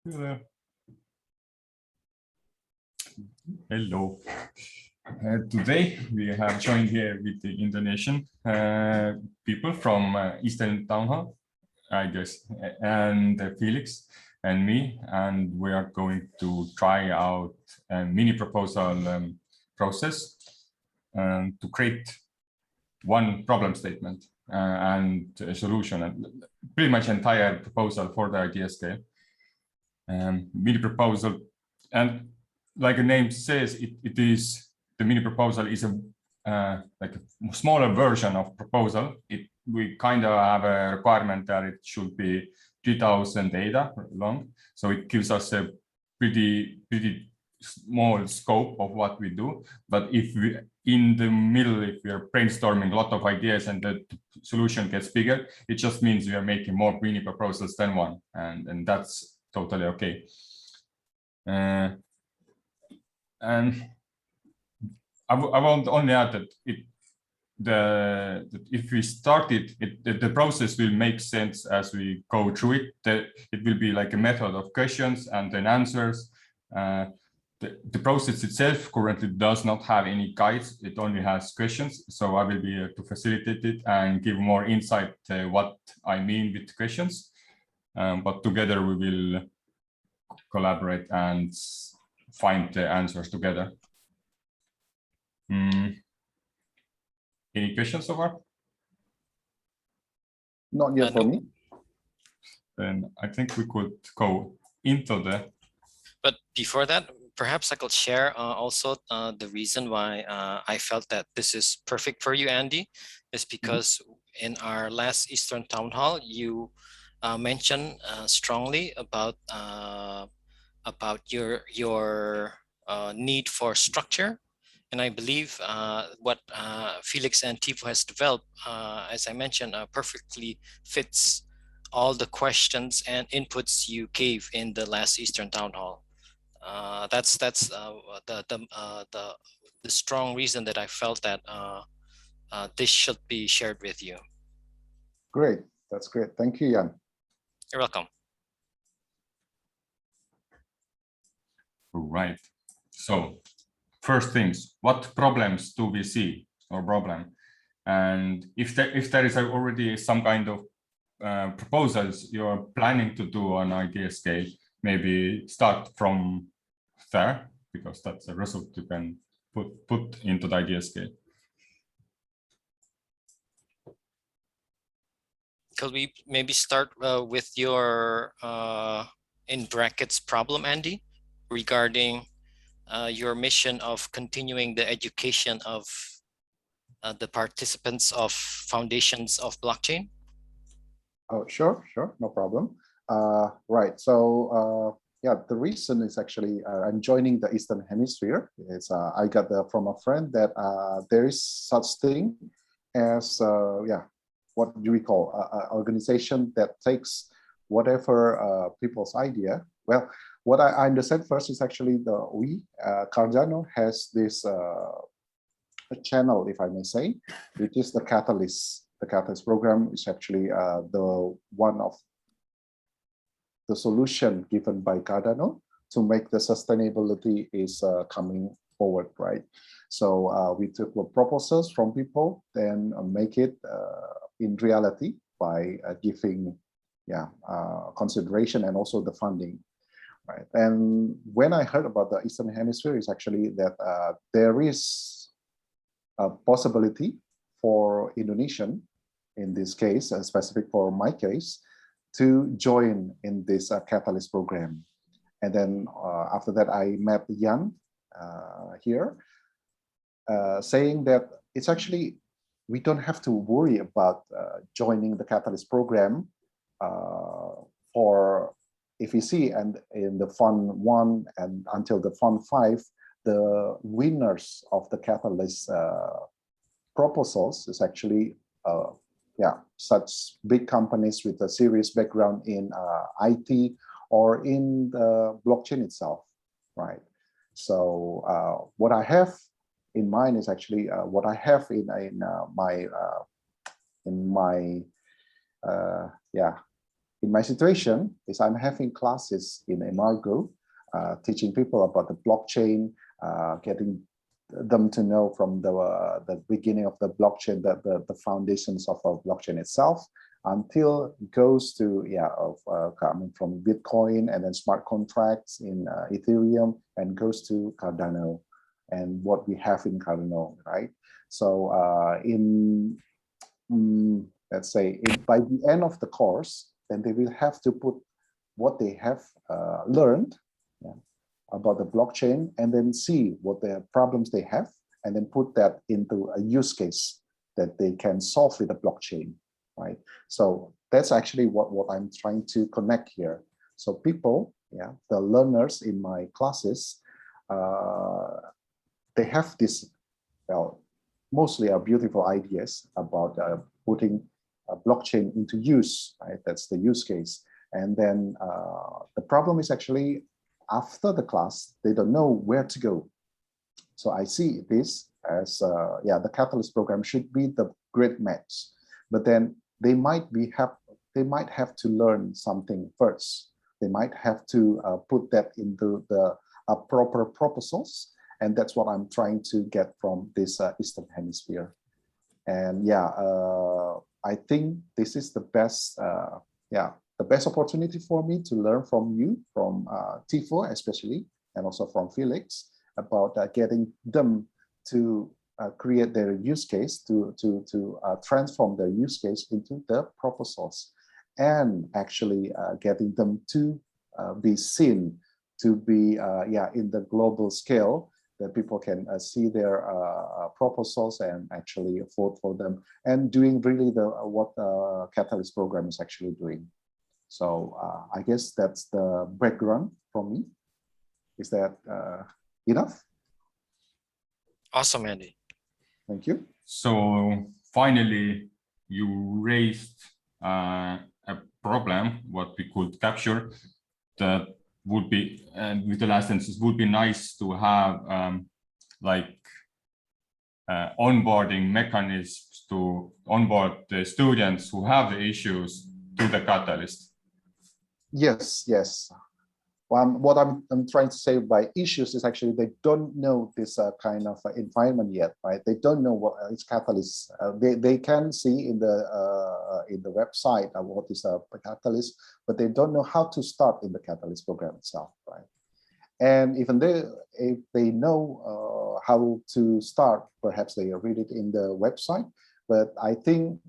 Hello. Today we have joined here with the Indonesian people from Eastern Town Hall, I guess, and Felix and me, and we are going to try out a mini proposal process to create one problem statement and a solution, and pretty much entire proposal for the Ideascale. Mini proposal, and like the name says, it is the mini proposal is a like a smaller version of proposal. We kind of have a requirement that it should be 3,000 data long, so it gives us a pretty small scope of what we do. But if we in the middle, if we are brainstorming a lot of ideas and the solution gets bigger, it just means we are making more mini proposals than one, and that's totally okay. And I won't only add that if we start the process will make sense as we go through it. It will be like a method of questions and then answers. The process itself currently does not have any guides. It only has questions. So I will be here to facilitate it and give more insight what I mean with questions. But together we will collaborate and find the answers together. Any questions so far? Not yet for me. Then I think we could go into the. But before that, perhaps I could share also the reason why I felt that this is perfect for you, Andy, is because in our last Eastern Town Hall, you mentioned strongly about your need for structure. And I believe what Felix and Tevo has developed, as I mentioned, perfectly fits all the questions and inputs you gave in the last Eastern Town Hall. That's the strong reason that I felt that this should be shared with you. Great, that's great. Thank you, Jan. You're welcome. Right. So first things, what problems do we see or problem? And if there is already some kind of proposals you're planning to do on Ideascale, maybe start from there, because that's a result you can put into the Ideascale. Could we maybe start with your in brackets problem, Andy, regarding your mission of continuing the education of the participants of foundations of blockchain? Oh, sure, no problem. Right, so yeah, the reason is actually I'm joining the Eastern Hemisphere. It's I got from a friend that there is such thing as yeah, what do we call an organization that takes whatever people's idea. Well, what I understand first is actually Cardano has this a channel, if I may say, which is the Catalyst. The Catalyst program is actually the one of the solution given by Cardano to make the sustainability is coming forward, right? So we took proposals from people, then make it in reality by giving consideration and also the funding, right? And when I heard about the Eastern Hemisphere, is actually that there is a possibility for Indonesian, in this case, specific for my case, to join in this Catalyst program. And then after that, I met Jan here, saying that it's actually, we don't have to worry about joining the Catalyst program for EVC, and in the Fund 1 and until the Fund 5, the winners of the Catalyst proposals is actually such big companies with a serious background in IT or in the blockchain itself, right? So what I have in mind is actually what I have in my in my situation is I'm having classes in Emargo, teaching people about the blockchain, getting them to know from the beginning of the blockchain, the foundations of a blockchain itself, until it goes to coming from Bitcoin and then smart contracts in Ethereum, and goes to Cardano and what we have in Cardano, right? So let's say by the end of the course, then they will have to put what they have learned about the blockchain, and then see what the problems they have, and then put that into a use case that they can solve with the blockchain, right? So that's actually what I'm trying to connect here. So people, the learners in my classes, they have this, well, mostly beautiful ideas about putting a blockchain into use, right? That's the use case. And then the problem is actually after the class, they don't know where to go. So I see this as, the Catalyst program should be the great match, but then they might have to learn something first. They might have to put that into the proper proposals. And that's what I'm trying to get from this Eastern Hemisphere. And I think this is the best, the best opportunity for me to learn from you, from Tevo especially, and also from Felix, about getting them to create their use case, to transform their use case into the proposals, and actually getting them to be seen, to be in the global scale, that people can see their proposals and actually vote for them, and doing really what Catalyst program is actually doing. So I guess that's the background from me. Is that enough? Awesome, Andy. Thank you. So finally, you raised a problem, what we could capture, that would be, and with the last sentence, would be nice to have onboarding mechanisms to onboard the students who have the issues to the Catalyst. Yes. What I'm trying to say by issues is actually they don't know this kind of environment yet, right? They don't know what is Catalyst. They can see in the website what is a Catalyst, but they don't know how to start in the Catalyst program itself, right? And even if they know how to start, perhaps they read it in the website. But I think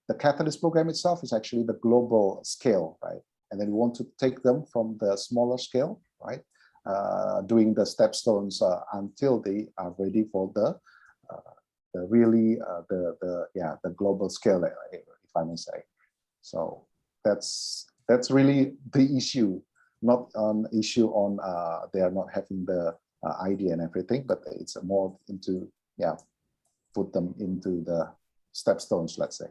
the Catalyst program itself is actually the global scale, right? And then we want to take them from the smaller scale, right? Doing the stepstones until they are ready for the global scale, if I may say. So that's really the issue, not an issue on they are not having the idea and everything, but it's more into put them into the stepstones, let's say.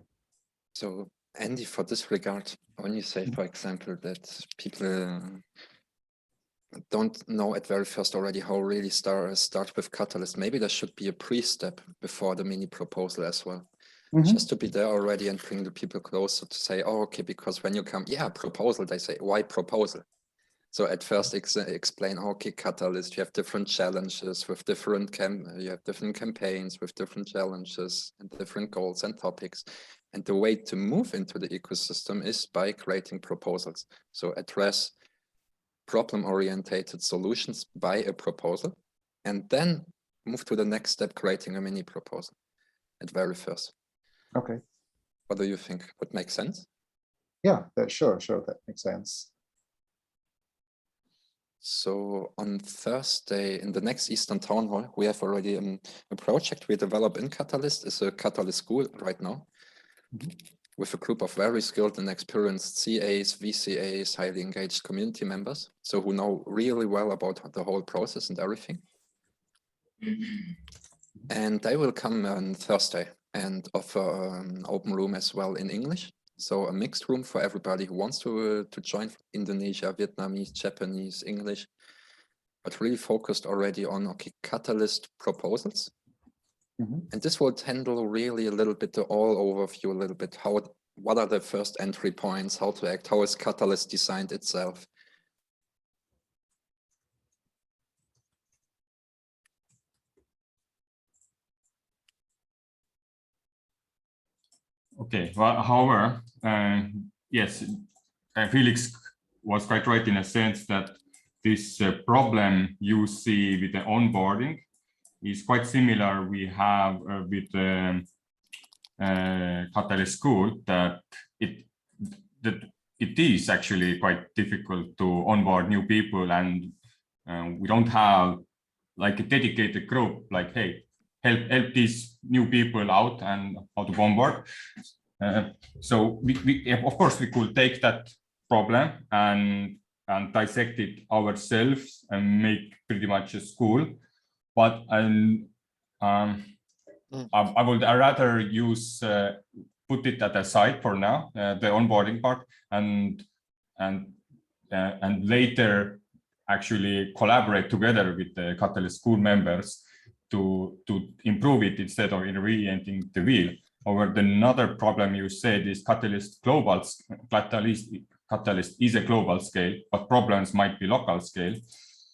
So Andy, for this regard, when you say, for example, that people don't know at very first already how really start with Catalyst, maybe there should be a pre-step before the mini proposal as well. Just to be there already and bring the people closer to say, oh, okay, because when you come, proposal, they say, why proposal? So at first explain, okay, Catalyst, you have different challenges with different you have different campaigns with different challenges and different goals and topics. And the way to move into the ecosystem is by creating proposals. So address problem-oriented solutions by a proposal, and then move to the next step, creating a mini proposal at very first. Okay. What do you think? Would make sense? Yeah, sure, that makes sense. So on Thursday, in the next Eastern Town Hall, we have already a project we develop in Catalyst. It's a Catalyst school right now, with a group of very skilled and experienced CAs, VCAs, highly engaged community members, so who know really well about the whole process and everything. And they will come on Thursday and offer an open room as well in English. So a mixed room for everybody who wants to join, Indonesia, Vietnamese, Japanese, English, but really focused already on Catalyst proposals. And this will handle really a little bit the all overview, a little bit how what are the first entry points, how to act, how is Catalyst designed itself? Okay, well, however, yes, Felix was quite right in a sense that this problem you see with the onboarding is quite similar we have with Catalyst School, that it is actually quite difficult to onboard new people, and we don't have like a dedicated group like, hey, help these new people out and how to onboard. So we of course we could take that problem and dissect it ourselves and make pretty much a school, but I would rather use put it at a side for now, the onboarding part, and later actually collaborate together with the Catalyst School members to improve it instead of reinventing the wheel. However, another problem you said is Catalyst is a global scale, but problems might be local scale.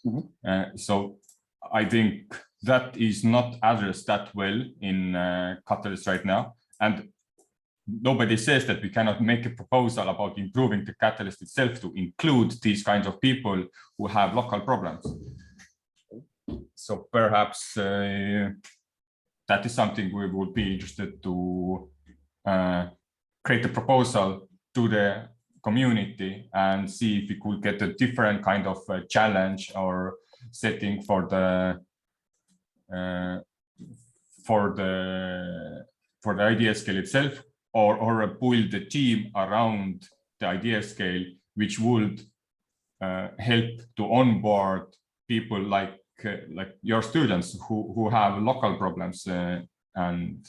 Mm-hmm. So I think that is not addressed that well in Catalyst right now. And nobody says that we cannot make a proposal about improving the Catalyst itself to include these kinds of people who have local problems. So perhaps that is something we would be interested to create a proposal to the community and see if we could get a different kind of challenge or setting for the Ideascale itself, or build a team around the Ideascale, which would help to onboard people like your students who have local problems, and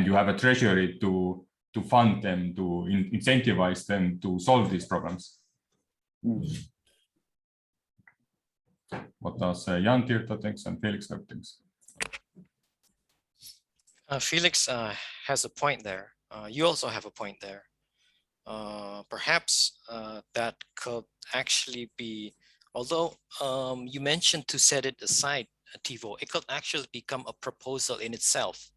you have a treasury to fund them, to incentivize them to solve these problems. What does Jan Tirta thinks and Felix thinks? Felix has a point there. You also have a point there. Perhaps that could actually be, although you mentioned to set it aside, Tevo, it could actually become a proposal in itself.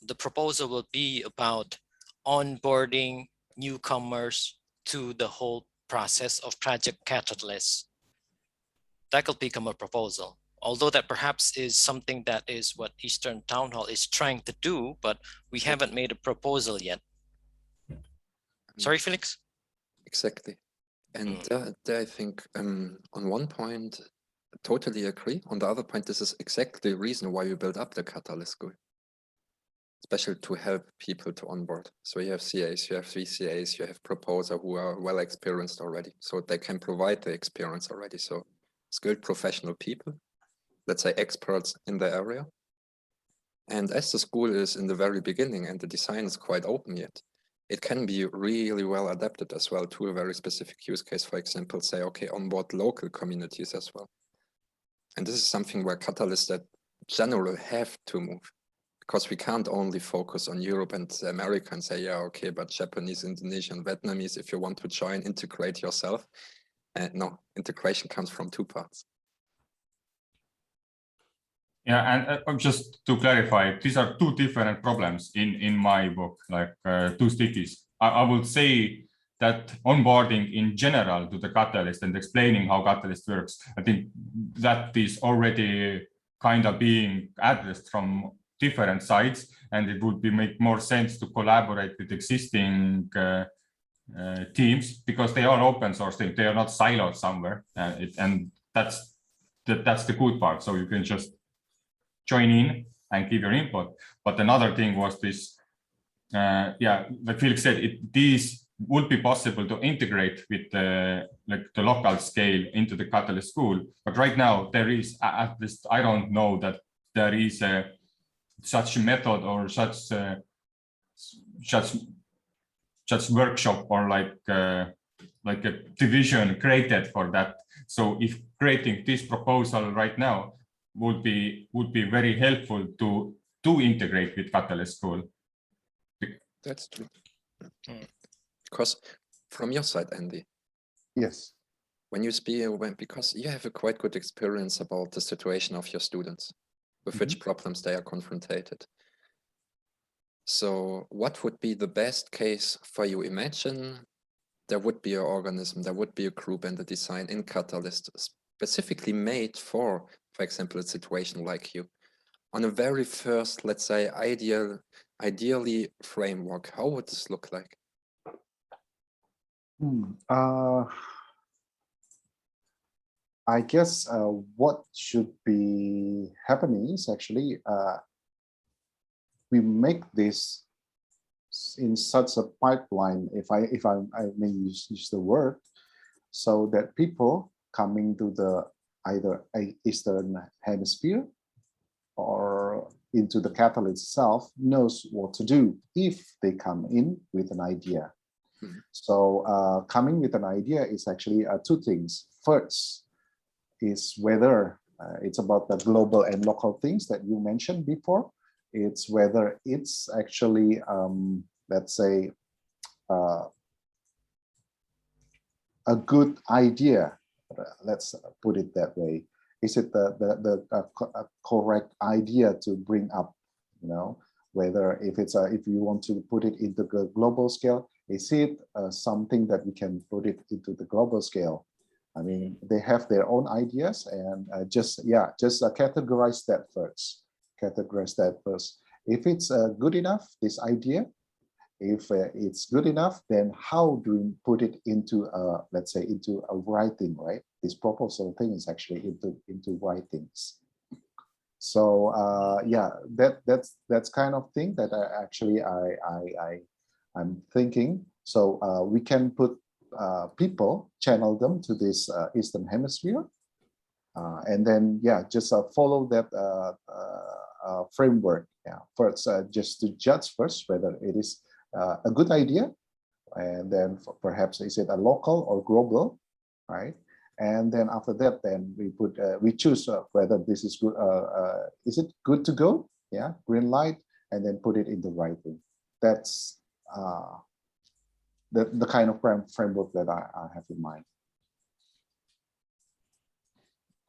The proposal will be about onboarding newcomers to the whole process of Project Catalyst. That could become a proposal, although that perhaps is something that is what Eastern Town Hall is trying to do, but we haven't made a proposal yet. Sorry, Felix? Exactly. And there I think on one point, I totally agree. On the other point, this is exactly the reason why we built up the Catalyst School, especially to help people to onboard. So you have CAs, you have VCAs, you have proposers who are well experienced already. So they can provide the experience already. So skilled professional people, let's say experts in the area. And as the school is in the very beginning and the design is quite open yet, it can be really well adapted as well to a very specific use case. For example, say, okay, onboard local communities as well. And this is something where Catalyst that general have to move, because we can't only focus on Europe and America and say, yeah, okay, but Japanese, Indonesian, Vietnamese, if you want to join, integrate yourself. No, integration comes from two parts. Yeah, and just to clarify, these are two different problems in my book, like two stickies. I would say that onboarding in general to the Catalyst and explaining how Catalyst works, I think that is already kind of being addressed from different sides, and it would make more sense to collaborate with existing teams, because they are open source, they are not siloed somewhere, and that's the good part. So you can just join in and give your input. But another thing was this, like Felix said, these would be possible to integrate with the local scale into the Catalyst School. But right now there is, at least I don't know that there is such a method or such workshop or like a division created for that. So if creating this proposal right now would be very helpful to integrate with Catalyst School. That's true. Because from your side, Andy, Yes. when you speak, because you have a quite good experience about the situation of your students, with which problems they are confronted. So what would be the best case for you? Imagine there would be an organism, there would be a group and a design in Catalyst specifically made for example, a situation like you. On a very first, let's say, ideally framework, how would this look like? I guess what should be happening is actually we make this in such a pipeline, if I may use the word, so that people coming to the either Eastern Hemisphere or into the Catalyst itself knows what to do if they come in with an idea. So coming with an idea is actually two things. First is whether it's about the global and local things that you mentioned before. It's whether it's actually, let's say, a good idea. Let's put it that way. Is it the correct idea to bring up? You know, whether if it's if you want to put it into the global scale, is it something that we can put it into the global scale? I mean, they have their own ideas, and just categorize that first. Categorize that first. If it's good enough, this idea, if it's good enough, then how do we put it into, let's say, into a writing, right? This proposal thing is actually into writings. So yeah, that's kind of thing that I'm thinking. So we can put people, channel them to this Eastern Hemisphere, and then yeah, just follow that framework. Yeah, first just to judge first whether it is a good idea, and then perhaps is it a local or global, right? And then after that, then we choose whether this is good. Is it good to go? Yeah, green light, and then put it into writing. That's the kind of framework that I have in mind.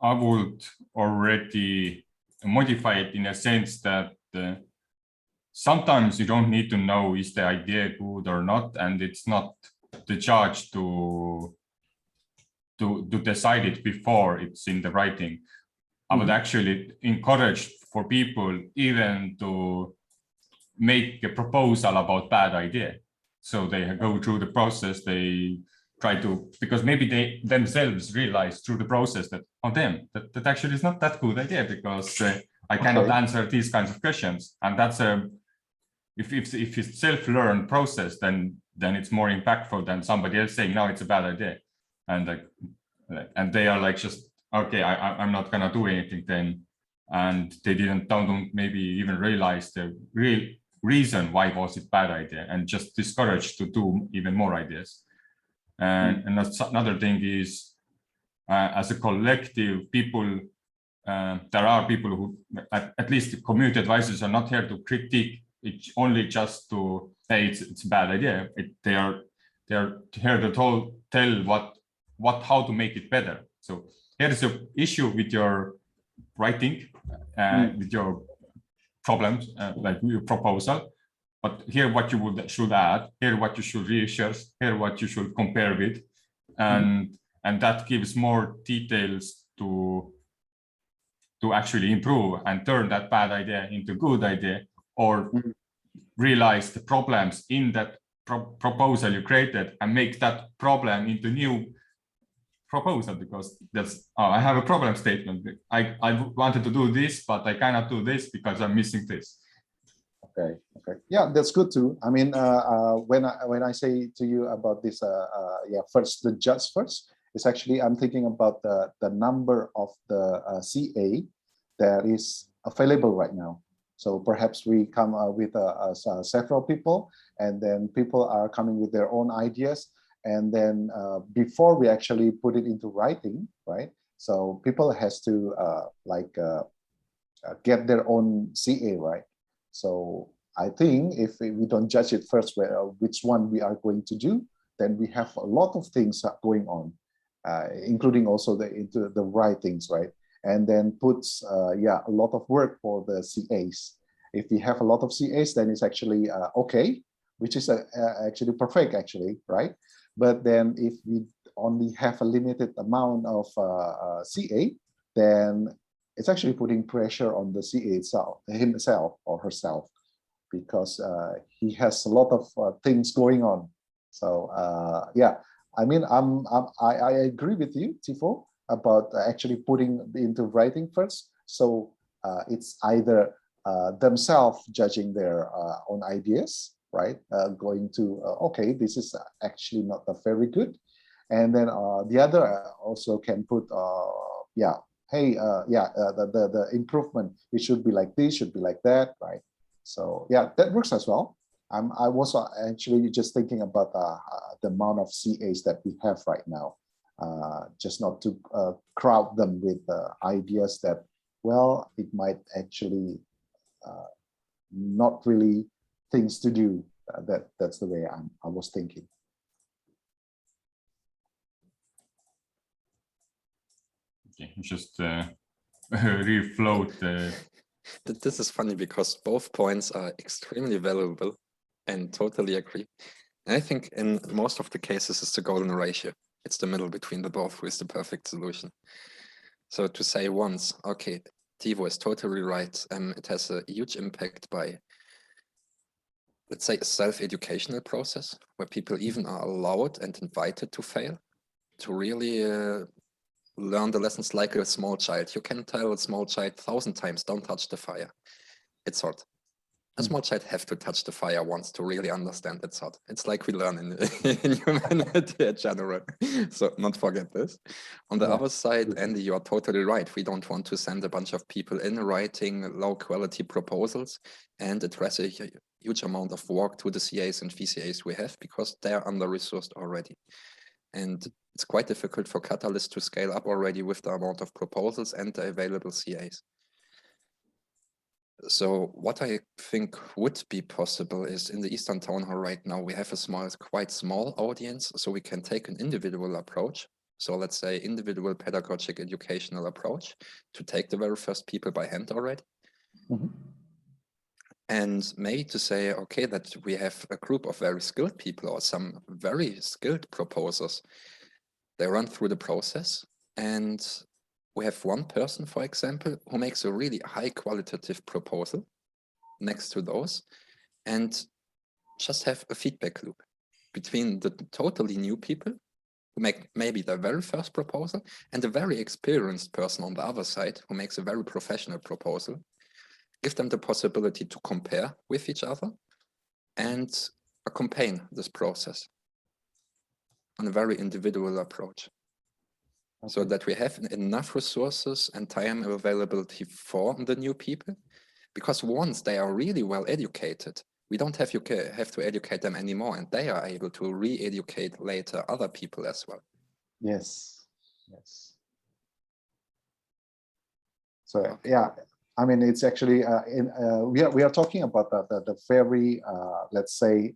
I would already modify it in a sense that sometimes you don't need to know is the idea good or not, and it's not the charge to decide it before it's in the writing. I would actually encourage for people even to make a proposal about bad idea. So they go through the process, they try to, because maybe they themselves realize through the process that, oh damn, that actually is not that good idea, because I cannot answer these kinds of questions. And that's if it's self-learned process, then it's more impactful than somebody else saying, no, it's a bad idea. And they are like, just, okay, I'm not gonna do anything then. And they don't maybe even realize the real reason why was it bad idea, and just discouraged to do even more ideas. And another thing is, as a collective, people, there are people who, at least community advisors, are not here to critique it, only just to say it's a bad idea. They are here to tell how to make it better. So here is an issue with your writing, with your problems, like your proposal. But here what you should add, here what you should research, here what you should compare with, and that gives more details to actually improve and turn that bad idea into good idea, or realize the problems in that proposal you created and make that problem into new proposal, because that's I have a problem statement. I wanted to do this, but I cannot do this because I'm missing this. Okay. Yeah, that's good too. I mean, when I say to you about this, first the judge first, it's actually I'm thinking about the number of the CA that is available right now. So perhaps we come with several people, and then people are coming with their own ideas. And then before we actually put it into writing, right? So people has to get their own CA, right? So I think if we don't judge it first, which one we are going to do, then we have a lot of things going on, including also into the writings, right? And then puts a lot of work for the CAs. If we have a lot of CAs, then it's actually okay, which is actually perfect, actually, right? But then if we only have a limited amount of CA, then it's actually putting pressure on the CA himself or herself, because he has a lot of things going on. So yeah, I mean, I agree with you, Tevo, about actually putting into writing first. So it's either themselves judging their own ideas, right? Going to, okay, this is actually not very good. And then the other also can put, hey, the improvement, it should be like this, should be like that, right? So yeah, that works as well. I was actually just thinking about the amount of CAs that we have right now, just not to crowd them with ideas that, well, it might actually not really things to do. That's the way I was thinking. Okay, just refloat. This is funny because both points are extremely valuable and totally agree. And I think in most of the cases, it's the golden ratio. It's the middle between the both who is the perfect solution. So to say once, okay, Tevo is totally right. It has a huge impact by, let's say, a self-educational process where people even are allowed and invited to fail, to really learn the lessons like a small child. You can tell a small child 1,000 times, don't touch the fire. It's hot. A small child have to touch the fire once to really understand it's hot. It's like we learn in humanity in general. So not forget this. On the other side, Andy, you are totally right. We don't want to send a bunch of people in writing low quality proposals and address a huge amount of work to the CAs and VCAs we have, because they're under-resourced already. And it's quite difficult for Catalyst to scale up already with the amount of proposals and the available CAs. So what I think would be possible is, in the Eastern Town Hall right now, we have a quite small audience, so we can take an individual approach. So let's say individual pedagogic educational approach to take the very first people by hand already. Mm-hmm. And maybe to say, okay, that we have a group of very skilled people or some very skilled proposers. They run through the process, and we have one person, for example, who makes a really high qualitative proposal next to those, and just have a feedback loop between the totally new people who make maybe their very first proposal and a very experienced person on the other side who makes a very professional proposal. Give them the possibility to compare with each other and accompany this process on a very individual approach. Okay. So that we have enough resources and time availability for the new people, because once they are really well educated, we don't have to educate them anymore, and they are able to re-educate later other people as well. Yes, yes. So okay. Yeah, I mean, it's actually we are talking about the very let's say,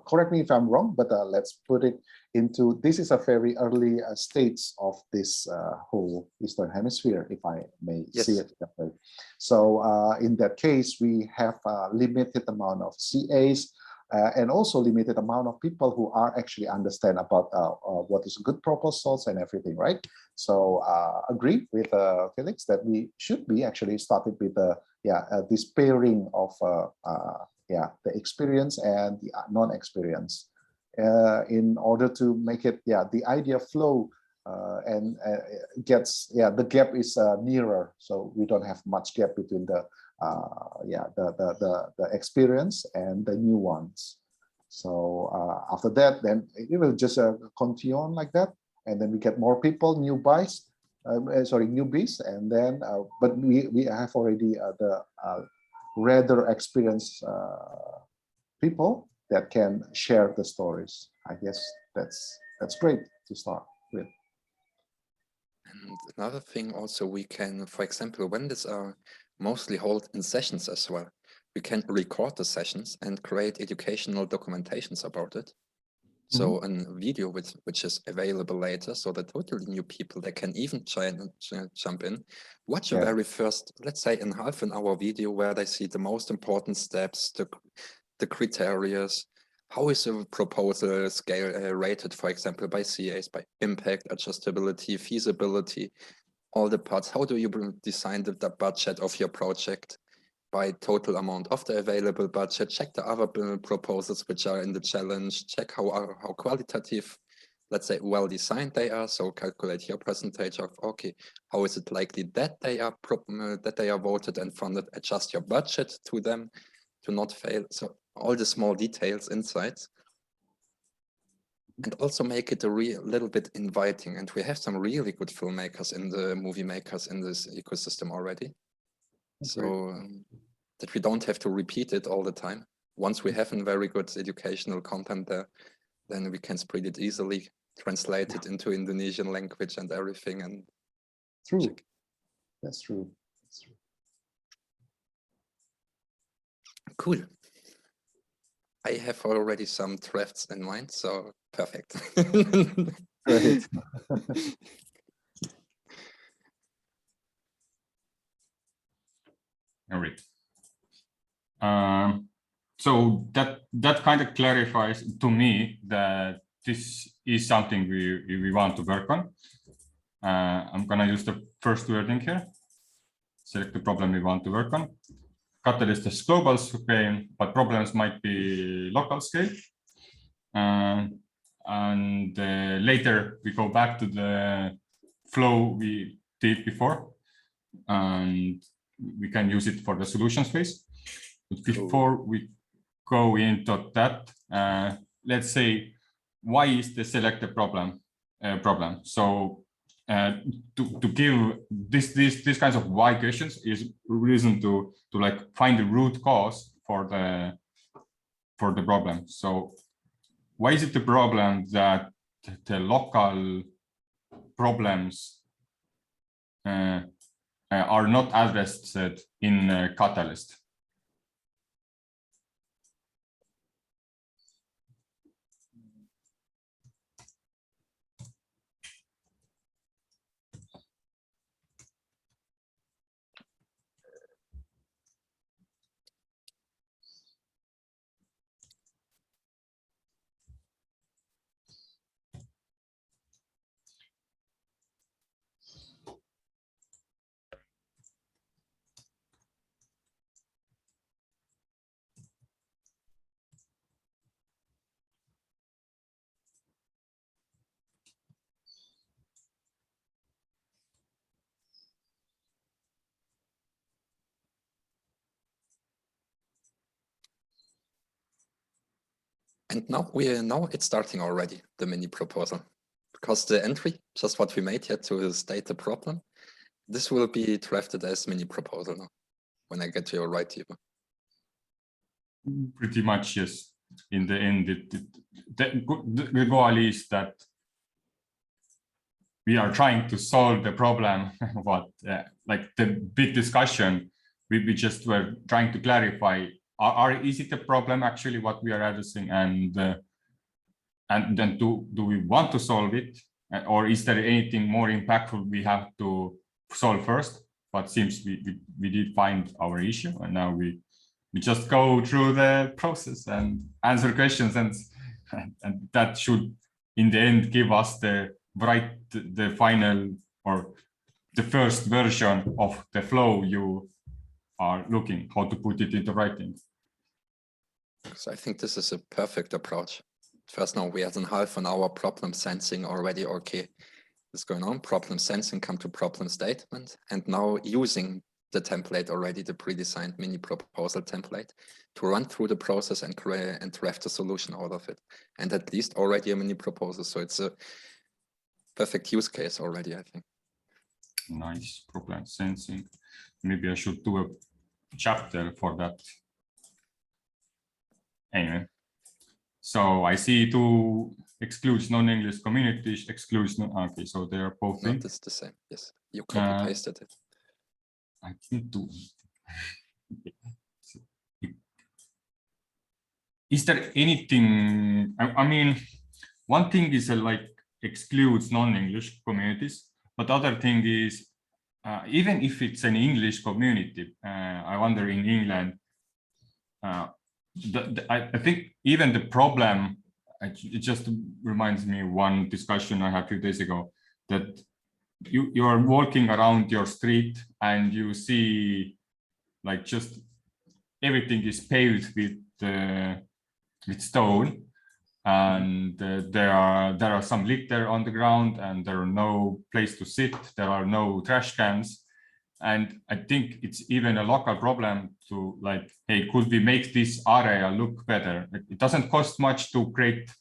correct me if I'm wrong, but let's put it into, this is a very early stage of this whole Eastern Hemisphere, if I may see it that way. So in that case, we have a limited amount of CAs and also limited amount of people who are actually understand about what is good proposals and everything, right? So agree with Felix that we should be actually started with this pairing of the experience and the non-experience in order to make it, the idea flow and gets, the gap is nearer. So we don't have much gap between the experience and the new ones. So after that, then it will just continue on like that. And then we get more people, newbies, and then, but we have already the rather experienced people that can share the stories. I guess that's great to start with. And another thing also, we can, for example, when these are mostly held in sessions as well, we can record the sessions and create educational documentations about it. So a video which is available later, so that totally new people, they can even jump in, watch a very first, let's say in half an hour video where they see the most important steps, the criteria, how is a proposal scale rated, for example, by CAs, by impact, adjustability, feasibility, all the parts. How do you design the budget of your project? By total amount of the available budget, check the other proposals which are in the challenge, check how qualitative, let's say, well designed they are. So calculate your percentage of, okay, how is it likely that they are voted and funded, adjust your budget to them to not fail. So all the small details inside. And also make it a little bit inviting. And we have some really good filmmakers and movie makers in this ecosystem already. So that we don't have to repeat it all the time. Once we have a very good educational content there, then we can spread it easily, translate it into Indonesian language and everything. And true. That's true. That's true. Cool. I have already some drafts in mind, so perfect. Great. All right. So that kind of clarifies to me that this is something we want to work on. I'm gonna use the first wording here. Select the problem we want to work on. Catalyst is global scale, but problems might be local scale. And later we go back to the flow we did before, and we can use it for the solutions phase. But before we go into that, let's say, why is the selected problem problem? So to give this kinds of why questions is reason to like find the root cause for the problem. So why is it the problem that the local problems are not addressed in Catalyst? And now it's starting already, the mini proposal, because the entry, just what we made here to state the problem, this will be drafted as mini proposal now when I get to your right, Tevo. Pretty much, yes. In the end, the goal is that we are trying to solve the problem. What like the big discussion, we just were trying to clarify: is it a problem actually what we are addressing, and then do we want to solve it, or is there anything more impactful we have to solve first? But seems we did find our issue, and now we just go through the process and answer questions, and that should in the end give us the final or the first version of the flow you are looking how to put it into writing. So I think this is a perfect approach. First, now we had in half an hour problem sensing already. Okay, what's going on? Problem sensing, come to problem statement, and now using the template already, the pre-designed mini proposal template, to run through the process and create and draft a solution out of it, and at least already a mini proposal. So it's a perfect use case already, I think. Nice. Problem sensing. Maybe I should do a chapter for that. Anyway, so I see two excludes non-English communities, excludes no. Okay, so they are both. No, it's the same. Yes, you copy pasted it. I didn't do. is there anything, I mean, one thing is like excludes non-English communities, but other thing is even if it's an English community, I wonder in England, I think even the problem, it just reminds me one discussion I had a few days ago, that you are walking around your street and you see like just everything is paved with stone, and there are some litter on the ground, and there are no place to sit, there are no trash cans. And I think it's even a local problem to like, hey, could we make this area look better? It doesn't cost much to create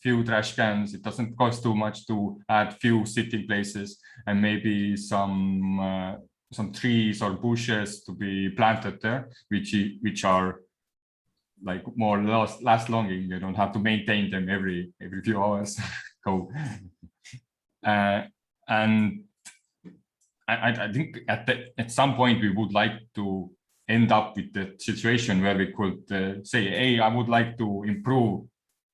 few trash cans. It doesn't cost too much to add few sitting places, and maybe some trees or bushes to be planted there, which are like more last longing. You don't have to maintain them every few hours. Go. And I think at some point we would like to end up with the situation where we could say, hey, I would like to improve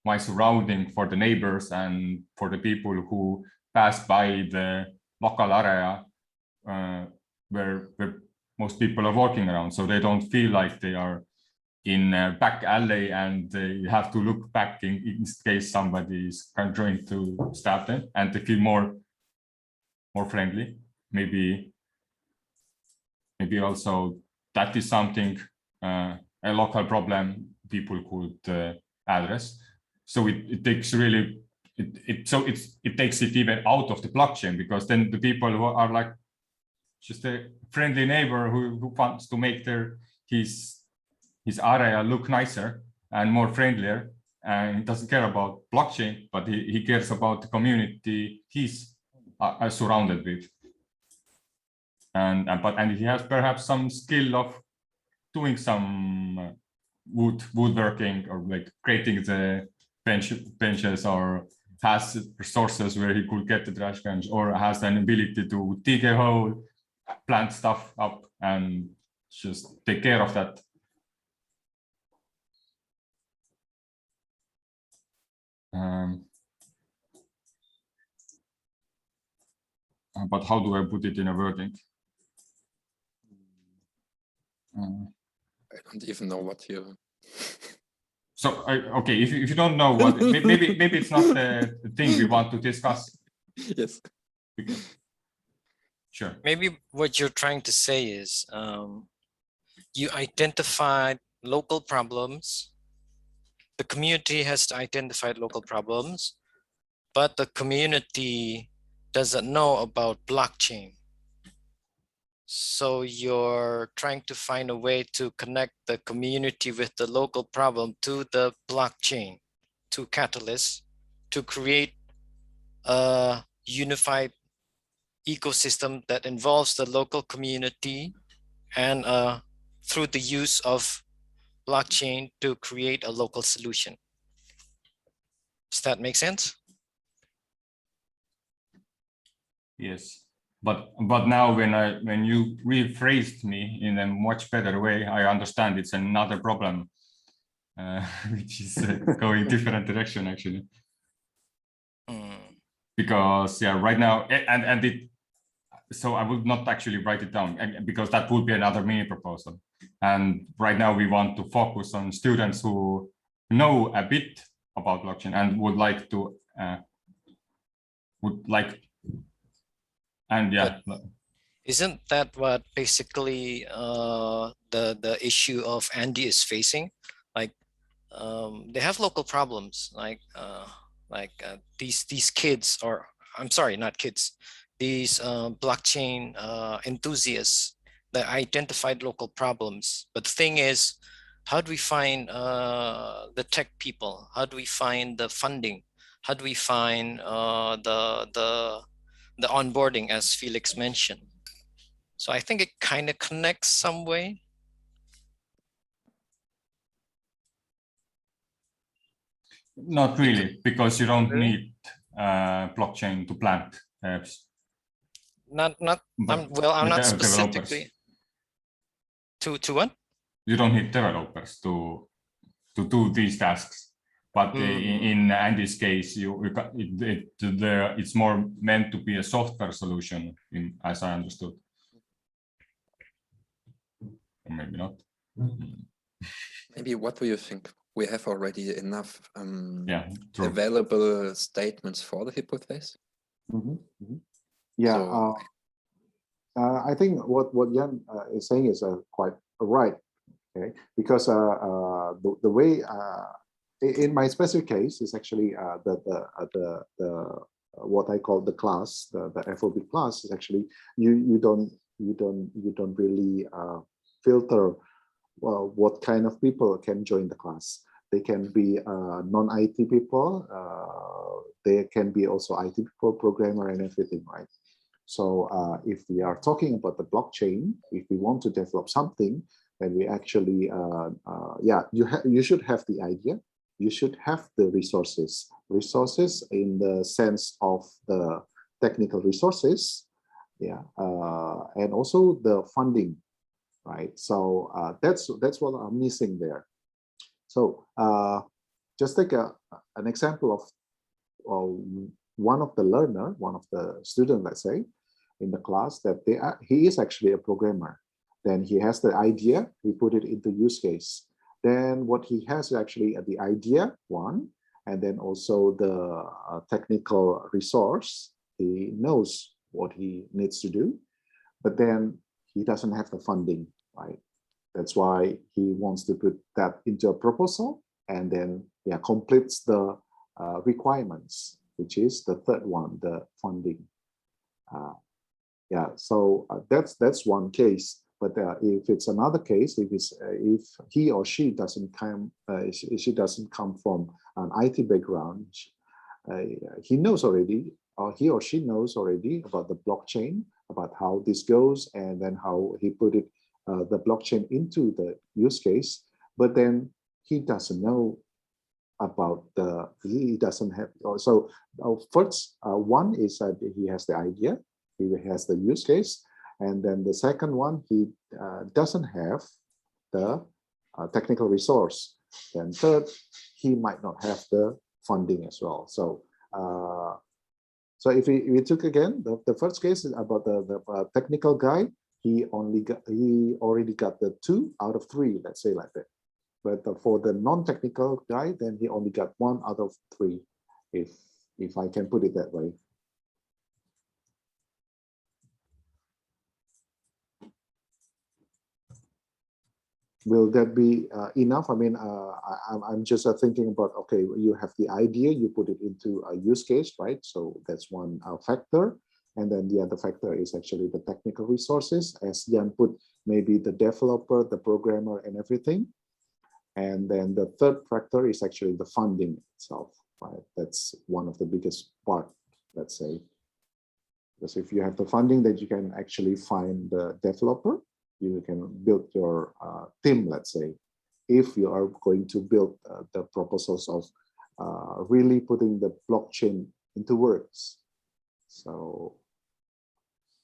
my surrounding for the neighbors and for the people who pass by the local area where most people are walking around, so they don't feel like they are in a back alley and they have to look back in case somebody is trying to stab them, and they feel more friendly. Maybe also that is something, a local problem people could address. So it takes really it takes it even out of the blockchain, because then the people who are like just a friendly neighbor who wants to make his area look nicer and more friendlier, and he doesn't care about blockchain, but he cares about the community he's surrounded with. And he has perhaps some skill of doing some woodworking, or like creating the benches, or has resources where he could get the trash cans, or has an ability to dig a hole, plant stuff up, and just take care of that. But how do I put it in a wording? I don't even know what you. So okay, if you don't know what, maybe it's not the thing we want to discuss. Yes. Sure. Maybe what you're trying to say is you identified local problems. The community has identified local problems, but the community doesn't know about blockchain. So you're trying to find a way to connect the community with the local problem to the blockchain, to Catalyst, to create a unified ecosystem that involves the local community, and through the use of blockchain to create a local solution. Does that make sense? Yes. But now when you rephrased me in a much better way, I understand it's another problem, which is going different direction actually. Because yeah, right now, and it, so I would not actually write it down, because that would be another mini proposal. And right now we want to focus on students who know a bit about blockchain and would like to and yeah. But isn't that what basically the issue of Andy is facing? Like they have local problems, like these kids, or I'm sorry, not kids, these blockchain enthusiasts that identified local problems. But the thing is, how do we find the tech people? How do we find the funding? How do we find the onboarding, as Felix mentioned? So I think it kind of connects some way. Not really, because you don't need blockchain to plant apps. I'm not specifically to what? You don't need developers to to do these tasks. But in Andy's case, it's more meant to be a software solution, as I understood. Or maybe not. Maybe what do you think? We have already enough True. available statements for the hypothesis? Yeah, So, I think what Jan is saying is quite right. Okay, because the way in my specific case is actually the what I call the class, the FOB class is actually you don't really filter what kind of people can join the class. They can be non-IT people. They can be also IT people, programmer, and everything, right? So if we are talking about the blockchain, if we want to develop something, then we actually, you should have the idea. You should have the resources in the sense of the technical resources, and also the funding, right? So that's what I'm missing there. So just take an example of one of the learner, one of the student, let's say, in the class, that he is actually a programmer. Then he has the idea, he put it into use case. Then what he has is actually the idea, one, and then also the technical resource. He knows what he needs to do, but then he doesn't have the funding, right? That's why he wants to put that into a proposal and then completes the requirements, which is the third one, the funding. So that's one case. But if it's another case, if he or she doesn't come from an IT background, he knows already, or he or she knows already about the blockchain, about how this goes, and then how he put it the blockchain into the use case. But then he doesn't know about he doesn't have. So first one is that he has the idea, he has the use case. And then the second one, he doesn't have the technical resource. Then third, he might not have the funding as well. So, so if we took again the first case is about the technical guy, he already got the 2 out of 3, let's say like that. But for the non-technical guy, then he only got 1 out of 3, if I can put it that way. Will that be enough? I mean, I'm just thinking about, okay, you have the idea, you put it into a use case, right? So that's one factor. And then the other factor is actually the technical resources, as Jan put, maybe the developer, the programmer, and everything. And then the third factor is actually the funding itself, right? That's one of the biggest part, let's say. Because if you have the funding, then you can actually find the developer. You can build your team, let's say, if you are going to build the proposals of really putting the blockchain into works. So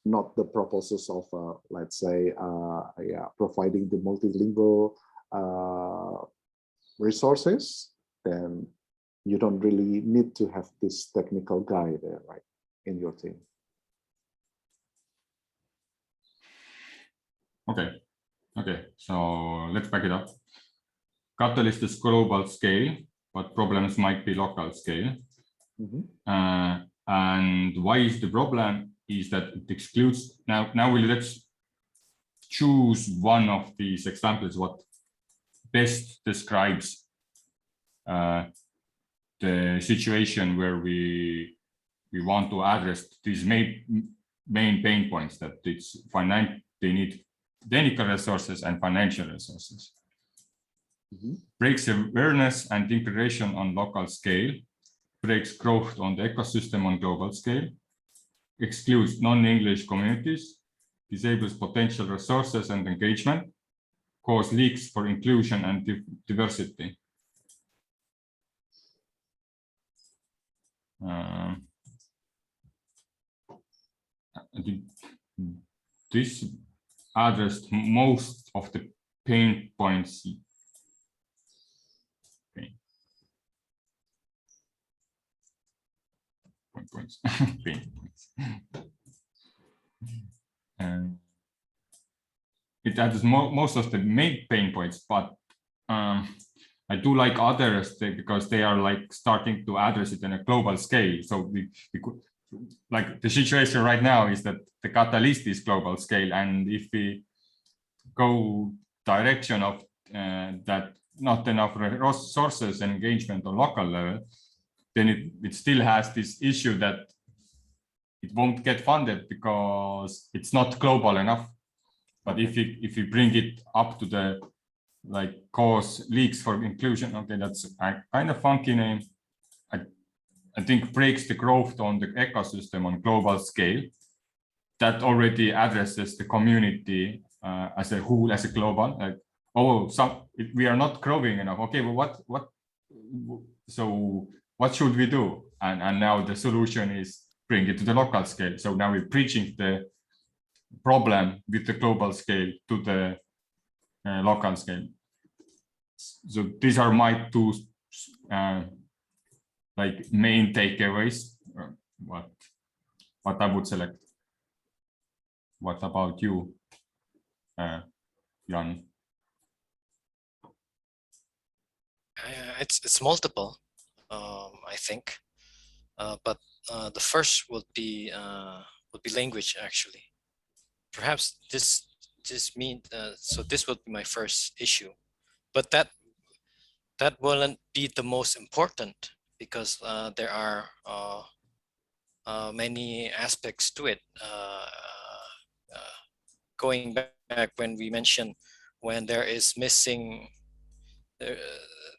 not the proposals of, let's say, providing the multilingual resources, then you don't really need to have this technical guy there, right, in your team. Okay, so let's back it up. Catalyst is global scale, but problems might be local scale. And why is the problem is that it excludes, now let's choose one of these examples what best describes the situation where we want to address these main pain points, that it's they need technical resources and financial resources. Breaks awareness and integration on local scale, breaks growth on the ecosystem on global scale, excludes non-English communities, disables potential resources and engagement, cause leaks for inclusion and diversity. This addressed most of the pain points points. Pain points. It adds most of the main pain points, but I do like others because they are like starting to address it on a global scale. So we could, like the situation right now is that the catalyst is global scale, and if we go direction of that not enough resources and engagement on local level, then it still has this issue that it won't get funded because it's not global enough. But if you bring it up to the like cause leaks for inclusion, okay, that's a kind of funky name. I think breaks the growth on the ecosystem on global scale. That already addresses the community as a whole, as a global. Like, oh, we are not growing enough. Okay, well, so what should we do? And now the solution is bring it to the local scale. So now we're preaching the problem with the global scale to the local scale. So these are my two like main takeaways. What I would select. What about you, Jan? It's multiple, I think, but the first would be language, actually. Perhaps this means so this would be my first issue, but that wouldn't be the most important, because there are many aspects to it. Going back when we mentioned when there is missing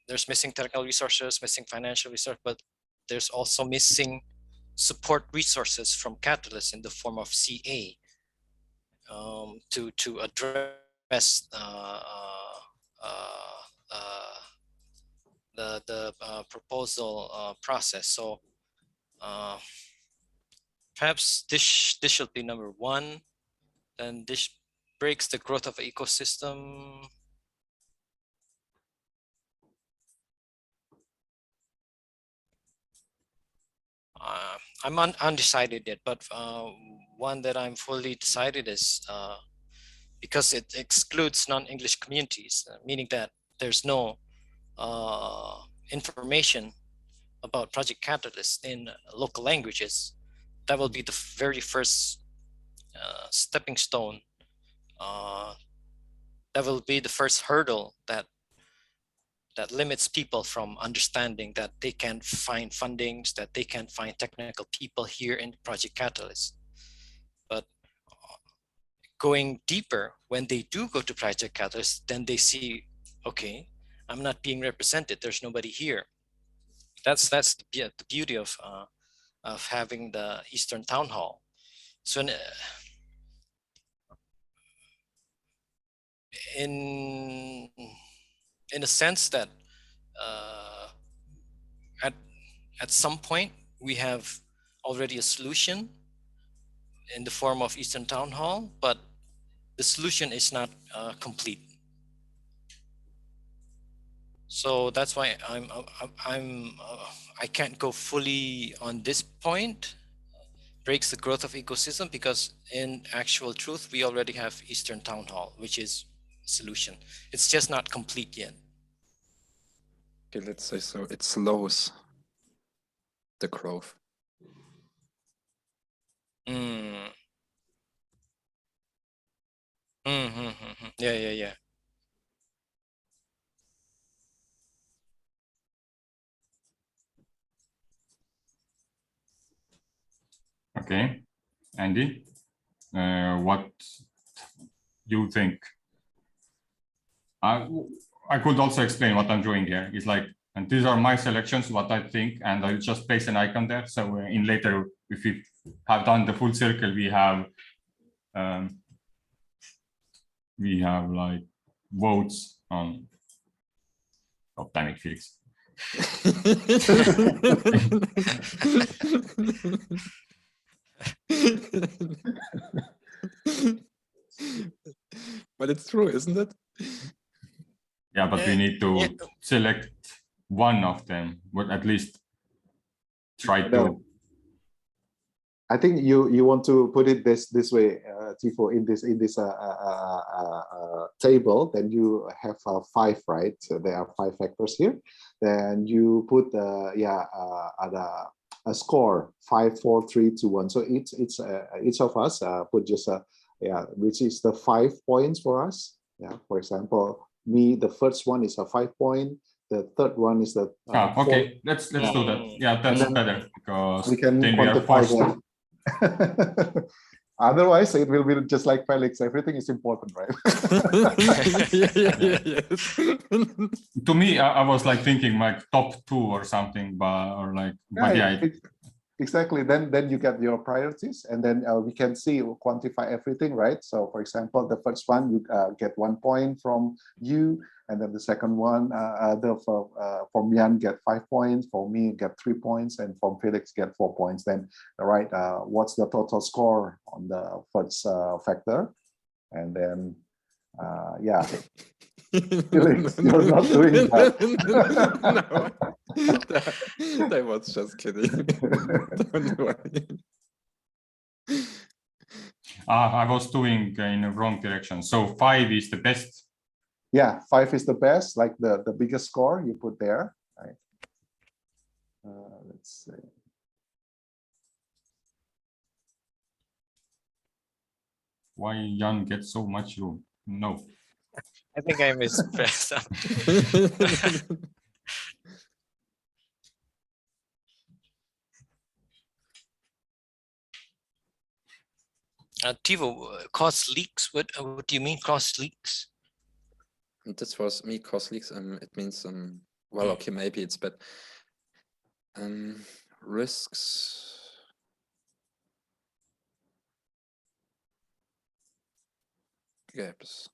there's missing technical resources, missing financial resources, but there's also missing support resources from Catalyst in the form of CA to address the proposal process. So perhaps this should be number one. Then this breaks the growth of the ecosystem. I'm undecided yet, but one that I'm fully decided is because it excludes non-English communities, meaning that there's no information about Project Catalyst in local languages. That will be the very first stepping stone. That will be the first hurdle that limits people from understanding that they can find fundings, that they can find technical people here in Project Catalyst. But going deeper, when they do go to Project Catalyst, then they see, okay, I'm not being represented. There's nobody here. That's the beauty of having the Eastern Town Hall. So in a sense that at some point we have already a solution in the form of Eastern Town Hall, but the solution is not complete. So that's why I can't go fully on this point. Breaks the growth of ecosystem, because in actual truth we already have Eastern Town Hall, which is solution. It's just not complete yet. Okay, let's say so. It slows the growth. Yeah. Okay, Andy, what you think? I could also explain what I'm doing here. It's like, and these are my selections, what I think, and I just place an icon there. So in later, if we have done the full circle, we have like votes on. Oh, damn it, Felix. But it's true, isn't it? Yeah, but we need to select one of them, but at least try to. I think you want to put it this way, Tifo, in this table. Then you have 5, right? So there are 5 factors here. Then you put a score 5, 4, 3, 2, 1. So each of us put just which is the 5 points for us. Yeah. For example, me, the first one is a 5 point. The third one is the okay. Let's do that. Yeah, that's better because we can then we are quantify forced. that. Otherwise, it will be just like Felix. Everything is important, right? To me, I was like thinking like top 2 or something, Exactly. Then you get your priorities, and then we can quantify everything, right? So, for example, the first one you get 1 point from you, and then the second one, from Jan get 5 points, for me get 3 points, and from Felix get 4 points. Then, right, what's the total score on the first factor? And then, Felix, you're not doing that. I was just kidding. Don't worry. I was doing in the wrong direction. So 5 is the best. Yeah, 5 is the best, like the biggest score you put there, right? Let's see. Why Jan gets so much room? No. I think I mispressed. Tevo, cause leaks. What do you mean, cause leaks? And this was me, cause leaks. It means well, okay, maybe it's bad. Risks. Gaps.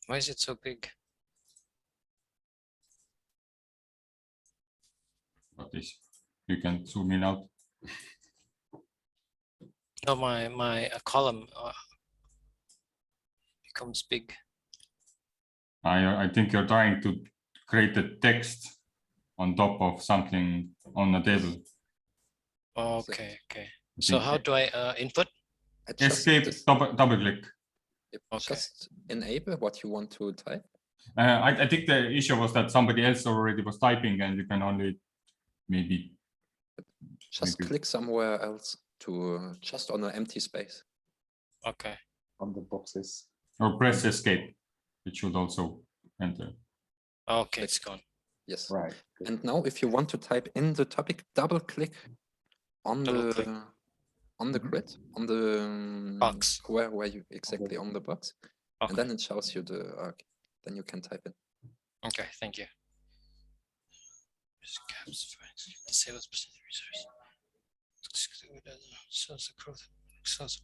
Why is it so big? What is? You can zoom in out. No, my column becomes big. I think you're trying to create the text on top of something on the table. Okay. So how do I input? Escape, double click. Just enable what you want to type. I think the issue was that somebody else already was typing, and you can only maybe click somewhere else to just on an empty space. Okay. On the boxes. Or press escape. It should also enter. Okay, it's gone. Yes. Right. And now, if you want to type in the topic, double click on the grid, on the box where you exactly on the box, and then it shows you the then you can type it. Okay, thank you. Caps for disable specific resource.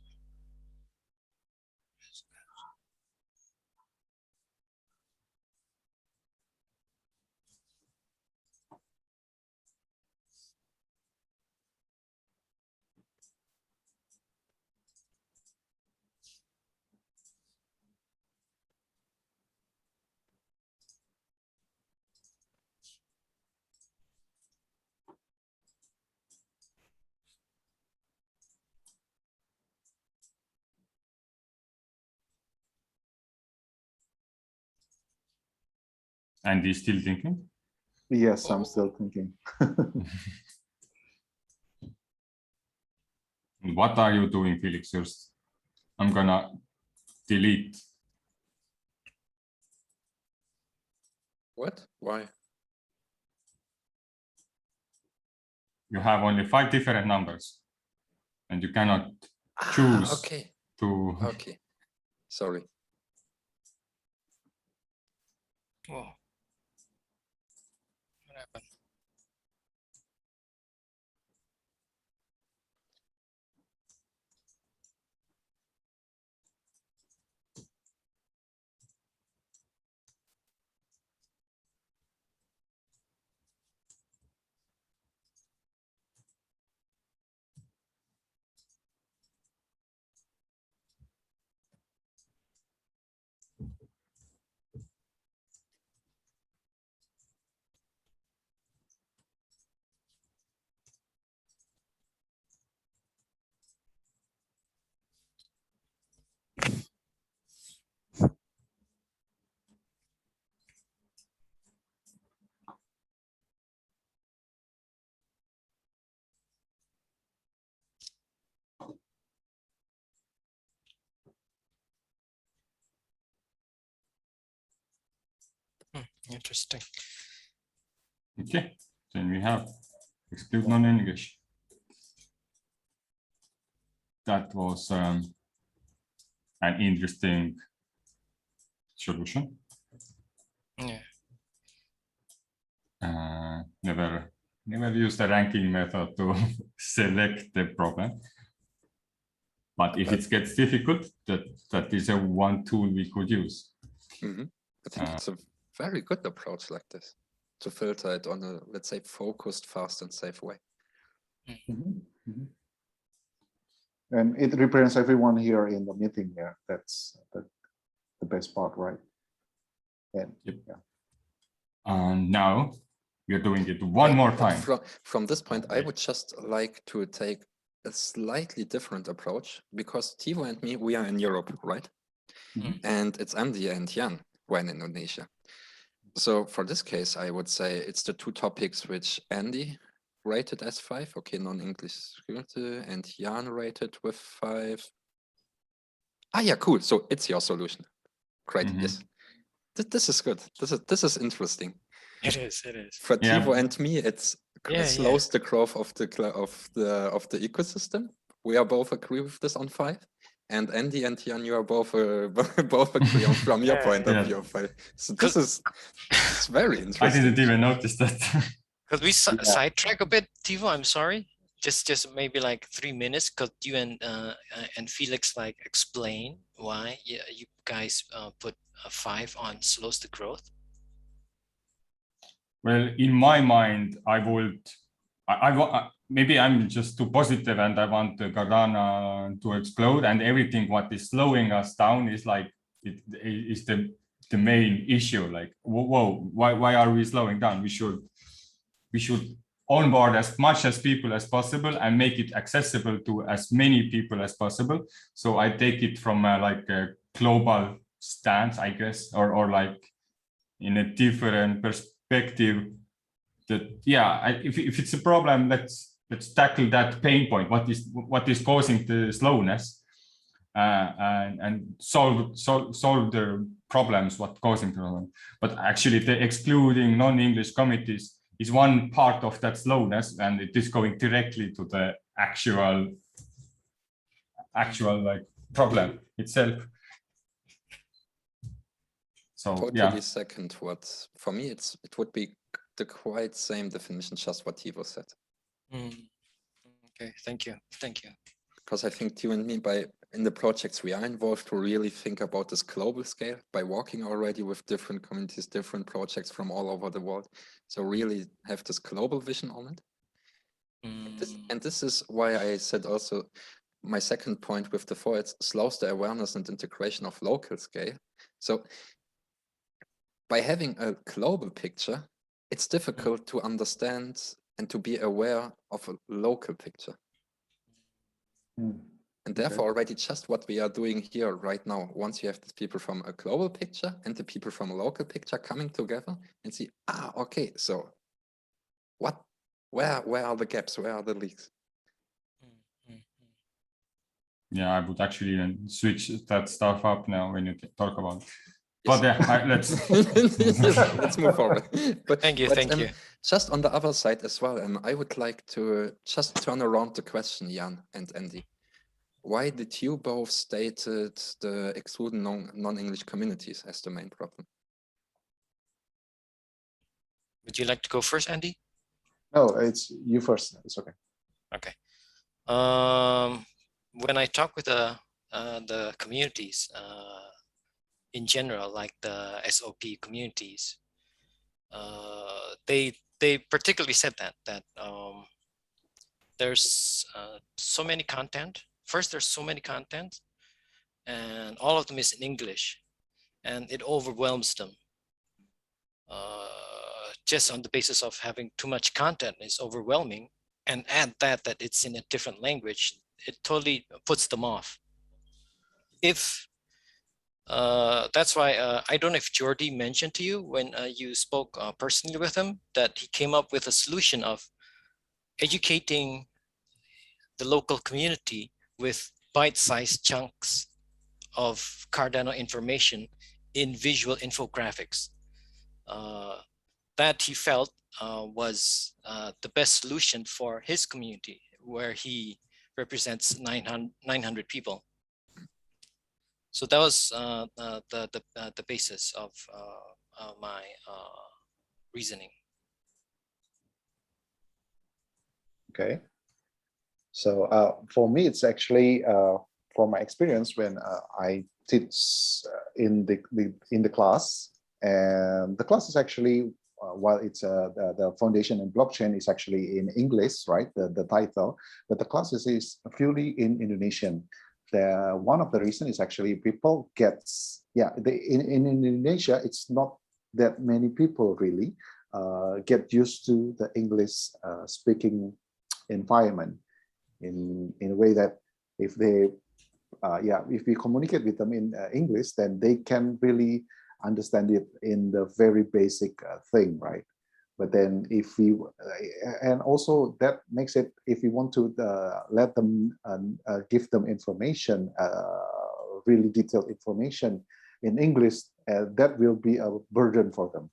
And he's still thinking? Yes, I'm still thinking. What are you doing, Felix? First, I'm gonna delete. What? Why? You have only 5 different numbers, and you cannot choose Okay. to. Okay. Sorry. Whoa. What happened? Interesting. Okay, then we have exclude non-English. That was an interesting solution. Yeah. Never use the ranking method to select the problem. But if it gets difficult, that is a one tool we could use. I think it's a very good approach like this to filter it on a, let's say, focused, fast and safe way. And it represents everyone here in the meeting here. That's the best part, right? And Yep. yeah. And now we're doing it one more time. From this point, I would just like to take a slightly different approach because Tevo and me, we are in Europe, right? And it's Andy and Jan, we're in Indonesia. So for this case, I would say it's the 2 topics which Andy rated as 5, okay, non-English scripted, and Jan rated with 5. Ah, yeah, cool. So it's your solution. Great. Yes. This is good. This is interesting. It is. It is. For Tevo and me, it slows the growth of the ecosystem. We are both agree with this on 5. And Andy and Jan, you are both agree on from your point of view of 5. So it's very interesting. I didn't even notice that. Because we sidetrack a bit, Tevo. I'm sorry. Just maybe like 3 minutes. Because you and Felix like explain why you guys put a 5 on slows the growth. Well, in my mind, I would. Maybe I'm just too positive and I want Cardano to explode, and everything what is slowing us down is like it is the main issue. Like, whoa, why are we slowing down? We should onboard as much as people as possible and make it accessible to as many people as possible. So I take it from like a global stance, I guess, or like in a different perspective. That if it's a problem, let's tackle that pain point. What is causing the slowness, and solve the problems. What causing the problem? But actually, the excluding non-English committees is one part of that slowness, and it is going directly to the actual like problem itself. So totally second what for me it would be the quite same definition, just what Tevo said. Okay, thank you. Because I think Tevo and me, in the projects we are involved, to really think about this global scale by working already with different communities, different projects from all over the world. So really have this global vision on it. And this is why I said also my second point with the 4, it slows the awareness and integration of local scale. So by having a global picture, it's difficult to understand and to be aware of a local picture. And therefore already just what we are doing here right now, once you have the people from a global picture and the people from a local picture coming together and see, okay, so where are the gaps, where are the leaks? Yeah, I would actually even switch that stuff up now when you talk about it. But yeah, let's let's move forward. But Thank you. Just on the other side as well, I would like to just turn around the question, Jan and Andy. Why did you both stated the excluded non-English communities as the main problem? Would you like to go first, Andy? No, it's you first. It's okay. Okay. When I talk with the communities in general, like the SOP communities, they particularly said that there's so many content. First, there's so many content, and all of them is in English, and it overwhelms them. Just on the basis of having too much content is overwhelming, and add that it's in a different language, it totally puts them off. If that's why I don't know if Jordi mentioned to you when you spoke personally with him that he came up with a solution of educating the local community with bite-sized chunks of Cardano information in visual infographics. That he felt was the best solution for his community, where he represents 900 people. So that was the basis of my reasoning. Okay. So for me, it's actually from my experience when I teach in the class, and the class is actually while it's the foundation in blockchain is actually in English, right? The title, but the class is purely in Indonesian. One of the reasons is actually people gets in Indonesia it's not that many people really get used to the English speaking environment in a way that if they if we communicate with them in English, then they can really understand it in the very basic thing, right? But then if we and also that makes it, if we want to let them give them information, really detailed information in English, that will be a burden for them.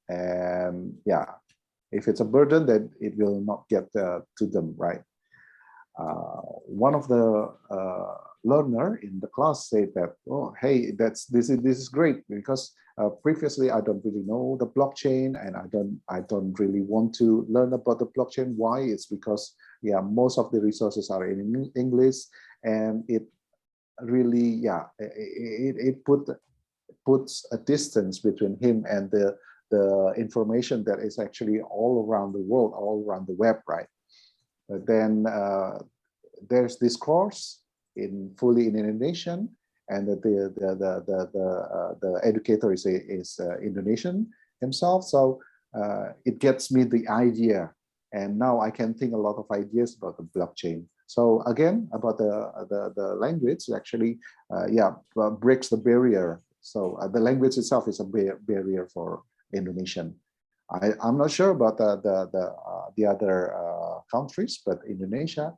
And if it's a burden, then it will not get to them, right? One of the learner in the class said that, oh, hey, this is great, because previously I don't really know the blockchain, and I don't really want to learn about the blockchain. Why? It's because most of the resources are in English, and it really it puts a distance between him and the information that is actually all around the world, all around the web, right? But then there's this course fully in Indonesian, and the educator is Indonesian himself. So it gets me the idea, and now I can think a lot of ideas about the blockchain. So again, about the language, actually, breaks the barrier. So the language itself is a barrier for Indonesian. I'm not sure about the other countries, but Indonesia,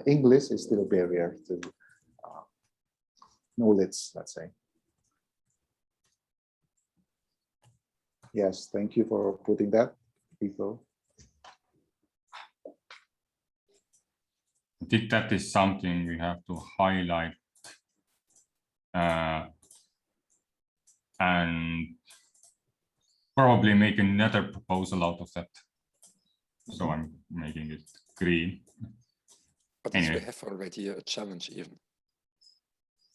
English is still a barrier to knowledge, let's say. Yes, thank you for putting that, people. I think that is something we have to highlight and probably make another proposal out of that. So I'm making it green. But anyway. We have already a challenge even.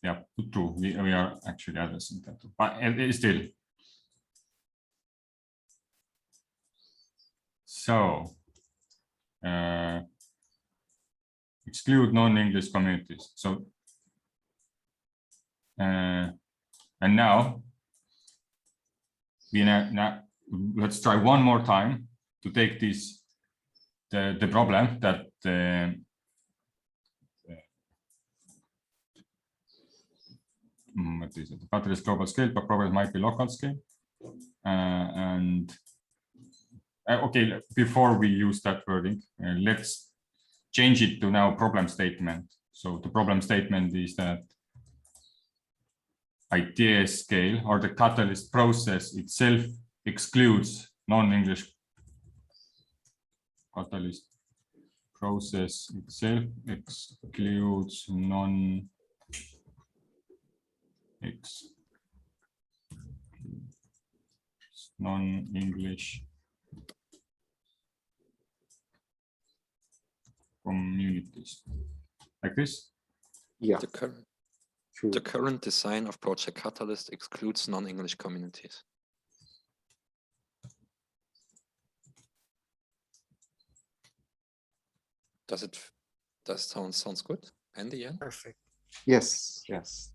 Yeah, true. We are actually addressing that, but it is still. So exclude non-English communities. So and now let's try one more time to take this the problem that what is it? Catalyst global scale, but probably might be local scale. Okay, before we use that wording, let's change it to now problem statement. So the problem statement is that Ideascale or the catalyst process itself excludes non-English. Catalyst process itself excludes non-English communities. Like this? Yeah, true. The current design of Project Catalyst excludes non-English communities. Does sounds good? And the end? Perfect. Yes, yes.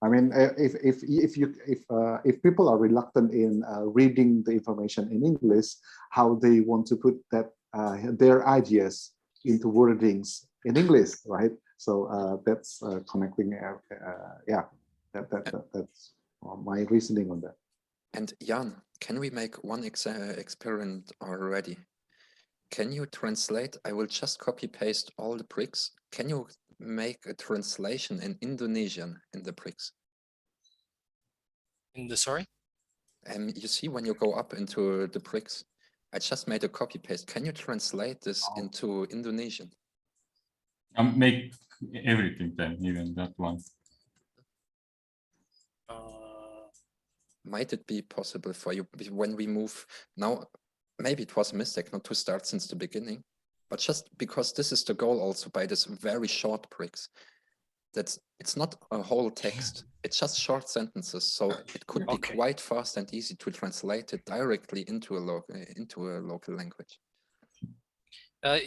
I mean, if people are reluctant in reading the information in English, how they want to put that their ideas into wordings in English, right? So that's connecting. Yeah, that's my reasoning on that. And Jan, can we make one experiment already? Can you translate? I will just copy paste all the bricks. Can you make a translation in Indonesian in the bricks? In the sorry? You see when you go up into the bricks, I just made a copy paste. Can you translate this into Indonesian? Make everything then, even that one. Might it be possible for you when we move now? Maybe it was a mistake not to start since the beginning, but just because this is the goal also by this very short bricks. It's not a whole text, it's just short sentences, so it could be quite fast and easy to translate it directly into a local language.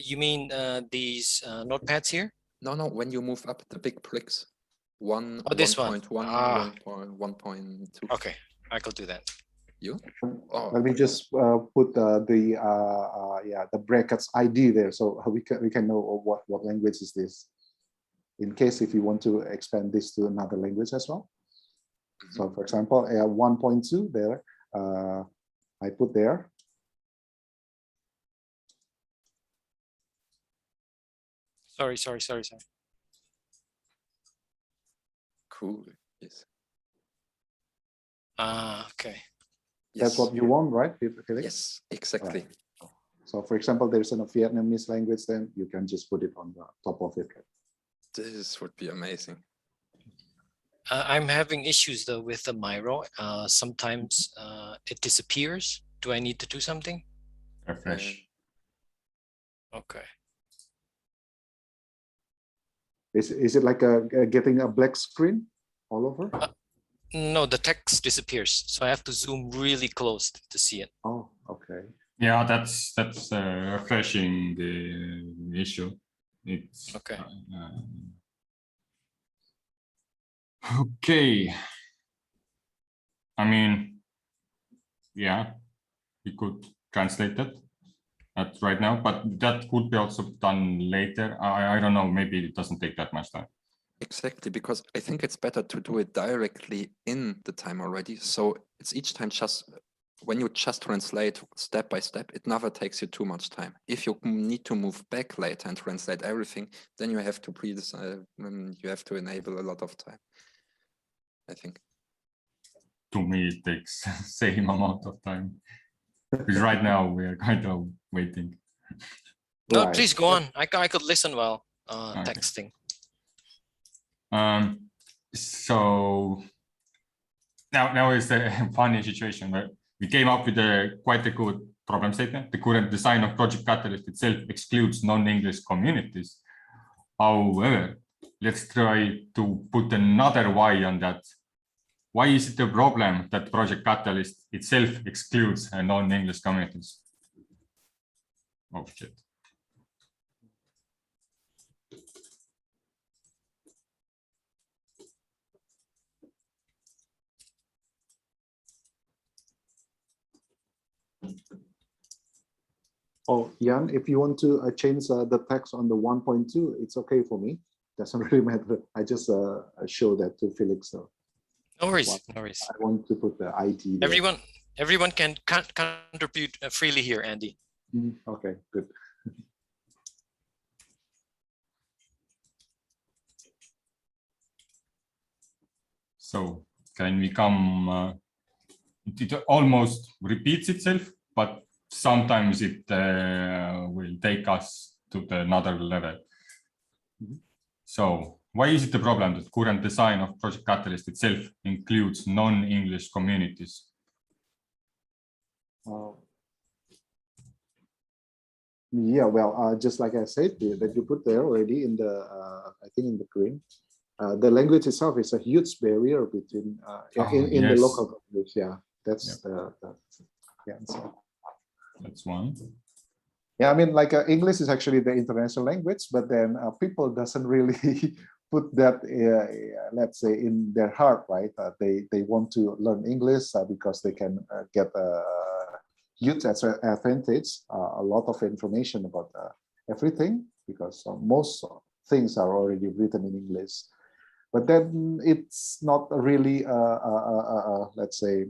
You mean these notepads here? No, when you move up the big bricks, this one. 1.1, 1.2. Okay, I could do that. You? Let me just put the brackets ID there, so we can know what language is this, in case if you want to expand this to another language as well. So for example, 1.2 there, I put there. Sorry. Cool. Yes. Okay. That's what you want, right? Yes, exactly. Right. So for example, there's a Vietnamese language, then you can just put it on the top of it. This would be amazing. I'm having issues though with the Miro. Sometimes it disappears. Do I need to do something? Refresh. Okay. Is it like getting a black screen all over? No, the text disappears, so I have to zoom really close to see it. Oh, okay. Yeah, that's refreshing the issue. It's okay. Okay. I mean, yeah, we could translate it right now, but that could be also done later. I don't know, maybe it doesn't take that much time. Exactly, because I think it's better to do it directly in the time already. So it's each time just when you just translate step by step, it never takes you too much time. If you need to move back later and translate everything, then you have to you have to enable a lot of time, I think. To me, it takes same amount of time. Because right now we are kind of waiting. No, please go on. I could listen while texting. So now is a funny situation where we came up with quite a good problem statement. The current design of Project Catalyst itself excludes non-English communities. However, let's try to put another why on that. Why is it a problem that Project Catalyst itself excludes non-English communities? Oh shit. Oh, Jan, if you want to change the text on the 1.2, it's okay for me. Doesn't really matter. I just show that to Felix. So No worries, Well, no worries. I want to put the ID there. Everyone can contribute freely here, Andy. Okay, good. So can we come? It almost repeats itself, but sometimes it will take us to another level. So why is it a problem that current design of Project Catalyst itself includes non-English communities? Yeah, well, just like I said, that you put there already in the, I think in the green, the language itself is a huge barrier between in the local communities. Yeah, that's the answer. That's one. Yeah, I mean, like English is actually the international language, but then people doesn't really put that, let's say, in their heart, right? They want to learn English because they can get a huge advantage, a lot of information about everything, because most things are already written in English. But then it's not really, let's say,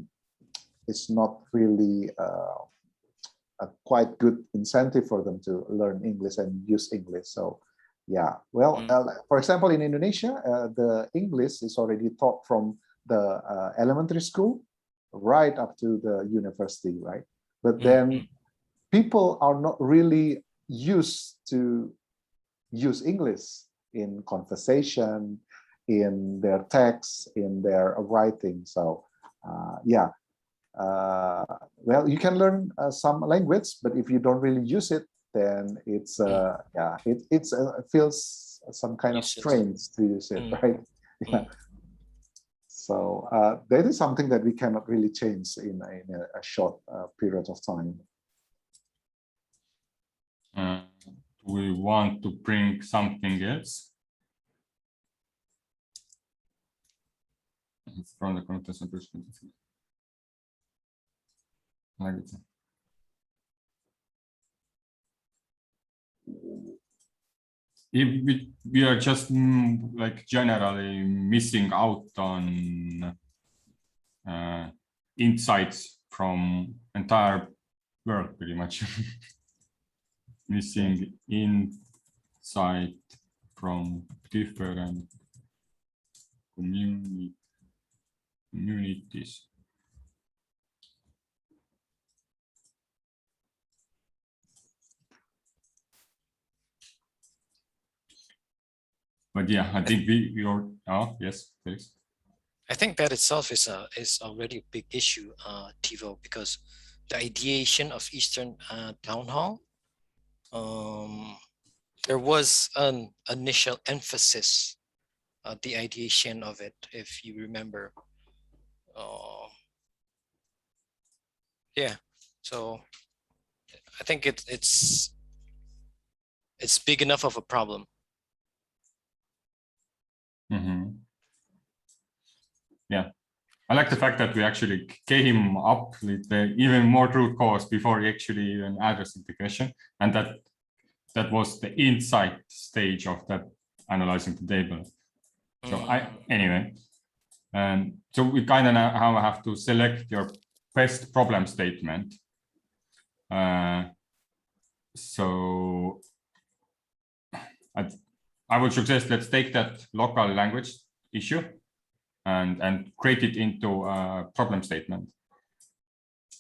it's not really a quite good incentive for them to learn English and use English. So yeah, well, for example, in Indonesia, the English is already taught from the elementary school right up to the university, right? But then people are not really used to use English in conversation, in their text, in their writing. So yeah, well, you can learn some language, but if you don't really use it, then it's yeah, it feels some kind of strange to use it, right? Yeah. So that is something that we cannot really change in a short period of time. We want to bring something else from the context and perspective. If we are just like generally missing out on insights from entire world, pretty much. Missing insight from different communities. But yeah, I think yes, please. I think that itself is already a big issue, Tevo, because the ideation of Eastern Town Hall, there was an initial emphasis, the ideation of it, if you remember. Yeah, so I think it's big enough of a problem. Yeah, I like the fact that we actually came up with the even more root cause before we actually even addressed the question, and that was the insight stage of that analyzing the table. So anyway, and so we kind of now have to select your best problem statement. So I would suggest let's take that local language issue and create it into a problem statement.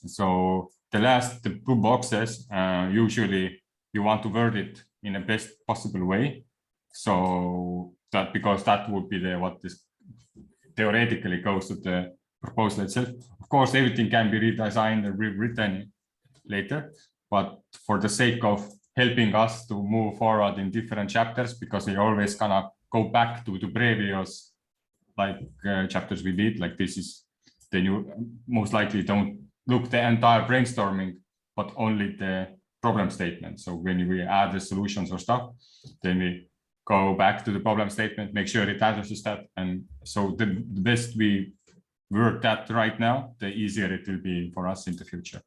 So the two boxes, usually you want to word it in the best possible way. So that, because that would be what this theoretically goes to the proposal itself. Of course, everything can be redesigned and rewritten later, but for the sake of helping us to move forward in different chapters, because we always gonna go back to the previous chapters we did, like this is the new, most likely don't look the entire brainstorming, but only the problem statement. So when we add the solutions or stuff, then we go back to the problem statement, make sure it addresses that. And so the best we work that right now, the easier it will be for us in the future.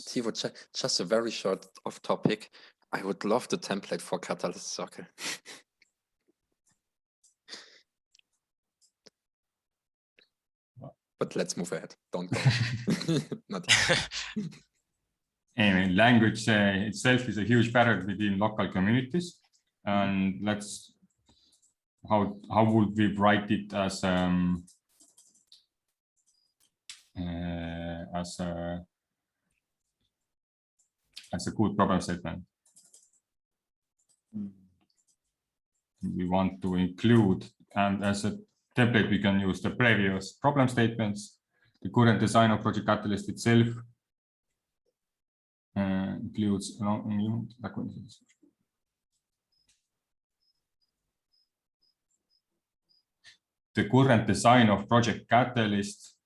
Tevo, just a very short off topic. I would love the template for Catalyst Circle. But let's move ahead. Don't go. Not yet. Anyway, language itself is a huge barrier within local communities, and how would we write it as a good problem statement? We want to include, and as a template, we can use the previous problem statements, the current design of Project Catalyst itself. Includes the current design of Project Catalyst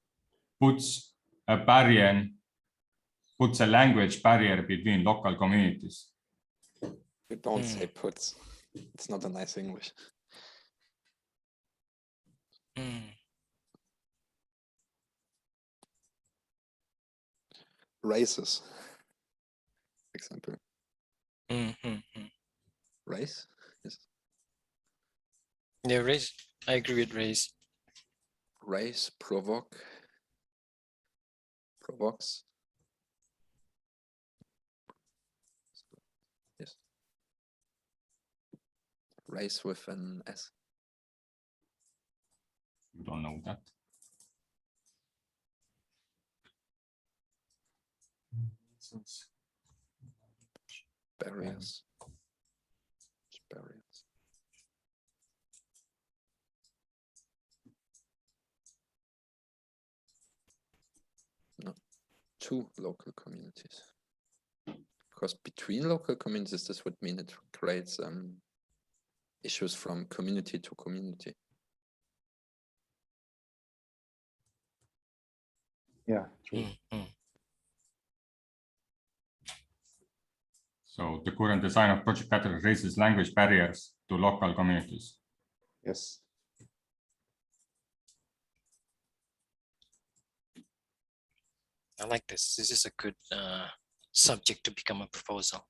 puts a language barrier between local communities. You don't say puts. It's not a nice English. Races. Example. Race? Yes. Yeah, race. I agree with race. Race, provokes. Yes. Race with an S. You don't know that. Barriers. No, two local communities. Because between local communities, this would mean it creates issues from community to community. Yeah, true. So the current design of Project Catalyst raises language barriers to local communities. Yes. I like this. This is a good subject to become a proposal.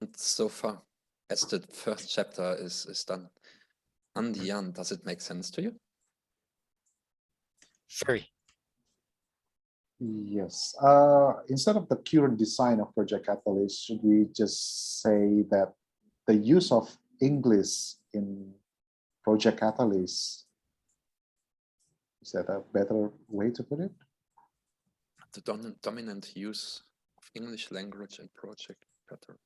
And so far, as the first chapter is done, Andian, does it make sense to you? Very. Yes. Instead of the current design of Project Catalyst, should we just say that the use of English in Project Catalyst, is that a better way to put it? The dominant use of English language in Project Catalyst.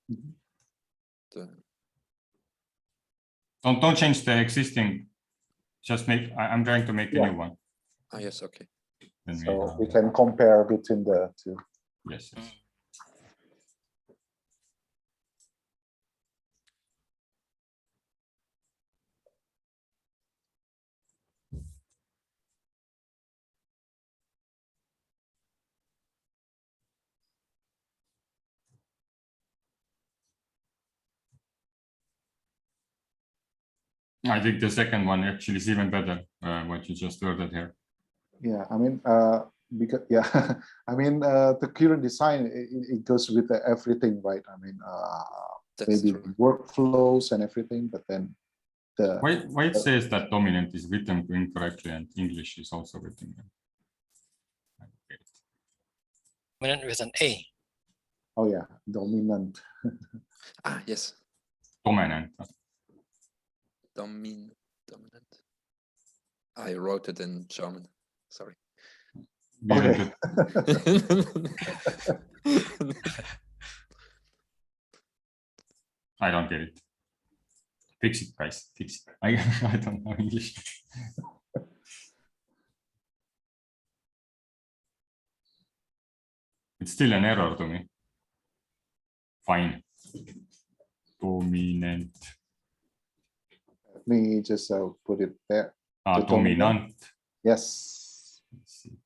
Don't change the existing. Just make. I'm trying to make a new one. Ah, yes. Okay. Then so we can compare between the two. Yes. I think the second one actually is even better, what you just worded here. Yeah, I mean, because I mean, the current design, it goes with everything, right? I mean, maybe workflows and everything, but then the why it says that dominant is written incorrectly and English is also written. Dominant with an A. Oh yeah, dominant. Ah, yes. Dominant. Dominant. I wrote it in German. Sorry. Okay. I don't get it. Fix it, guys. Fix it. I don't know English. It's still an error to me. Fine. Dominant. Let me just put it there. Dominant. Yes. Let's see.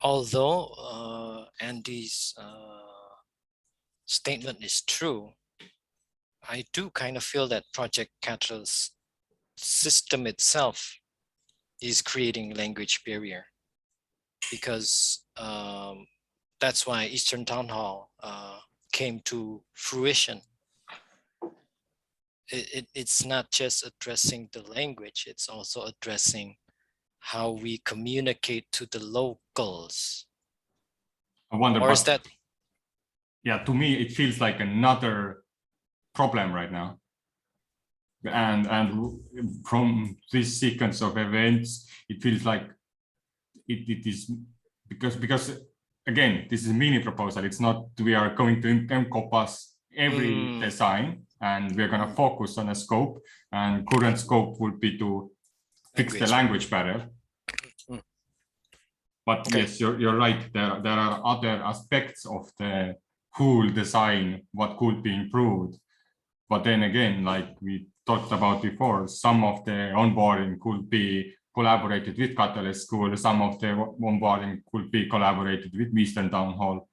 Although Andy's statement is true, I do kind of feel that Project Catalyst system itself is creating language barrier, because that's why Eastern Town Hall came to fruition. It's not just addressing the language, it's also addressing how we communicate to the locals. I wonder, Or is that? Yeah, to me, it feels like another problem right now. And from this sequence of events, it feels like it is because again, this is a mini proposal. It's not we are going to encompass every design, and we're going to focus on a scope, and current scope would be to fix the language barrier. But okay. Yes, you're right. There are other aspects of the whole design what could be improved. But then again, like we talked about before, some of the onboarding could be collaborated with Catalyst School. Some of the onboarding could be collaborated with Eastern Town Hall.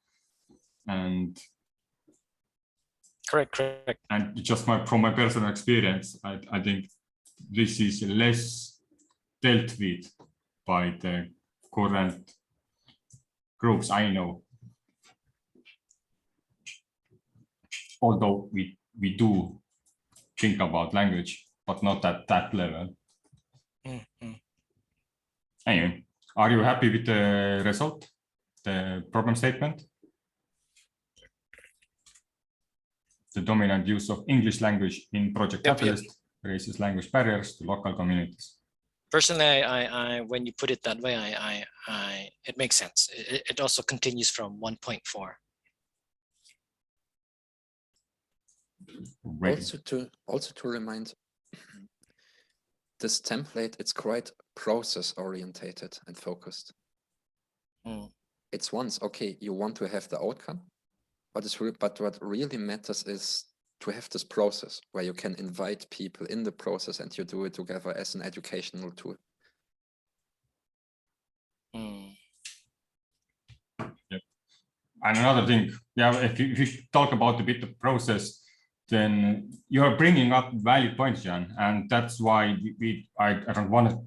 And correct. And just from my personal experience, I think this is less dealt with by the current groups I know. Although we do think about language, but not at that level. Anyway, are you happy with the result, the problem statement? The dominant use of English language in Project Catalyst raises language barriers to local communities. Personally, I when you put it that way, it makes sense. It also continues from 1.4. Also to remind, this template, it's quite process orientated and focused. It's once, okay, you want to have the outcome, but what really matters is to have this process where you can invite people in the process and you do it together as an educational tool. Yep. And another thing, if you talk about a bit of process, then you are bringing up valid points, Jan, and that's why I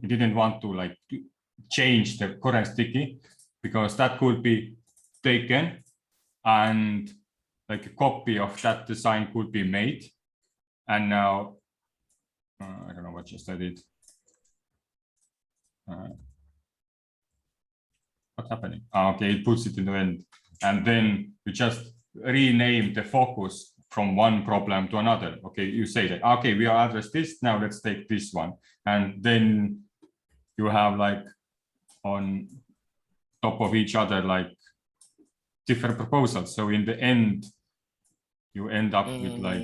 didn't want to like change the current sticky, because that could be taken and like a copy of that design could be made. And now I don't know what just I did. What's happening? Okay, it puts it in the end, and then you just rename the focus from one problem to another. Okay, you say that, okay, we are address this, now let's take this one. And then you have like on top of each other, like different proposals. So in the end, you end up with like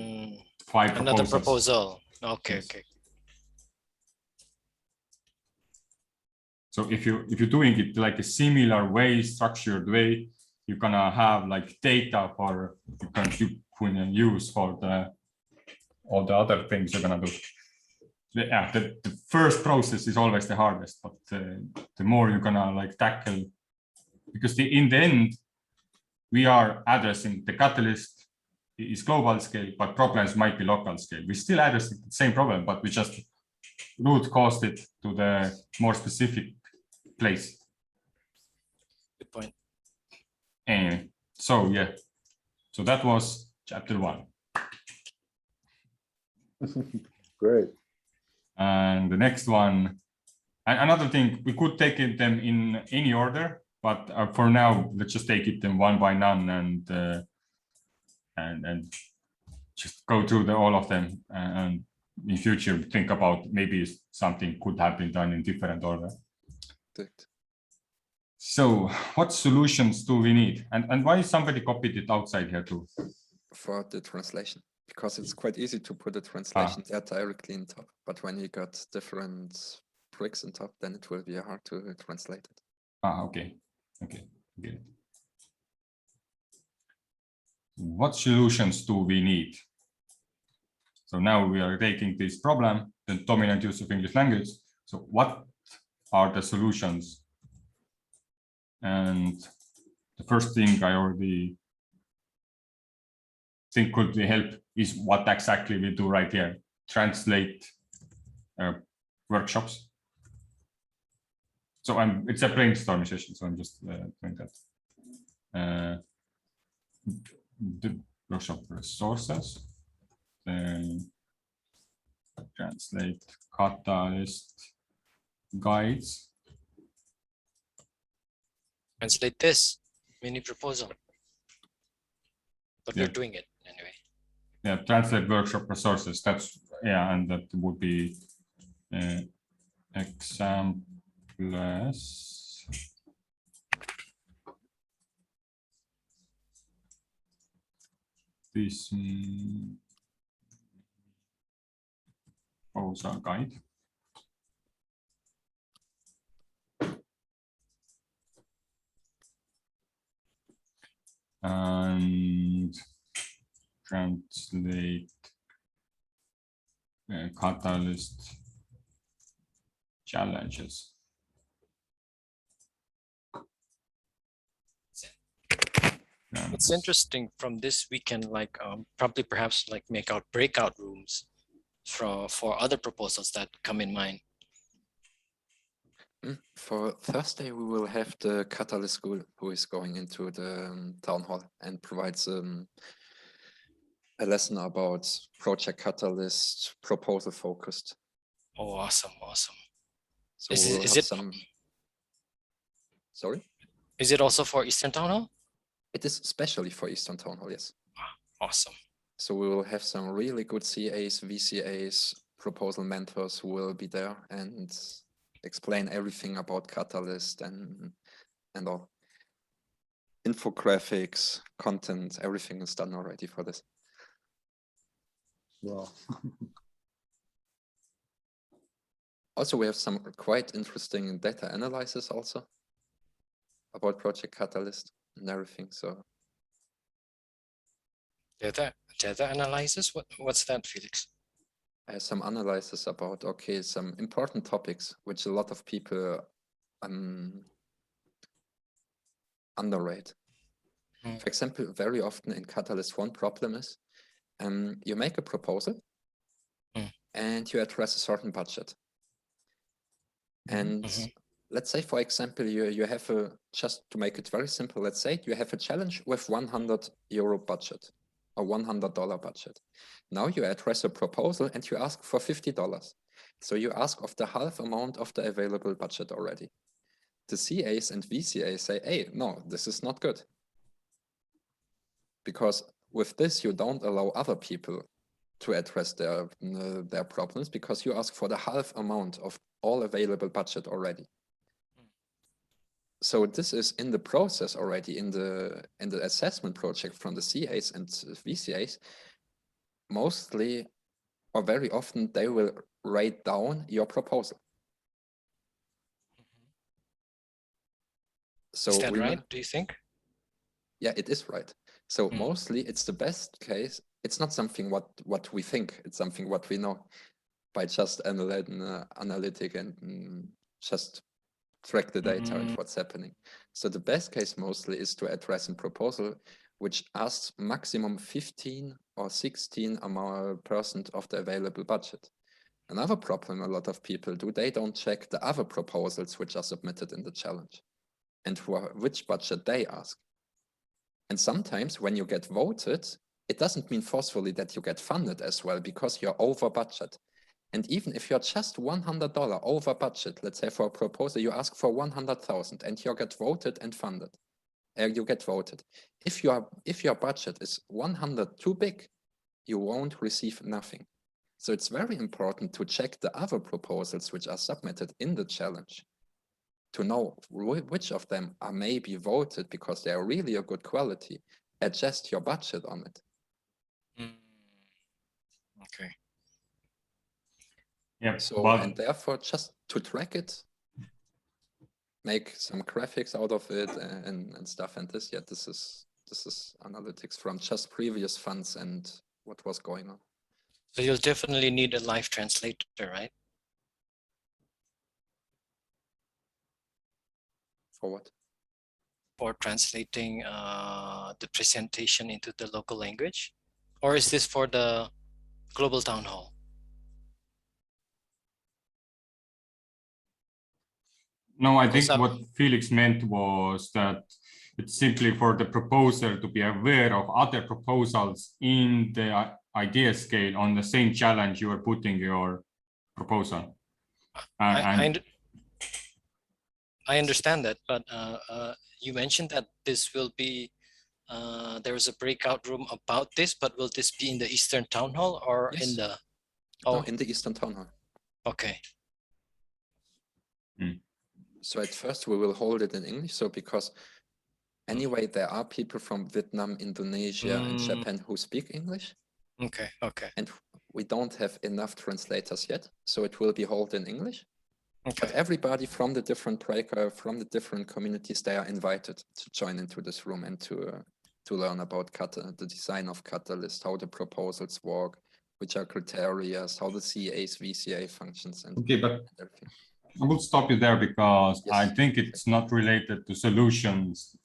5 another proposals. Proposal. Okay, yes. Okay. So if you're doing it like a similar way, structured way, you're gonna have like data for you can use for all the other things you're gonna do. Yeah, the first process is always the hardest, but the more you're gonna like tackle, because in the end we are addressing the catalyst is global scale, but problems might be local scale. We still address the same problem, but we just root caused it to the more specific place. Good point. Anyway, so yeah, so that was chapter 1. Great. And the next one, and another thing, we could take them in any order, but for now, let's just take it in one by none and just go through all of them, and in future think about maybe something could have been done in different order. So what solutions do we need, and why somebody copied it outside here too? For the translation, because it's quite easy to put the translation there directly in top, but when you got different bricks on top, then it will be hard to translate it. Okay, get it. What solutions do we need? So now we are taking this problem, the dominant use of English language. So what are the solutions? And the first thing I already think could help is what exactly we do right here. Translate workshops. So it's a brainstorming session, so I'm just doing that. The workshop resources, then translate Catalyst guides. Translate this mini proposal. But Yeah. we're doing it anyway. Yeah, translate workshop resources. That's, yeah, and that would be examples. This proposal guide. And translate Catalyst challenges. It's interesting. From this, we can like probably perhaps like make out breakout rooms for other proposals that come in mind. For Thursday, we will have the Catalyst School who is going into the town hall and provides a lesson about Project Catalyst, proposal focused. Oh, awesome, awesome. So Is we'll it- is have it- some. Sorry? Is it also for Eastern Town Hall? It is especially for Eastern Town Hall, yes. Awesome. So we will have some really good CAs, VCAs, proposal mentors who will be there and explain everything about Catalyst and all. Infographics, content, everything is done already for this. Well, Also, we have some quite interesting data analysis also about Project Catalyst and everything. So Data analysis. What's that, Felix? I have some analysis about, okay, some important topics which a lot of people underrate. For example, very often in Catalyst, one problem is you make a proposal and you address a certain budget. And let's say, for example, you have just to make it very simple, let's say you have a challenge with €100 budget or $100 budget. Now you address a proposal and you ask for $50. So you ask of the half amount of the available budget already. The CAs and VCAs say, hey, no, this is not good. Because with this, you don't allow other people to address their problems because you ask for the half amount of all available budget already. So this is in the process already in the assessment project from the CAs and VCAs. Mostly or very often they will write down your proposal. So is that right? Do you think? Yeah, it is right. So mostly it's the best case. It's not something what we think. It's something what we know by just analytic and just track the data and what's happening. So the best case mostly is to address a proposal which asks maximum 15 or 16% of the available budget. Another problem a lot of people do, they don't check the other proposals which are submitted in the challenge and which budget they ask. And sometimes when you get voted, it doesn't mean forcefully that you get funded as well because you're over budget. And even if you're just $100 over budget, let's say for a proposal, you ask for 100,000 and you get voted and funded. You get voted. If your budget is 100 too big, you won't receive nothing. So it's very important to check the other proposals which are submitted in the challenge to know which of them are maybe voted because they are really a good quality. Adjust your budget on it. Okay. Yeah. So and therefore just to track it, make some graphics out of it and stuff. And this is analytics from just previous funds and what was going on. So you'll definitely need a live translator, right? For what? For translating the presentation into the local language. Or is this for the global town hall? No, I think what Felix meant was that it's simply for the proposer to be aware of other proposals in the idea scale on the same challenge you are putting your proposal. I understand that, but you mentioned that this will be, there is a breakout room about this, but will this be in the Eastern Town Hall or Yes. in the? No, in the Eastern Town Hall. Okay. So at first we will hold it in English. So because anyway, there are people from Vietnam, Indonesia, and Japan who speak English. Okay. Okay. And we don't have enough translators yet, so it will be held in English. Okay. But everybody from the different breaker, from the different communities, they are invited to join into this room and to learn about the design of Catalyst, how the proposals work, which are criteria, how the CAs, VCA functions, and okay, but everything. I will stop you there because Yes. I think it's not related to solutions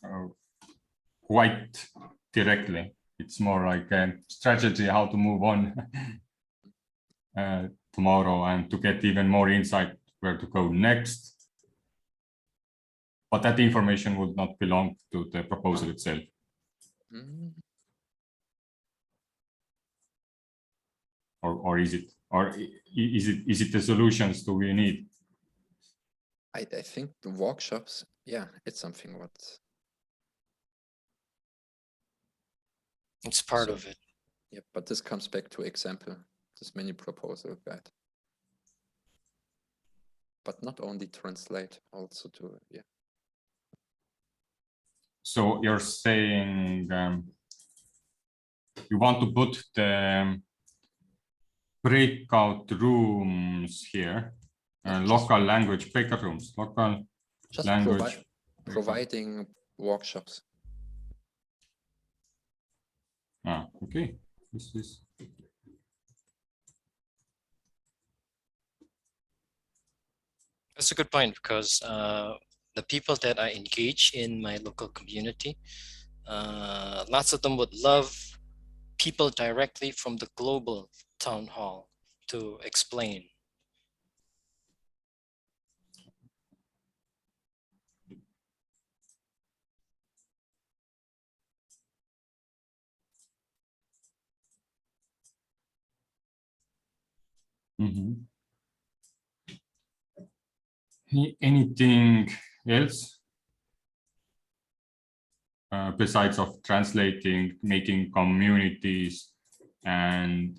quite directly. It's more like a strategy how to move on tomorrow and to get even more insight where to go next. But that information would not belong to the proposal itself. Or is it? Or is it the solutions do we need? I think the workshops, yeah, it's something what it's part of it. Yeah, but this comes back to example, this mini proposal guide. But not only translate, also to, yeah. So you're saying you want to put the breakout rooms here, local language breakout rooms, local just language providing workshops. Okay. This is That's a good point, because the people that I engage in my local community, lots of them would love people directly from the global town hall to explain. Anything else besides of translating, making communities and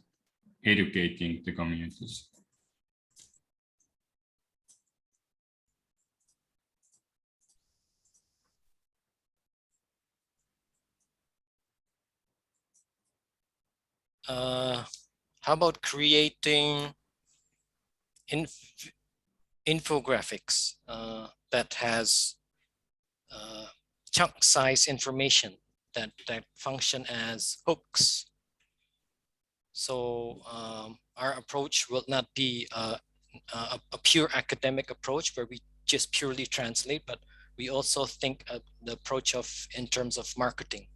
educating the communities? How about creating infographics that has chunk size information that function as hooks? So our approach will not be a pure academic approach where we just purely translate, but we also think the approach of in terms of marketing.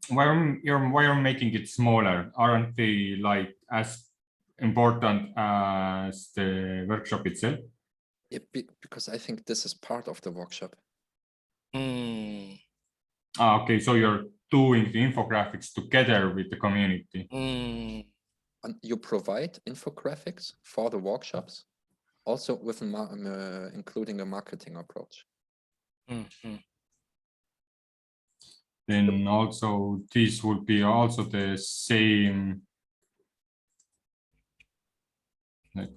Why you're making it smaller? Aren't they like as important as the workshop itself? Yeah, because I think this is part of the workshop. Okay, so you're doing the infographics together with the community. And you provide infographics for the workshops, also with including a marketing approach. Then also this would be also the same. Like,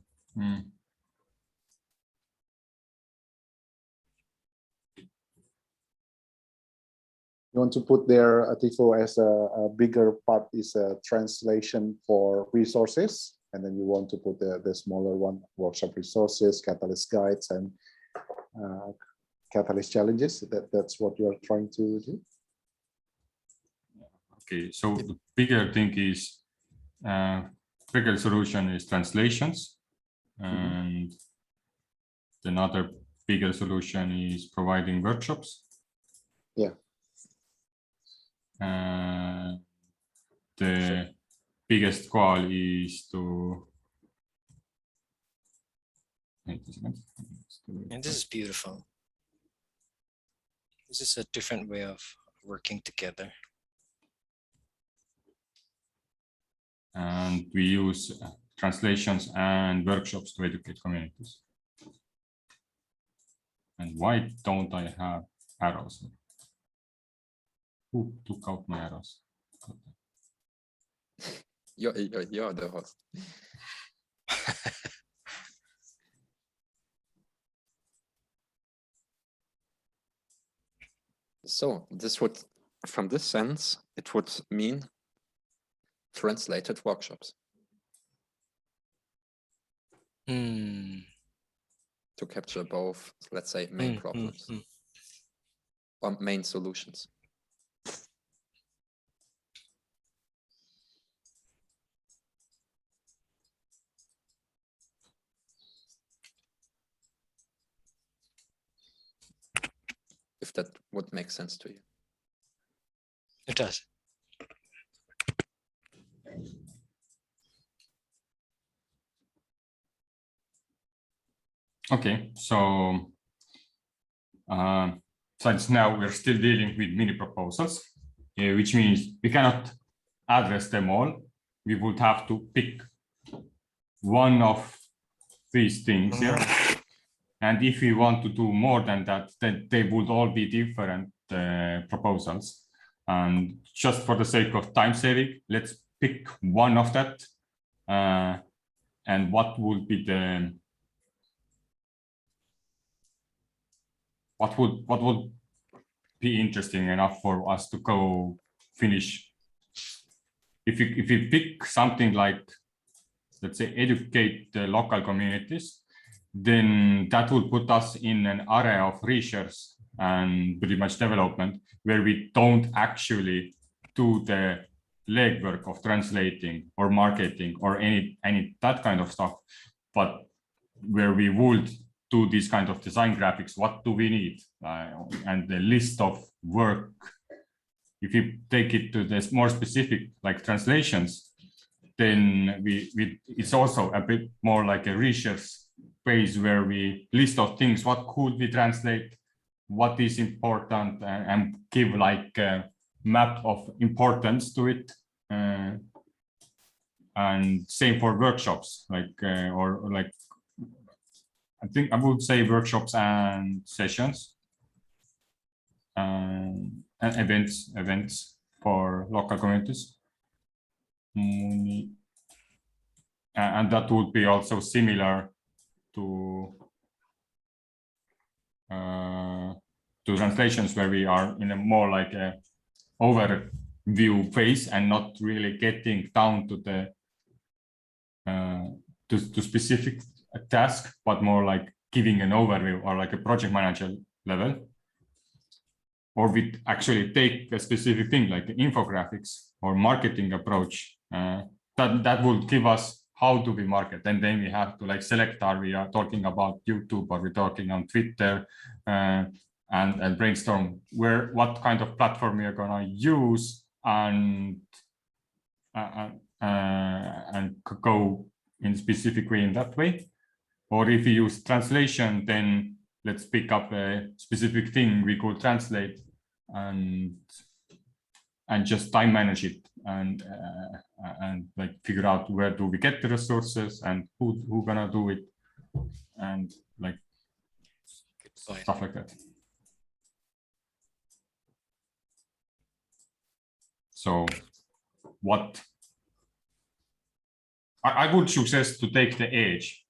You want to put there, Tevo, as a bigger part is a translation for resources, and then you want to put the smaller one, workshop resources, catalyst guides, and catalyst challenges. That's what you're trying to do. Okay, so the bigger thing is bigger solution is translations, and another bigger solution is providing workshops. Yeah. The biggest goal is to. And this is beautiful. This is a different way of working together. And we use translations and workshops to educate communities. And why don't I have arrows? Who took out my arrows? You're the host. So this would, from this sense, it would mean translated workshops to capture both, let's say, main problems or main solutions. If that would make sense to you. It does. Okay, so since now we're still dealing with mini proposals, which means we cannot address them all. We would have to pick one of these things here. And if we want to do more than that, then they would all be different proposals. And just for the sake of time saving, let's pick one of that. And what would be the what would be interesting enough for us to go finish? If you pick something like, let's say, educate the local communities, then that would put us in an area of research and pretty much development where we don't actually do the legwork of translating or marketing or any that kind of stuff, but where we would do this kind of design graphics. What do we need? And the list of work. If you take it to this more specific, like translations, then it's also a bit more like a research phase where we list of things. What could we translate? What is important, and give like a map of importance to it. And same for workshops, like or like, I think I would say workshops and sessions and events for local communities. And that would be also similar to translations, where we are in a more like a overview phase and not really getting down to the to specific task, but more like giving an overview or like a project manager level. Or we actually take a specific thing like infographics or marketing approach that will give us how do we market, and then we have to like select, are we talking about YouTube, or we're talking on Twitter, and brainstorm what kind of platform we are going to use, and go in a specific way in that way. Or if we use translation, then let's pick up a specific thing we could translate and just time manage it, and like figure out where do we get the resources and who gonna do it, and like stuff like that. So what I would suggest to take the edge,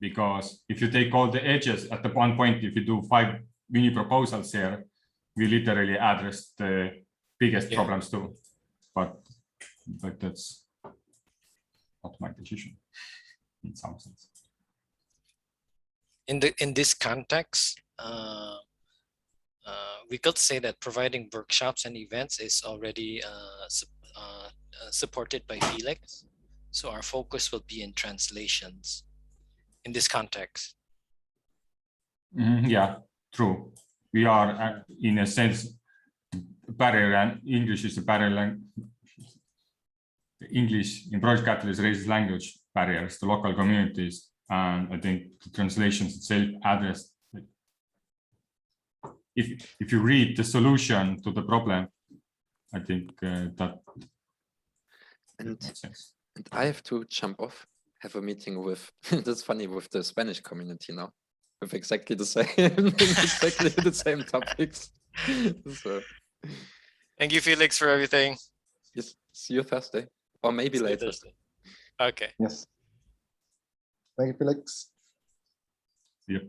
because if you take all the edges at the one point, if you do 5 mini proposals here, we literally address the biggest problems too. But that's not my decision in some sense. In this context, we could say that providing workshops and events is already supported by Felix. So our focus will be in translations in this context. Yeah, true. We are in a sense barrier, and English is a barrier language. English in Project Catalyst raises language barriers to local communities, and I think the translations itself address. If you read the solution to the problem, I think that makes sense. And I have to jump off. Have a meeting with. That's funny, with the Spanish community now, with exactly the same, exactly the same topics. So, Thank you, Felix, for everything. yes, see you Thursday, or maybe See you later. Thursday. Okay. Yes. Thank you, Felix. Yep.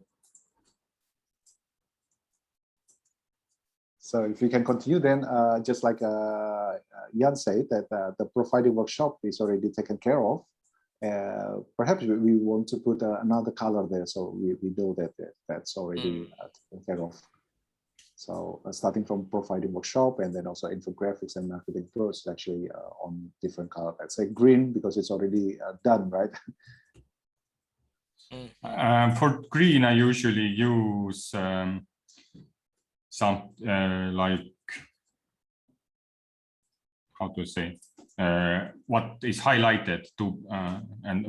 So if we can continue, then just like Jan said, that the providing workshop is already taken care of. Perhaps we want to put another color there, so we know that that's already taken care of. So starting from providing workshop, and then also infographics and marketing pros actually on different color. Let's say green because it's already done, right? For green, I usually use some like, how to say, what is highlighted to and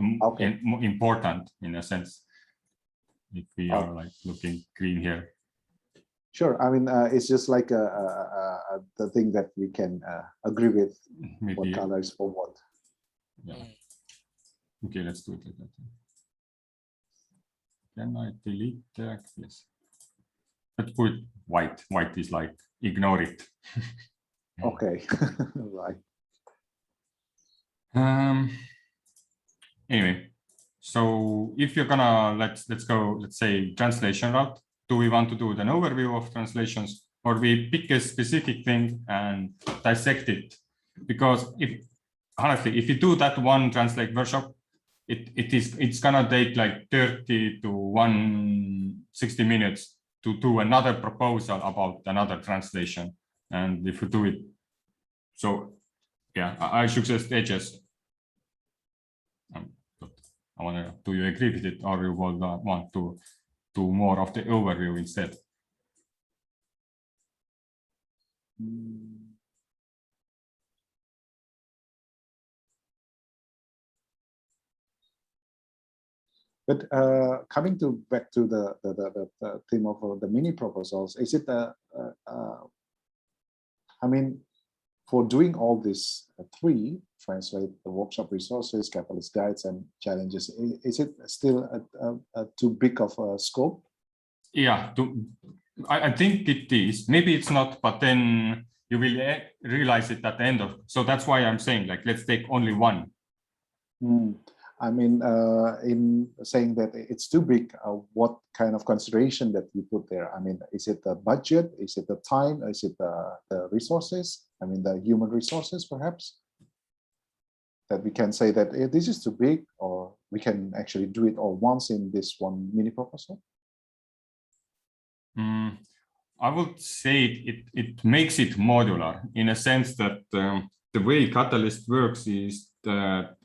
important in a sense, if we are like looking green here. Sure. I mean, it's just like the thing that we can agree with. Maybe what color is for what. Yeah. Okay, let's do it like that. Can I delete the yes? Let's put white. White is like ignore it. Okay. Right. Anyway, so if you're gonna let's go, let's say translation route. Do we want to do an overview of translations, or we pick a specific thing and dissect it? Because honestly, if you do that one translate workshop, it's gonna take like 30 to 160 minutes to do another proposal about another translation. And if you do it, so yeah, I suggest edges. I wonder, do you agree with it, or you will want to do more of the overview instead? But coming back to the theme of the mini proposals, is it I mean, for doing all these three, translate the workshop resources, catalyst guides, and challenges, is it still too big of a scope? Yeah, I think it is. Maybe it's not, but then you will realize it at the end of. So that's why I'm saying, like, let's take only one. I mean, in saying that it's too big, what kind of consideration that you put there? I mean, is it the budget? Is it the time? Is it the resources? I mean, the human resources, perhaps? That we can say that this is too big, or we can actually do it all once in this one mini proposal? I would say it makes it modular in a sense that the way Catalyst works is that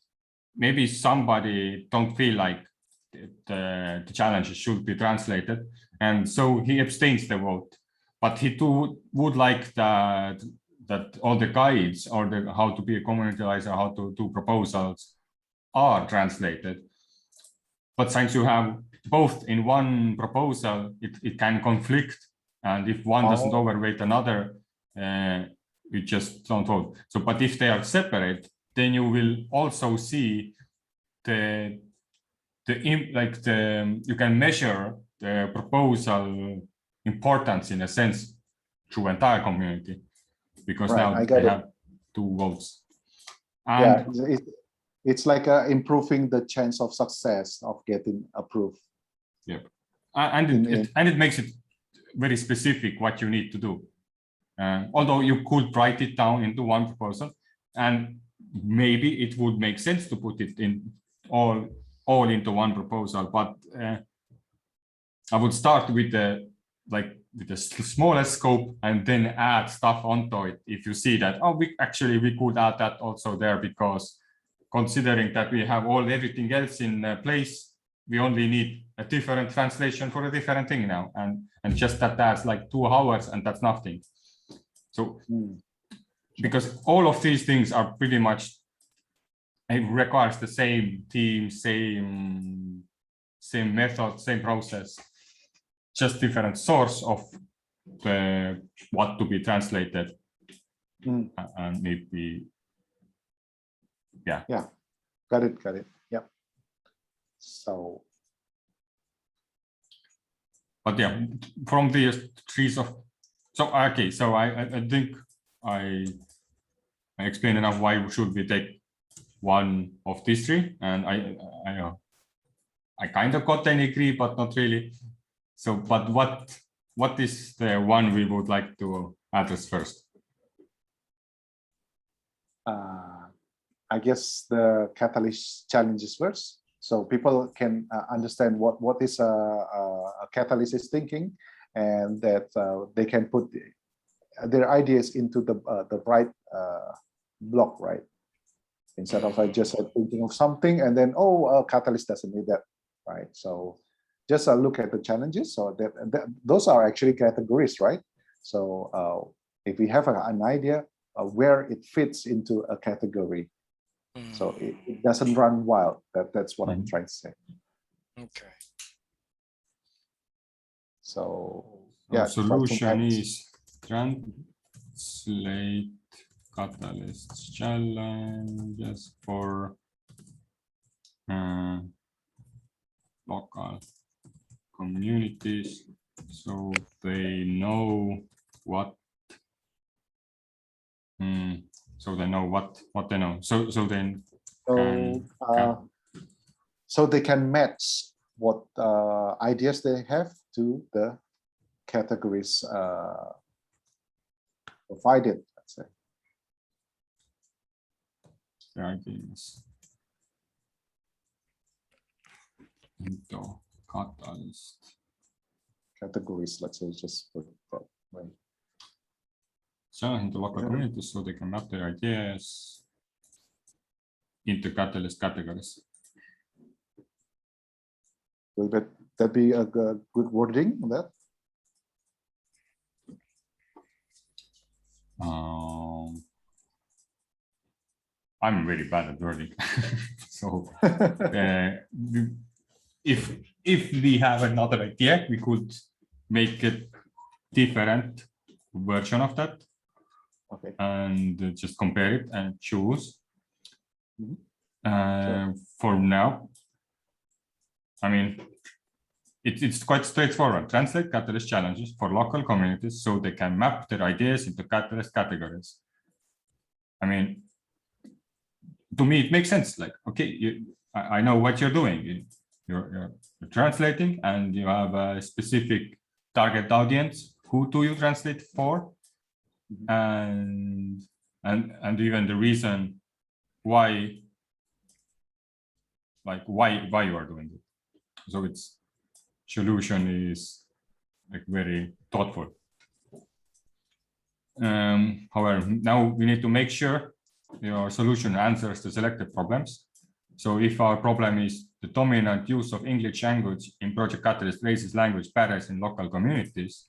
maybe somebody don't feel like the challenges should be translated, and so he abstains the vote. But he too would like that all the guides or how to be a communityizer, how to do proposals are translated. But since you have both in one proposal, it can conflict, and if one doesn't overweight another, you just don't vote. So, but if they are separate, then you will also see you can measure the proposal importance in a sense through entire community, because now they have two votes. And yeah, it's like improving the chance of success of getting approved. Yep, and it makes it very specific what you need to do. Although you could write it down into one proposal, and maybe it would make sense to put it in all into one proposal, but I would start with the smallest scope and then add stuff onto it if you see that we could add that also there, because considering that we have everything else in place, we only need a different translation for a different thing now, and just that's like 2 hours, and that's nothing. So because all of these things are pretty much, it requires the same team, same method, same process, just different source of the what to be translated, and maybe got it. Yep. So, but yeah, from the trees of, so okay, so I think I explained enough why should we take one of these 3, and I kind of got an agree, but not really. So, but what is the one we would like to address first? I guess the catalyst challenges first, so people can understand what is a catalyst is thinking, and that they can put their ideas into the right block, right? Instead of just thinking of something and then, oh, a catalyst doesn't need that, right? So just look at the challenges. So that those are actually categories, right? So if we have an idea where it fits into a category, so it doesn't run wild. That's what I'm trying to say. Okay. So yeah, solution is translate catalyst challenges for local communities, so they know what so they know what they know, so then so they can match what ideas they have to the categories provided, let's say. The ideas into catalyst categories, let's say, just put that way. Challenge into local communities so they can map their ideas into catalyst categories. Will that be a good wording on that? I'm very bad at wording. So if we have another idea, we could make a different version of that. Okay. And just compare it and choose. Sure. For now, I mean, it's quite straightforward. Translate catalyst challenges for local communities so they can map their ideas into catalyst categories. I mean, to me, it makes sense. Like, okay, I know what you're doing. You're translating, and you have a specific target audience. Who do you translate for? And even the reason why, like why you are doing it. So its solution is like very thoughtful. However, now we need to make sure your solution answers the selected problems. So if our problem is the dominant use of English language in Project Catalyst raises language barriers in local communities,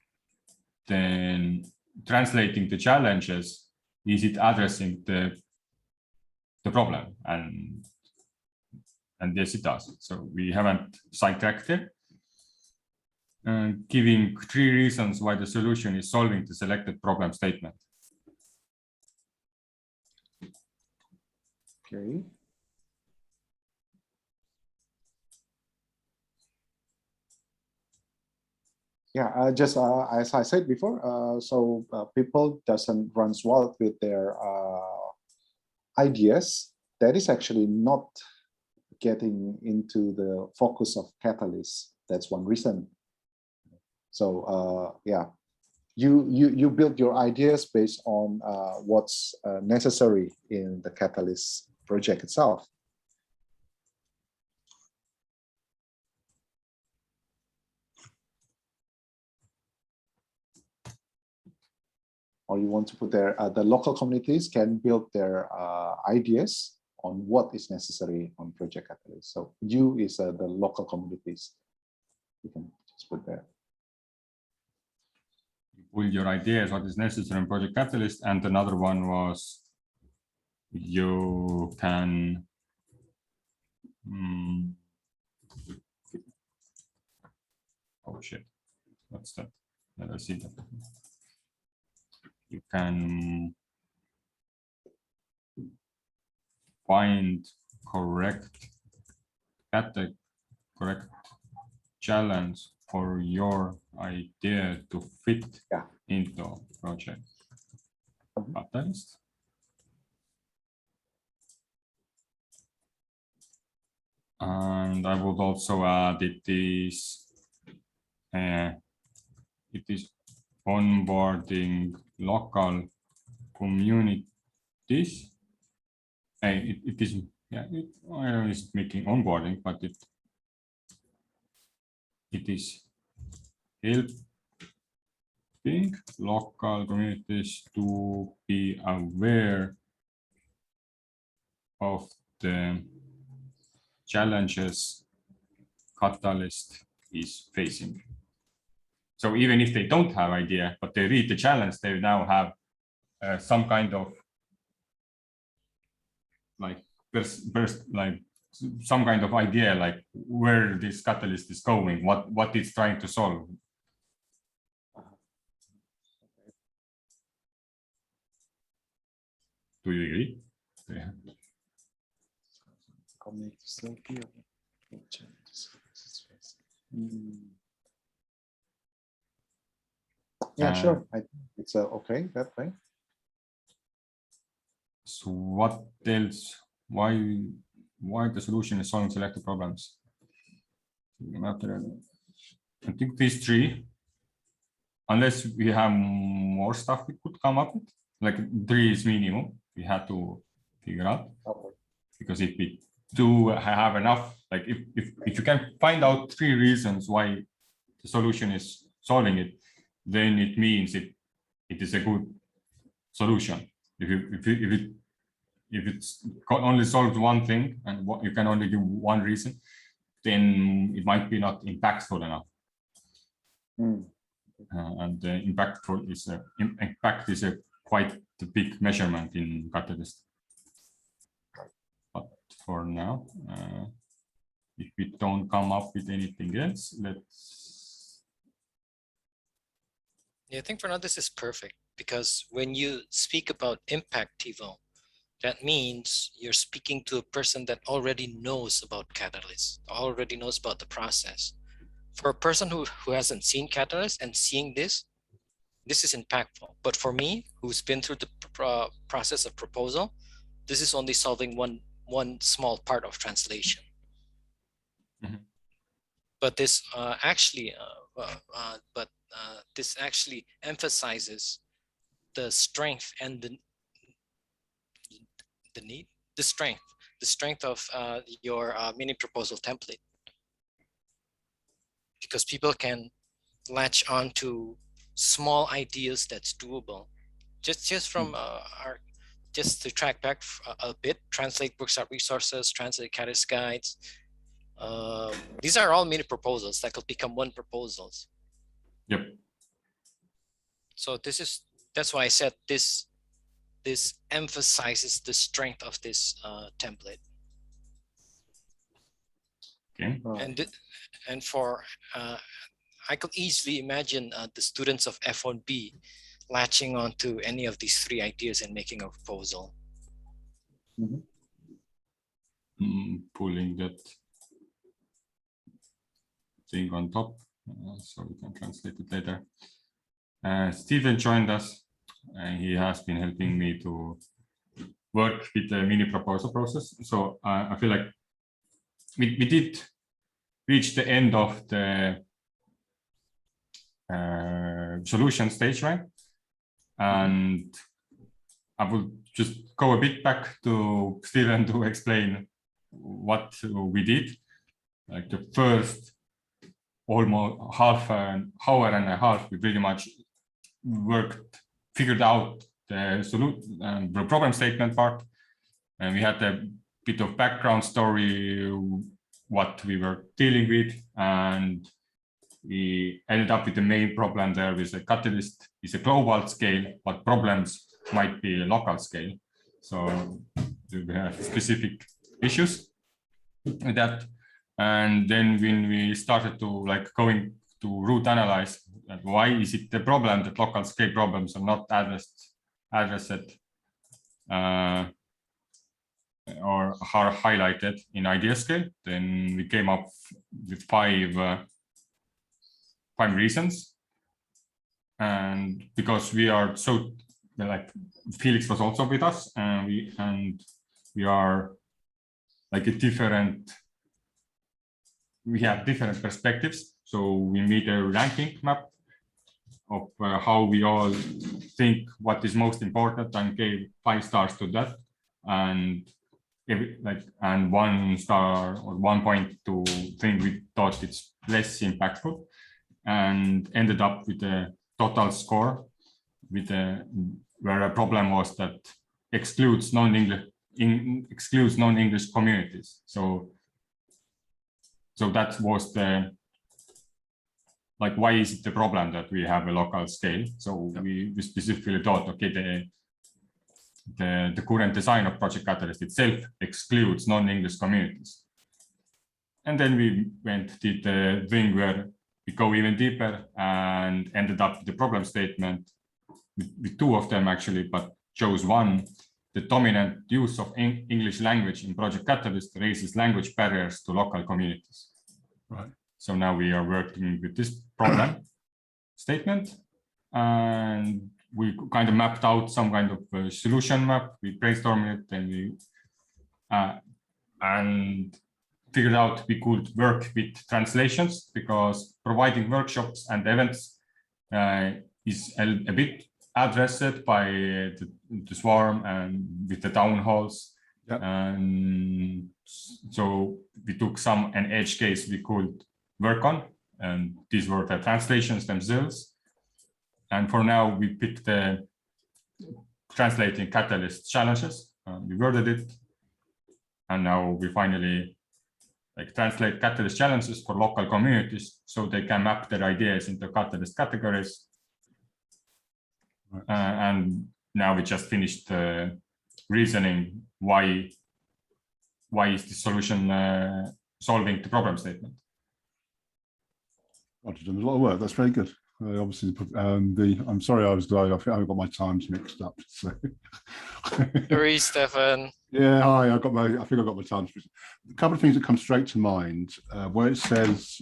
then translating the challenges, is it addressing the problem? And yes, it does. So we haven't sidetracked it. Giving 3 reasons why the solution is solving the selected problem statement. Okay. Yeah, just as I said before, so people doesn't run wild with their ideas. That is actually not getting into the focus of Catalyst. That's one reason. So yeah, you build your ideas based on what's necessary in the Catalyst project itself. Or you want to put there, the local communities can build their ideas on what is necessary on Project Catalyst. So U is the local communities. You can just put there. Pull your ideas, what is necessary in Project Catalyst, and another one was you can oh shit, what's that? Let us see that. You can find correct challenge for your idea to fit into Project Catalyst. And I would also add it is onboarding local communities. It is, yeah, it's making onboarding, but it is helping local communities to be aware of the challenges Catalyst is facing. So even if they don't have idea, but they read the challenge, they now have some kind of like some kind of idea, like where this Catalyst is going, what it's trying to solve. Do you agree? Yeah. Yeah, sure. I think it's okay that way. So what else? Why the solution is solving selected problems? I think these three, unless we have more stuff we could come up with, like 3 is minimum. We had to figure out, because if we do have enough, like if you can find out 3 reasons why the solution is solving it, then it means it is a good solution. If it's only solved one thing and you can only give one reason, then it might be not impactful enough. And impact is a quite a big measurement in Catalyst. But for now, if we don't come up with anything else, let's. Yeah, I think for now this is perfect, because when you speak about impact, Tevo, that means you're speaking to a person that already knows about Catalyst, already knows about the process. For a person who hasn't seen Catalyst and seeing this is impactful. But for me, who's been through the process of proposal, this is only solving one small part of translation. But this this actually emphasizes the strength and the strength of your mini proposal template, because people can latch on to small ideas that's doable. Just from just to track back a bit, translate books.resources, translate Catalyst guides. These are all mini proposals that could become one proposals. Yep. So that's why I said this emphasizes the strength of this template. Okay. And for I could easily imagine the students of F1B latching onto any of these 3 ideas and making a proposal. Pulling that thing on top, so we can translate it later. Stephen joined us, and he has been helping me to work with the mini proposal process. So I feel like we did reach the end of the solution stage, right? And I will just go a bit back to Stephen to explain what we did. Like the first almost half an hour and a half, we pretty much figured out the solution and the problem statement part, and we had the bit of background story, what we were dealing with, and we ended up with the main problem there with the catalyst is a global scale, but problems might be a local scale. So we have specific issues with that. And then when we started to like going to root analyze, like why is it the problem that local scale problems are not addressed or are highlighted in Ideascale, then we came up with five reasons. And because we are so like Felix was also with us, and we are like a different. We have different perspectives, so we made a ranking map of how we all think what is most important, and gave 5 stars to that, and and 1 star or 1 point to thing we thought it's less impactful, and ended up with a total score with where a problem was that excludes non-English communities. So that was the like, why is it the problem that we have a local scale? So we specifically thought, okay, the current design of Project Catalyst itself excludes non-English communities. And then we did the thing where we go even deeper and ended up with the problem statement with 2 of them actually, but chose one. The dominant use of English language in Project Catalyst raises language barriers to local communities. Right. So now we are working with this problem statement, and we kind of mapped out some kind of solution map. We brainstormed it, and we and figured out we could work with translations, because providing workshops and events is a bit addressed by the swarm and with the town halls. Yep. And so we took an edge case we could work on, and these were the translations themselves. And for now, we picked the translating Catalyst challenges. We worded it, and now we finally translate Catalyst challenges for local communities, so they can map their ideas into Catalyst categories. Right. And now we just finished reasoning why is the solution solving the problem statement. Roger, done a lot of work. That's very good. Obviously, I'm sorry I was delayed. I think I got my times mixed up. So. Sorry, Stefan. Yeah, hi. I think I got my times mixed up. A couple of things that come straight to mind. Where it says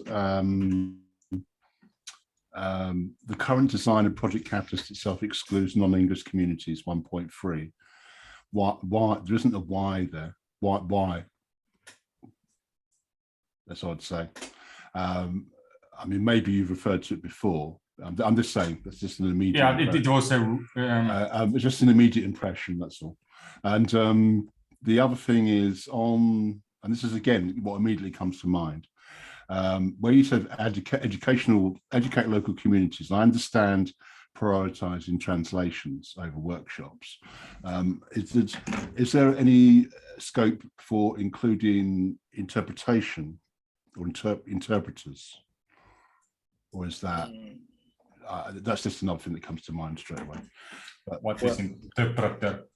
the current design of Project Catalyst itself excludes non-English communities. 1.3. Why? There isn't a why there. Why? That's what I'd say. I mean, maybe you've referred to it before. I'm just saying that's just an immediate. Yeah, it was it's just an immediate impression. That's all. And the other thing is and this is again what immediately comes to mind. Where you said educate local communities. I understand prioritizing translations over workshops. Is there any scope for including interpretation or interpreters? Or is that that's just another thing that comes to mind straight away? But, what is interpreter?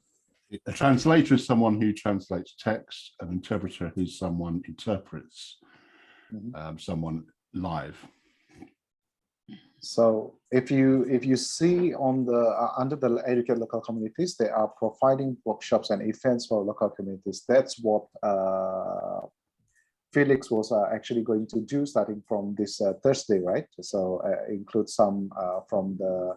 A translator is someone who translates text. An interpreter is someone interprets someone live. So if you see on the under the educate local communities, they are providing workshops and events for local communities. That's what Felix was actually going to do starting from this Thursday, right? So include some from the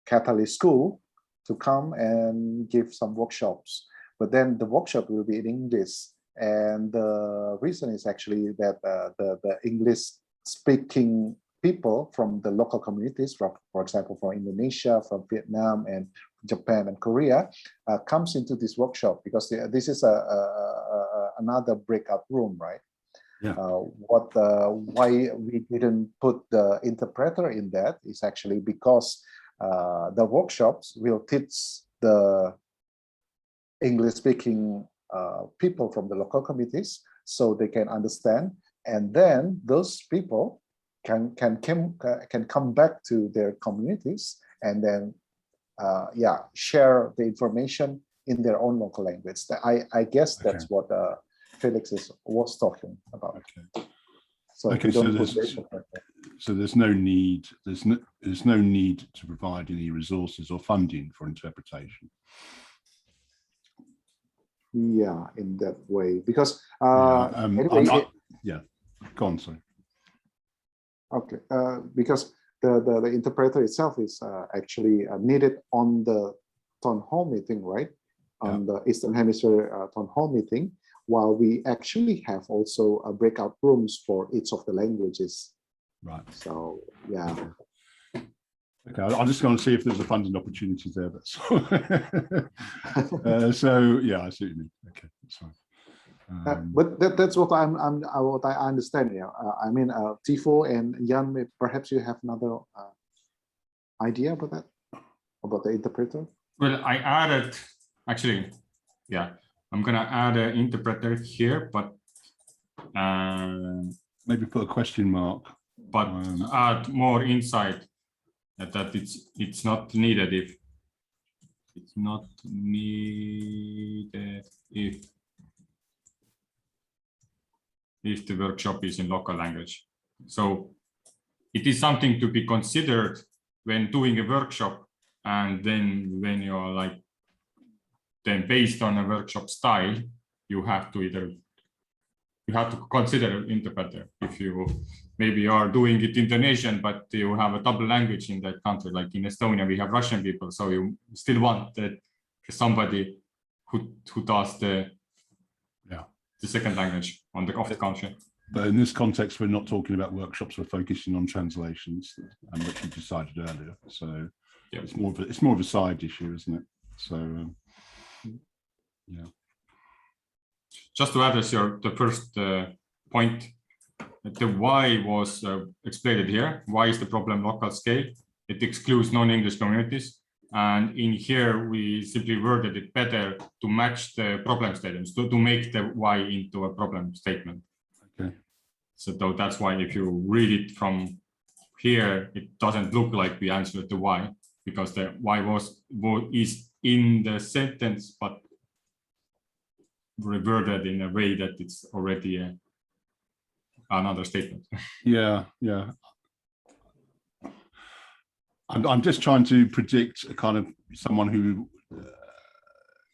Catalyst School to come and give some workshops. But then the workshop will be in English. And the reason is actually that the English-speaking people from the local communities, for example, from Indonesia, from Vietnam, and Japan and Korea, comes into this workshop because this is another breakout room, right? Yeah. Why we didn't put the interpreter in that is actually because the workshops will teach the English-speaking people from the local communities so they can understand, and then those people can come back to their communities and then share the information in their own local language. I guess that's what Felix was talking about. Okay. So, there's no need. There's no need to provide any resources or funding for interpretation. Yeah, in that way, because anyway, go on, sorry. Okay, because the interpreter itself is actually needed on the town hall meeting, right? On the Eastern Hemisphere town hall meeting, while we actually have also breakout rooms for each of the languages. Right. So yeah. Okay, I'm just going to see if there's a funding opportunity there. That's so yeah, I see what you mean. Okay, that's fine. But that's what what I understand. Yeah, I mean, Tevo and Jan, perhaps you have another idea about that, about the interpreter. Well, I added actually, yeah, I'm gonna add an interpreter here, but maybe put a question mark. But add more insight that it's not needed if it's not needed if the workshop is in local language. So it is something to be considered when doing a workshop, and then when you're like, then based on a workshop style, you have to consider an interpreter. If you maybe are doing it Indonesian, but you have a double language in that country, like in Estonia, we have Russian people, so you still want that somebody who does the second language of the country. But in this context, we're not talking about workshops. We're focusing on translations, and which we decided earlier. So it's more of a side issue, isn't it? So yeah. Just to address the first point, the why was explained here. Why is the problem local scale? It excludes non-English communities. And in here, we simply worded it better to match the problem statements, to make the why into a problem statement. Okay. So that's why if you read it from here, it doesn't look like we answered the why, because the why is in the sentence, but reworded in a way that it's already another statement. Yeah. I'm just trying to predict a kind of someone who,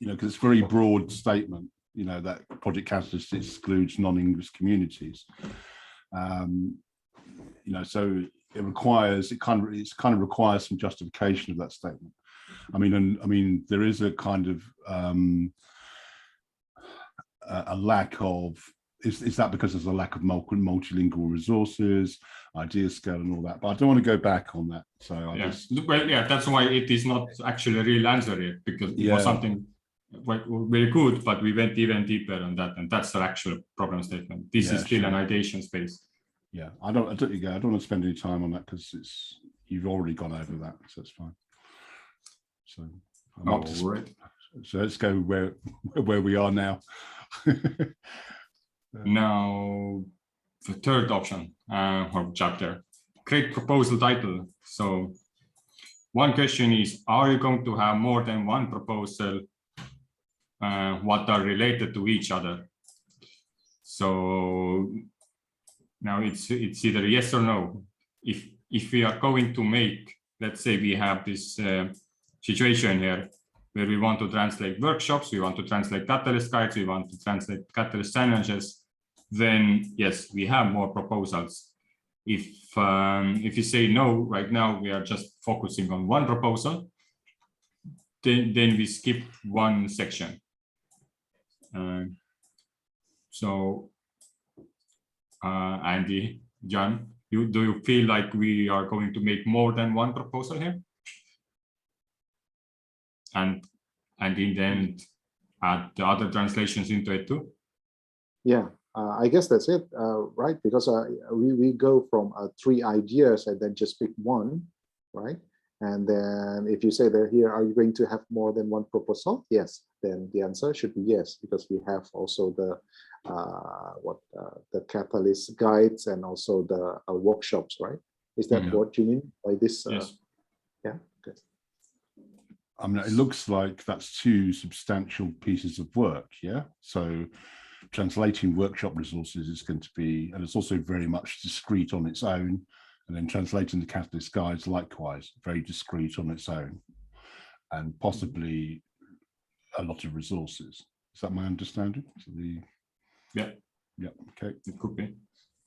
because it's a very broad statement, that Project Catalyst excludes non-English communities. So it kind of requires some justification of that statement. I mean, there is a kind of a lack of. Is that because there's a lack of multilingual resources, Ideascale and all that? But I don't want to go back on that. So that's why it is not actually a real answer yet, because it was something very good, but we went even deeper on that, and that's the actual problem statement. This is still an ideation space. Yeah, I don't want to spend any time on that because you've already gone over that, so it's fine. So so let's go where we are now. Now, the third option or chapter, create proposal title. So one question is, are you going to have more than one proposal what are related to each other? So now it's either yes or no. If we are going to make, let's say we have this situation here where we want to translate workshops, we want to translate catalyst guides, we want to translate catalyst challenges, then yes, we have more proposals. If you say no, right now we are just focusing on one proposal, then we skip one section. So Andy, John, do you feel like we are going to make more than one proposal here? And in the end, add the other translations into it too? Yeah, I guess that's it, right? Because we go from 3 ideas and then just pick one, right? And then if you say that here, are you going to have more than one proposal? Yes, then the answer should be yes, because we have also the the catalyst guides and also the workshops, right? Is that what you mean by this? Yes. Yeah. Okay. I mean, it looks like that's two substantial pieces of work. Yeah. So translating workshop resources is going to be, and it's also very much discrete on its own. And then translating the catalyst guides, likewise, very discrete on its own, and possibly a lot of resources. Is that my understanding? So Yeah. Okay. It could be.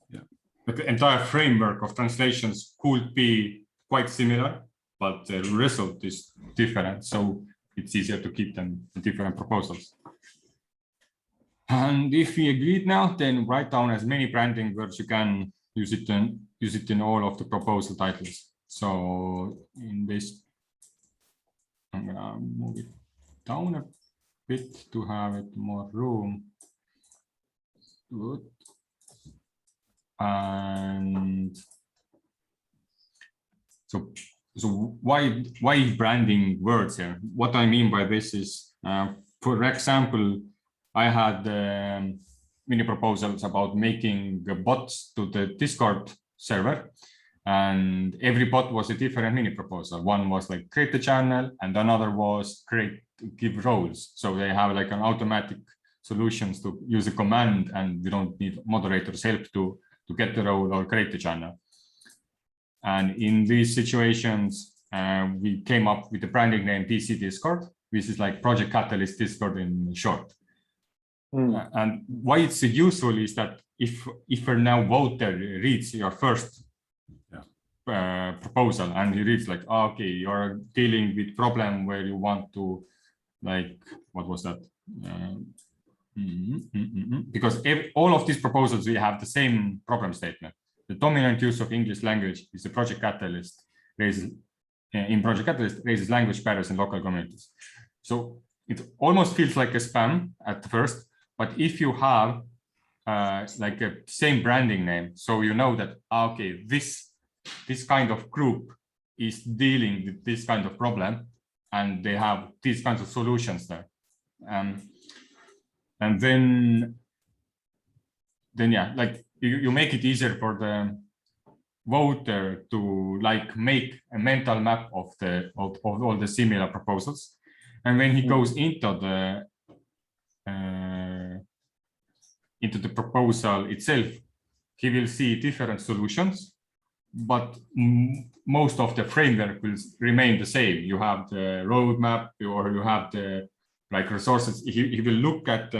Yeah. But the entire framework of translations could be quite similar, but the result is different. So it's easier to keep them in different proposals. And if we agreed now, then write down as many branding words you can, use it in all of the proposal titles. So in this, I'm gonna move it down a bit to have it more room. Good. And so why branding words here? What I mean by this is, for example, I had mini proposals about making bots to the Discord server, and every bot was a different mini proposal. One was like create the channel, and another was give roles. So they have like an automatic solutions to use a command, and we don't need moderators' help to get the role or create the channel. And in these situations, we came up with the branding name DC Discord, which is like Project Catalyst Discord in short. And why it's useful is that if a now voter reads your first proposal and he reads like, oh, okay, you're dealing with problem where you want to, like, what was that? Because all of these proposals, we have the same problem statement. The dominant use of English language is the Project Catalyst raises language barriers in local communities. So it almost feels like a spam at first, but if you have like a same branding name, so you know that, okay, this kind of group is dealing with this kind of problem, and they have these kinds of solutions there. And then yeah, like you make it easier for the voter to like make a mental map of all the similar proposals. And when he goes into the proposal itself, he will see different solutions, but most of the framework will remain the same. You have the roadmap, or you have the like resources. He will look at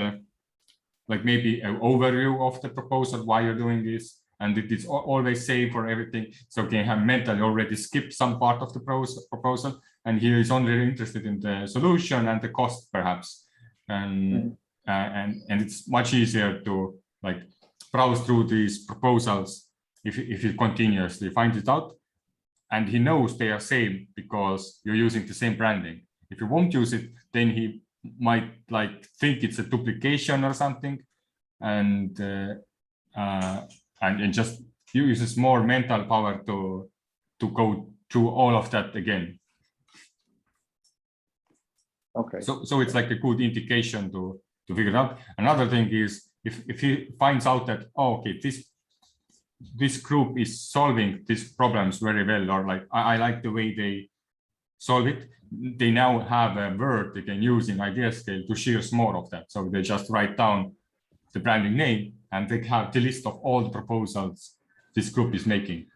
like maybe an overview of the proposal, why you're doing this, and it is always same for everything. So can have mentally already skipped some part of the proposal, and he is only interested in the solution and the cost perhaps. And it's much easier to like browse through these proposals if he continuously finds it out, and he knows they are same because you're using the same branding. If you won't use it, then he might like think it's a duplication or something, and just uses more mental power to go through all of that again. Okay. So it's like a good indication to figure it out. Another thing is if he finds out that, oh, okay, this group is solving these problems very well, or like I like the way they solve it, they now have a word they can use in Ideascale to share more of that. So they just write down the branding name, and they have the list of all the proposals this group is making.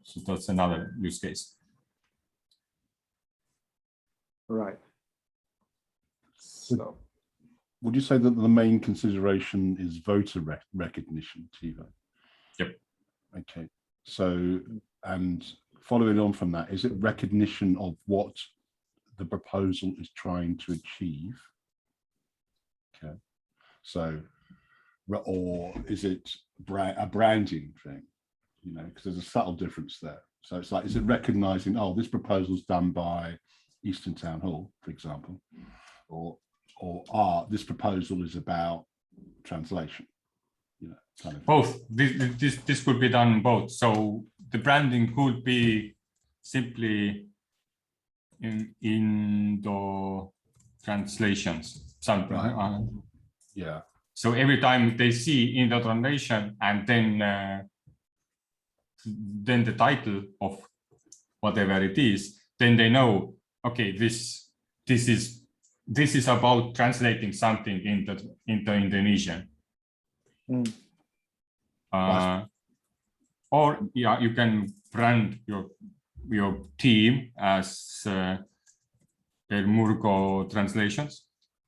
So that's another use case. Right. So would you say that the main consideration is voter recognition, Tevo? Yep. Okay. So, and following on from that, is it recognition of what the proposal is trying to achieve? Okay. So, or is it a branding thing? You know, because there's a subtle difference there. So it's like, is it recognizing, oh, this proposal's done by Eastern Town Hall, for example, or this proposal is about translation, you know, kind of both. This could be done both. So the branding could be simply in Indo translations. Something. Right. Yeah. So every time they see Indo translation and then the title of whatever it is, then they know, okay, this is about translating something into Indonesian. Mm. Or yeah, you can brand your team as Murgo translations.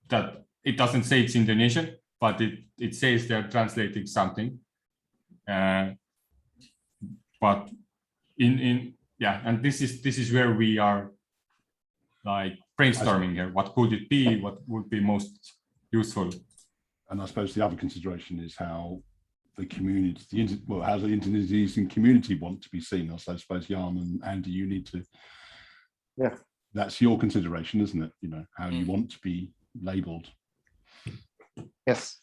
That it doesn't say it's Indonesian, but it says they're translating something. But yeah, and this is where we are like brainstorming here. What could it be? What would be most useful? And I suppose the other consideration is how the community, how the Indonesian community want to be seen. Also, I suppose Jan and Andy, you need to. Yeah. That's your consideration, isn't it? You know, how you want to be labeled. Yes.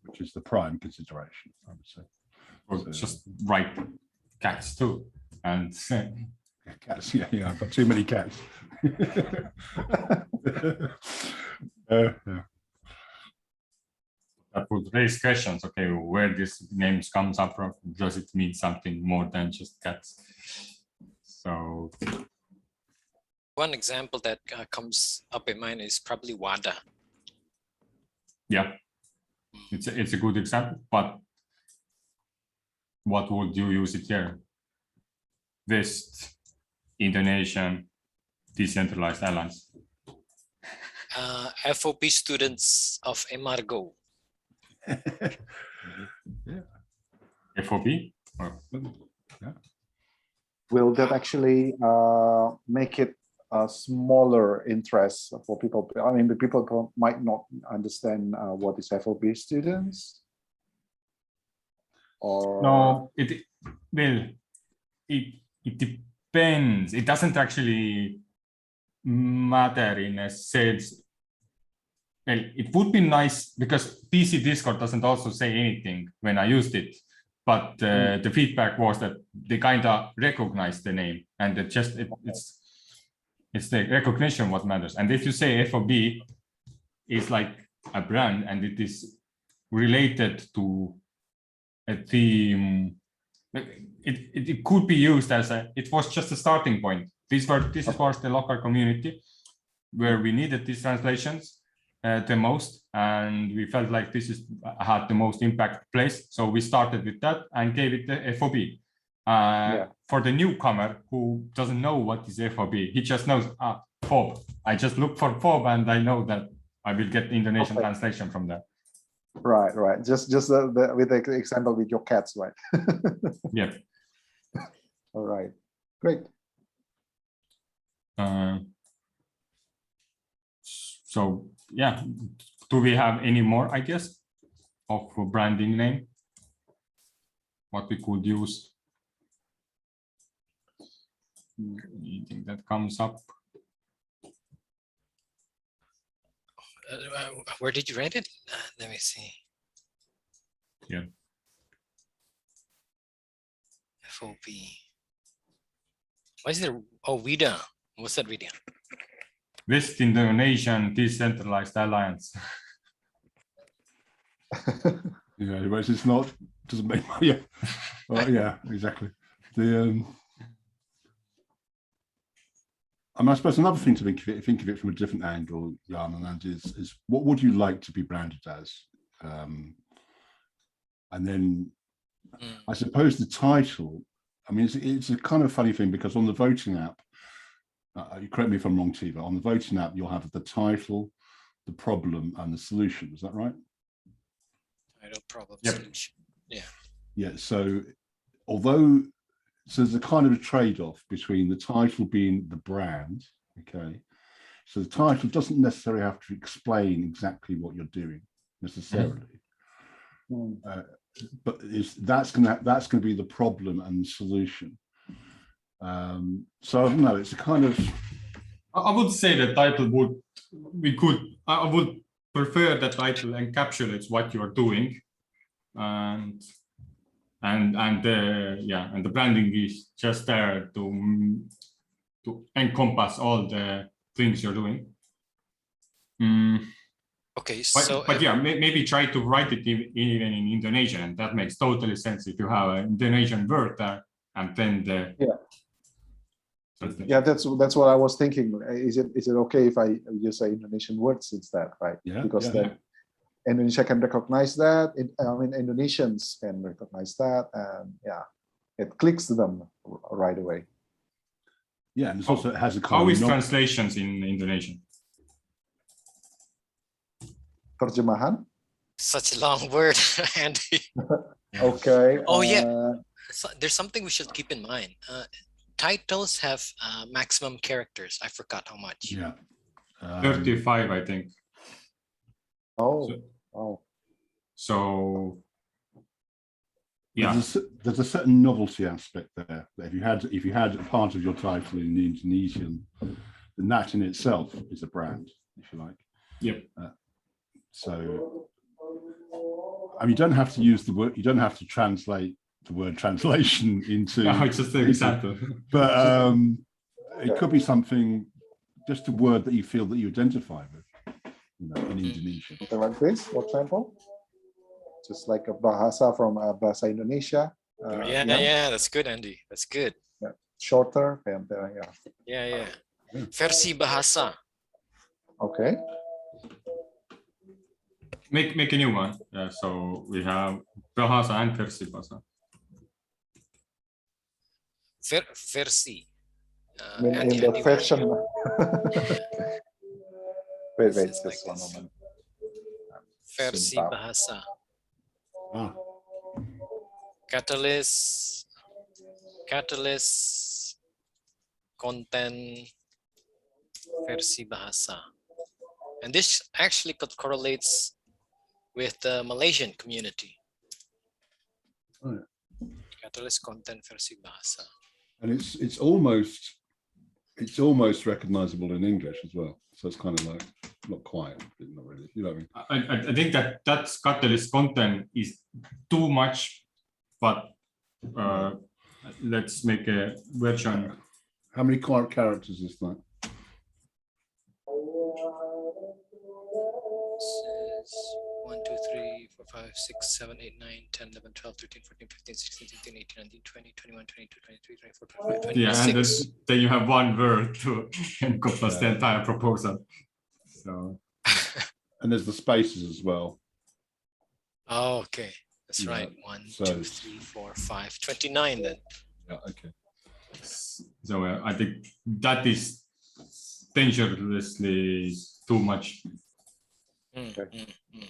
Which is the prime consideration, I would say. Or so, just write cats too. And cats, yeah, I've got too many cats. Yeah. That would raise questions. Okay, where this names comes up from? Does it mean something more than just cats? So one example that comes up in mind is probably WADA. Yeah, it's a good example, but what would you use it here? West Indonesian Decentralized Alliance. FOP students of Emargo. Yeah. FOP? Yeah. Will that actually make it a smaller interest for people? I mean, the people might not understand what is FOP students. Or no, it depends. It doesn't actually matter in a sense. Well, it would be nice because PC Discord doesn't also say anything when I used it, but the feedback was that they kind of recognize the name, and it's the recognition what matters. And if you say FOB is like a brand and it is related to a theme, it could be used as it was just a starting point. This was the local community where we needed these translations the most, and we felt like this had the most impact place. So we started with that and gave it the FOB. For the newcomer who doesn't know what is FOB, he just knows FOB. I just look for FOB and I know that I will get the Indonesian translation from there. Right. Just with the example with your cats, right? Yeah. All right. Great. So yeah, do we have any more, I guess, of a branding name? What we could use? Anything that comes up? Where did you write it? Let me see. Yeah. FOP. Why is there? Oh, WIDA. What's that WIDA? West Indonesian Decentralized Alliance. Yeah, but it's not, doesn't make, yeah. Well, yeah, exactly. The I suppose another thing to think of it from a different angle, Jan and Andy, is what would you like to be branded as? And then I suppose the title, I mean, it's a kind of funny thing because on the voting app, you correct me if I'm wrong, Tevo, on the voting app, you'll have the title, the problem, and the solution. Is that right? Title, problem, yep. Solution. Yeah. Yeah. So there's a kind of a trade-off between the title being the brand, okay? So the title doesn't necessarily have to explain exactly what you're doing necessarily, but that's going to be the problem and the solution. So I don't know. It's a kind of. I would say the title I would prefer that title encapsulates what you are doing, and and the branding is just there to encompass all the things you're doing. Okay, But yeah, maybe try to write it even in Indonesian, and that makes totally sense if you have an Indonesian word there, and then the yeah, that's what I was thinking. Is it okay if I use Indonesian words instead, right? Yeah, because yeah. then Indonesia can recognize that. I mean, Indonesians can recognize that, and yeah, it clicks to them right away. Yeah, and it also has a kind how of is translations in Indonesian? Terjemahan. Such a long word, Andy. Okay. Oh yeah, so there's something we should keep in mind. Titles have maximum characters. I forgot how much. Yeah. 35, I think. So yeah, there's a certain novelty aspect there. If you had a part of your title in Indonesian, then that in itself is a brand, if you like. Yep. So, I mean, you don't have to use the word. You don't have to translate the word translation into. No, it's just an example. But it could be something, just a word that you feel that you identify with, in Indonesian. Something like this, for example, just like a bahasa from Bahasa Indonesia. Yeah, that's good, Andy. That's good. Yeah. Shorter and Yeah. Versi bahasa. Okay. Make a new one. So we have Bahasa and Versi Bahasa. Versi. In the version. wait, just like one moment. Versi bahasa. Catalyst, content, versi bahasa. And this actually correlates with the Malaysian community. Oh, yeah. Catalyst, content, versi bahasa. And it's almost recognizable in English as well. So it's kind of like not quite, but not really. You know what I mean? I think that's Catalyst content is too much, but let's make a version. How many characters is that? 1, 2, 3, 4, 5, 6, 7, 8, 9, 10, 11, 12, 13, 14, 15, 16, 17, 18, 19, 20, 21, 22, 23, 24, 25, 26. Yeah, and then you have one word to encompass the entire proposal. So, and there's the spaces as well. Oh, okay. That's right. 1, 2, 3, 4, 5, 29 then. Yeah, okay. So I think that is dangerously too much.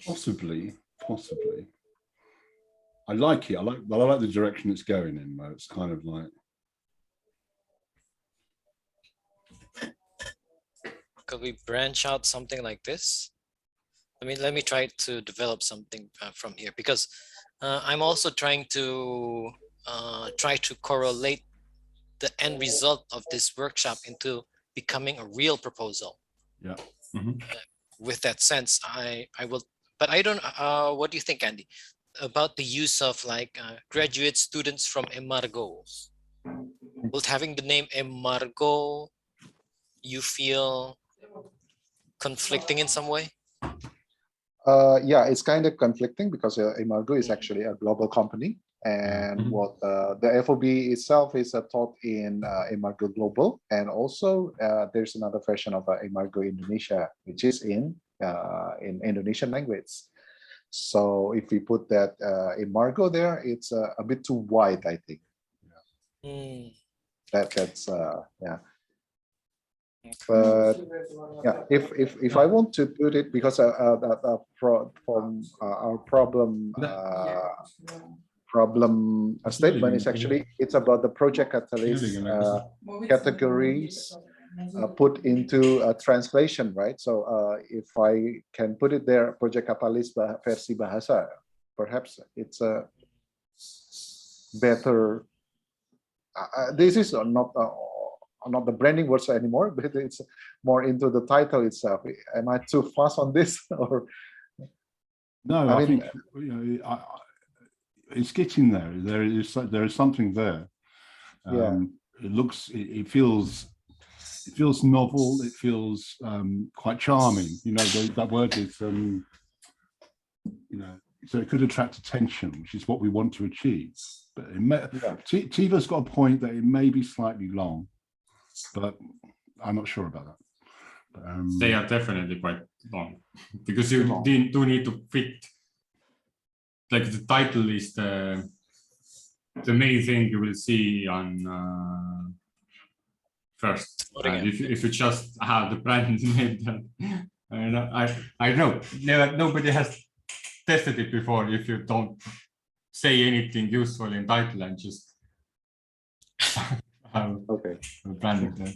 Possibly. I like it. I like the direction it's going in, though. It's kind of like. Could we branch out something like this? Let me try to develop something from here, because I'm also trying to correlate the end result of this workshop into becoming a real proposal. Yeah. With that sense, I will, but I don't. What do you think, Andy, about the use of like graduate students from Emargo? Will having the name Emargo, you feel conflicting in some way? Yeah, it's kind of conflicting because Emargo is actually a global company, and what the FOB itself is taught in Emargo Global, and also there's another version of Emargo Indonesia, which is in Indonesian language. So if we put that Emargo there, it's a bit too wide, I think. That's yeah. But yeah, if I want to put it, because from our problem statement is actually, it's about the project catalyst categories put into a translation, right? So if I can put it there, project catalyst versi bahasa, perhaps it's a better. This is not the branding words anymore, but it's more into the title itself. Am I too fast on this? Or no, I think it's getting there. There is something there. It looks, it feels novel. It feels quite charming. You know, that word is, you know, so it could attract attention, which is what we want to achieve. But Tevo's got a point that it may be slightly long, but I'm not sure about that. They are definitely quite long because you do need to fit. Like the title is the main thing you will see on first. And if you just have the brand name, then I know nobody has tested it before. If you don't say anything useful in title and just have branding there.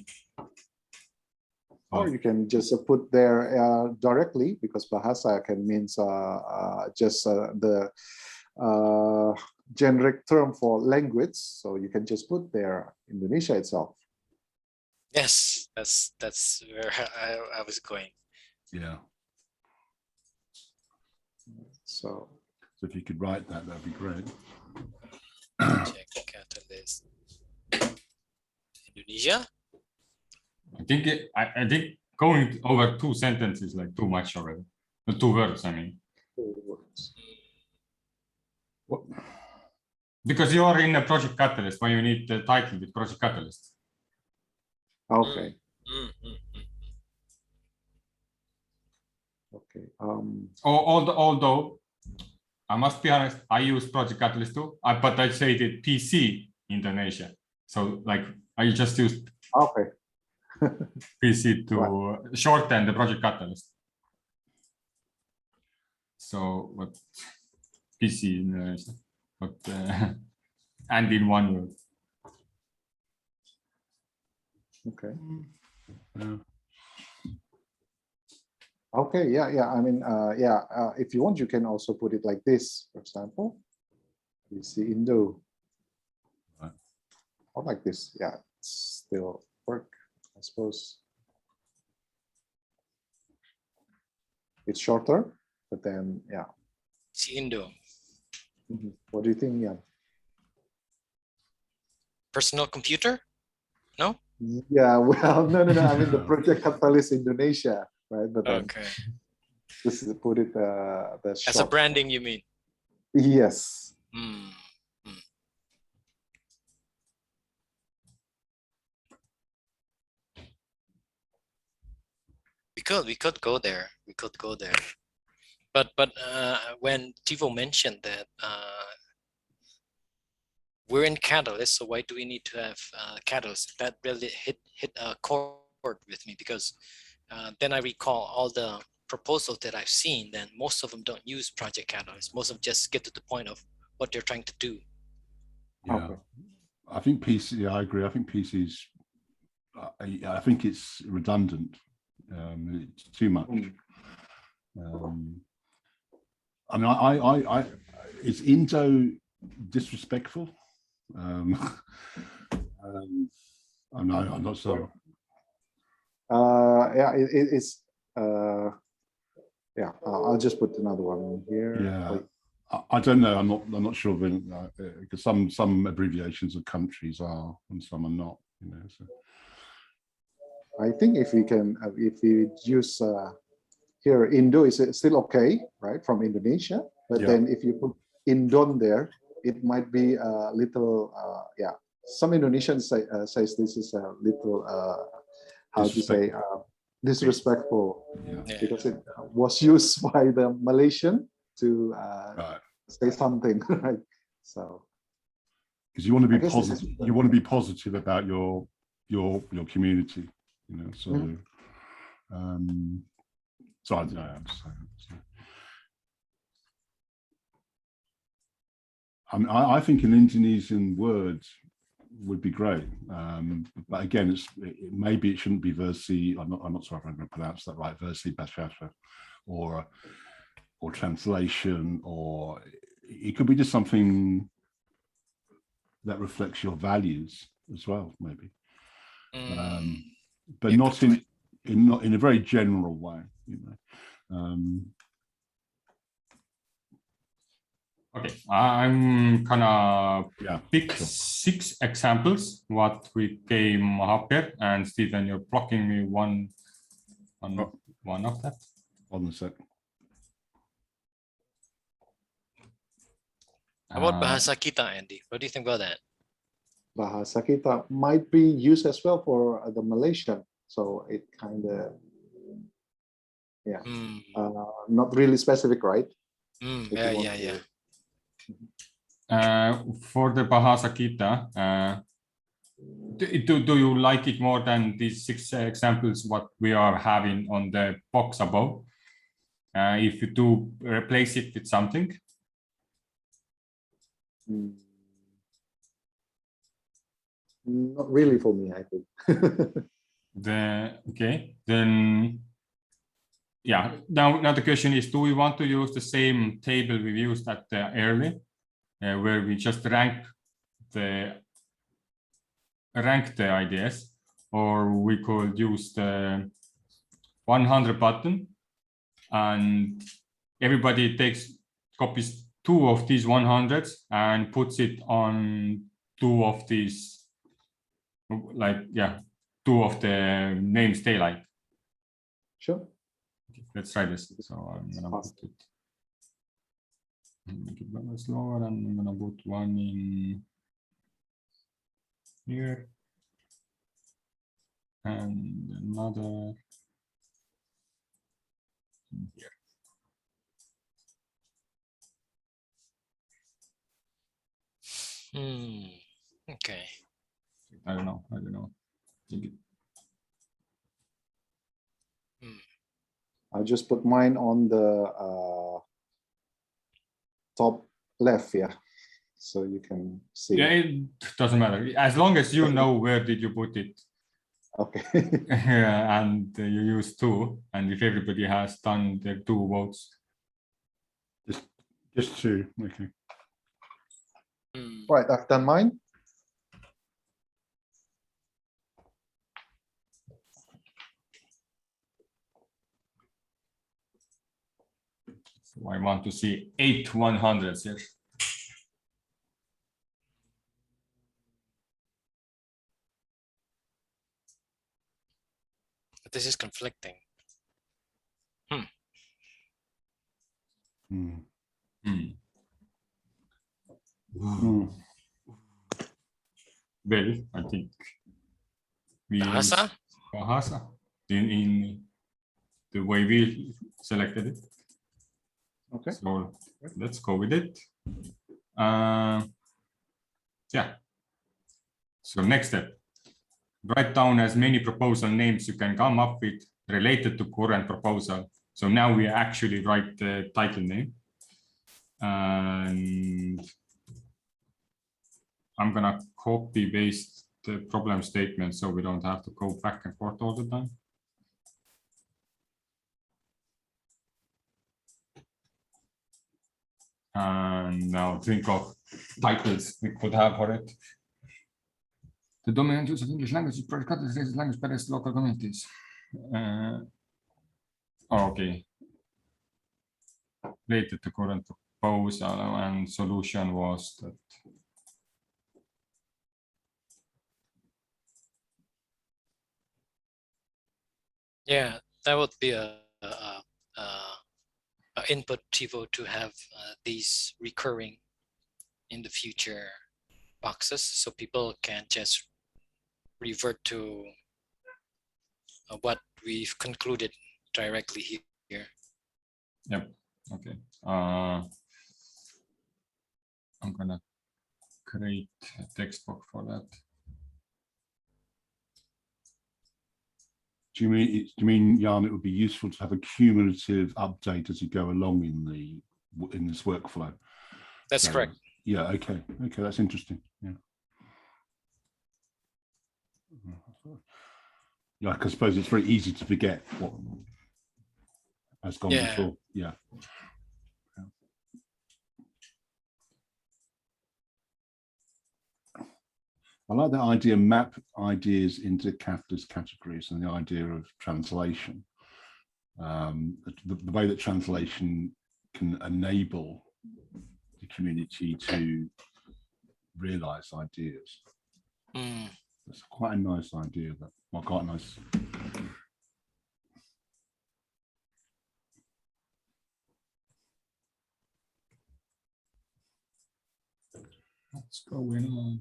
Or you can just put there directly, because Bahasa can means just the generic term for language. So you can just put there Indonesia itself. Yes, that's where I was going. Yeah. So if you could write that, that'd be great. Check catalyst. Indonesia. I think going over 2 sentences like too much already. 2 words, I mean. 2 words. What? Because you are in a project catalyst when you need the title with project catalyst. Okay. Okay. Although I must be honest, I use project catalyst too, but I say it PC Indonesia. So like I just used PC to shorten the project catalyst. So what PC Indonesia, but and in one word. Okay. Yeah. Okay. Yeah. I mean, if you want, you can also put it like this, for example. You see Indo. Right. Or like this. Yeah, it's still work, I suppose. It's shorter, but then See Indo. What do you think, Jan? Personal computer? No? Yeah, well, no. I mean the project catalyst Indonesia, right? But this is put it the short. As a branding, you mean? Yes. We could go there. We could go there. But when Tevo mentioned that we're in Catalyst, so why do we need to have Catalyst? That really hit a chord with me, because then I recall all the proposals that I've seen. Then most of them don't use Project Catalyst. Most of them just get to the point of what they're trying to do. Yeah, I think PC. I agree. I think PC's. I think it's redundant. It's too much. I mean, I is Indo disrespectful? I'm not sure. Yeah, it's. Yeah, I'll just put another one here. Yeah, I don't know. I'm not sure because some abbreviations of countries are and some are not. You know. So. I think if we use here, Indo is still okay, right, from Indonesia. But then if you put Indon there, it might be a little, Some Indonesians says this is a little, how to say, disrespectful, because it was used by the Malaysian to say something, right? So. Because you want to be positive, you want to be positive about your community. You know, so so I don't know. I'm just saying. I think an Indonesian word would be great, but again, maybe it shouldn't be versi. I'm not sure if I'm going to pronounce that right. Versi Bashasha, or translation, or it could be just something that reflects your values as well, maybe. But not in a very general way, you know. Okay, I'm gonna Yeah, pick sure. 6 examples what we came up here, and Stephen, you're blocking me one of that. On the sec. How about Bahasa Kita, Andy? What do you think about that? Bahasa Kita might be used as well for the Malaysian, so it kind of, yeah, not really specific, right? Yeah. For the Bahasa Kita, do you like it more than these 6 examples what we are having on the box above? If you do replace it with something? Not really for me, I think. Okay, then yeah. Now the question is: do we want to use the same table we used at early, where we just rank the ideas, or we could use the 100 button, and everybody copies 2 of these 100s and puts it on 2 of these, like, yeah, 2 of the names they like. Sure. Okay, let's try this. So I'm gonna put it, make it a little slower, and I'm gonna put one in here and another in here. Okay. I don't know. I'll just put mine on the top left, yeah, so you can see. Yeah, it doesn't matter as long as you know where did you put it. Okay. And you use 2, and if everybody has done their 2 votes, Just 2. Okay. Right, I've done mine. so I want to see 8 100s here. But this is conflicting. Well, I think we Bahasa? Bahasa in the way we selected it. Okay. So let's go with it. Yeah. So next step, write down as many proposal names you can come up with related to current proposal. So now we actually write the title name. And I'm gonna copy paste the problem statement so we don't have to go back and forth all the time. And now think of titles we could have for it. The dominant use of English language is prioritized language best local communities. Okay. Related to current proposal, and solution was that. Yeah, that would be a input Tevo to have these recurring in the future boxes, so people can just revert to what we've concluded directly here. Yep. Okay. I'm gonna create a text box for that. Do you mean, Jan, it would be useful to have a cumulative update as you go along in this workflow? That's correct. Yeah. Okay. Okay. That's interesting. Yeah. Yeah. I suppose it's very easy to forget what has gone before. Yeah. I like the idea, map ideas into categories, and the idea of translation. The way that translation can enable community to realize ideas. Mm. That's quite a nice idea. That well, quite nice. What's going on?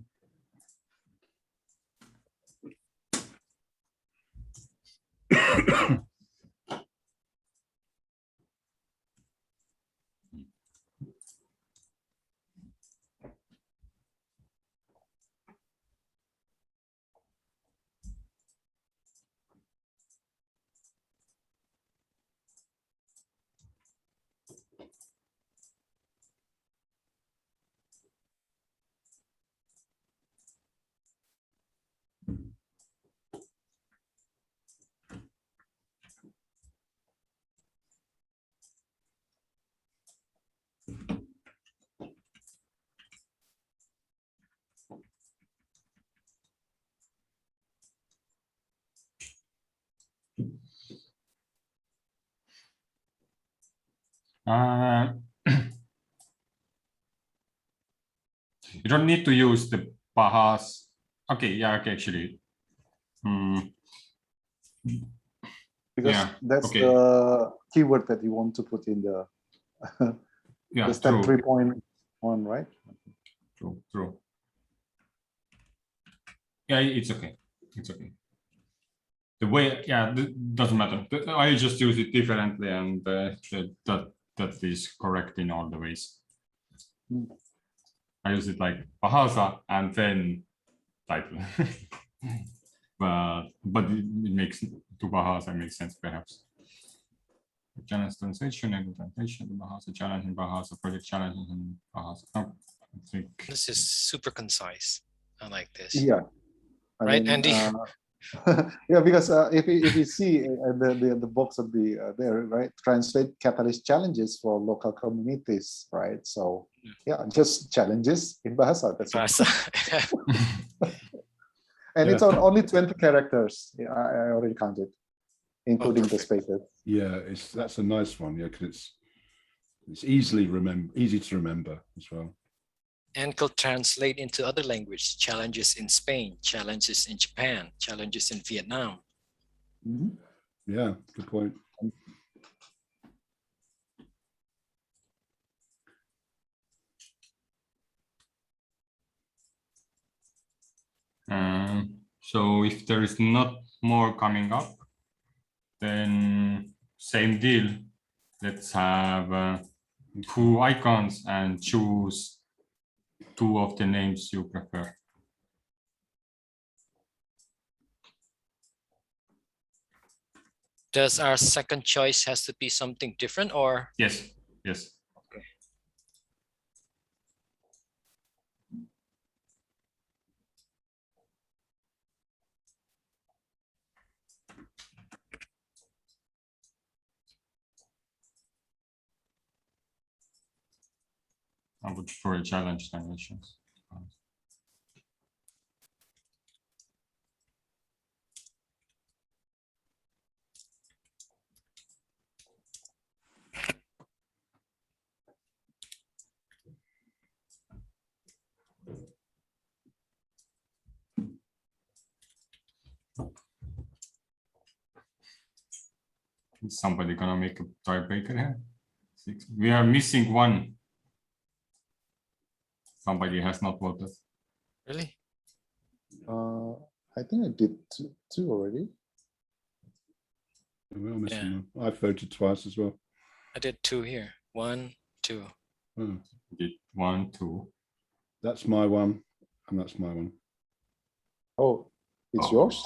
You don't need to use the Bahas. Okay, yeah, okay, actually. Because Yeah, that's okay. the keyword that you want to put in the, Yeah, the step true. 3.1, right? True. Yeah, it's okay. It's okay. The way, yeah, doesn't matter. I just use it differently, and that is correct in all the ways. I use it like Bahasa and then title. but it makes to Bahasa makes sense perhaps. Challenge translation and translation, Bahasa challenge in Bahasa, project challenges in Bahasa. Oh, I think This is super concise. I like this. Yeah. I Right, mean, Andy? yeah, because if you see the box of the there, right, translate catalyst challenges for local communities, right? So yeah, just challenges in Bahasa. That's Bahasa. and Yeah. it's on only 20 characters. Yeah, I already counted, including the perfect. spaces. Yeah, that's a nice one. Yeah, because it's easy to remember as well. And could translate into other language. Challenges in Spain, challenges in Japan, challenges in Vietnam. Mhm. Yeah, good point. so if there is not more coming up, then same deal. Let's have 2 icons and choose 2 of the names you prefer. Does our second choice has to be something different or? Yes. Okay. I would prefer challenge translations. Is somebody gonna make a tiebreaker here? 6. We are missing 1. Somebody has not voted. Really? I think I did two already. We're missing Yeah. one. I voted twice as well. I did 2 here. 1, 2. Oh, Did 1, 2. that's my one, and that's my one. Oh, it's Oh. yours?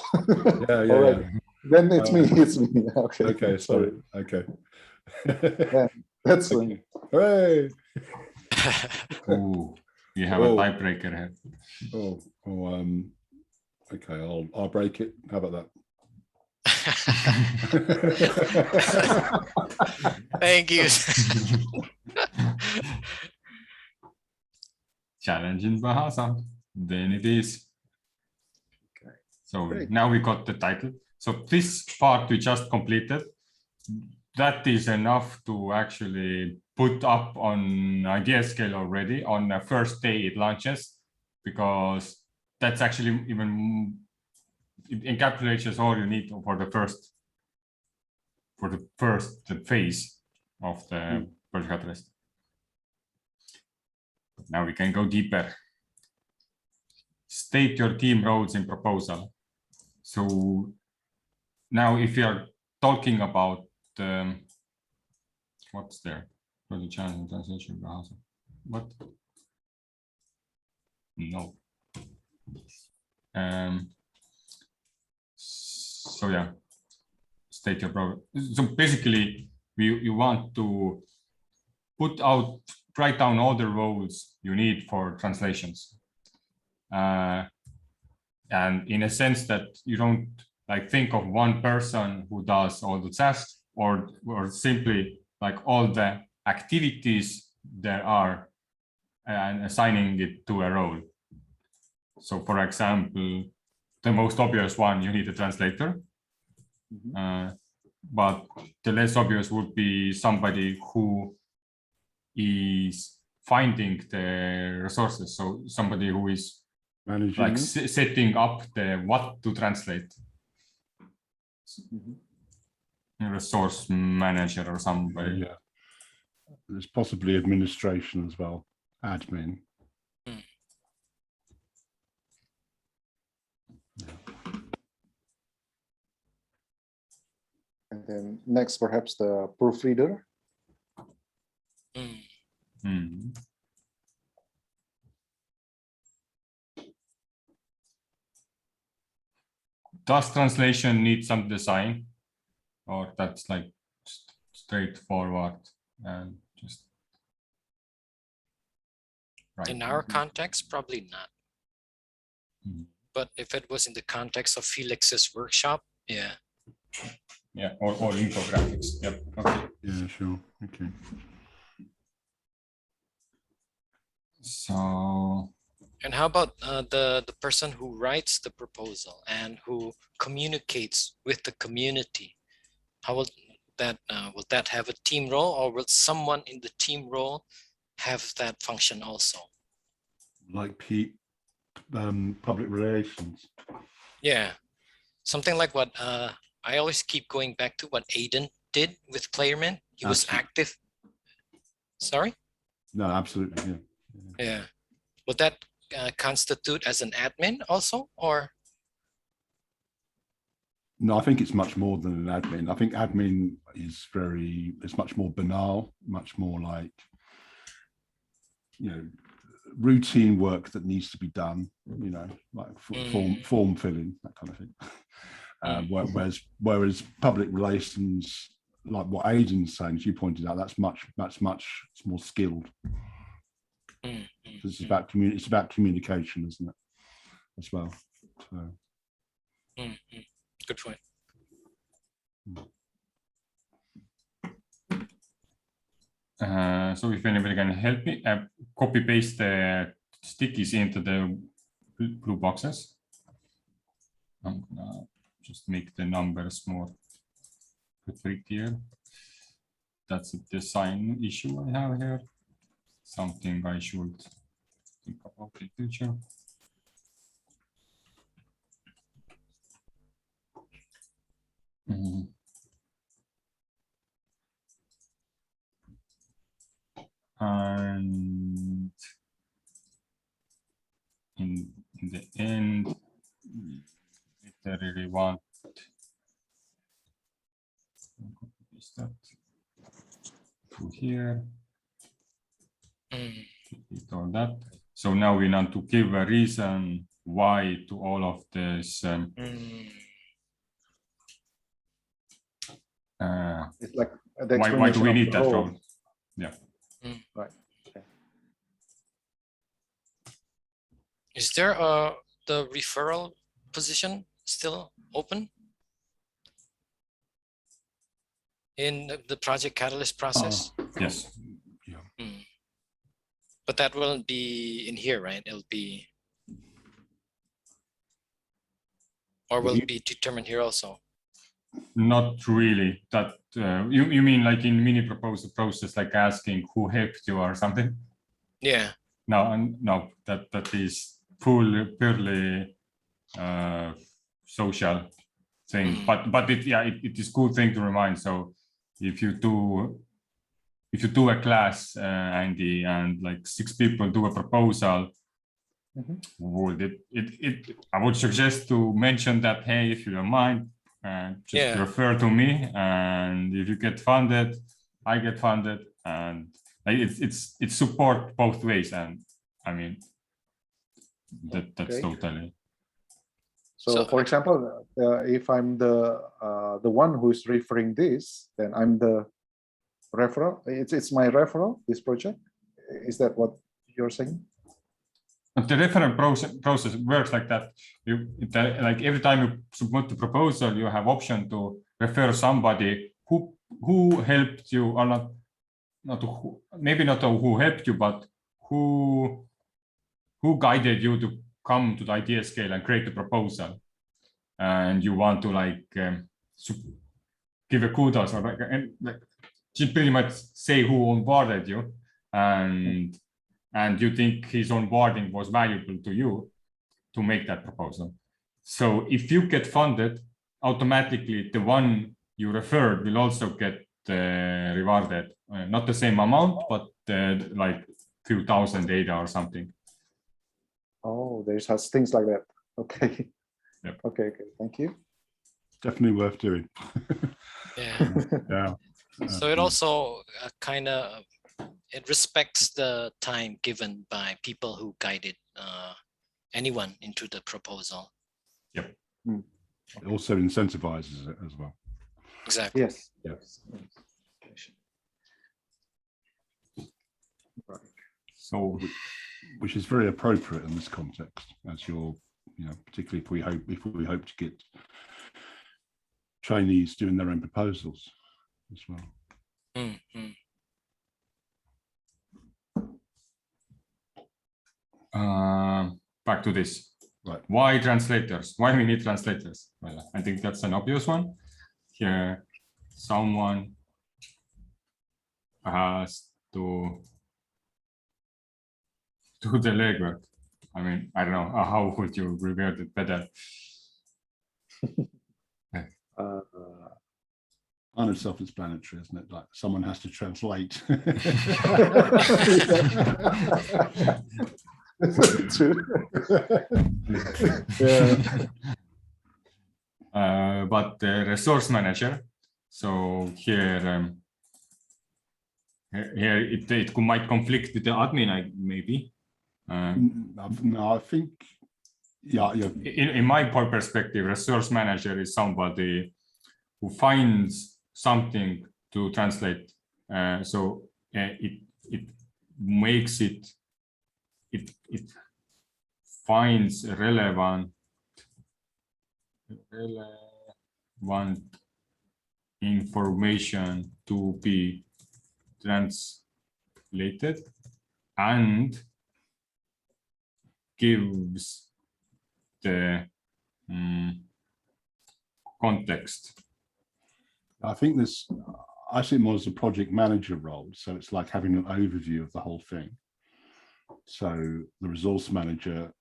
Yeah, All right. Then it's me. It's me. Okay. Okay, sorry. Okay. Yeah, that's Okay. Hooray! Ooh, you have Oh. a tiebreaker here. Okay, I'll break it. How about that? Thank you. Challenge in Bahasa. Then it is. Okay. So Great. now we got the title. So this part we just completed. That is enough to actually put up on Ideascale already on the first day it launches, because that's actually even it encapsulates all you need for the first phase of the project catalyst. But now we can go deeper. State your team roles in proposal. So now if you are talking about what's there? Project challenge and translation. Bahasu. What? No. So yeah, state your problem. So basically, you want to write down all the roles you need for translations, and in a sense that you don't like think of one person who does all the tasks, or simply like all the activities there are, and assigning it to a role. So for example, the most obvious one, you need a translator. But the less obvious would be somebody who is finding the resources. So somebody who is Managing like setting up the what to translate. A resource manager or somebody. Yeah. There's possibly administration as well, admin. And then next, perhaps the proofreader. Does translation need some design, or that's like straightforward and just right? In our context, probably not. But if it was in the context of Felix's workshop, yeah. Yeah, or infographics. Yep. Okay. Yeah, sure. Okay. So. And how about the person who writes the proposal and who communicates with the community? How will that have a team role, or will someone in the team role have that function also? Like public relations. Yeah, something like what I always keep going back to what Aiden did with Playerman. He was active. Sorry? No, absolutely. Yeah. Yeah. Would that constitute as an admin also, or? No, I think it's much more than an admin. I think admin is it's much more banal, much more like, routine work that needs to be done, like form filling, that kind of thing. Whereas public relations, like what Aiden's saying, as you pointed out, that's much more skilled. It's about communication, isn't it, as well? So. Good point. So if anybody can help me, copy paste the stickies into the blue boxes. I'm gonna just make the numbers more prettier. That's a design issue I have here. Something I should think about in the future. And in the end, if I really want that to here, all that. So now we want to give a reason why to all of this. It's like why do we need that role? Yeah. Right. Okay. Is there the referral position still open in the project catalyst process? Yes. Yeah. But that won't be in here, right? It'll be, or will it be determined here also? Not really. That you mean like in mini proposal process, like asking who helped you or something? Yeah. No, that is purely social thing. But it is good thing to remind. So if you do a class and like 6 people do a proposal, I would suggest to mention that, hey, if you don't mind, just refer to me, and if you get funded, I get funded, and like it's support both ways, and I mean that's Okay. totally. So, for example, if I'm the one who is referring this, then I'm the referral. It's my referral. This project, is that what you're saying? The referral process works like that. Like every time you submit the proposal, you have option to refer somebody who helped you, or not who, maybe not who helped you, but who guided you to come to the Ideascale and create the proposal. And you want to like give a kudos, or like pretty much say who onboarded you, and you think his onboarding was valuable to you to make that proposal. So if you get funded, automatically the one you referred will also get rewarded. Not the same amount, but like few thousand data or something. Oh, there's things like that. Okay. Yep. Okay. Thank you. Definitely worth doing. Yeah. So it also kind of it respects the time given by people who guided anyone into the proposal. Yep. It also incentivizes it as well. Exactly. Yes. Yes. Right. So, which is very appropriate in this context, as you're, particularly if we hope to get trainees doing their own proposals as well. Back to this. Right. Why translators? Why we need translators? Well, I think that's an obvious one. Here, someone has to do the legwork. I mean, I don't know, how would you revert it better? Kind of self-explanatory, isn't it? Like someone has to translate. True. But the resource manager. So here, it might conflict with the admin, maybe. No, I think, yeah. In my perspective, resource manager is somebody who finds something to translate. So it makes it finds relevant information to be translated and gives the context. I think I see it more as a project manager role. So it's like having an overview of the whole thing. So the resource manager,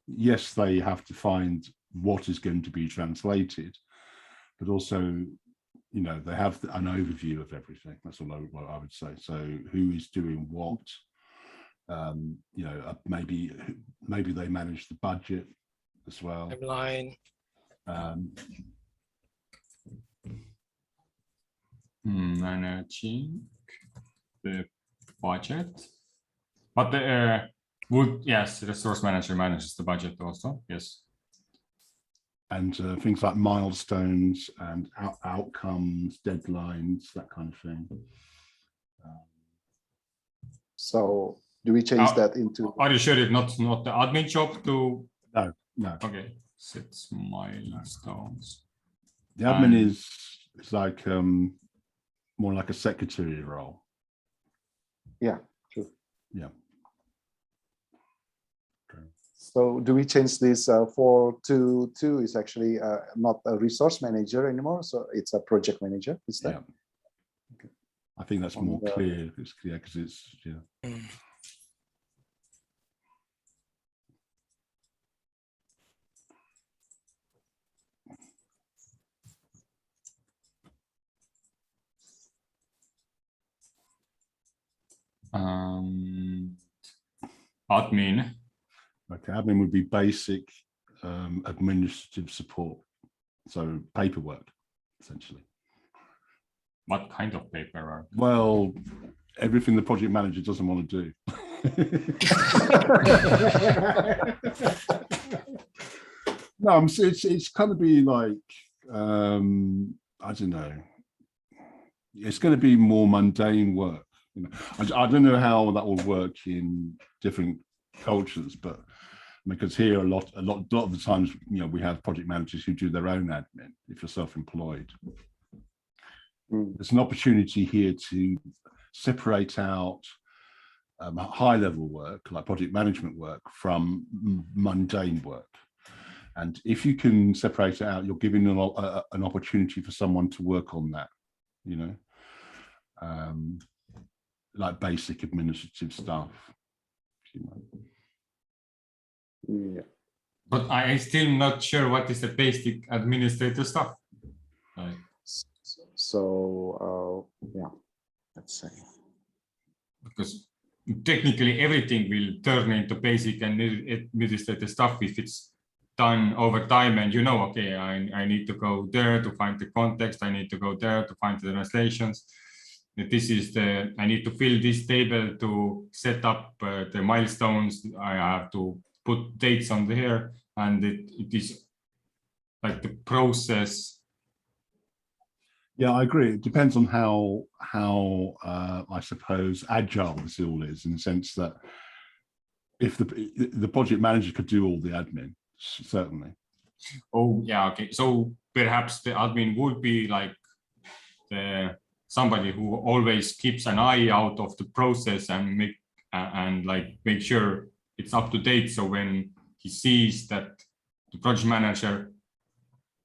yes, they have to find what is going to be translated, but also, they have an overview of everything. That's what I would say. So who is doing what? Maybe they manage the budget as well. Timeline. Managing the budget, but resource manager manages the budget also. Yes. And things like milestones and outcomes, deadlines, that kind of thing. So do we change that into? Are you sure it's not the admin job to? No. Okay. Sets milestones. The admin is like more like a secretary role. Yeah, true. Yeah. So do we change this for two is actually not a resource manager anymore, so it's a project manager instead? Yeah. Okay. I think that's more clear. It's clear because it's Admin. Okay, admin would be basic administrative support, so paperwork, essentially. What kind of paperwork? Well, everything the project manager doesn't want to do. No, it's kind of be like, I don't know. It's going to be more mundane work. You know, I don't know how that will work in different cultures, but because here a lot of the times, you know, we have project managers who do their own admin if you're self-employed. There's an opportunity here to separate out high-level work, like project management work, from mundane work. And if you can separate it out, you're giving an opportunity for someone to work on that, you know, like basic administrative stuff. You know. Yeah. But I'm still not sure what is the basic administrative stuff. So yeah, let's say. Because technically everything will turn into basic and administrative stuff if it's done over time, and you know, okay, I need to go there to find the context, I need to go there to find the translations. This is I need to fill this table to set up the milestones. I have to put dates on here, and it is like the process. Yeah, I agree. It depends on how I suppose agile this all is, in the sense that if the project manager could do all the admin, certainly. Oh yeah, okay. So perhaps the admin would be like somebody who always keeps an eye out of the process and make sure it's up to date. So when he sees that the project manager,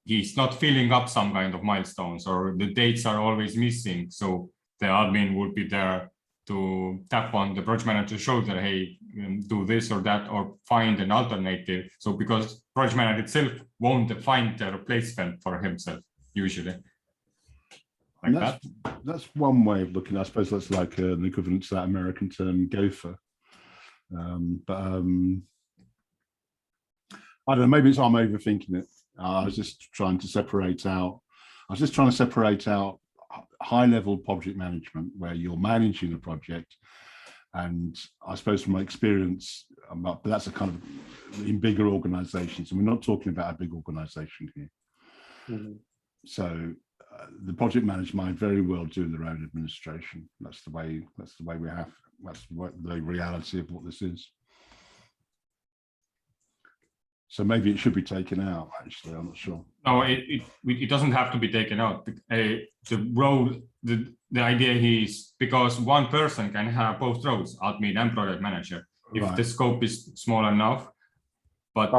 he's not filling up some kind of milestones or the dates are always missing, so the admin would be there to tap on the project manager's shoulder, hey, do this or that, or find an alternative. So because project manager itself won't find a replacement for himself usually. Like that's one way of looking. I suppose that's like an equivalent to that American term gopher. But I don't know, maybe I'm overthinking it. I was just trying to separate out high-level project management where you're managing a project. And I suppose from my experience, but that's a kind of in bigger organizations, and we're not talking about a big organization here. So the project manager might very well do their own administration. That's the way we have. That's the reality of what this is. So maybe it should be taken out. Actually, I'm not sure. No, it doesn't have to be taken out. The role, the idea is because one person can have both roles, admin and project manager, if the scope is small enough. But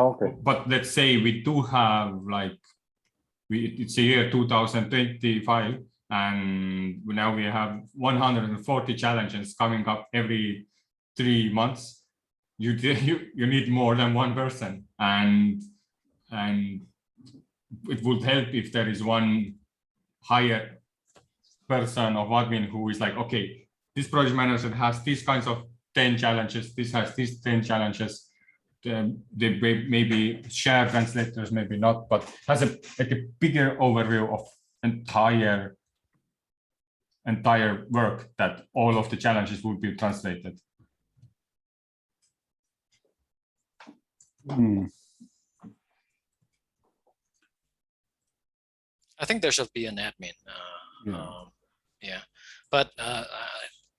but let's say we do have like it's a year 2025, and now we have 140 challenges coming up every 3 months. You need more than one person, and it would help if there is one higher person of admin who is like, okay, this project manager has these kinds of 10 challenges, this has these 10 challenges. They maybe share translators, maybe not, but has a bigger overview of entire work that all of the challenges would be translated. I think there should be an admin. But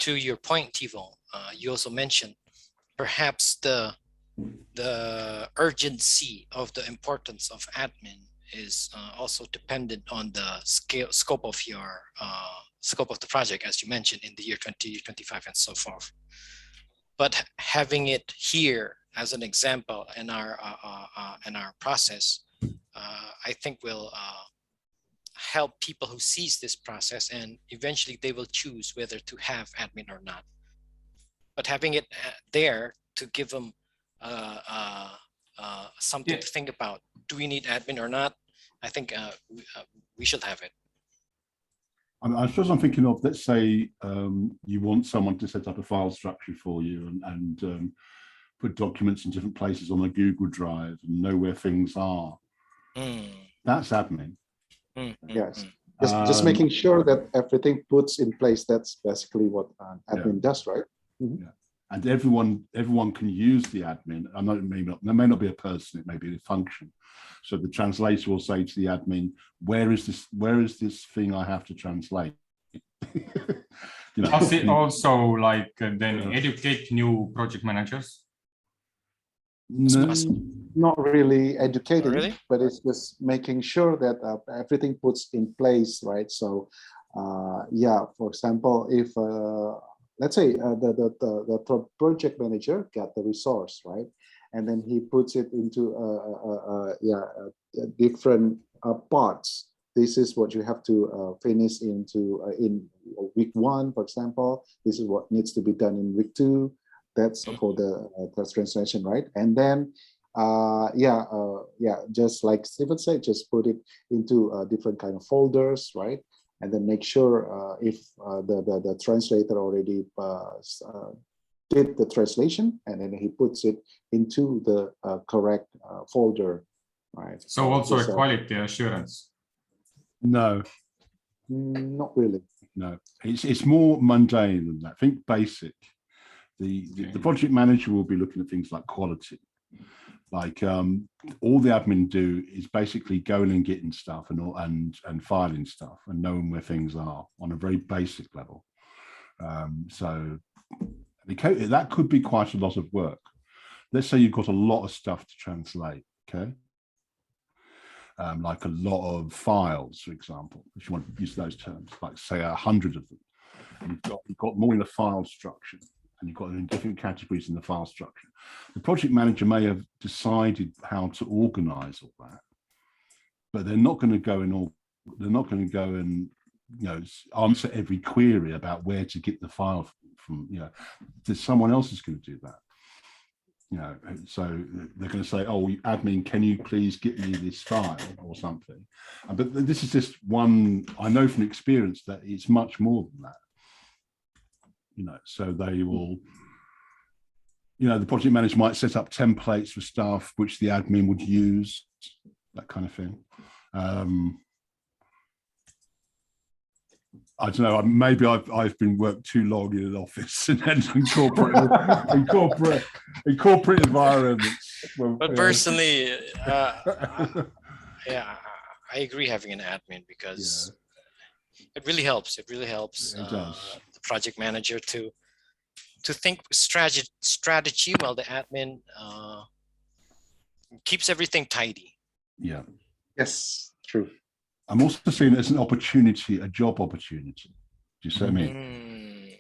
to your point, Tevo, you also mentioned perhaps the urgency of the importance of admin is also dependent on the scope of your scope of the project, as you mentioned, in the year 2025 and so forth. But having it here as an example in our process, I think will help people who sees this process, and eventually they will choose whether to have admin or not. But having it there to give them something to think about. Do we need admin or not? I think we should have it. I suppose I'm thinking of, let's say you want someone to set up a file structure for you and put documents in different places on a Google Drive and know where things are. That's admin. Yes, just making sure that everything puts in place. That's basically what an admin does, right? Yeah. And everyone can use the admin. I know there may not be a person, it may be a function. So the translator will say to the admin, where is this thing I have to translate? Does it also like then educate new project managers? No, not really educating, but it's just making sure that everything puts in place, right? So yeah, for example, if let's say the project manager got the resource, right? And then he puts it into different parts. This is what you have to finish into in week 1, for example. This is what needs to be done in week 2. That's for the translation, right? And then just like Stephen said, just put it into different kind of folders, right? And then make sure if the translator already did the translation, and then he puts it into the correct folder, right? So also a quality assurance? No. Not really. No, it's more mundane than that. Think basic. The project manager will be looking at things like quality. Like all the admin do is basically going and getting stuff and filing stuff and knowing where things are on a very basic level. So that could be quite a lot of work. Let's say you've got a lot of stuff to translate, okay? Like a lot of files, for example, if you want to use those terms, like say 100 of them. And you've got more in the file structure, and you've got in different categories in the file structure. The project manager may have decided how to organize all that, but they're not going to go and answer every query about where to get the file from. Someone else is going to do that. So they're going to say, oh, admin, can you please get me this file or something? But this is just one, I know from experience that it's much more than that. So they will, the project manager might set up templates for stuff which the admin would use, that kind of thing. I don't know, maybe I've been worked too long in an office and then in corporate environments. But personally, I agree having an admin because it really helps. It really helps the project manager to think strategy while the admin keeps everything tidy. Yeah. Yes, true. I'm also seeing it as an opportunity, a job opportunity. Do you see what I mean?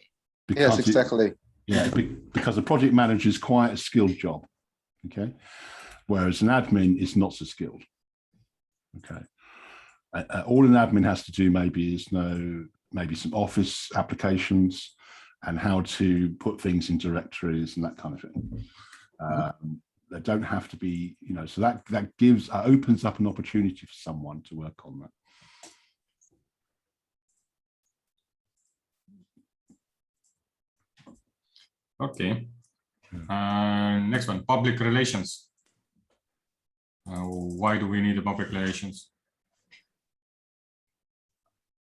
Yes, exactly. Because the project manager is quite a skilled job, okay? Whereas an admin is not so skilled, okay? All an admin has to do maybe is know maybe some office applications and how to put things in directories and that kind of thing. They don't have to be, so that opens up an opportunity for someone to work on that. Okay. Next one, public relations. Why do we need the public relations?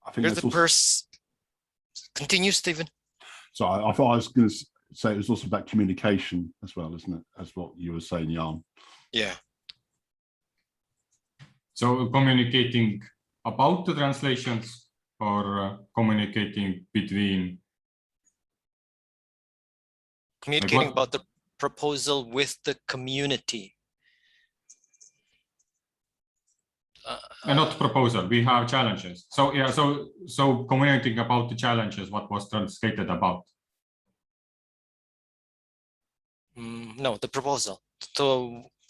I think there's the person. Continue, Stephen. So I thought I was going to say it was also about communication as well, isn't it? As what you were saying, Jan. Yeah. So communicating about the translations or communicating between? Communicating about the proposal with the community. Not proposal, we have challenges. So yeah, so communicating about the challenges, what was translated about. No, the proposal.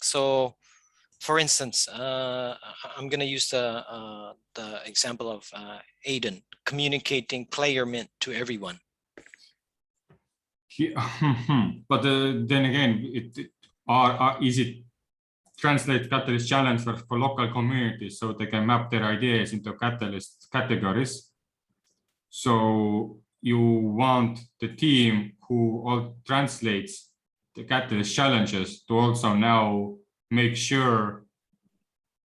So for instance, I'm going to use the example of Aiden communicating playerment to everyone. But then again, is it translate Catalyst challenge for local communities so they can map their ideas into Catalyst categories? So you want the team who all translates the Catalyst challenges to also now make sure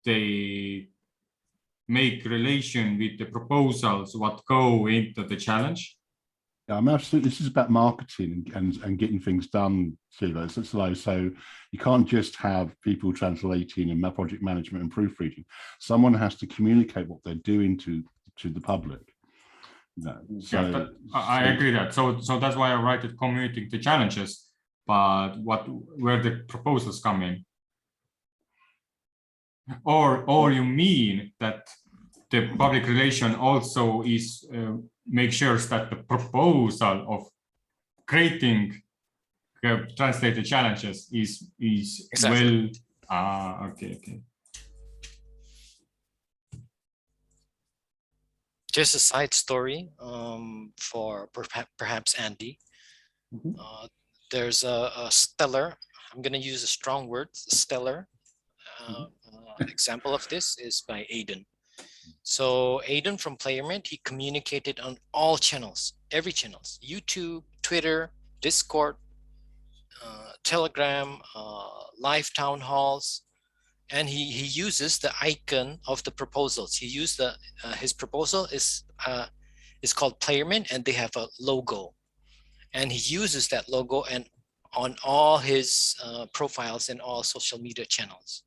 they make relation with the proposals what go into the challenge? Yeah, I'm absolutely. This is about marketing and getting things done, Tevo. So you can't just have people translating and project management and proofreading. Someone has to communicate what they're doing to the public. No, so yeah, I agree that. So that's why I write it communicating the challenges, but where the proposals come in, or you mean that the public relation also is make sure that the proposal of creating translated challenges is Exactly. well. Okay. Just a side story for perhaps Andy. There's a stellar, I'm going to use a strong word, stellar example of this is by Aiden. So Aiden from Playerment, he communicated on all channels, every channels, YouTube, Twitter, Discord, Telegram, live town halls, and he uses the icon of the proposals. He used his proposal is called Playerment, and they have a logo, and he uses that logo and on all his profiles and all social media channels.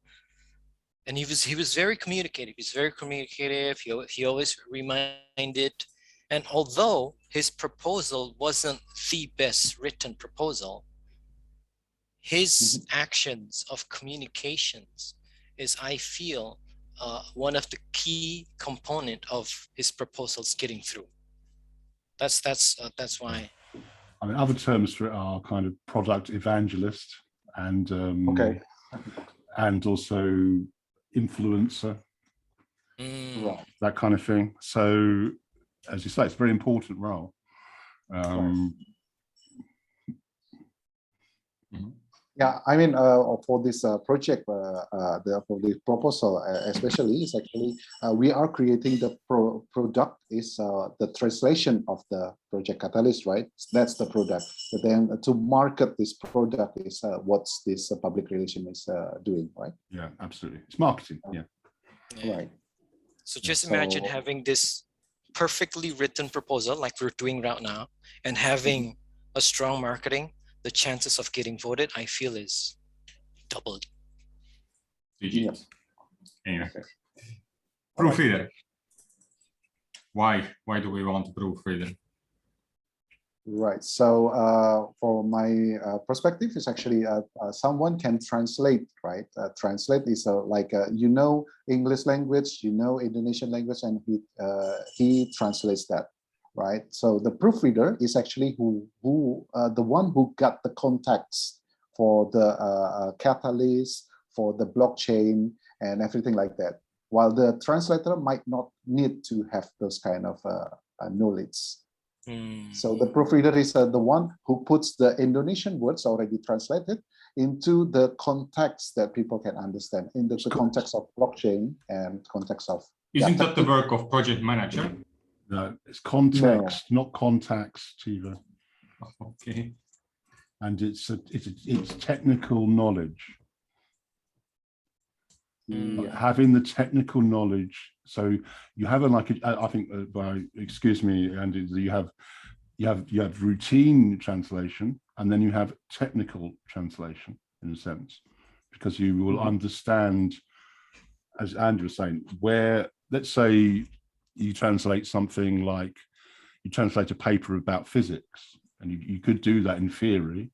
And he was very communicative. He's very communicative. He always reminded, and although his proposal wasn't the best written proposal, his actions of communications is, I feel, one of the key component of his proposals getting through. That's why. I mean, other terms for it are kind of product evangelist and and also influencer, that kind of thing. So, as you say, it's a very important role. Yeah, I mean, for this project, for the proposal, especially, is actually we are creating the product is the translation of the project Catalyst, right? That's the product. But then to market this product is what this public relation is doing, right? Yeah, absolutely. It's marketing. Yeah. Right. So just imagine having this perfectly written proposal like we're doing right now, and having a strong marketing. The chances of getting voted, I feel, is doubled. Yes. Anyway, proofreader. Why do we want a proofreader? Right. So for my perspective, is actually someone can translate, right? Translate is like you know English language, you know Indonesian language, and he translates that. Right, so the proofreader is actually the one who got the contacts for the catalyst, for the blockchain, and everything like that. While the translator might not need to have those kind of knowledge. So the proofreader is the one who puts the Indonesian words already translated into the context that people can understand, in the context of blockchain and context of. Isn't that the work of project manager? No, it's context, not contacts, Tevo. Okay. And it's technical knowledge. Having the technical knowledge. So you have I think excuse me, Andy, you have routine translation, and then you have technical translation in a sense, because you will understand, as Andrew was saying, where, let's say you translate something like, you translate a paper about physics, and you could do that in theory,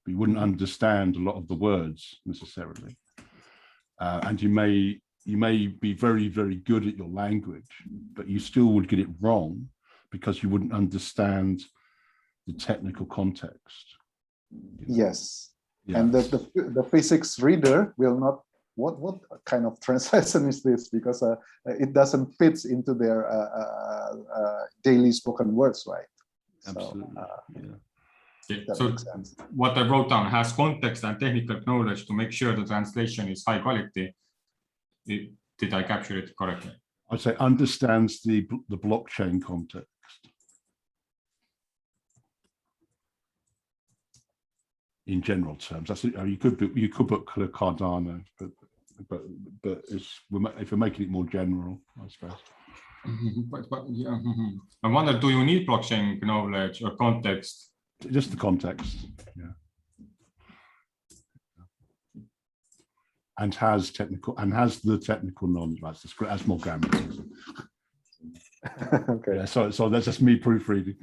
but you wouldn't understand a lot of the words necessarily. And you may be very, very good at your language, but you still would get it wrong because you wouldn't understand the technical context. Yes. Yeah. And the physics reader will not, what kind of translation is this? Because it doesn't fit into their daily spoken words, right? Absolutely. That So makes sense. what I wrote down has context and technical knowledge to make sure the translation is high quality. Did I capture it correctly? I'd say understands the blockchain context. In general terms, that's it. You could put Cardano, but it's, if we're making it more general, I suppose. But yeah, I wonder, do you need blockchain knowledge or context? Just the context, yeah. And has the technical knowledge. That's more grammar. Okay. Yeah, so that's just me proofreading.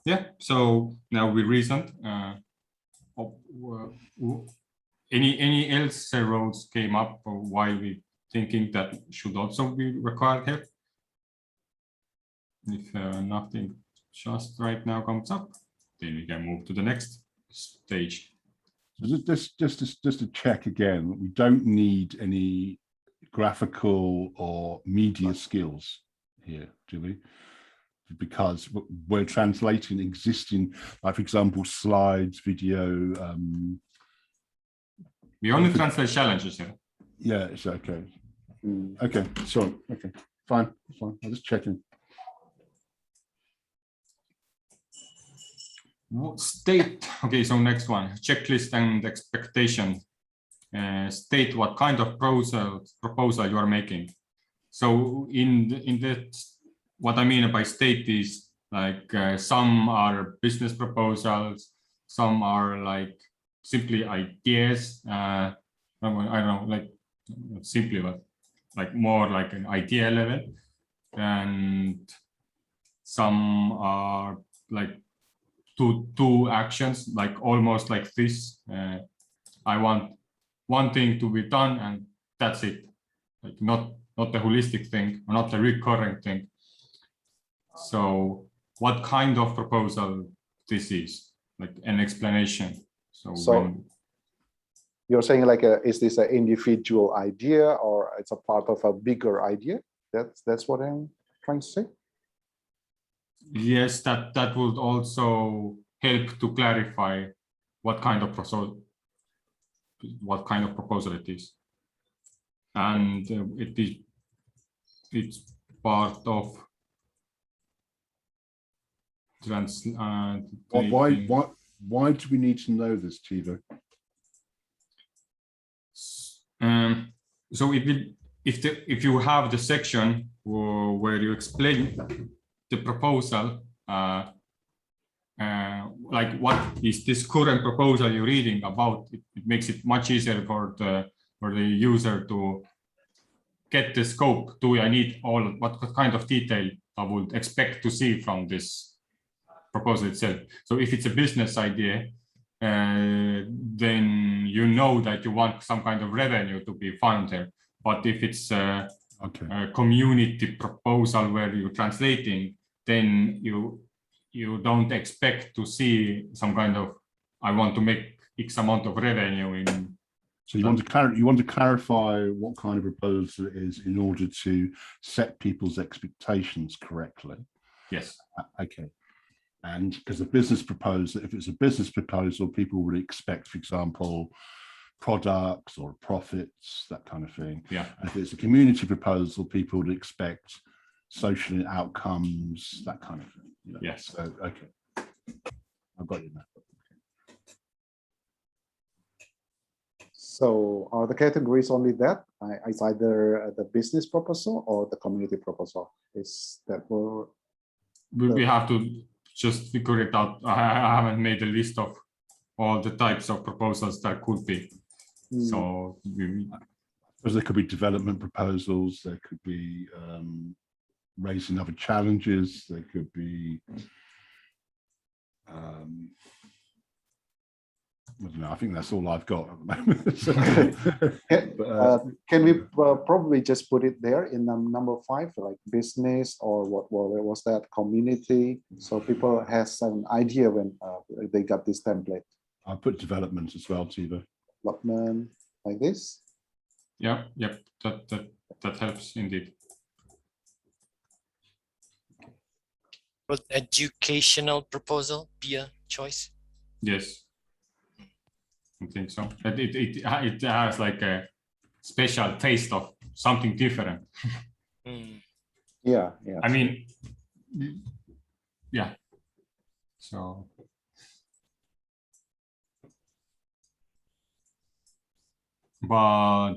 Yeah. So now we reasoned. Any else roles came up while we thinking that should also be required here? If nothing just right now comes up, then we can move to the next stage. Just to check again, we don't need any graphical or media skills here, do we? Because we're translating existing, like for example, slides, video. We only translate challenges here. Yeah, it's okay. Okay, so okay, fine. I'm just checking. State. Okay, so next one, checklist and expectation. State what kind of proposal you are making. So in that, what I mean by state is like some are business proposals, some are like simply ideas. I don't know, like not simply, but like more like an idea level, and some are like two actions, like almost like this. I want one thing to be done, and that's it. Like not the holistic thing, or not the recurring thing. So what kind of proposal this is, like an explanation. So you're saying like, is this an individual idea or it's a part of a bigger idea? That's what I'm trying to say. Yes, that would also help to clarify what kind of proposal it is, and it's part of Why do we need to know this, Tevo? So it will, if you have the section where you explain the proposal, like what is this current proposal you're reading about, it makes it much easier for the user to get the scope. Do I need what kind of detail I would expect to see from this proposal itself? So if it's a business idea, then you know that you want some kind of revenue to be found there. But if it's a community proposal where you're translating, then you don't expect to see some kind of, I want to make X amount of revenue in. So you want to clarify what kind of proposal it is in order to set people's expectations correctly. Yes. Okay. And because a business proposal, if it's a business proposal, people would expect, for example, products or profits, that kind of thing. Yeah. And if it's a community proposal, people would expect social outcomes, that kind of thing. You know? Yes. So, okay. I've got you now. So are the categories only that? It's either the business proposal or the community proposal. Is that more? We have to just figure it out. I haven't made a list of all the types of proposals that could be. So there could be development proposals, there could be raising other challenges, there could be I don't know, I think that's all I've got at the moment. Can we probably just put it there in number 5, like business, or what was that, community, so people has an idea when they got this template. I'll put development as well, Tevo. Development, like this. Yeah, yep, that helps indeed. Would educational proposal be a choice? Yes, I think so. But it has like a special taste of something different. Yeah. I mean, yeah. So. But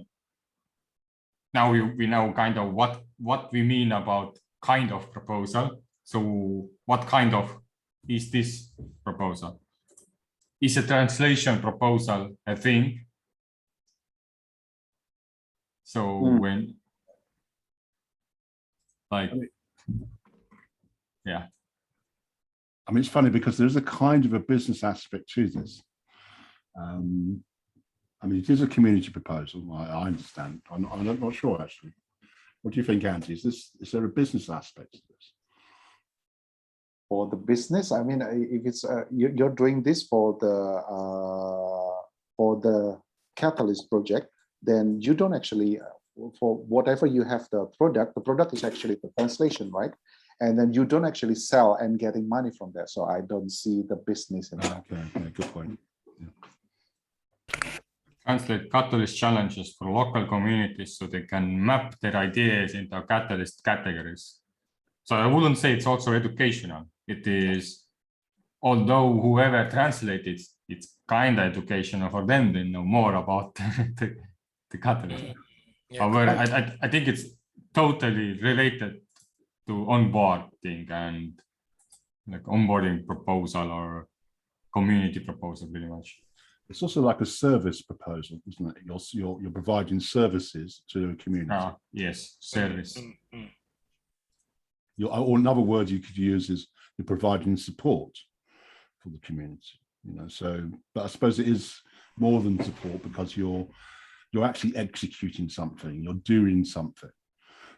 now we know kind of what we mean about kind of proposal. So what kind of is this proposal? Is a translation proposal a thing? So when, like, yeah. I mean, it's funny because there's a kind of a business aspect to this. I mean, it is a community proposal. I understand. I'm not sure actually. What do you think, Andy? Is there a business aspect to this? For the business, I mean, if it's you're doing this for the Catalyst project, then you don't actually for whatever you have the product is actually the translation, right? And then you don't actually sell and getting money from that. So I don't see the business in that. Okay, good point. Yeah. Translate Catalyst challenges for local communities so they can map their ideas into Catalyst categories. So I wouldn't say it's also educational. It is, although whoever translated it's kind of educational for them. They know more about the Catalyst. However, I think it's totally related to onboarding and like onboarding proposal or community proposal, pretty much. It's also like a service proposal, isn't it? You're providing services to a community. Yes, service. Or another word you could use is you're providing support for the community. You know, so but I suppose it is more than support because you're actually executing something. You're doing something.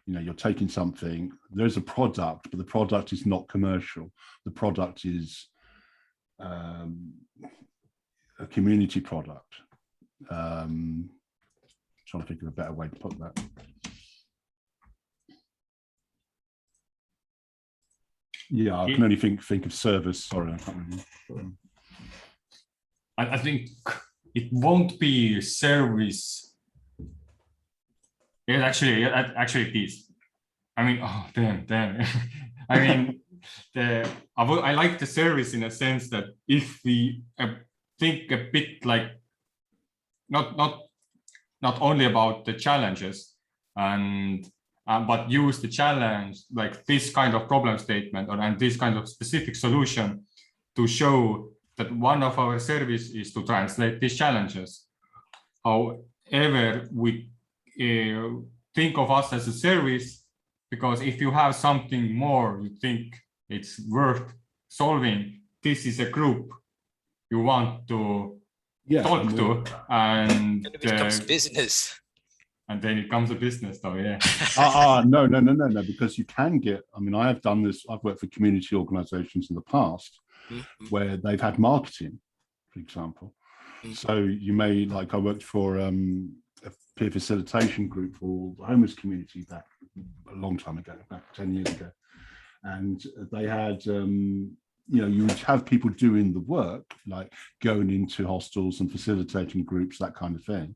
You know, you're taking something. There's a product, but the product is not commercial. The product is a community product. Trying to think of a better way to put that. Yeah, I can only think of service. Sorry, I can't remember. I think it won't be service. It actually it is. I mean, oh damn. I mean, I like the service in a sense that if we think a bit like not only about the challenges and but use the challenge like this kind of problem statement and this kind of specific solution to show that one of our service is to translate these challenges. However, we think of us as a service because if you have something more you think it's worth solving, this is a group you want to talk to, and it becomes business. And then it comes a business though, yeah. No, because you can get, I mean, I have done this, I've worked for community organizations in the past where they've had marketing, for example. So you may, like I worked for a peer facilitation group for the homeless community back a long time ago, back 10 years ago. And they had, you know, you would have people doing the work, like going into hostels and facilitating groups, that kind of thing.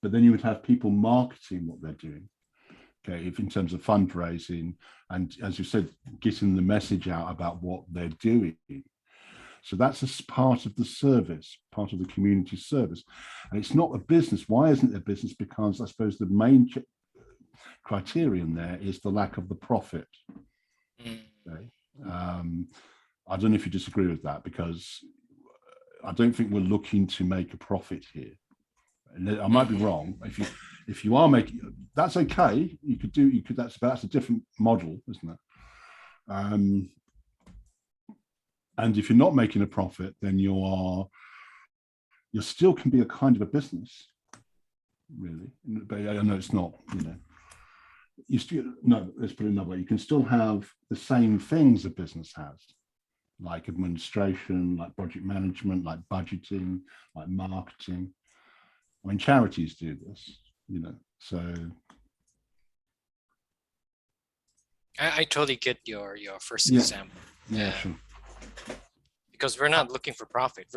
But then you would have people marketing what they're doing, okay, if in terms of fundraising and, as you said, getting the message out about what they're doing. So that's a part of the service, part of the community service. And it's not a business. Why isn't it a business? Because I suppose the main criterion there is the lack of the profit. Okay? I don't know if you disagree with that, because I don't think we're looking to make a profit here. I might be wrong. If you are making, that's okay. That's a different model, isn't it? And if you're not making a profit, then you are you still can be a kind of a business, really. But I know it's not, you know. You still, no, let's put it another way. You can still have the same things a business has, like administration, like project management, like budgeting, like marketing. I mean, charities do this, you know, so. I totally get your first example. Yeah, sure. Because we're not looking for profit.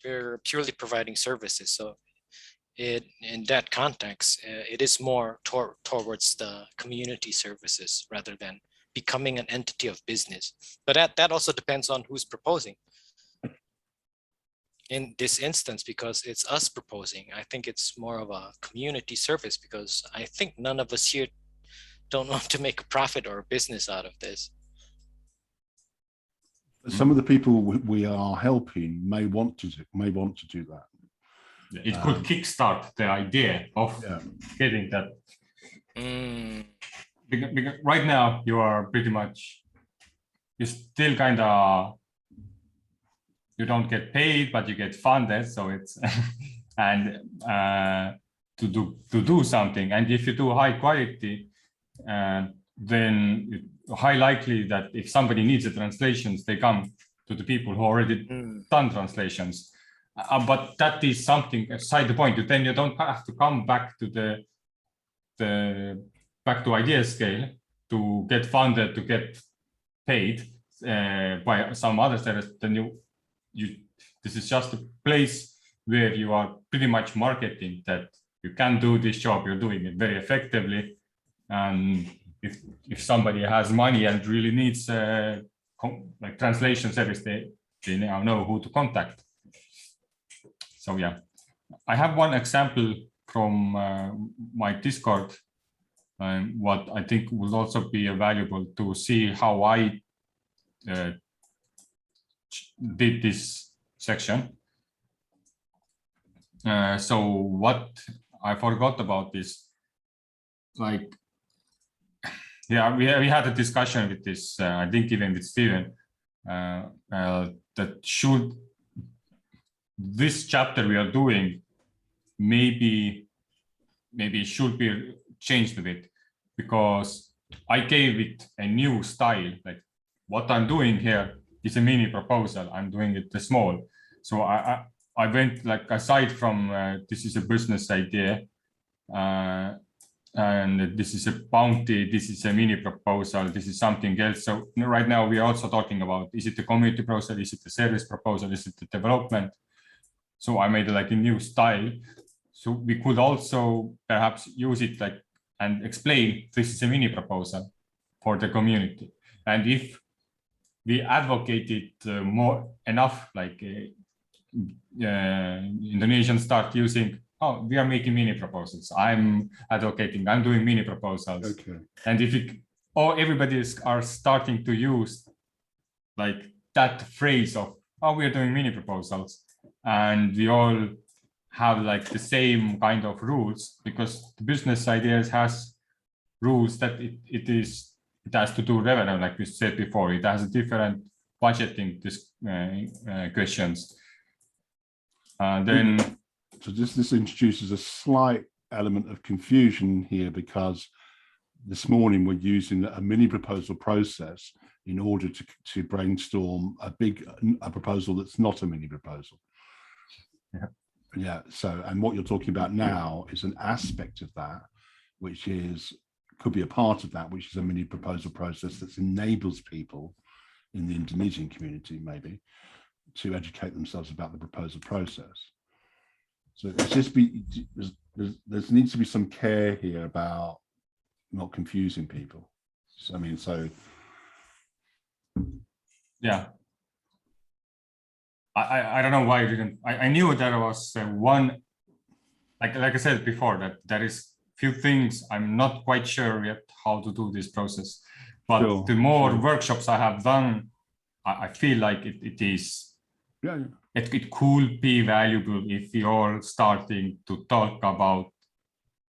We're purely providing services. So in that context, it is more towards the community services rather than becoming an entity of business. But that also depends on who's proposing. In this instance, because it's us proposing, I think it's more of a community service, because I think none of us here don't want to make a profit or a business out of this. Some of the people we are helping may want to do that. It could kickstart the idea of getting that. Because right now you are pretty much, you still kind of, you don't get paid, but you get funded. So it's and to do something. And if you do high quality, then it's high likely that if somebody needs the translations, they come to the people who already done translations. But that is something aside the point. Then you don't have to come back to back to Ideascale to get funded, to get paid by some other service. Then this is just a place where you are pretty much marketing that you can do this job. You're doing it very effectively, and if somebody has money and really needs like translation service, they now know who to contact. So yeah, I have one example from my Discord, what I think will also be valuable to see how I did this section. So what I forgot about this, like, yeah, we had a discussion with this, I think even with Steven, that should this chapter we are doing maybe should be changed a bit, because I gave it a new style. Like what I'm doing here is a mini proposal. I'm doing it small. So I went like aside from this is a business idea, and this is a bounty, this is a mini proposal, this is something else. So right now we are also talking about, is it a community proposal, is it a service proposal, is it a development? So I made like a new style. So we could also perhaps use it like and explain this is a mini proposal for the community. And if we advocate it more enough, like Indonesians start using, oh, we are making mini proposals. I'm advocating, I'm doing mini proposals. Okay. And if everybody are starting to use like that phrase of, oh, we are doing mini proposals, and we all have like the same kind of rules, because the business ideas has rules that it has to do revenue, like we said before. It has a different budgeting questions. Then so this introduces a slight element of confusion here, because this morning we're using a mini proposal process in order to brainstorm a proposal that's not a mini proposal. Yeah. So, and what you're talking about now is an aspect of that, which could be a part of that, which is a mini proposal process that enables people in the Indonesian community maybe to educate themselves about the proposal process. So it's just there needs to be some care here about not confusing people. So, I mean, so yeah. I don't know why I didn't. I knew there was one, like I said before, that there is few things I'm not quite sure yet how to do this process. But the more workshops I have done, I feel like it is. Yeah. It could be valuable if we all starting to talk about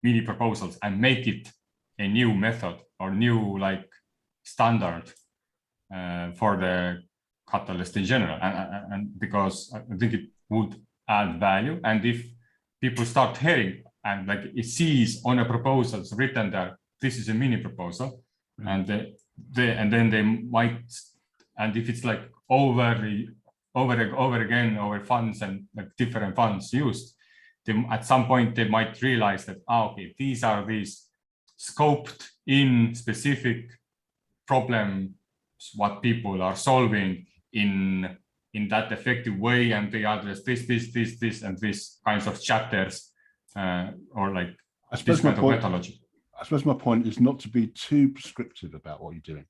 mini proposals and make it a new method or new like standard for the Catalyst in general, and because I think it would add value. And if people start hearing and like it sees on a proposal written there, this is a mini proposal, and then they might, and if it's like over again over funds and like different funds used, at some point they might realize that okay, these are scoped in specific problems what people are solving in that effective way, and they address this and this kinds of chapters or like this kind of methodology. I suppose my point is not to be too prescriptive about what you're doing.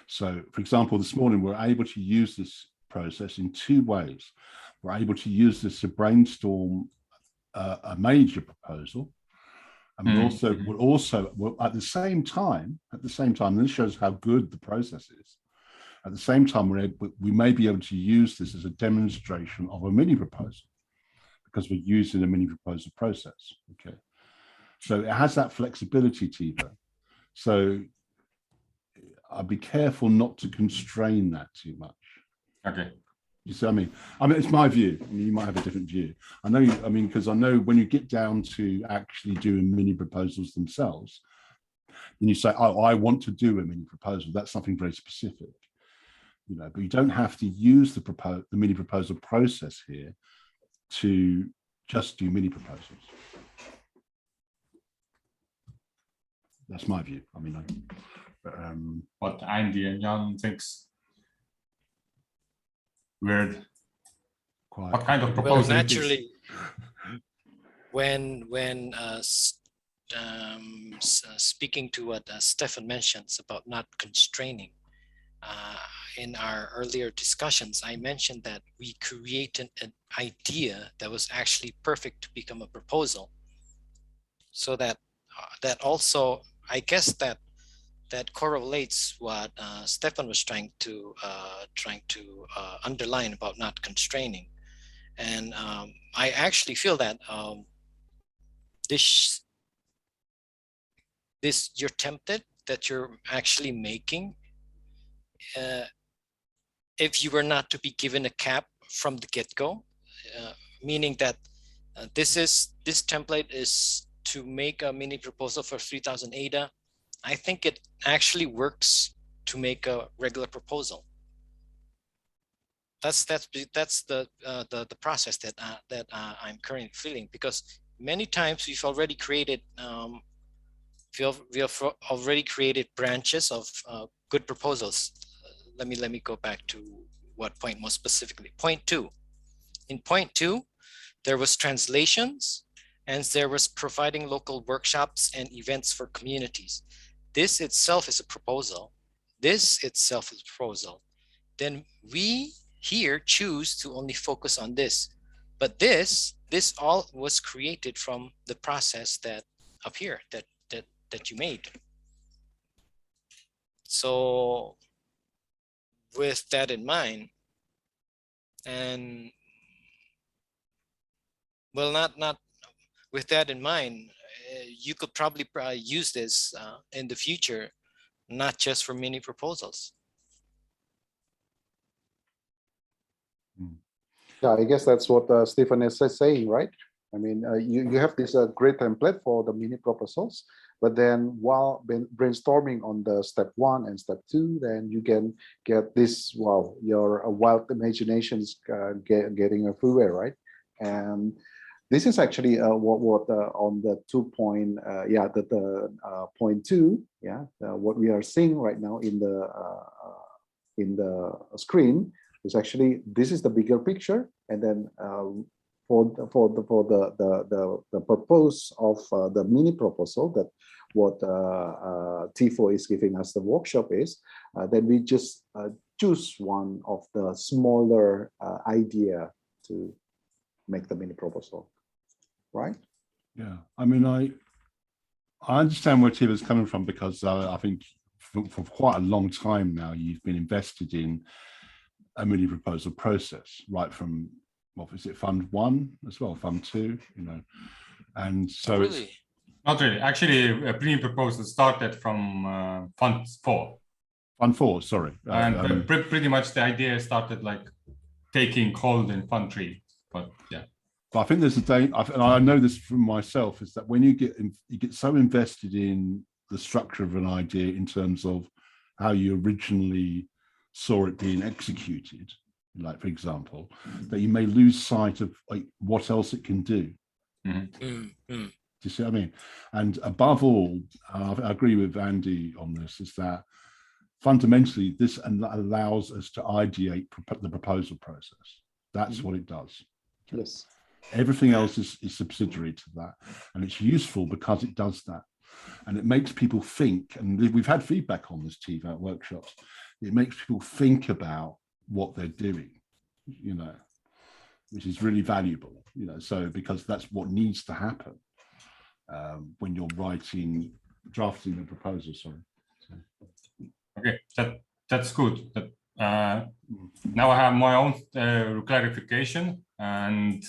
So, for example, this morning we're able to use this process in two ways. We're able to use this to brainstorm a major proposal, and we're also at the same time, and this shows how good the process is. At the same time, we may be able to use this as a demonstration of a mini proposal because we're using a mini proposal process. Okay, so it has that flexibility, Tevo. So I'd be careful not to constrain that too much. Okay. You see what I mean? It's my view. I mean, you might have a different view. I know. Because I know when you get down to actually doing mini proposals themselves, then you say, "Oh, I want to do a mini proposal." That's something very specific, But you don't have to use the mini proposal process here to just do mini proposals. That's my view. What Andy and Jan thinks. Weird. What kind of proposal? Well, naturally, when speaking to what Stefan mentions about not constraining, in our earlier discussions, I mentioned that we created an idea that was actually perfect to become a proposal. So that also, I guess that correlates what Stefan was trying to underline about not constraining. And I actually feel that this your template that you're actually making, if you were not to be given a cap from the get-go, meaning that this template is to make a mini proposal for 3,000 ADA, I think it actually works to make a regular proposal. That's the process that I'm currently feeling, because many times we've already created already created branches of good proposals. Let me go back to what point most specifically. Point 2. In point 2, there was translations, and there was providing local workshops and events for communities. This itself is a proposal. This itself is a proposal. Then we here choose to only focus on this. But this all was created from the process that up here that you made. So with that in mind, and well, not with that in mind, you could probably use this in the future, not just for mini proposals. Yeah, I guess that's what Stefan is saying, right? I mean, you have this great template for the mini proposals, but then while brainstorming on the step 1 and step 2, then you can get this, wow, your wild imaginations getting everywhere, right? And this is actually what on the 2 point, point 2, what we are seeing right now in the screen is actually, this is the bigger picture, and then for the purpose of the mini proposal, that what Tevo is giving us the workshop is, then we just choose one of the smaller idea to make the mini proposal, right? Yeah, I mean, I understand where Tevo's coming from, because I think for quite a long time now, you've been invested in a mini proposal process, right from, what was it, Fund 1 as well, Fund 2, and so really? Not really. Actually, a mini proposal started from Fund 4. Fund 4, sorry. And pretty much the idea started like taking hold in Fund 3, but yeah. But I think there's a danger, and I know this from myself, is that when you get so invested in the structure of an idea in terms of how you originally saw it being executed, like for example, that you may lose sight of like what else it can do. Do you see what I mean? And above all, I agree with Andy on this, is that fundamentally this allows us to ideate the proposal process. That's what it does. Yes. Everything else is subsidiary to that, and it's useful because it does that, and it makes people think. And we've had feedback on this, Tevo, at workshops. It makes people think about what they're doing, you know, which is really valuable, you know. So because that's what needs to happen when you're drafting a proposal. Sorry. Okay, that's good. Now I have my own clarification and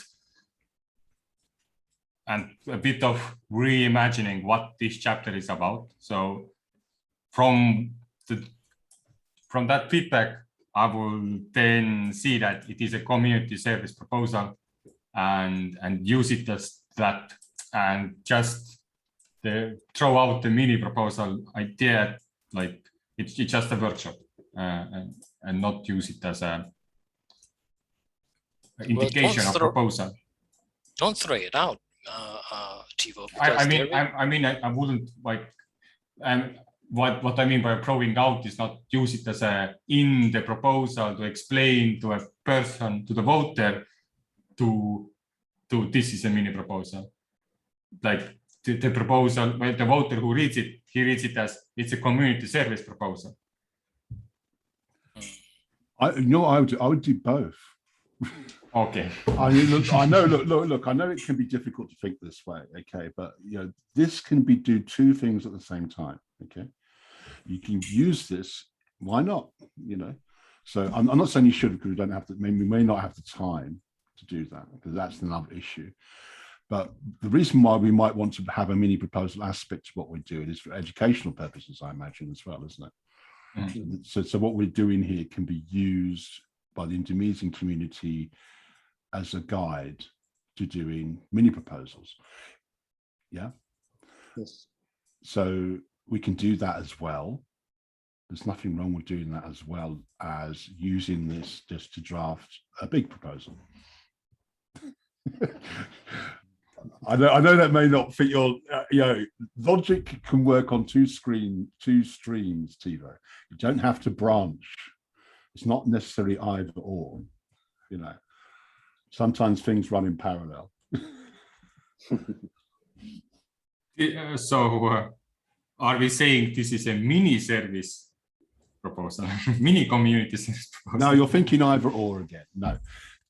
a bit of reimagining what this chapter is about. So from that feedback, I will then see that it is a community service proposal and use it as that, and just throw out the mini proposal idea like it's just a workshop, and not use it as a indication of proposal. Don't throw it out, Tevo. I wouldn't like. What I mean by throwing out is not use it as in the proposal to explain to a person, to the voter, to this is a mini proposal. Like the proposal, well, the voter who reads it, he reads it as it's a community service proposal. I would do both. Okay. I mean, look, I know it can be difficult to think this way, okay, but you know, this can do two things at the same time, okay. You can use this, why not, you know? So I'm not saying you should, because we don't have to, maybe we may not have the time to do that, because that's another issue. But the reason why we might want to have a mini proposal aspect to what we're doing is for educational purposes, I imagine, as well, isn't it? So what we're doing here can be used by the Indonesian community as a guide to doing mini proposals. Yeah. Yes. So we can do that as well. There's nothing wrong with doing that as well as using this just to draft a big proposal. I know that may not fit your, you know, logic can work on two streams, Tevo. You don't have to branch. It's not necessarily either or, you know. Sometimes things run in parallel. So are we saying this is a mini service proposal, mini community service proposal? No, you're thinking either or again. No,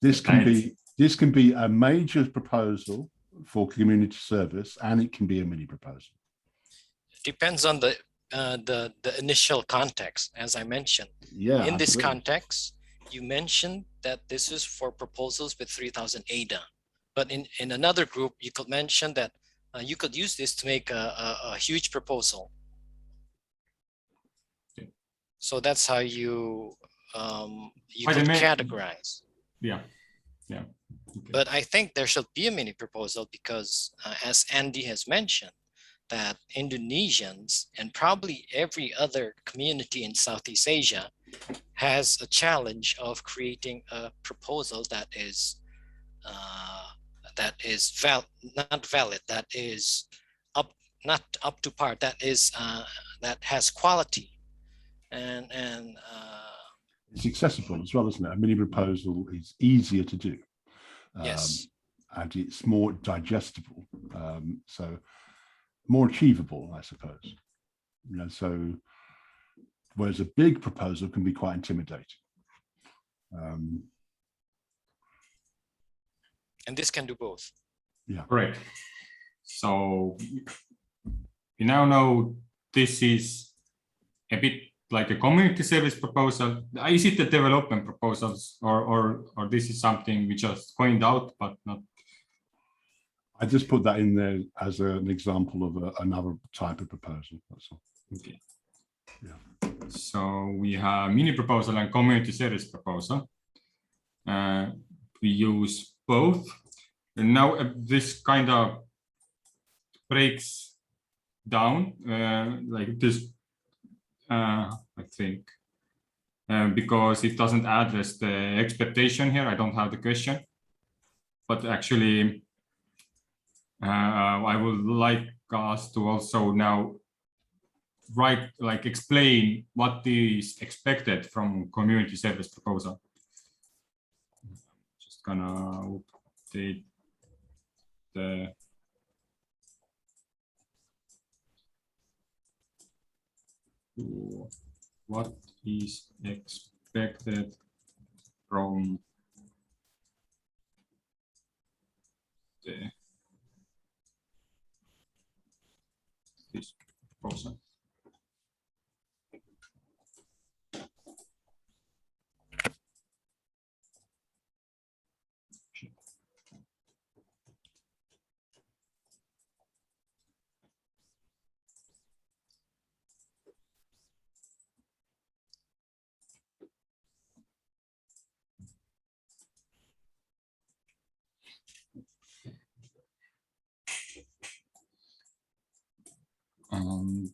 this can be a major proposal for community service, and it can be a mini proposal. Depends on the initial context, as I mentioned. Yeah. In this absolutely. context, you mentioned that this is for proposals with 3,000 ADA, but in another group, you could mention that you could use this to make a huge proposal. Okay. So that's how you could categorize. Yeah. Yeah. Okay. But I think there should be a mini proposal because, as Andy has mentioned, that Indonesians and probably every other community in Southeast Asia has a challenge of creating a proposal that is not valid, that is not up to par, that is that has quality, and it's accessible as well, isn't it? A mini proposal is easier to do. Yes. And it's more digestible, so more achievable, I suppose. You know, so whereas a big proposal can be quite intimidating. And this can do both. Yeah. Correct. So you now know this is a bit like a community service proposal. Is it the development proposals, or this is something we just coined out, but not? I just put that in there as an example of another type of proposal. That's all. Okay. Yeah. So we have mini proposal and community service proposal. We use both. And now this kind of breaks down like this, I think, because it doesn't address the expectation here. I don't have the question, but actually I would like us to also now write, like explain what is expected from community service proposal. Just gonna update the what is expected from this proposal.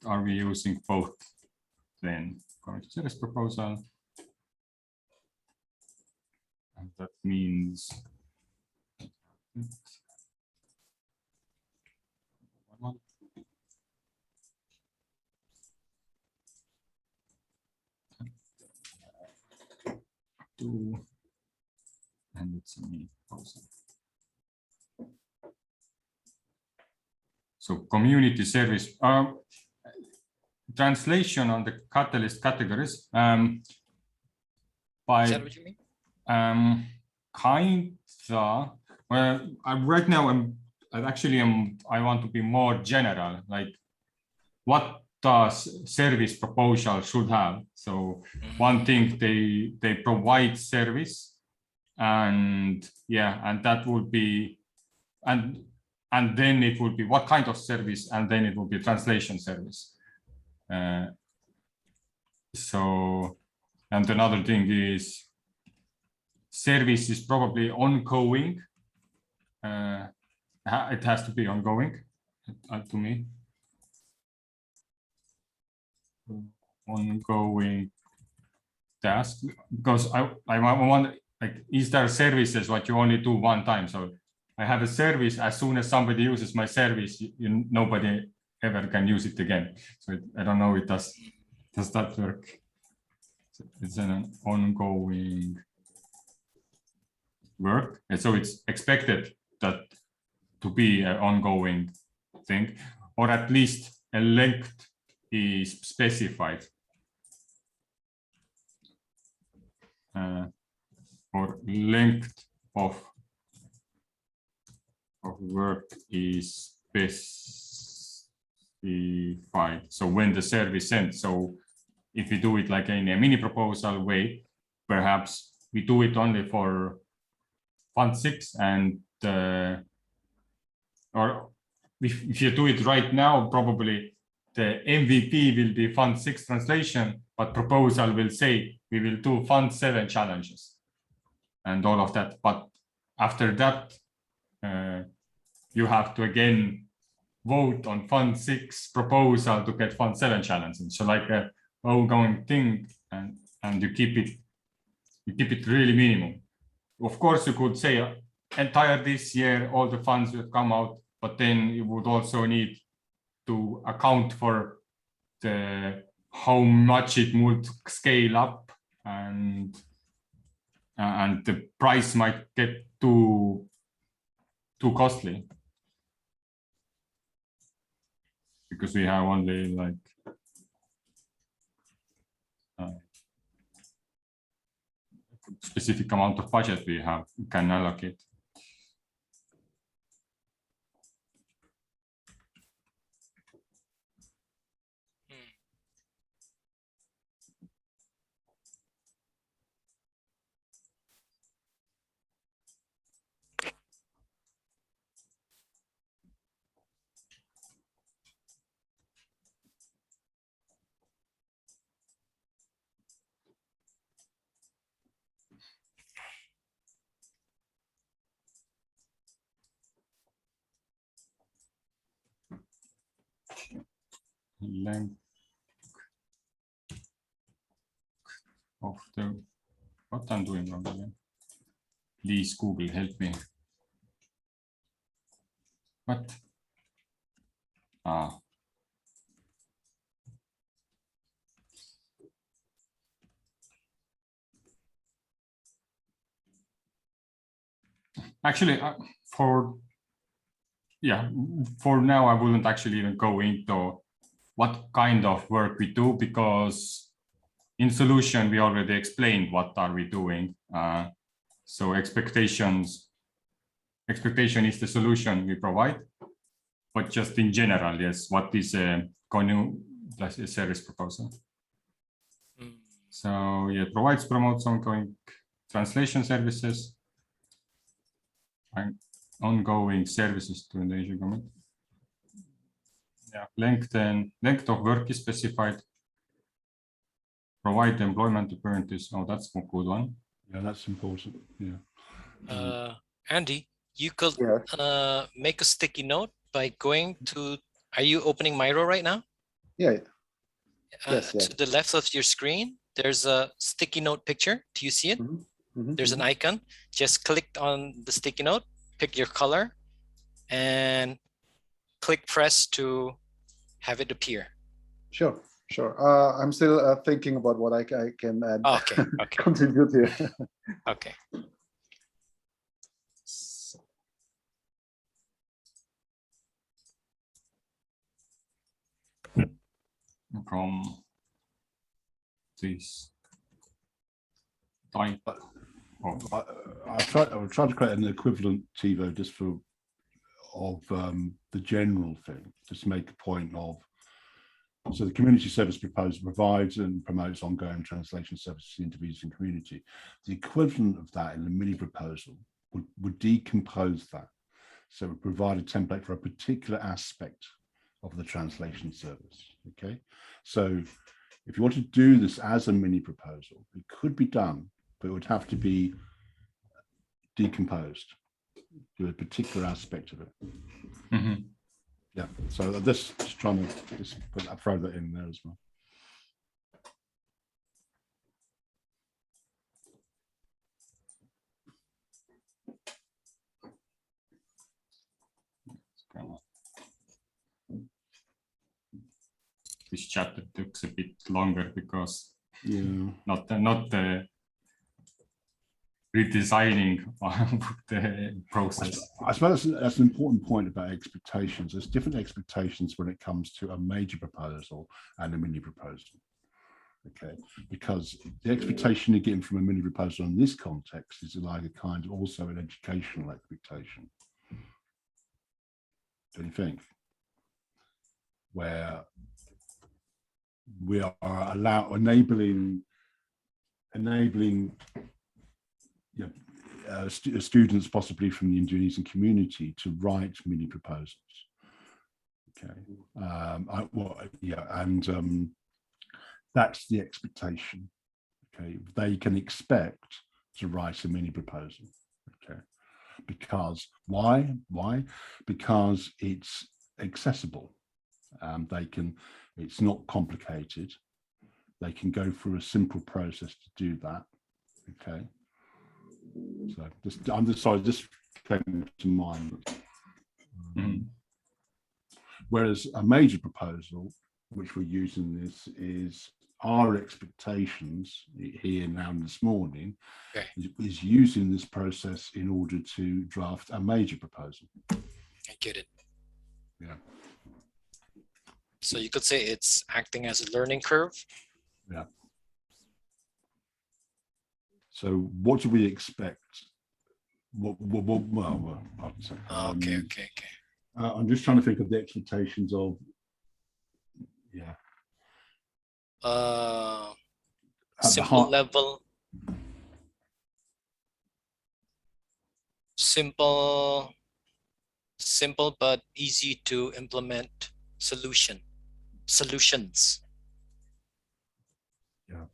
Are we using both then? Community service proposal. And that means two, and it's a mini proposal. So community service translation on the catalyst categories by Is that what you mean? Kinda. Well, right now I want to be more general, like what does service proposal should have. So one thing, they provide service, and yeah, and that would be, and then it would be what kind of service, and then it will be translation service. So, and another thing is service is probably ongoing. It has to be ongoing to me. Ongoing task, because I want, like, is there services what you only do one time? So I have a service, as soon as somebody uses my service, nobody ever can use it again. So I don't know, does that work? So it's an ongoing work, and so it's expected that to be an ongoing thing, or at least a length is specified. Or length of work is specified. So when the service ends, so if we do it like in a mini proposal way, perhaps we do it only for Fund 6, and or if you do it right now, probably the MVP will be Fund 6 translation, but proposal will say we will do Fund 7 challenges and all of that. But after that, you have to again vote on Fund 6 proposal to get Fund 7 challenges. So like a ongoing thing, and you keep it really minimum. Of course, you could say entire this year all the funds will come out, but then you would also need to account for how much it would scale up, and the price might get too costly, because we have only like specific amount of budget we can allocate. length of the, what I'm doing wrong again. Please Google help me. What? Actually, for now, I wouldn't actually even go into what kind of work we do, because in solution, we already explained what are we doing. So expectation is the solution we provide, but just in general, yes, what is a service proposal? So yeah, provides, promotes ongoing translation services and ongoing services to the Asian community. Yeah, length of work is specified. Provide employment opportunities. Oh, that's a good one. Yeah, that's important. Yeah. Andy, you could Yeah. make a sticky note by going to, are you opening Miro right now? Yeah. Yes, To the left of your screen, there's a sticky note picture. Do you see it? There's an icon. Just click on the sticky note, pick your color, and click press to have it appear. Sure. I'm still thinking about what I can add. Okay. Contribute here. Okay. From this type. I'll try to create an equivalent Tevo just for the general thing, just make a point of. So the community service proposal provides and promotes ongoing translation services to interviews and community. The equivalent of that in the mini proposal would decompose that. So it would provide a template for a particular aspect of the translation service. Okay. So if you want to do this as a mini proposal, it could be done, but it would have to be decomposed to a particular aspect of it. Yeah, so this just trying to just throw that in there as well. This chapter took a bit longer because not redesigning the process. I suppose that's an important point about expectations. There's different expectations when it comes to a major proposal and a mini proposal. Okay, because the expectation you're getting from a mini proposal in this context is like a kind of also an educational expectation. Don't you think? Where we are enabling students possibly from the Indonesian community to write mini proposals. Okay, that's the expectation. Okay, they can expect to write a mini proposal. Okay, because why? Because it's accessible. It's not complicated. They can go through a simple process to do that. Okay. So this came to mind. Whereas a major proposal, which we're using this, is our expectations here now and this morning, is using this process in order to draft a major proposal. I get it. Yeah. So you could say it's acting as a learning curve. Yeah. So what do we expect? Okay. I'm just trying to think of the expectations of, simple level, simple but easy to implement solutions. Yeah.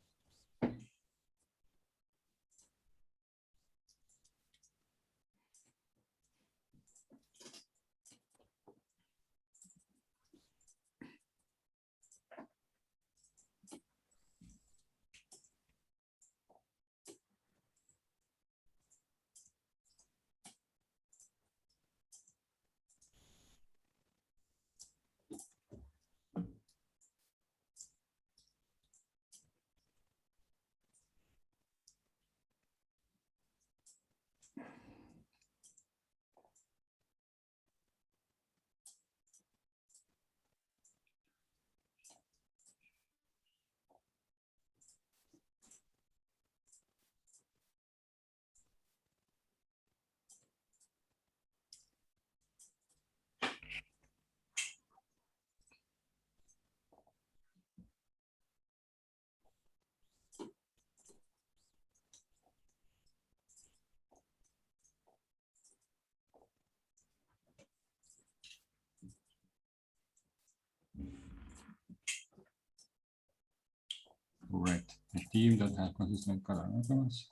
team that has consistent color reference.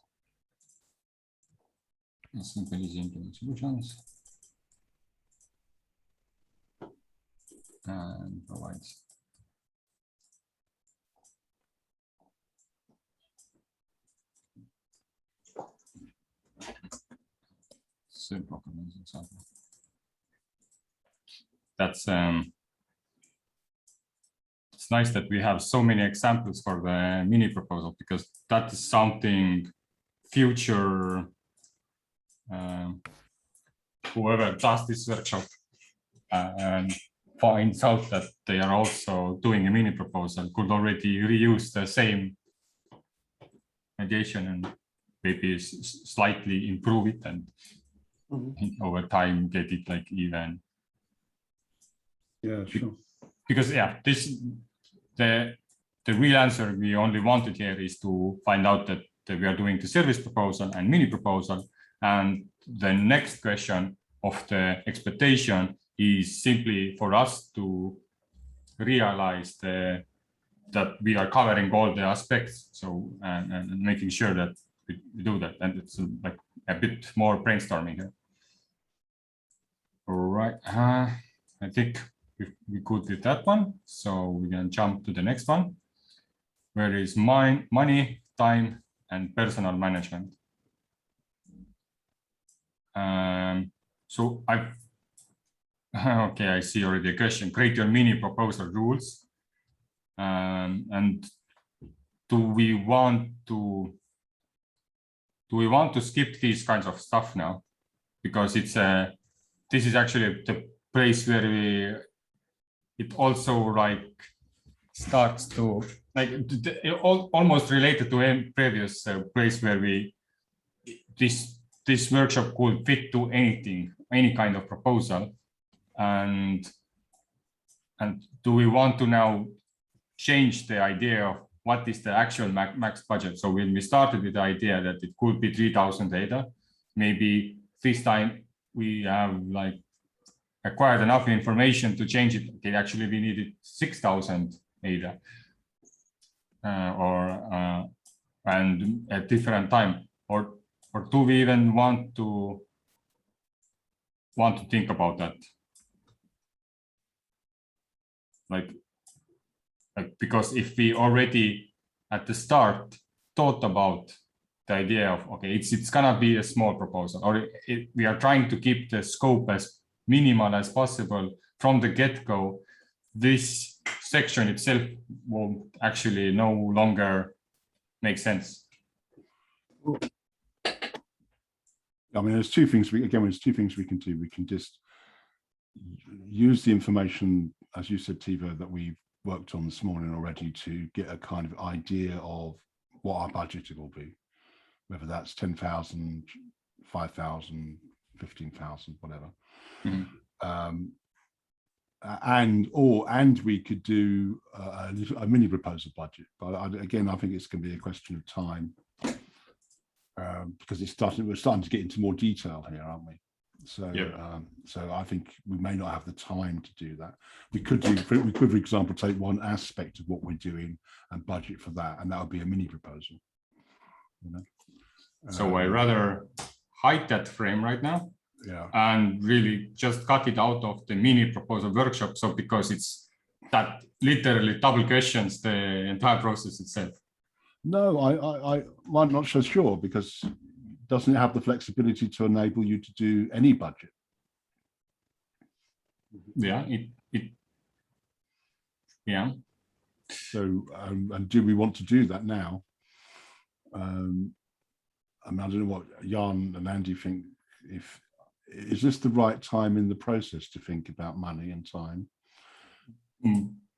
Simply implement solutions and provides simple example. That's it's nice that we have so many examples for the mini proposal, because that is something future whoever does this workshop and finds out that they are also doing a mini proposal could already reuse the same ideation and maybe slightly improve it and over time get it like even. Yeah, sure. Because yeah, the real answer we only wanted here is to find out that we are doing the service proposal and mini proposal, and the next question of the expectation is simply for us to realize that we are covering all the aspects, so and making sure that we do that, and it's like a bit more brainstorming here. All right, I think we good with that one, so we can jump to the next one, where is money, time, and personal management. So I see already a question. Create your mini proposal rules, and do we want to skip these kinds of stuff now, because it's this is actually the place where it also like starts to like almost related to a previous place where this workshop could fit to anything, any kind of proposal, and do we want to now change the idea of what is the actual max budget? So when we started with the idea that it could be 3,000 ADA, maybe this time we have like acquired enough information to change it. Okay, actually we needed 6,000 ADA and at different time, or do we even want to think about that? Like because if we already at the start thought about the idea of, okay, it's gonna be a small proposal, or we are trying to keep the scope as minimal as possible from the get-go, this section itself won't actually no longer make sense. I mean, there's two things we can do. We can just use the information, as you said, Tevo, that we've worked on this morning already to get a kind of idea of what our budget will be, whether that's 10,000, 5,000, 15,000, whatever. And we could do a mini proposal budget, but again, I think it's going to be a question of time, because we're starting to get into more detail here, aren't we? So, yeah. So I think we may not have the time to do that. We could, for example, take one aspect of what we're doing and budget for that, and that would be a mini proposal. You know? So I rather hide that frame right now. Yeah. And really just cut it out of the mini proposal workshop. So because it's that literally double questions the entire process itself. No, I'm not so sure, because doesn't it have the flexibility to enable you to do any budget? Yeah, yeah. So, and do we want to do that now? I mean, I don't know what Jan and Andy think. Is this the right time in the process to think about money and time?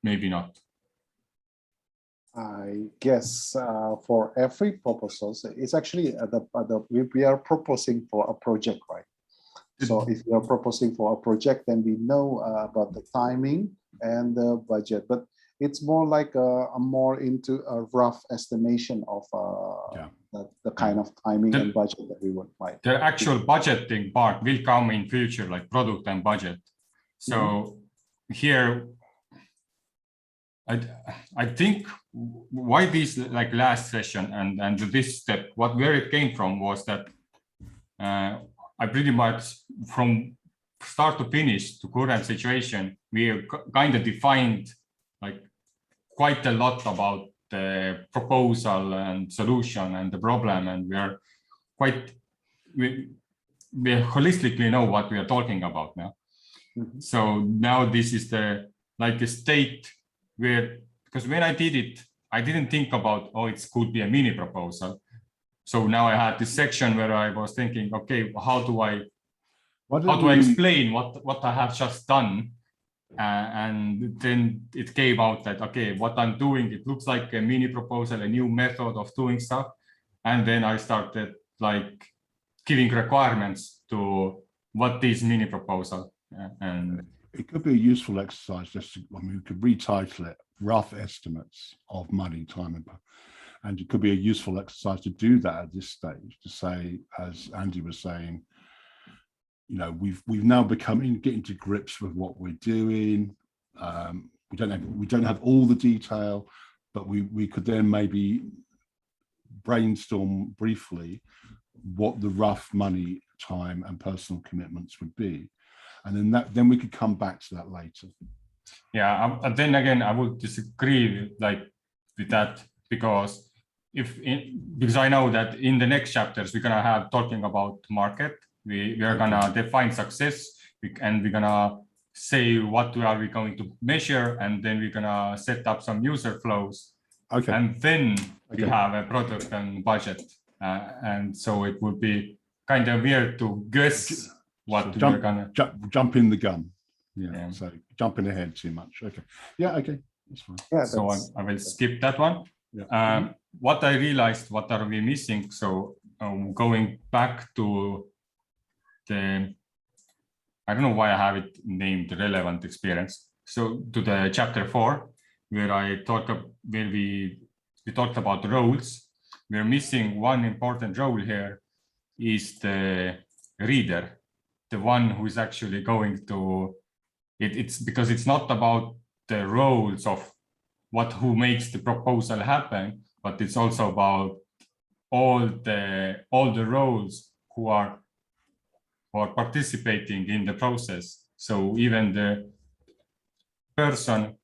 Maybe not. I guess for every proposal, it's actually we are proposing for a project, right? So if we are proposing for a project, then we know about the timing and the budget, but it's more like a more into a rough estimation of the kind of timing and budget that we would like. The actual budgeting part will come in future, like product and budget. So here, I think why this like last session and this step, where it came from was that I pretty much from start to finish to current situation, we kind of defined like quite a lot about the proposal and solution and the problem, and we holistically know what we are talking about now. Mm-hmm. So now this is the like a state where, because when I did it, I didn't think about, oh, it could be a mini proposal. So now I had this section where I was thinking, okay, how do I explain what I have just done? And then it came out that, okay, what I'm doing, it looks like a mini proposal, a new method of doing stuff. And then I started like giving requirements to what is mini proposal. And it could be a useful exercise. We could retitle it rough estimates of money, time, and it could be a useful exercise to do that at this stage, to say, as Andy was saying, you know, we've now getting to grips with what we're doing. We don't have all the detail, but we could then maybe brainstorm briefly what the rough money, time, and personal commitments would be, and then we could come back to that later. Yeah, and then again, I would disagree with that, because because I know that in the next chapters we're gonna have talking about market. We are gonna define success, and we're gonna say what are we going to measure, and then we're gonna set up some user flows. Okay. And then we have a product and budget, and so it would be kind of weird to guess what we're gonna jump in the gun. Yeah. So jumping ahead too much. Okay. Yeah. Okay. That's fine. Yeah. So I will skip that one. Yeah. What I realized, what are we missing? So going back to I don't know why I have it named relevant experience. So to the chapter 4, where we talked about roles, we're missing one important role here, is the reader, the one who is actually going to it's because it's not about the roles of who makes the proposal happen, but it's also about all the roles who are participating in the process. So even the person,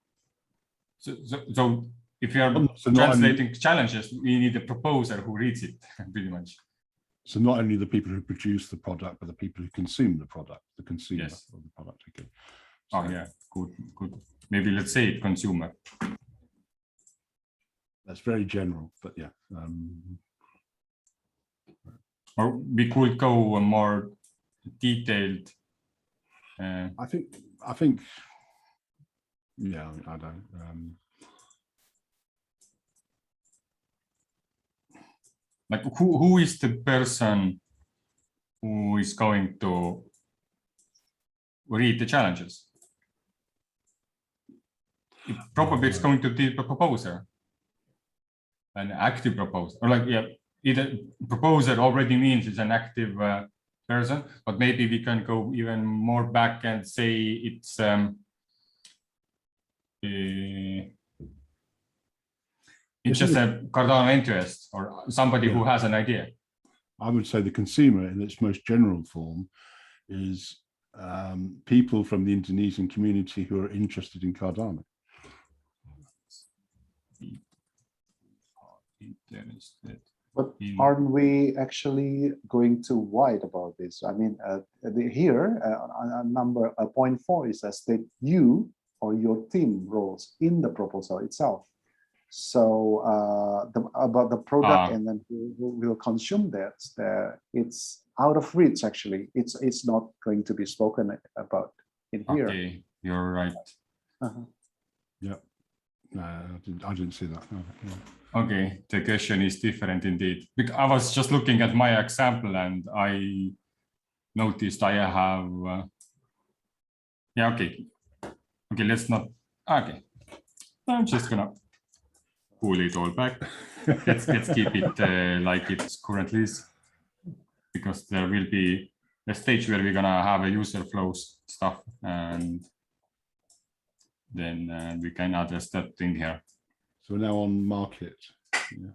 so if you are translating challenges, we need a proposer who reads it, pretty much. So not only the people who produce the product, but the people who consume the product, the consumer of the product. Okay. So, oh yeah, good. Maybe let's say it consumer. That's very general, but yeah. Or we could go more detailed. I think. Yeah, I don't. Like who is the person who is going to read the challenges? Probably it's going to be a proposer, an active proposer, or either proposer already means it's an active person, but maybe we can go even more back and say it's just a Cardano enthusiast or somebody who has an idea. I would say the consumer in its most general form is people from the Indonesian community who are interested in Cardano. But aren't we actually going too wide about this? I mean, here, number 0.4 is that you or your team roles in the proposal itself. So about the product and then who will consume that, it's out of reach. Actually, it's not going to be spoken about in here. Okay, you're right. Yeah, I didn't see that. No. Okay, the question is different indeed. I was just looking at my example and I noticed I have. Yeah. Okay. Let's not. Okay, I'm just gonna pull it all back. Let's keep it like it currently is, because there will be a stage where we're gonna have a user flows stuff, and then we can address that in here. So we're now on market. Yeah.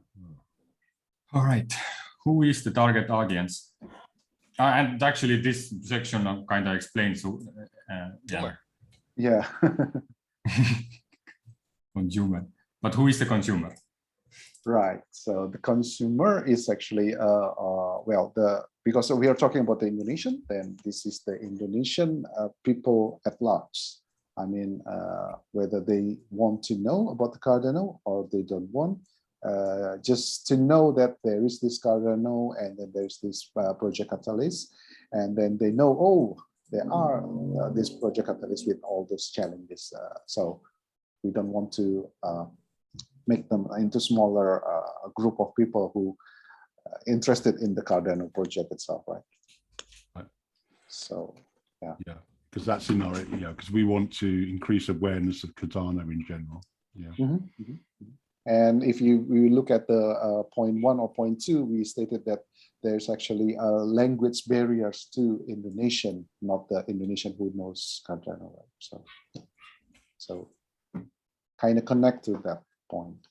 All right. Who is the target audience? And actually, this section kind of explains. Consumer. Yeah. Consumer. But who is the consumer? Right. So the consumer is actually well, because we are talking about the Indonesian, then this is the Indonesian people at large. I mean, whether they want to know about the Cardano or they don't want, just to know that there is this Cardano and then there's this project catalyst, and then they know, oh, there are this project catalyst with all those challenges. So we don't want to make them into smaller group of people who interested in the Cardano project itself, right? Right. So, yeah. Yeah, because that's in our, because we want to increase awareness of Cardano in general. Yeah. And if we look at the point 1 or point 2, we stated that there's actually language barriers to Indonesian, not the Indonesian who knows Cardano, right? So kind of connect to that point.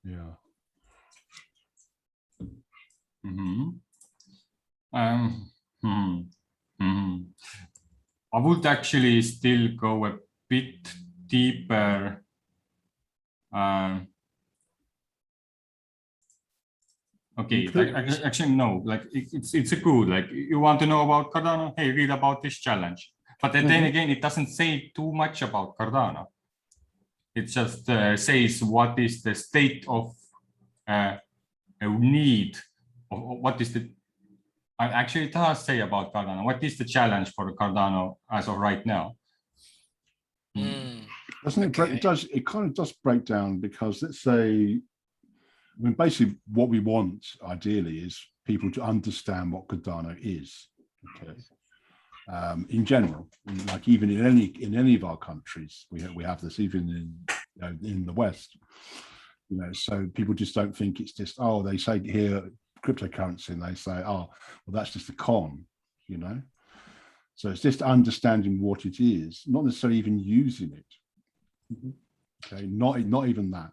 Yeah. I would actually still go a bit deeper. Okay, actually no, like it's a good, like you want to know about Cardano, hey, read about this challenge. But then again, it doesn't say too much about Cardano. It just says what is the state of a need, or what is the, actually it does say about Cardano. What is the challenge for Cardano as of right now? Doesn't it break, it kind of does break down, because let's say, I mean, basically what we want ideally is people to understand what Cardano is. Okay. In general, like even in any of our countries, we have this, even in the West, so people just don't think it's just, oh, they say here cryptocurrency and they say, oh, well, that's just a con, so it's just understanding what it is, not necessarily even using it. Okay, not even that,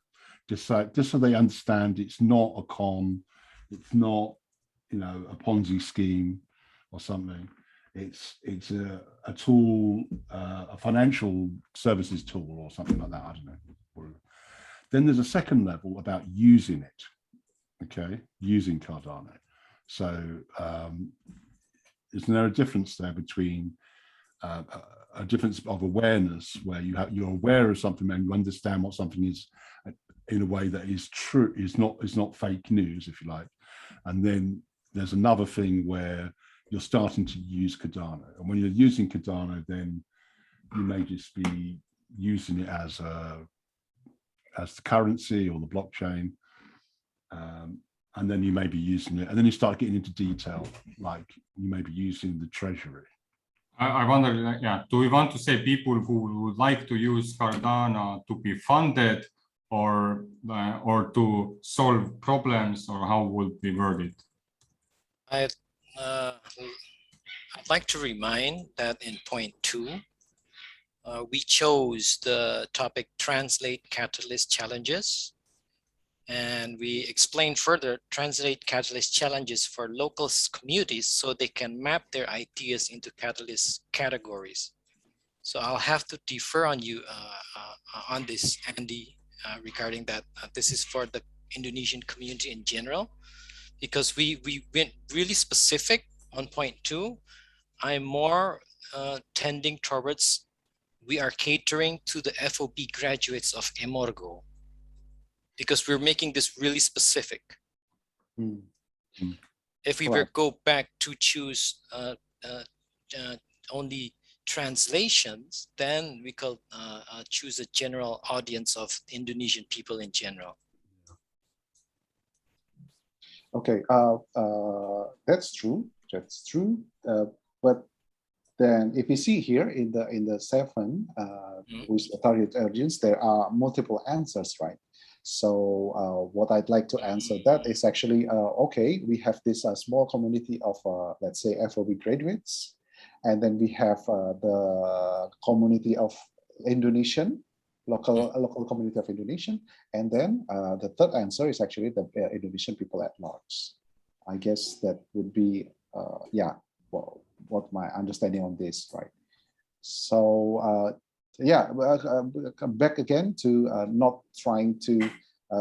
just so they understand it's not a con, it's not a Ponzi scheme or something. It's a tool, a financial services tool or something like that. I don't know. Then there's a second level about using it. Okay, using Cardano. So is there a difference there between a difference of awareness, where you're aware of something and you understand what something is in a way that is true, is not fake news, if you like, and then there's another thing where you're starting to use Cardano, and when you're using Cardano, then you may just be using it as the currency or the blockchain, and then you may be using it, and then you start getting into detail, like you may be using the treasury. I wonder, do we want to say people who would like to use Cardano to be funded, or to solve problems, or how would we word it? I'd like to remind that in point 2, we chose the topic translate catalyst challenges, and we explained further translate catalyst challenges for local communities so they can map their ideas into catalyst categories. So I'll have to defer on you on this, Andy, regarding that. This is for the Indonesian community in general, because we went really specific on point 2. I'm more tending towards, we are catering to the FOB graduates of Emorgo, because we're making this really specific. If we were go back to choose only translations, then we could choose a general audience of Indonesian people in general. Okay, that's true. That's true. But then, if you see here in the 7, with the target audience, there are multiple answers, right? So what I'd like to answer that is actually, okay, we have this small community of, let's say, FOB graduates, and then we have the community of Indonesian, local community of Indonesian, and then the third answer is actually the Indonesian people at large. I guess that would be well, what my understanding on this, right? So back again to not trying to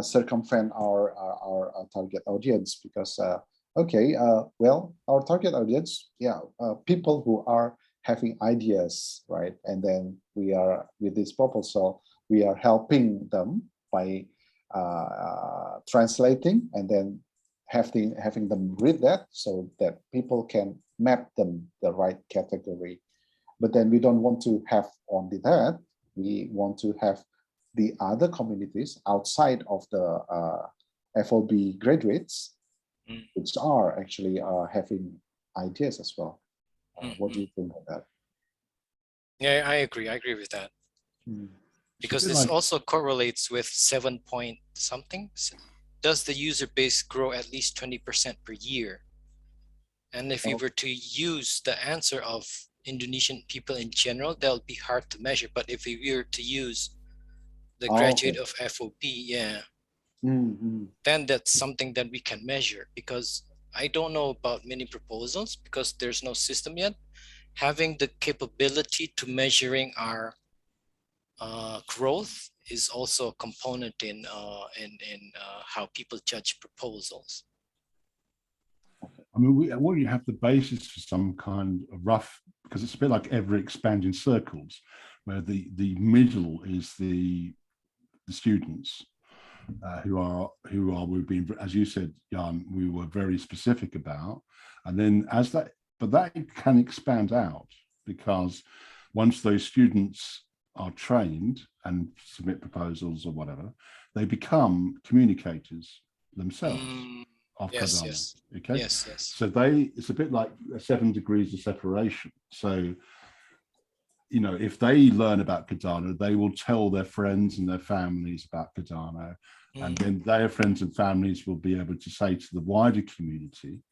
circumvent our target audience, because well, our target audience, people who are having ideas, right? And then we are, with this proposal, we are helping them by translating and then having them read that, so that people can map them the right category. But then we don't want to have only that. We want to have the other communities outside of the FOB graduates, which are actually having ideas as well. What do you think of that? Yeah, I agree. I agree with that. Because this also correlates with 7 point something. Does the user base grow at least 20% per year? And if we were to use the answer of Indonesian people in general, that'll be hard to measure. But if we were to use the graduate of FOB, then that's something that we can measure. Because I don't know about mini proposals because there's no system yet. Having the capability to measuring our growth is also a component in how people judge proposals. I mean, we have the basis for some kind of rough, because it's a bit like ever expanding circles, where the middle is the students who are we've been, as you said, Jan, we were very specific about, and then but that can expand out, because once those students are trained and submit proposals or whatever, they become communicators themselves of Cardano. Okay. Yes. So it's a bit like 7 degrees of separation. So, you know, if they learn about Cardano, they will tell their friends and their families about Cardano, and then their friends and families will be able to say to the wider community,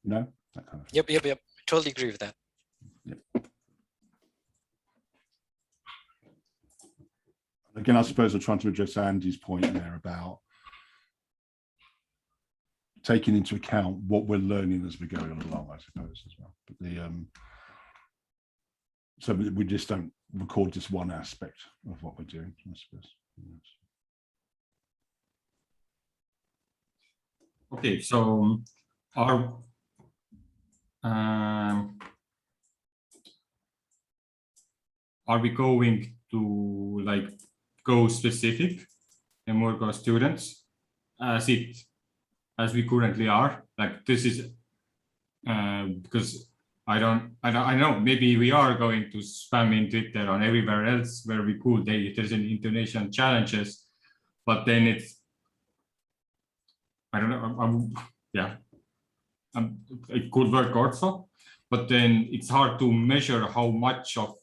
you know, that kind of thing. Yep. Totally agree with that. Yep. Again, I suppose I'm trying to address Andy's point there about taking into account what we're learning as we're going along, I suppose, as well. But so we just don't record just one aspect of what we're doing, I suppose. Okay, so are we going to like go specific and more go students as we currently are? Like this is because I know maybe we are going to spam in Twitter on everywhere else where we could. There's an international challenges, but then it's, I don't know. It could work also, but then it's hard to measure how much of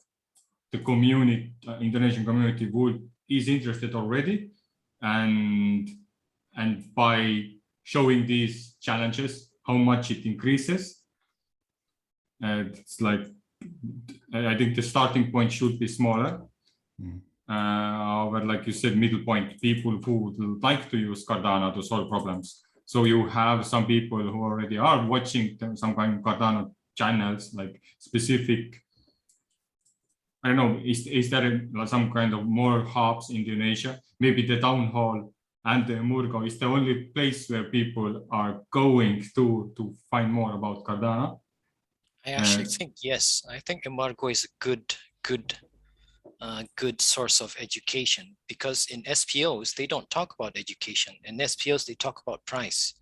the community, Indonesian community, is interested already, and by showing these challenges, how much it increases. It's like, I think the starting point should be smaller. However, like you said, middle point, people who would like to use Cardano to solve problems. So you have some people who already are watching some kind of Cardano channels, like specific, I don't know, is there some kind of more hubs in Indonesia? Maybe the town hall and the Murgo is the only place where people are going to find more about Cardano. I actually think yes. I think Embargo is a good source of education, because in SPOs they don't talk about education. In SPOs they talk about price,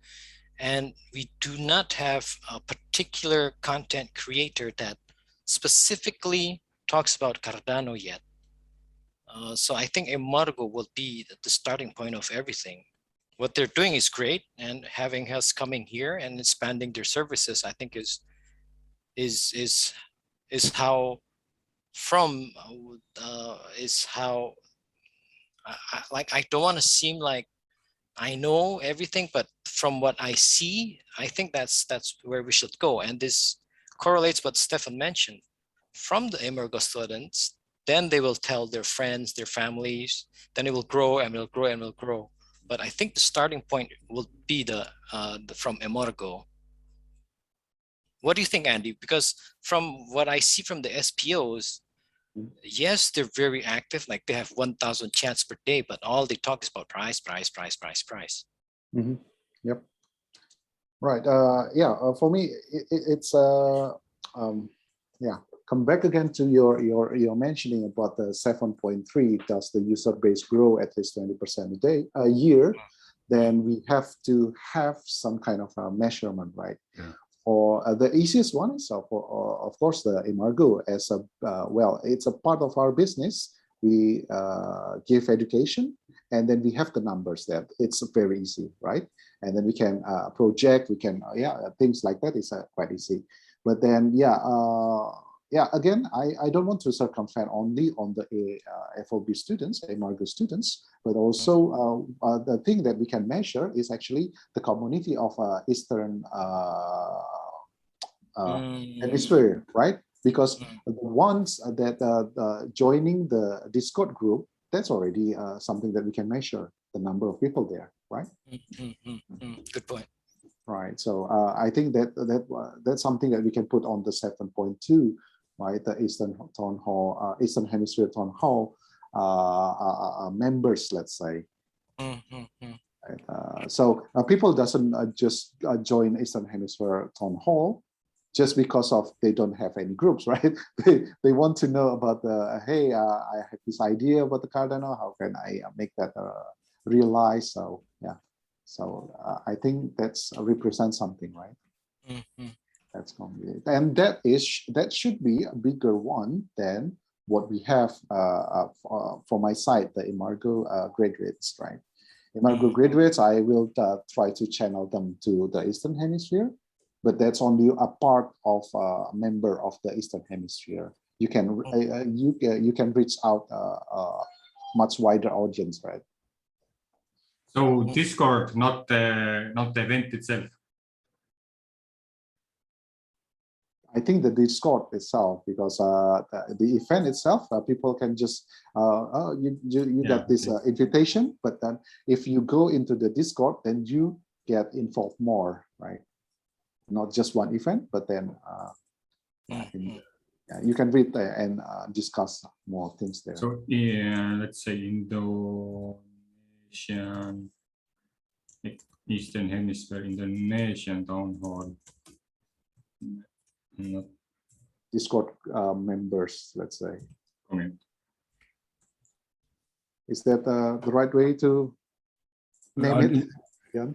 and we do not have a particular content creator that specifically talks about Cardano yet. So I think Embargo will be the starting point of everything. What they're doing is great, and having us coming here and expanding their services, I think is how I don't want to seem like I know everything, but from what I see, I think that's where we should go. And this correlates what Stefan mentioned. From the Emergo students, then they will tell their friends, their families, then it will grow and will grow and will grow. But I think the starting point will be the from Emorgo. What do you think, Andy? Because from what I see from the SPOs, yes, they're very active. Like they have 1,000 chats per day, but all they talk is about price, price, price, price, price. Mm-hmm. Yep. Right. Yeah. For me, it's yeah. Come back again to your mentioning about the 7.3. Does the user base grow at least 20% a year? Then we have to have some kind of a measurement, right? Yeah. Or the easiest one is, of course, the Emorgo. As a well, it's a part of our business. We give education, and then we have the numbers there. It's very easy, right? And then we can project. We can things like that is quite easy. But then again, I don't want to circumvent only on the FOB students, Emorgo students, but also the thing that we can measure is actually the community of Eastern Hemisphere, right? Because the ones that joining the Discord group, that's already something that we can measure, the number of people there, right? Good point. Right. So I think that's something that we can put on the 7.2, right? The Eastern Town Hall, Eastern Hemisphere Town Hall members, let's say. So people doesn't just join Eastern Hemisphere Town Hall just because of they don't have any groups, right? They want to know about the, hey, I have this idea about the Cardano. How can I make that realize? So yeah. So I think that's represents something, right? That's complete, and that should be a bigger one than what we have for my side, the Emorgo graduates, right? Emorgo graduates, I will try to channel them to the Eastern Hemisphere, but that's only a part of a member of the Eastern Hemisphere. You can you can reach out a much wider audience, right? So Discord, not the event itself. I think the Discord itself, because the event itself, people can just you got this invitation, but then if you go into the Discord, then you get involved more, right? Not just one event, but then you can read there and discuss more things there. So yeah, let's say Indonesian, Eastern Hemisphere, Indonesian Town Hall. Not Discord members, let's say. okay. Is that the right way to name it? Yeah.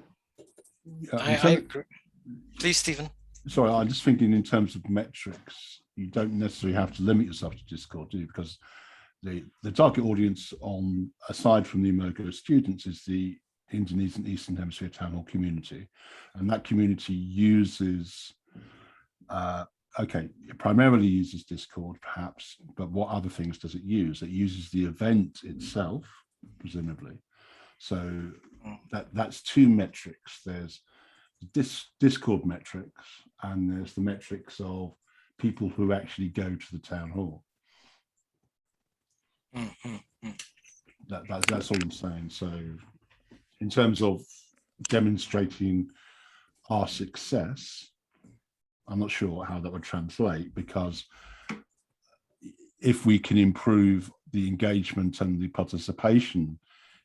I agree. Please, Stephen. Sorry, I'm just thinking in terms of metrics. You don't necessarily have to limit yourself to Discord, do you? Because the target audience, on aside from the Emorgo students, is the Indonesian Eastern Hemisphere Town Hall community, and that community uses it primarily uses Discord, perhaps, but what other things does it use? It uses the event itself, presumably. So that's two metrics. There's Discord metrics, and there's the metrics of people who actually go to the town hall. That's all I'm saying. So in terms of demonstrating our success, I'm not sure how that would translate, because if we can improve the engagement and the participation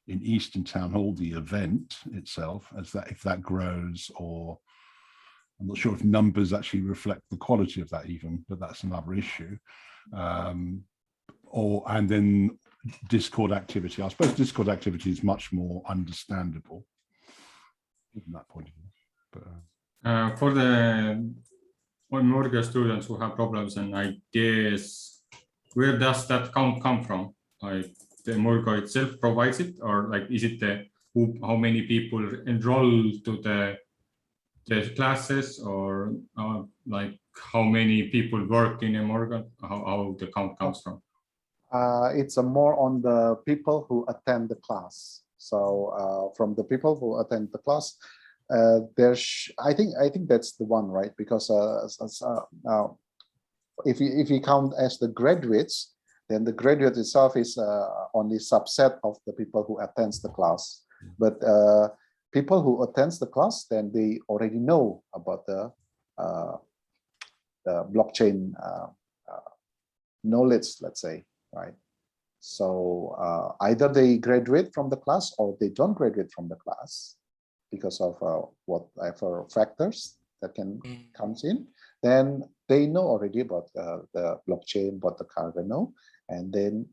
in Eastern Town Hall, the event itself, if that grows, or I'm not sure if numbers actually reflect the quality of that even, but that's another issue. And then Discord activity. I suppose Discord activity is much more understandable from that point of view. But, for the Emorgo students who have problems and ideas, where does that count come from? Like the Emorgo itself provides it, or like is it how many people enroll to the classes, or like how many people work in Emorgo? How the count comes from? It's more on the people who attend the class. So from the people who attend the class, I think that's the one, right? Because if you count as the graduates, then the graduate itself is only subset of the people who attends the class. But people who attends the class, then they already know about the blockchain knowledge, let's say, right? So either they graduate from the class or they don't graduate from the class because of whatever factors that can comes in. Then they know already about the blockchain, about the Cardano, and then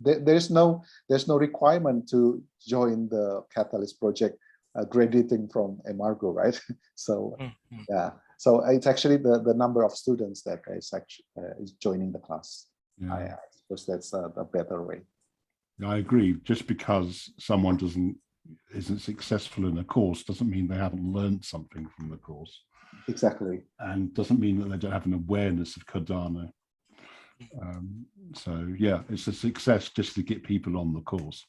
there's no requirement to join the Catalyst project graduating from Embargo, right? So yeah, so it's actually the number of students that is actually is joining the class. Yeah. I suppose that's the better way. I agree. Just because someone isn't successful in a course doesn't mean they haven't learned something from the course. Exactly. And doesn't mean that they don't have an awareness of Cardano. So yeah, it's a success just to get people on the course.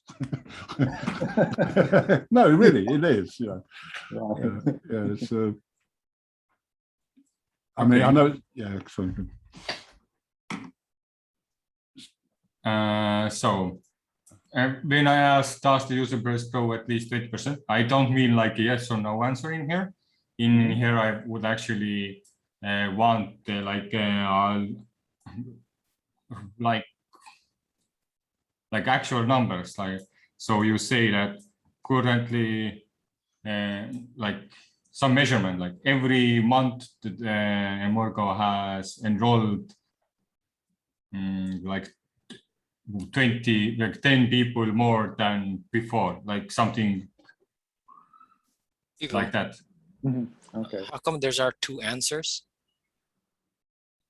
No, really, it is. Yeah, yeah. So I mean, I know. Yeah. Sorry. So when I asked, does the user base grow at least 20%? I don't mean like a yes or no answer in here. In here, I would actually want like actual numbers. Like, so you say that currently, like some measurement, like every month, Embargo has enrolled like 20, like 10 people more than before, like something like that. Okay. How come there are two answers?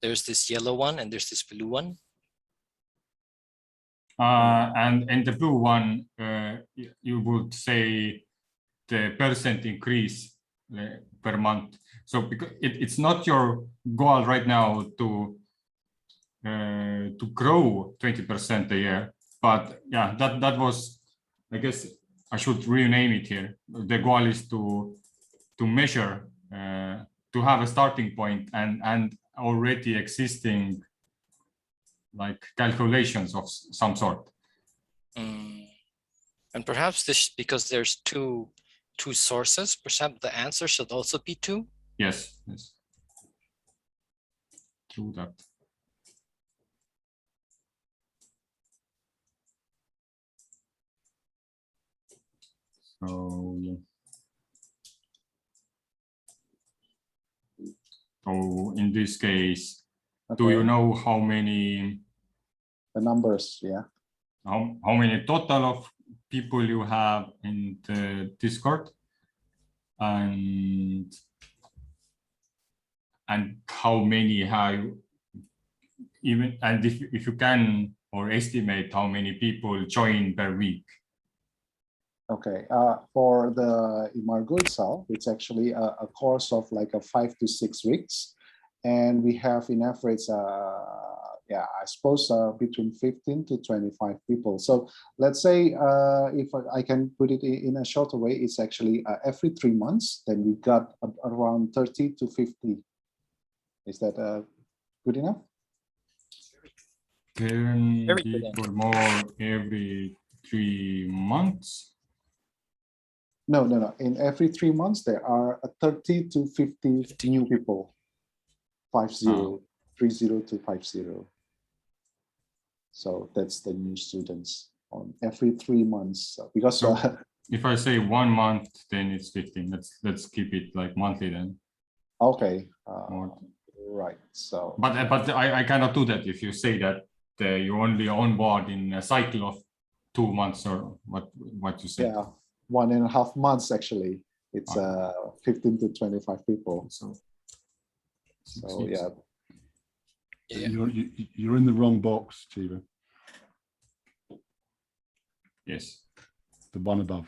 There's this yellow one and there's this blue one. And in the blue one, you would say the percent increase per month. So because it's not your goal right now to grow 20% a year, but yeah, that was, I guess I should rename it here. The goal is to measure, to have a starting point and already existing like calculations of some sort. And perhaps this, because there's two sources, perhaps the answer should also be two. Yes. True that. So yeah. So in this case, Okay. do you know how many? The numbers, yeah. How many total of people you have in the Discord, and how many have even, and if you can or estimate how many people join per week? Okay, for the Embargo itself, it's actually a course of like 5 to 6 weeks, and we have in average, yeah, I suppose between 15 to 25 people. So let's say if I can put it in a shorter way, it's actually every 3 months, then we got around 30 to 50. Is that good enough? 10 people more every 3 months? No. In every 3 months, there are 30 to 50 new people. 30 to 50. So that's the new students on every 3 months. Because so if I say 1 month, then it's 15. Let's keep it like monthly then. Okay. Right. So. But I cannot do that if you say that you only on board in a cycle of 2 months, or what you say. Yeah, 1.5 months actually. It's 15 to 25 people. So yeah. You're in the wrong box, Tevo. Yes. The one above.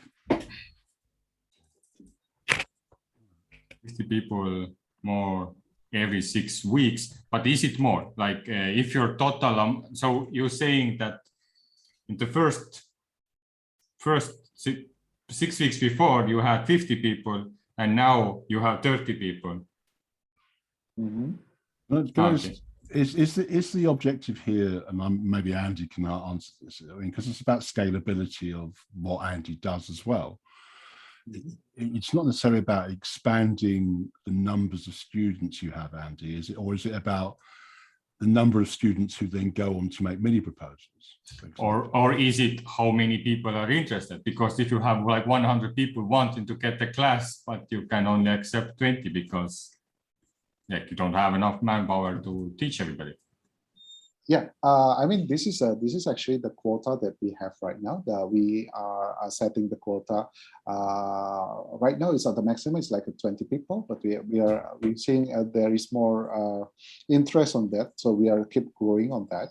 50 people more every 6 weeks, but is it more? Like if your total, so you're saying that in the first 6 weeks before you had 50 people, and now you have 30 people. Mm-hmm. But Is the objective here, and maybe Andy can answer this, I mean, because it's about scalability of what Andy does as well. It's not necessarily about expanding the numbers of students you have, Andy, is it? Or is it about the number of students who then go on to make mini proposals? Or is it how many people are interested? Because if you have like 100 people wanting to get the class, but you can only accept 20 because like you don't have enough manpower to teach everybody. Yeah, I mean, this is actually the quota that we have right now. We are setting the quota right now. Is at the maximum. It's like 20 people, but we're seeing there is more interest on that, so we are keep growing on that.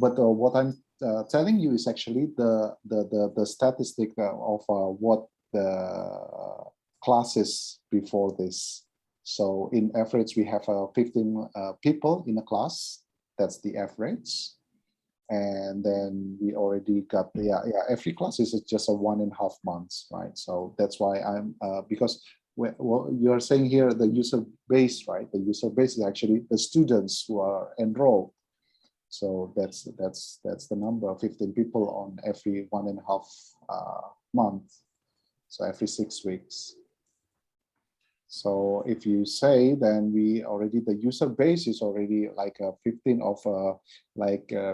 But what I'm telling you is actually the statistic of what the classes before this. So in average, we have 15 people in a class. That's the average. And then we already got, every class is just a 1.5 months, right? So that's why I'm, because what you're saying here, the user base, right? The user base is actually the students who are enrolled. So that's the number of 15 people on every 1.5 month. So every 6 weeks. So if you say, then we already, the user base is already like 15 of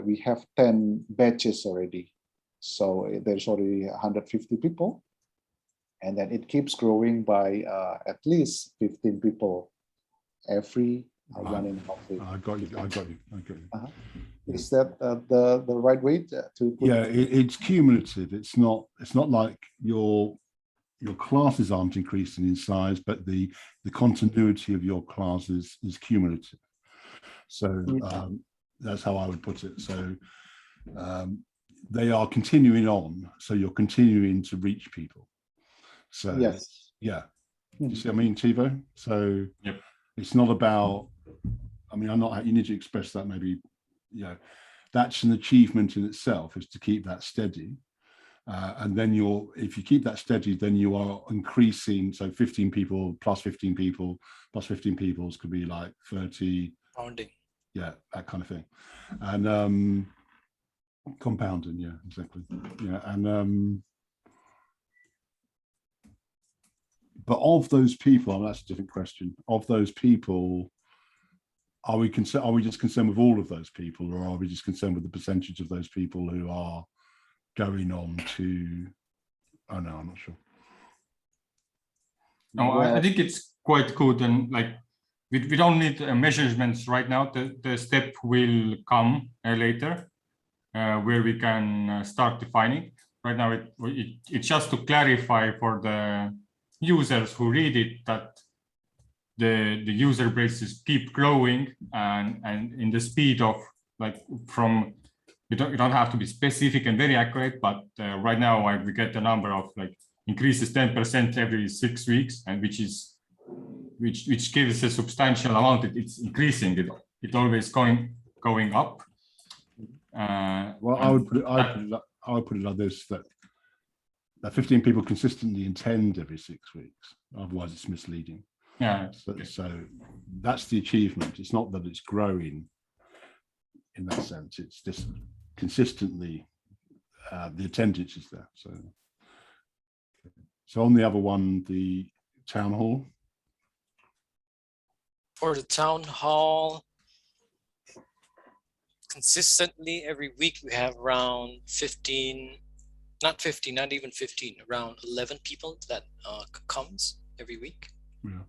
we have 10 batches already. So there's already 150 people. And then it keeps growing by at least 15 people every 1.5 week. I got you. Is that the right way to put it? It's cumulative. It's not like your classes aren't increasing in size, but the continuity of your classes is cumulative. So that's how I would put it. So they are continuing on. So you're continuing to reach people. So yes, yeah. You see what I mean, Tevo? So yep. It's not about, I mean, you need to express that maybe, that's an achievement in itself, is to keep that steady. And then if you keep that steady, then you are increasing. So 15 people plus 15 people plus 15 people could be like 30. Compounding. Yeah, that kind of thing. And compounding, yeah, exactly. Yeah, and but of those people, that's a different question. Of those people, are we just concerned with all of those people, or are we just concerned with the percentage of those people who are going on to? Oh no, I'm not sure. No, I think it's quite good, and like we don't need measurements right now. The step will come later, where we can start defining. Right now, it's just to clarify for the users who read it that the user bases keep growing, and in the speed of like from. You don't have to be specific and very accurate, but right now we get the number of like increases 10% every 6 weeks, and which gives a substantial amount. It's increasing. It always going up. Well, I would put it like this: that 15 people consistently attend every 6 weeks. Otherwise, it's misleading. Yeah. So that's the achievement. It's not that it's growing. In that sense, it's just consistently the attendance is there. So on the other one, the town hall. For the town hall, consistently every week we have around 15, not even 15, around 11 people that comes every week. Yeah.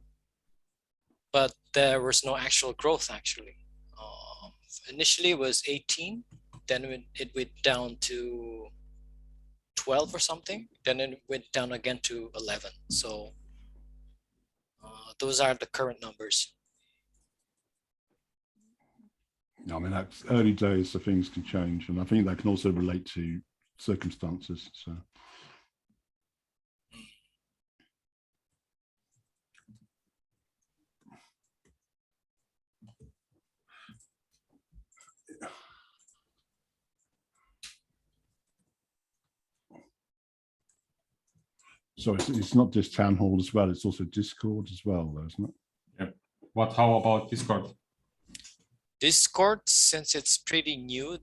But there was no actual growth actually. Initially it was 18, then it went down to 12 or something, then it went down again to 11. So those are the current numbers. I mean, that's early days, so things can change, and I think that can also relate to circumstances. So. So it's not just town hall as well, it's also Discord as well, though, isn't it? Yep. How about Discord? Discord, since it's pretty new,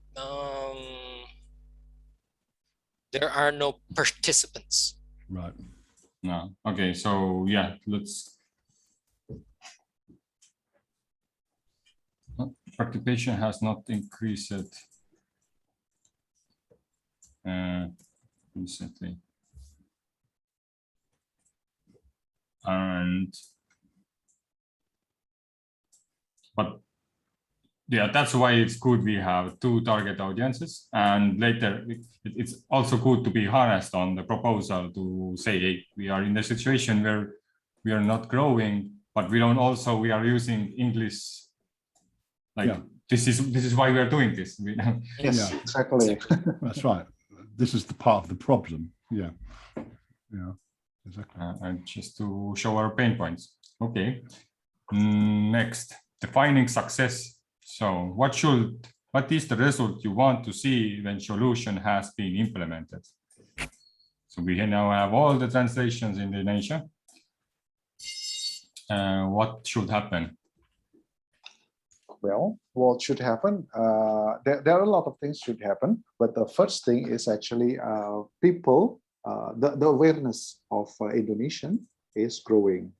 there are no participants. Right. No. Okay. So yeah, let's. Participation has not increased recently, but yeah, that's why it's good we have two target audiences, and later it's also good to be honest on the proposal to say, hey, we are in a situation where we are not growing, but we don't also, we are using English. Like, yeah. This is why we are doing this. Yes, Yeah. exactly. That's right. This is the part of the problem. Yeah. Yeah. Exactly. And just to show our pain points. Okay. Next, defining success. So what is the result you want to see when solution has been implemented? So we now have all the translations in the nation. What should happen? Well, what should happen? There are a lot of things should happen, but the first thing is actually people, the awareness of Indonesian is growing.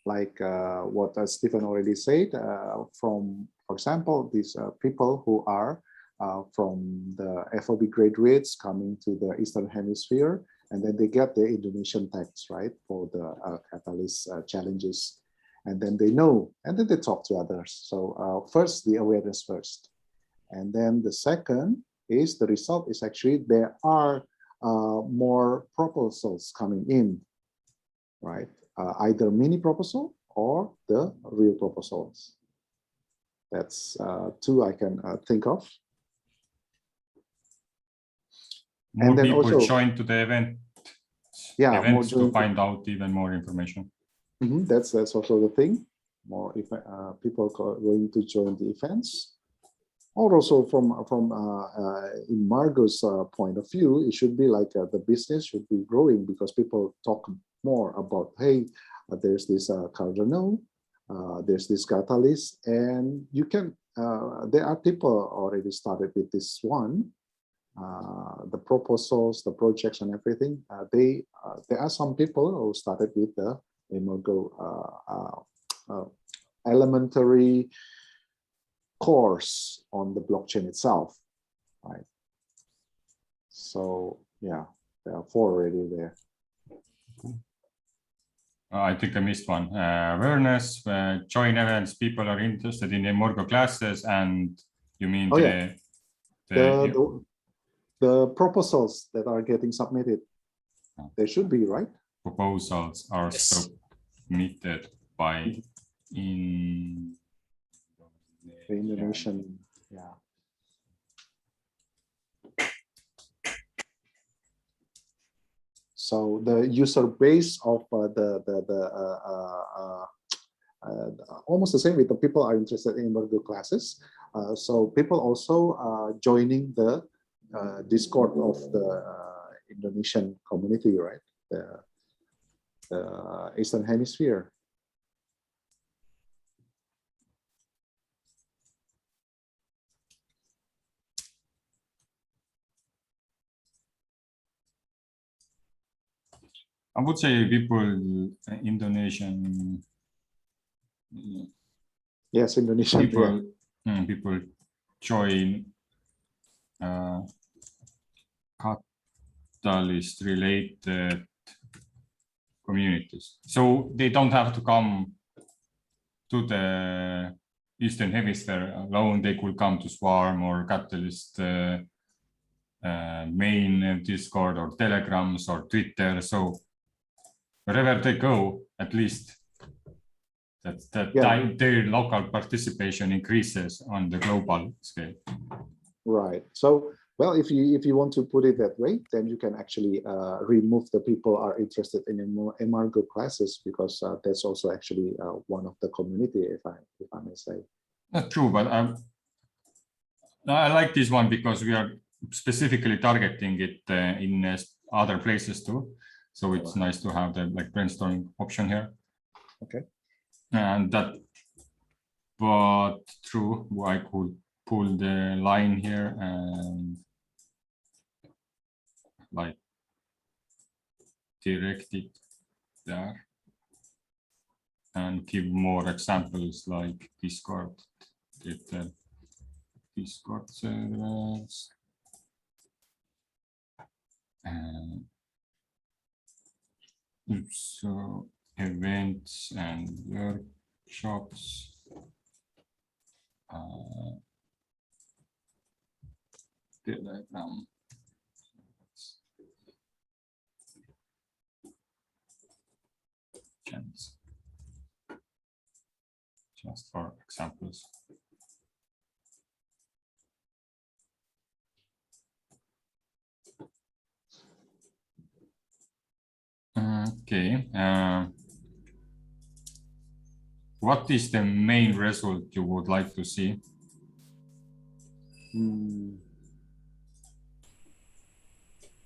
Like what Stephen already said, from, for example, these people who are from the FOB graduates coming to the Eastern Hemisphere, and then they get the Indonesian text, right, for the Catalyst challenges. And then they know, and then they talk to others. So first, the awareness first. And then the second is the result is actually there are more proposals coming in, right? Either mini proposal or the real proposals. That's two I can think of. More and then people also join to the event. Yeah, events more to find out even more information. That's also the thing. More people going to join the events. Or also from in Margot's point of view, it should be like the business should be growing because people talk more about, hey, there's this Cardano, there's this Catalyst, and you can, there are people already started with this one, the proposals, the projects and everything. There are some people who started with the Emurgo elementary course on the blockchain itself, right? So yeah, there are 4 already there. I think I missed one. Awareness, join events, people are interested in Emurgo classes, and you mean the proposals that are getting submitted. They should be, right? Proposals are submitted by the Indonesian, yeah. So the user base of almost the same with the people are interested in Emurgo classes. So people also joining the Discord of the Indonesian community, right? The Eastern Hemisphere. I would say people, Indonesian. Yes, Indonesian people. Yeah. People join Catalyst related communities, so they don't have to come to the Eastern Hemisphere alone. They could come to Swarm or Catalyst main Discord or Telegrams or Twitter. So wherever they go, at least their local participation increases on the global scale. Right. So, well, if you want to put it that way, then you can actually remove the people are interested in Emurgo classes, because that's also actually one of the community, if I may say. That's true, but I like this one because we are specifically targeting it in other places too. So it's nice to have the brainstorming option here. Okay. And that but true, I could pull the line here and like direct it there and give more examples like Discord, Discord servers, and so events and workshops. Telegram. Just for examples. Okay. What is the main result you would like to see?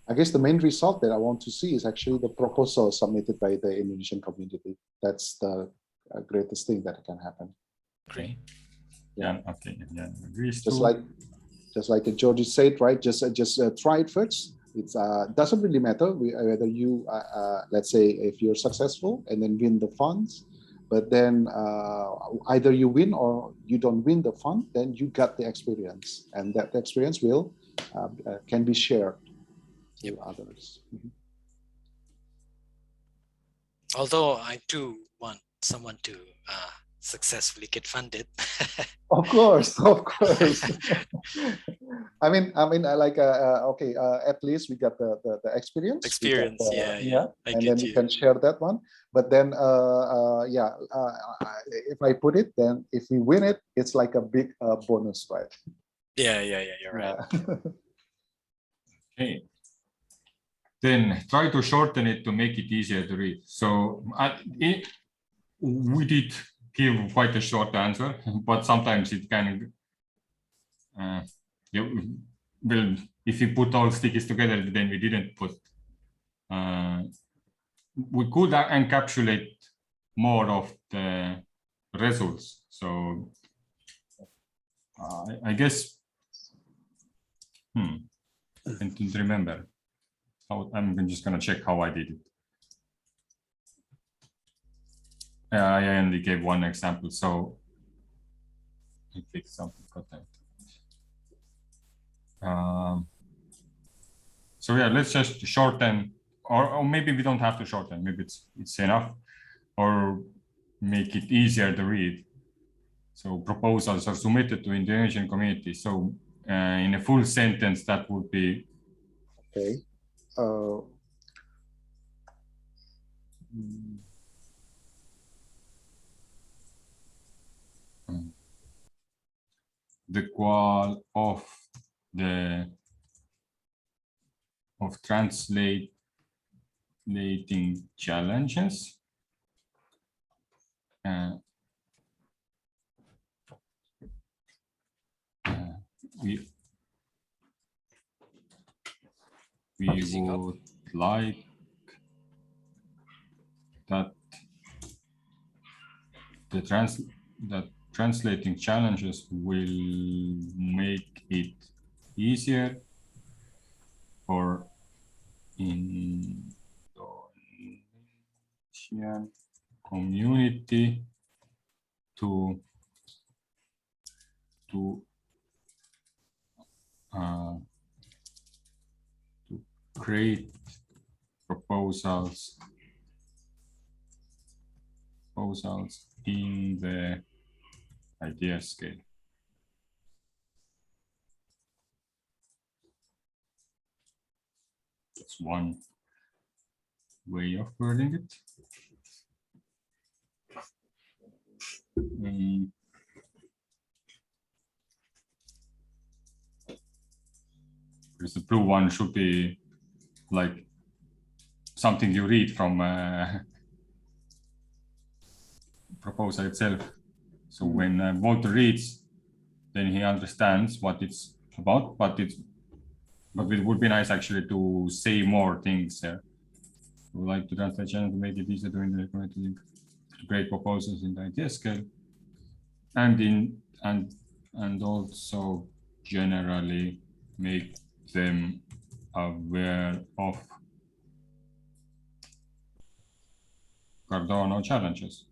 I guess the main result that I want to see is actually the proposal submitted by the Indonesian community. That's the greatest thing that can happen. Great. Yeah. Okay. Yeah. Just like Georgie said, right? Just try it first. It doesn't really matter whether you, let's say, if you're successful and then win the funds, but then either you win or you don't win the fund, then you got the experience, and that experience will can be shared to others. Although I do want someone to successfully get funded. Of course. I mean, like, okay, at least we got the experience. Experience, yeah. I and get then you. we can share that one. But then, if I put it, then if we win it, it's like a big bonus, right? Yeah, you're right. Okay. Then try to shorten it to make it easier to read. So we did give quite a short answer, but sometimes it can, well, if you put all stickies together, then we didn't put, we could encapsulate more of the results. So I guess, I don't remember. I'm just going to check how I did it. I only gave one example, so I picked something content. So yeah, let's just shorten, or maybe we don't have to shorten. Maybe it's enough, or make it easier to read. So proposals are submitted to Indonesian community. So in a full sentence, that would be. Okay. The qual of translating challenges. We would like that translating challenges will make it easier for Indonesian community to create proposals in the Ideascale. That's one way of wording it. Because the blue one should be like something you read from proposal itself. So when Walter reads, then he understands what it's about, but it would be nice actually to say more things there. We would like to translate channel to make it easier to create proposals in the Ideascale. and also generally make them aware of Cardano challenges.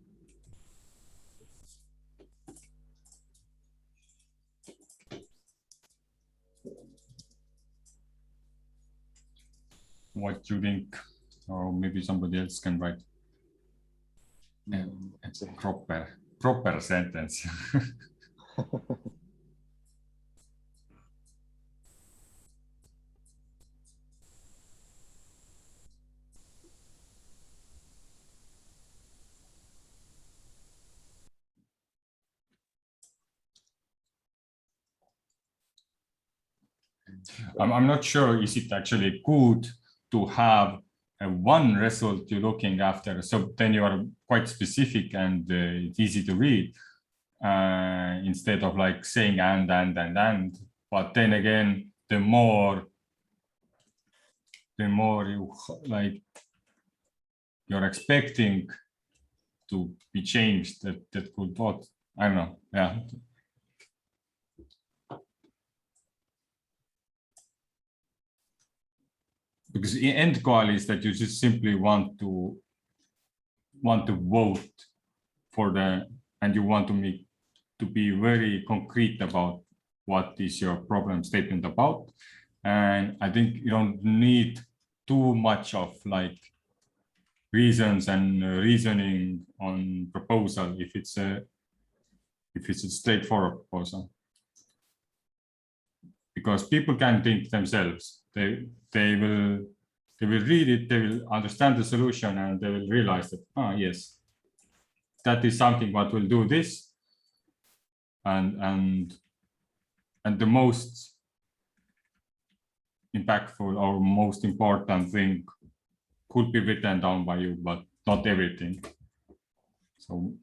What do you think? Or maybe somebody else can write a proper sentence. I'm not sure, is it actually good to have one result you're looking after, so then you are quite specific and it's easy to read, instead of like saying and. But then again, the more you like you're expecting to be changed, that could what, I don't know, yeah. Because the end goal is that you just simply want to vote for and you want to be very concrete about what is your problem statement about. And I think you don't need too much of like reasons and reasoning on proposal if it's a straightforward proposal. Because people can think themselves. They will read it, they will understand the solution, and they will realize that, yes, that is something what will do this, and the most impactful or most important thing could be written down by you, but not everything. So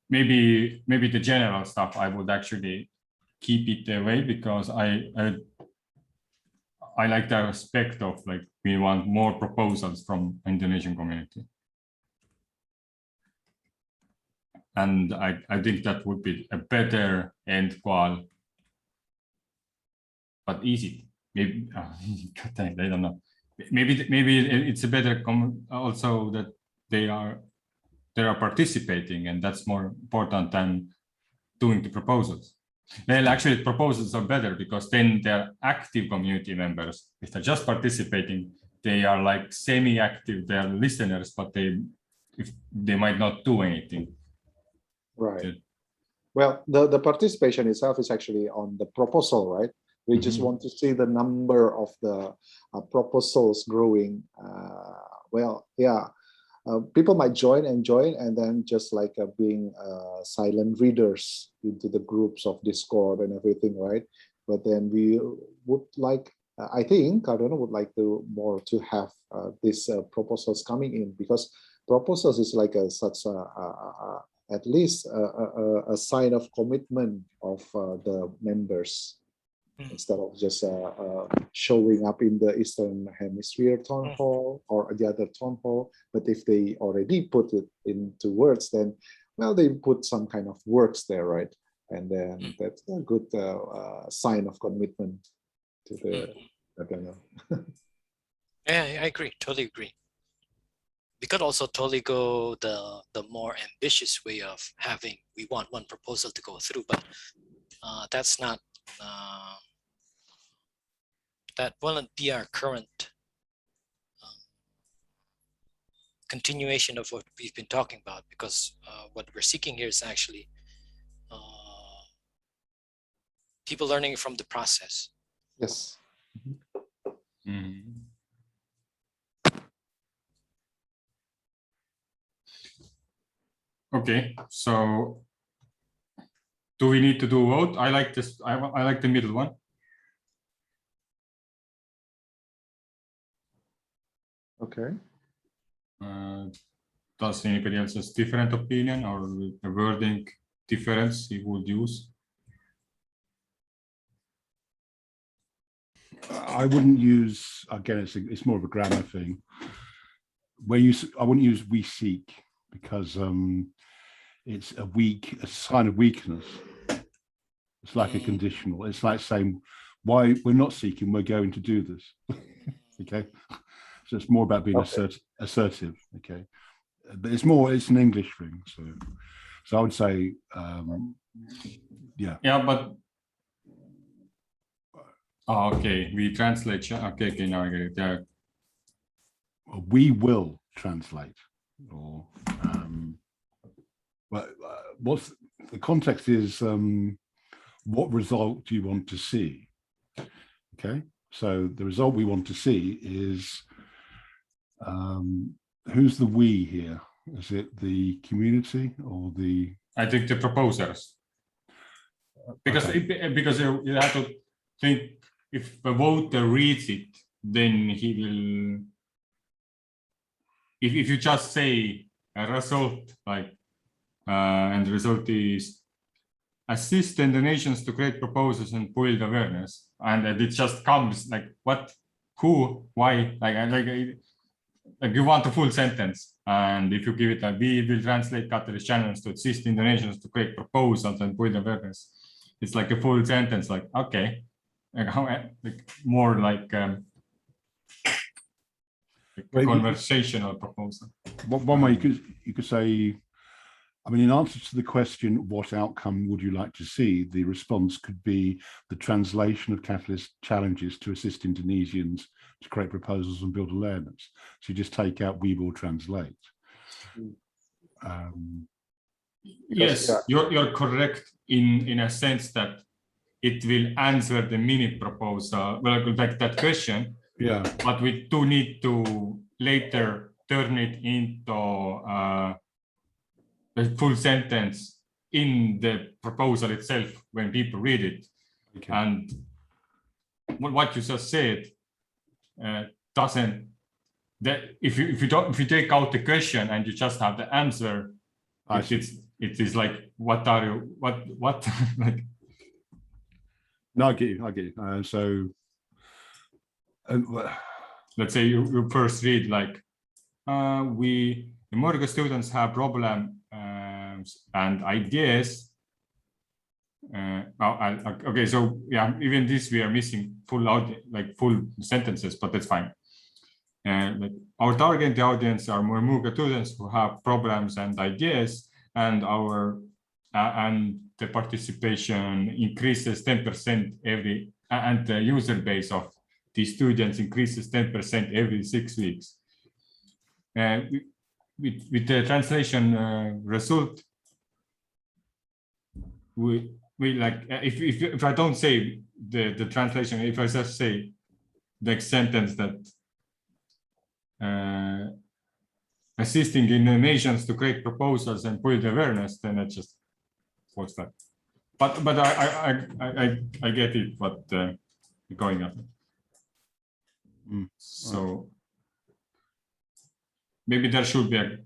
maybe the general stuff I would actually keep it away, because I like the aspect of like we want more proposals from Indonesian community. And I think that would be a better end goal, but easy. Maybe I don't know. Maybe it's a better also that they are participating, and that's more important than doing the proposals. Well, actually, proposals are better because then they're active community members. If they're just participating, they are like semi-active. They are listeners, but they might not do anything. Right. Well, the participation itself is actually on the proposal, right? We just want to see the number of the proposals growing. Well, yeah. People might join, and then just like being silent readers into the groups of Discord and everything, right? But then we would like, I think, I don't know, would like to have these proposals coming in, because proposals is like at least a sign of commitment of the members, instead of just showing up in the Eastern Hemisphere town hall or the other town hall. But if they already put it into words, then, well, they put some kind of works there, right? And then that's a good sign of commitment to the, I don't know. Yeah, I agree, totally agree. We could also totally go the more ambitious way of having, we want one proposal to go through, but that's not, that won't be our current continuation of what we've been talking about, because what we're seeking here is actually people learning from the process. Yes. Okay, so do we need to do a vote? I like this. I like the middle one. Okay. Does anybody else has different opinion or a wording difference he would use? I wouldn't use, again, it's more of a grammar thing. I wouldn't use we seek, because it's a sign of weakness. It's like a conditional. It's like saying, why we're not seeking, we're going to do this. Okay. So it's more about being assertive. Okay. But it's an English thing. So I would say, yeah. Yeah, but okay, we translate. Okay, now I get it. Yeah. We will translate, or but what's the context is what result do you want to see? Okay, so the result we want to see is who's the we here? Is it the community or the? I think the proposers, because because you have to think, if the voter reads it, then he will. If you just say a result like and the result is assist the nations to create proposals and build awareness, and it just comes like what, who, why, like you want a full sentence, and if you give it a we will translate Catalyst Challanges to assist the nations to create proposals and build awareness, it's like a full sentence, like okay, like how, like more like conversational proposal. One way you could say, I mean, in answer to the question, what outcome would you like to see? The response could be the translation of Catalyst Challanges to assist Indonesians to create proposals and build awareness. So you just take out we will translate. Yes, you're correct in a sense that it will answer the mini proposal, well, like that question. Yeah. But we do need to later turn it into a full sentence in the proposal itself when people read it. Okay. And what you just said doesn't. That if you take out the question and you just have the answer, it is like what are you what like. No, I get you. So. Let's say you first read like we American students have problems and ideas. Okay, so yeah, even this we are missing full sentences, but that's fine. Like our target audience are more American students who have problems and ideas, and and the participation increases 10% every, and the user base of the students increases 10% every 6 weeks. With the translation result, we like if I don't say the translation, if I just say the next sentence that assisting in the nations to create proposals and build awareness, then I just what's that? But I get it what going on. So maybe there should be a,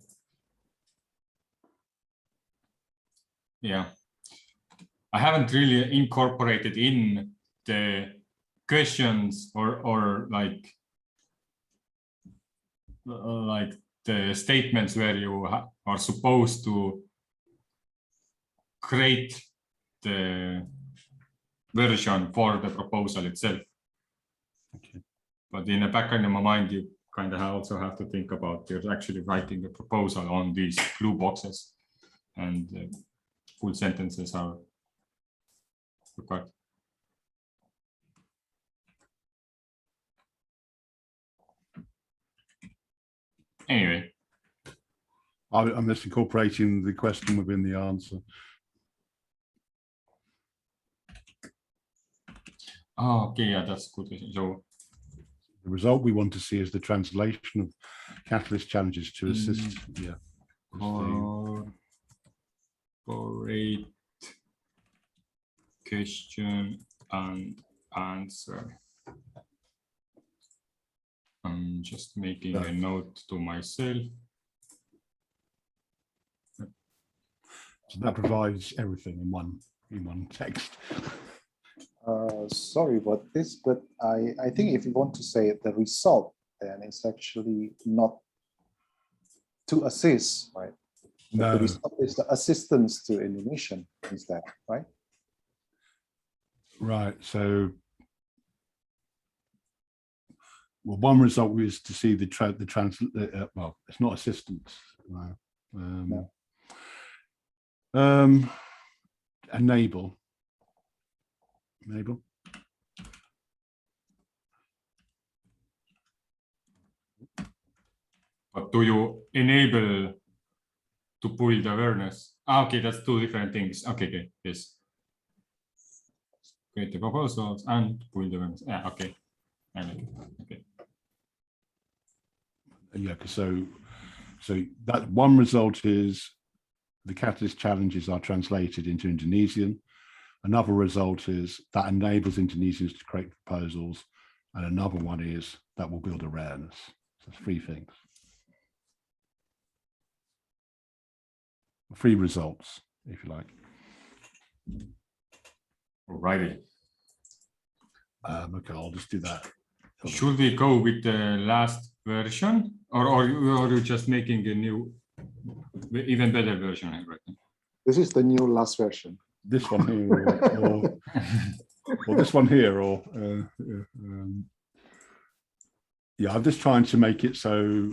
yeah, I haven't really incorporated in the questions or like the statements where you are supposed to create the version for the proposal itself. Okay. But in the background of my mind, you kind of also have to think about you're actually writing the proposal on these blue boxes, and full sentences are required. Anyway, I'm just incorporating the question within the answer. Oh, okay, yeah, that's good. So the result we want to see is the translation of Catalyst Challanges to assist. Yeah. Correct question and answer. I'm just making a note to myself. So that provides everything in one text. Sorry about this, but I think if you want to say the result, then it's actually not to assist, right? So the No. result is the assistance to Indonesian instead, right? Right. So, well, one result is to see well, it's not assistance. No. No. Enable. But do you enable to build awareness? Ah, okay, that's two different things. Okay, yes. Create the proposals and build awareness. Yeah, okay. Okay. Yeah. So that one result is the Catalyst challenges are translated into Indonesian. Another result is that enables Indonesians to create proposals. And another one is that will build awareness. So it's 3 things. 3 results, if you like. Alrighty. Okay, I'll just do that. Should we go with the last version, or are you just making a new, even better version? I reckon. This is the new last version. This one here, or this one here, or yeah, I'm just trying to make it so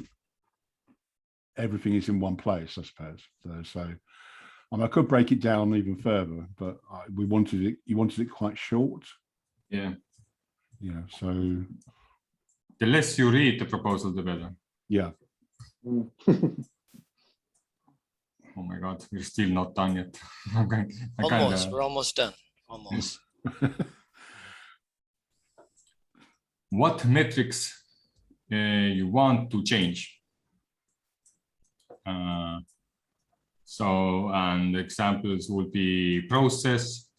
everything is in one place, I suppose. So I could break it down even further, but you wanted it quite short. Yeah. Yeah. So the less you read the proposal, the better. Yeah. Oh my God, we're still not done yet. We're almost done. Almost. What metrics you want to change? And examples would be process,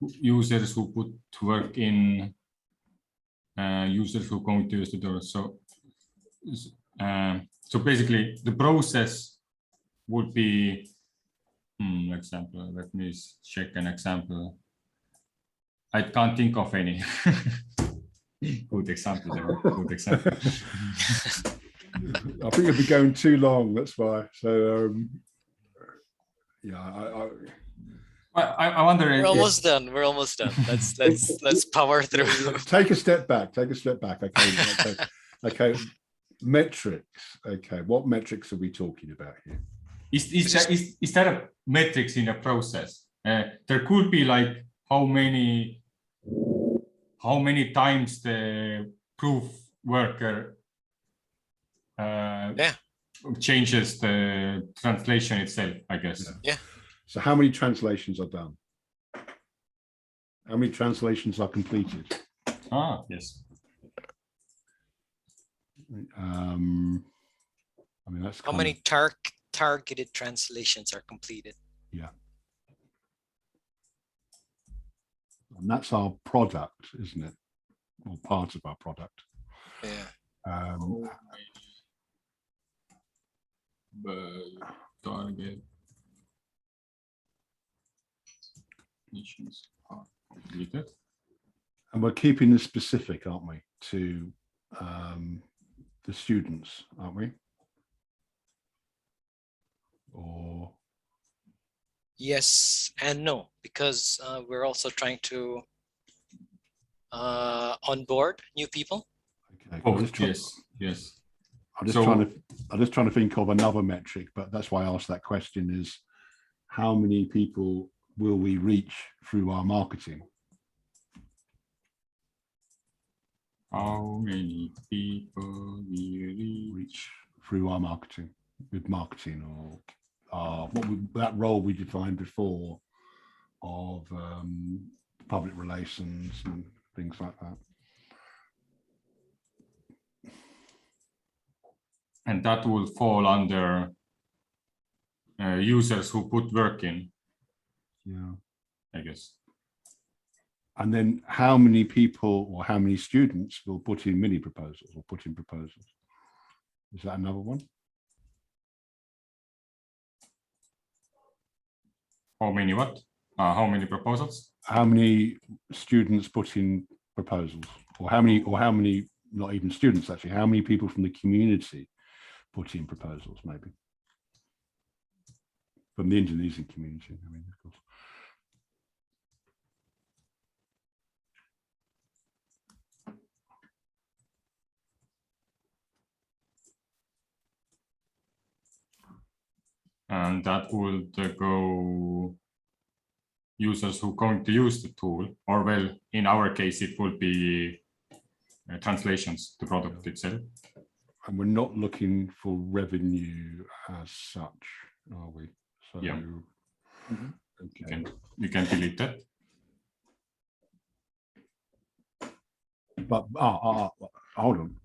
users who put work in, users who come to use the door. So basically the process would be example. Let me check an example. I can't think of any. Good example there. Good example. I think it'll be going too long. That's why. So yeah, I wonder. We're almost done. We're almost done. Let's power through. Take a step back. Take a step back. Okay. Okay. Metrics. Okay. What metrics are we talking about here? Is that a metrics in a process? There could be like how many times the proof worker changes the translation itself, I guess. Yeah. So how many translations are done? How many translations are completed? Ah, yes. I mean, that's how many targeted translations are completed? Yeah. And that's our product, isn't it? Or part of our product. Yeah. Target missions are completed. And we're keeping this specific, aren't we, to the students, aren't we? Or yes and no, because we're also trying to onboard new people. Okay. Oh, yes. I'm just trying to think of another metric, but that's why I asked that question: is how many people will we reach through our marketing? How many people we reach through our marketing with marketing, or that role we defined before of public relations and things like that. And that will fall under users who put work in. Yeah, I guess. And then how many people or how many students will put in mini proposals or put in proposals? Is that another one? How many what? How many proposals? How many students put in proposals, or how many, not even students actually, how many people from the community put in proposals maybe? from the Indonesian community. I mean, of course. And that would go users who are going to use the tool, or well, in our case, it would be translations, the product itself. And we're not looking for revenue as such, are we? So, Yeah. Okay. You can delete that. But hold on.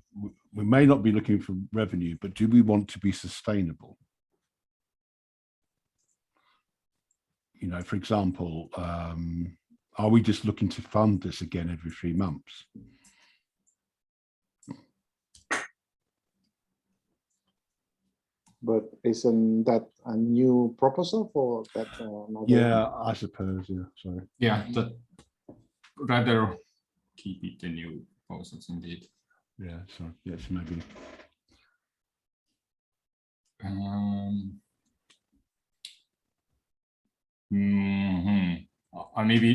We may not be looking for revenue, but do we want to be sustainable? You know, for example, are we just looking to fund this again every 3 months? But isn't that a new proposal for that? Yeah, I suppose. Yeah, sorry. Yeah, that rather keep it the new proposals indeed. Yeah, sorry. Yes, maybe.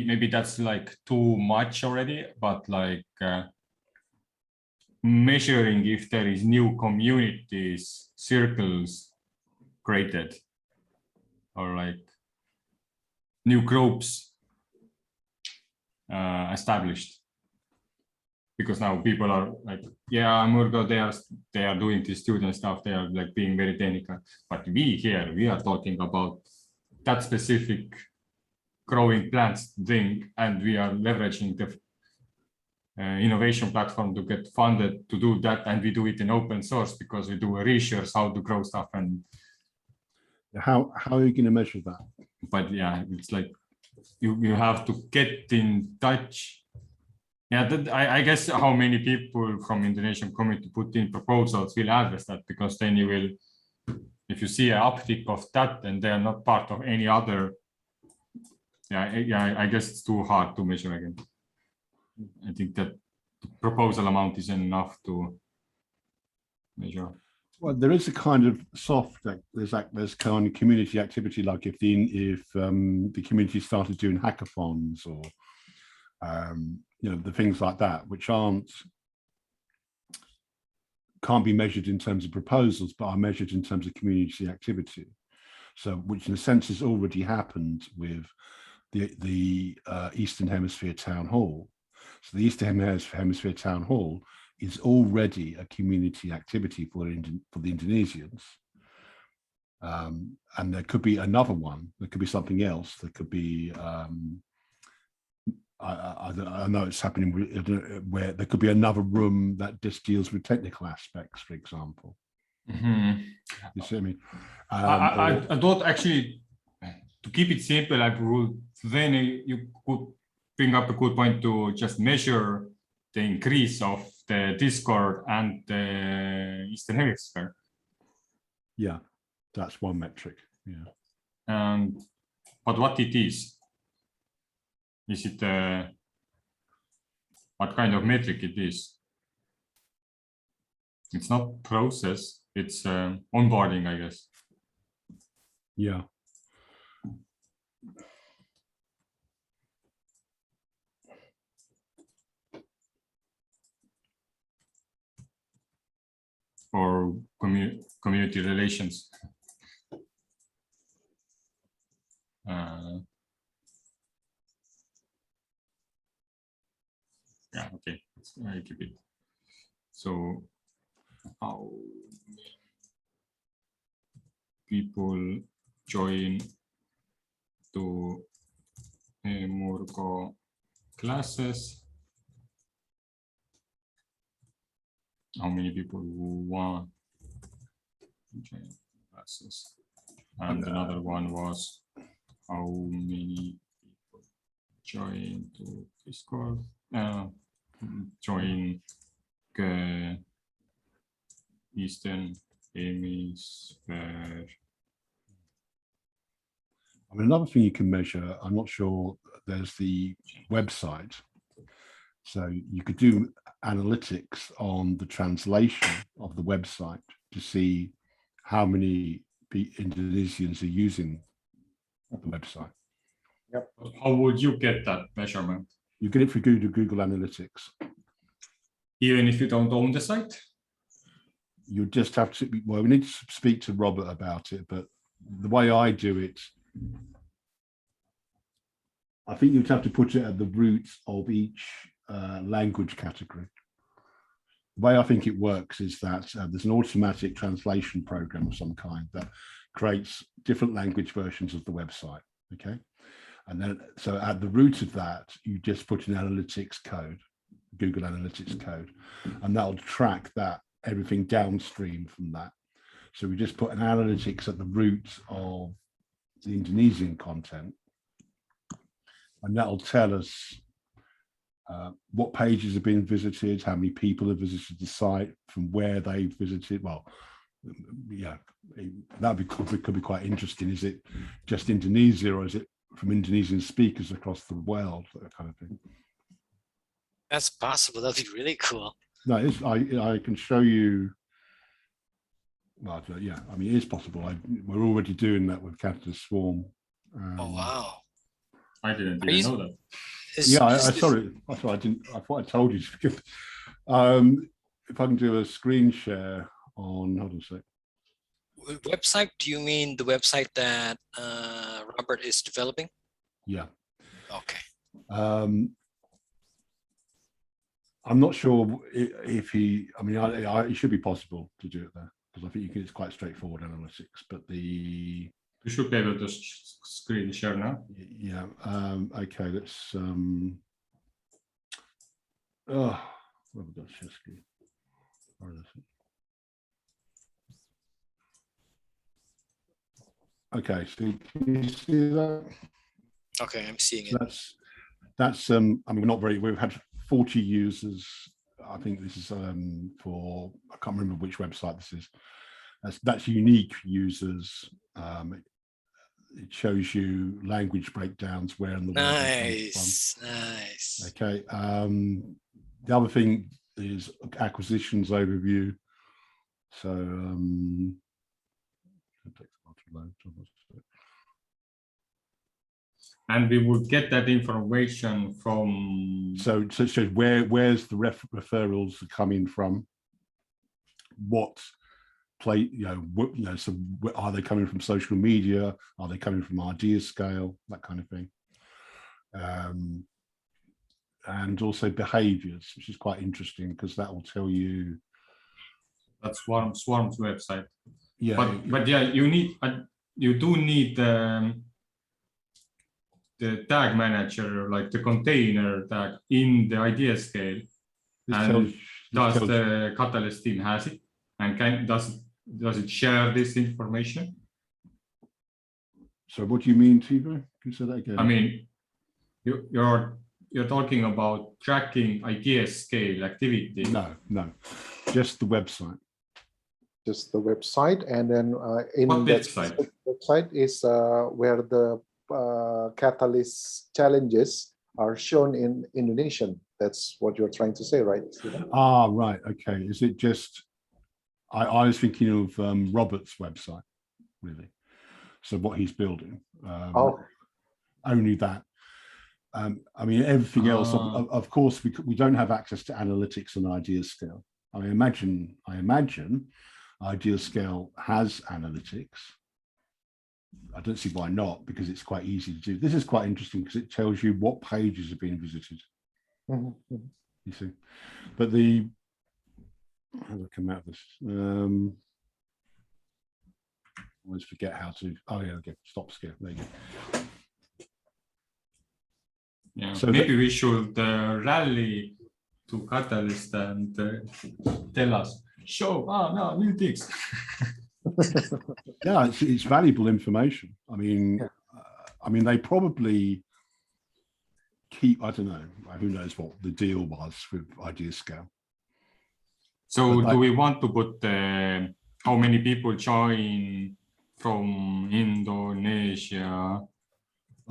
Maybe that's like too much already, but like measuring if there is new communities, circles created, or like new groups established. Because now people are like, yeah, Murgo, they are doing this student stuff, they are like being very technical. But we are talking about that specific growing plants thing, and we are leveraging the innovation platform to get funded to do that, and we do it in open source because we do a research how to grow stuff. And how are you going to measure that? But yeah, it's like you have to get in touch. Yeah, I guess how many people from Indonesian community put in proposals will address that, because then you will, if you see an uptick of that and they are not part of any other, I guess it's too hard to measure again. I think that the proposal amount is enough to measure. Well, there is a kind of soft, there's kind of community activity, like if the community started doing hackathons or you know, the things like that, which can't be measured in terms of proposals, but are measured in terms of community activity. So, which in a sense has already happened with the Eastern Hemisphere Town Hall. So the Eastern Hemisphere Town Hall is already a community activity for the Indonesians. And there could be another one, there could be something else, there could be, I know it's happening where there could be another room that just deals with technical aspects, for example. Mm-hmm. You see what I mean? I thought actually, to keep it simple, then you could bring up a good point to just measure the increase of the Discord and the Eastern Hemisphere. Yeah, that's one metric. Yeah. But what it is it what kind of metric it is? It's not process, it's onboarding, I guess. Yeah. Or community relations. Yeah, okay, I keep it. So how people join to Murgo classes? How many people who want to join classes? And another one was how many people join to Discord? Join Eastern Hemisphere. I mean, another thing you can measure, I'm not sure, there's the website. So you could do analytics on the translation of the website to see how many Indonesians are using the website. How would you get that measurement? You get it through Google Analytics. Even if you don't own the site? You just have to, well, we need to speak to Robert about it, but the way I do it, I think you'd have to put it at the root of each language category. The way I think it works is that there's an automatic translation program of some kind that creates different language versions of the website, okay? And then, so at the root of that, you just put an analytics code, Google Analytics code, and that'll track that, everything downstream from that. So we just put an analytics at the root of the Indonesian content, and that'll tell us what pages have been visited, how many people have visited the site, from where they visited. Well, yeah, that could be quite interesting. Is it just Indonesia, or is it from Indonesian speakers across the world, that kind of thing? That's possible. That'd be really cool. No, it's, I can show you. Well, yeah, I mean, it is possible. We're already doing that with Catalyst Swarm. Oh wow! I didn't even know that. Yeah, I saw it. That's why I didn't. I thought I told you. If I can do a screen share on, hold on a sec. Website? Do you mean the website that Robert is developing? Yeah. Okay. I'm not sure if he. I mean, it should be possible to do it there, because I think it's quite straightforward analytics. But the You should be able to screen share now. yeah. Okay. Let's. Oh, where have we got share screen? Where is it? Okay, so can you see that? Okay, I'm seeing it. So that's I mean, we've had 40 users. I think this is for, I can't remember which website this is. That's unique users. It shows you language breakdowns, where in the world they come from. Nice. Okay. The other thing is acquisitions overview. So And we would get that information from. so it shows where's the referrals are coming from, what play, so are they coming from social media, are they coming from Ideascale, that kind of thing, and also behaviors, which is quite interesting because that will tell you. That's Swarm's website. Yeah, but yeah, you do need the tag manager, like the container tag in the Ideascale. And does the Catalyst team has it? And does it share this information? So what do you mean, Tevo? Can you say that again? I mean, you're talking about tracking Ideascale activity. No, just the website. Just the website, and then in What that website is where the Catalyst challenges are shown in Indonesian. That's what you're trying to say, right? Ah, right. Okay. Is it just? I was thinking of Robert's website, really. So what he's building. Only that. I mean, everything else. Of course, we don't have access to analytics and Ideascale. I imagine Ideascale has analytics. I don't see why not, because it's quite easy to do. This is quite interesting because it tells you what pages have been visited. Mm-hmm. You see, but how do I come out of this? I always forget how to. Oh yeah, okay. Stop scare. There you go. Yeah. So maybe we should rally to Catalyst and tell us. Show. No, new things. Yeah, it's valuable information. I mean, they probably keep. I don't know. Who knows what the deal was with Ideascale. So, do we want to put how many people join from Indonesia?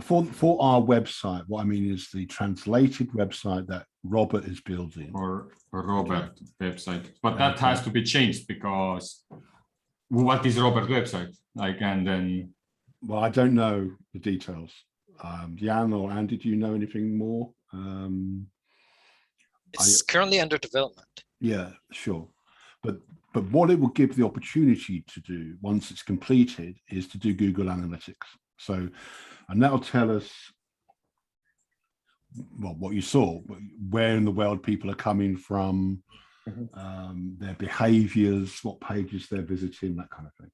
For our website, what I mean is the translated website that Robert is building. Or Robert website, but that has to be changed because what is Robert website like? And then Well, I don't know the details. Jan or Andy, do you know anything more? It's currently under development. Yeah, sure. But what it will give the opportunity to do once it's completed is to do Google Analytics. So, and that'll tell us, well, what you saw, where in the world people are coming from, their behaviors, what pages they're visiting, that kind of thing.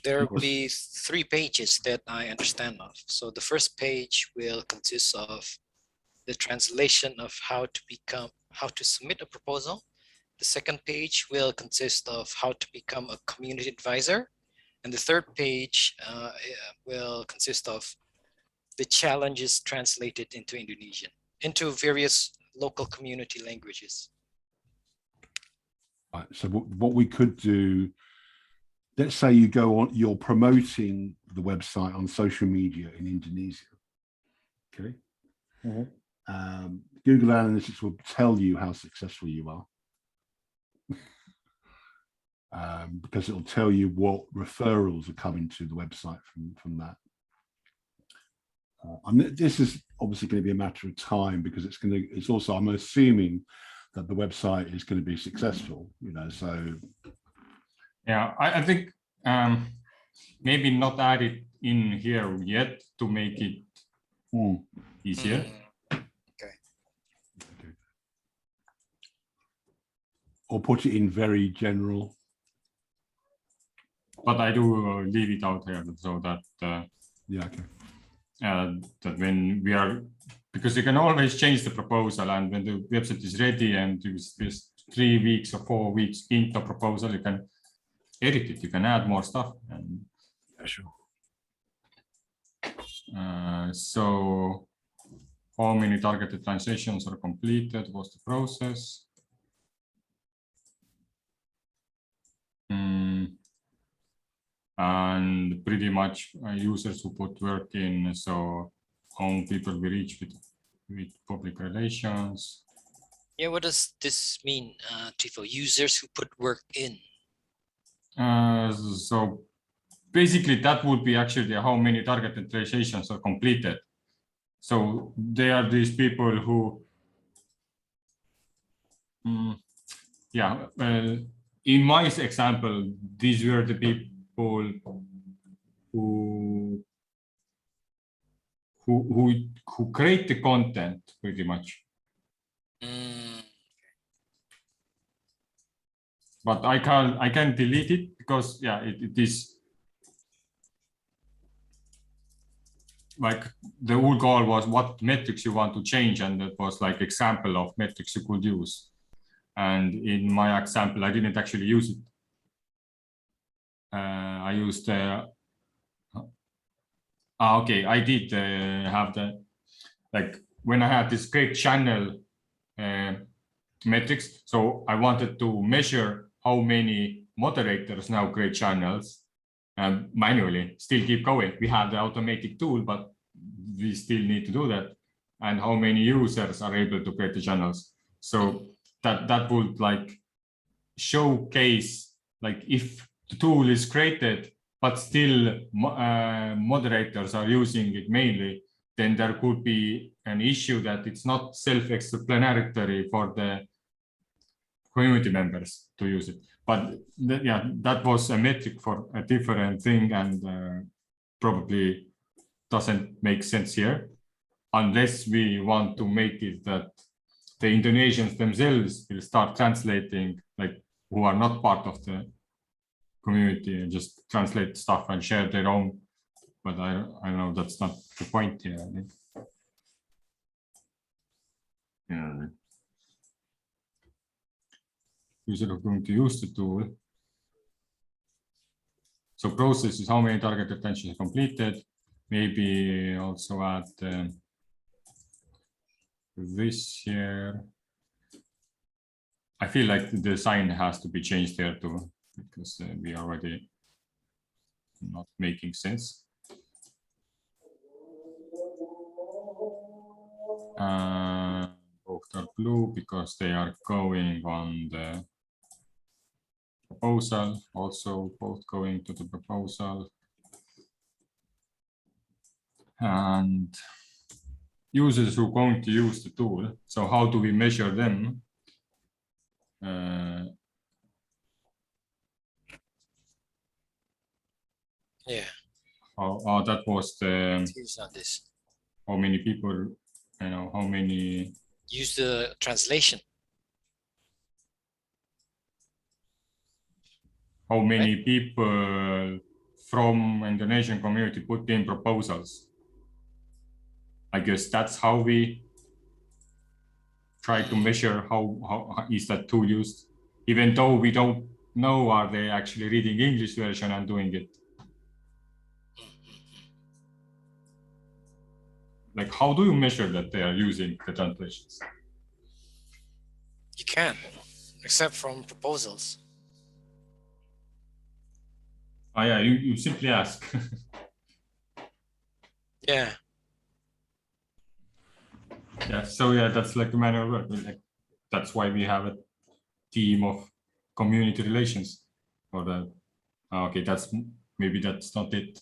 There will be 3 pages that I understand of. So the first page will consist of the translation of how to submit a proposal. The second page will consist of how to become a community advisor. And the third page will consist of the challenges translated into Indonesian, into various local community languages. Right, so what we could do, let's say you go on, you're promoting the website on social media in Indonesia. Okay. Google Analytics will tell you how successful you are. Because it'll tell you what referrals are coming to the website from that. This is obviously going to be a matter of time because it's also, I'm assuming that the website is going to be successful, you know, so. Yeah, I think maybe not add it in here yet to make it easier. Okay. Or put it in very general. But I do leave it out here so that yeah, okay. That when we are, because you can always change the proposal, and when the website is ready and there's 3 weeks or 4 weeks into proposal, you can edit it, you can add more stuff. And sure. So how many targeted translations are completed? What's the process? And pretty much users who put work in, so how people we reach with public relations. Yeah, what does this mean, Tevo? Users who put work in? So basically that would be actually how many targeted translations are completed. So they are these people who, in my example, these were the people who create the content pretty much. But I can delete it because it is like the whole goal was what metrics you want to change, and that was like example of metrics you could use. And in my example, I didn't actually use it. I used okay, I did have the, like when I had this great channel metrics, so I wanted to measure how many moderators now create channels manually, still keep going. We have the automatic tool, but we still need to do that. And how many users are able to create the channels. So that would like showcase, like if the tool is created, but still moderators are using it mainly, then there could be an issue that it's not self-explanatory for the community members to use it. But that was a metric for a different thing, and probably doesn't make sense here, unless we want to make it that the Indonesians themselves will start translating, like who are not part of the community, and just translate stuff and share their own. But I know that's not the point here. I think. Yeah. User are going to use the tool. So process is how many target attentions are completed. Maybe also add this here. I feel like the design has to be changed there too, because we are already not making sense. Both are blue because they are going on the proposal, also both going to the proposal. and users who are going to use the tool. So how do we measure them? Yeah. How that was the It's not this. how many people, how many Use the translation. how many people from Indonesian community put in proposals. I guess that's how we try to measure how is that tool used, even though we don't know are they actually reading English version and doing it. Like, how do you measure that they are using the translations? You can, except from proposals. Oh yeah, you simply ask. Yeah. Yeah, so yeah, that's like the manual work. Like, that's why we have a team of community relations. Or the okay, maybe that's not it.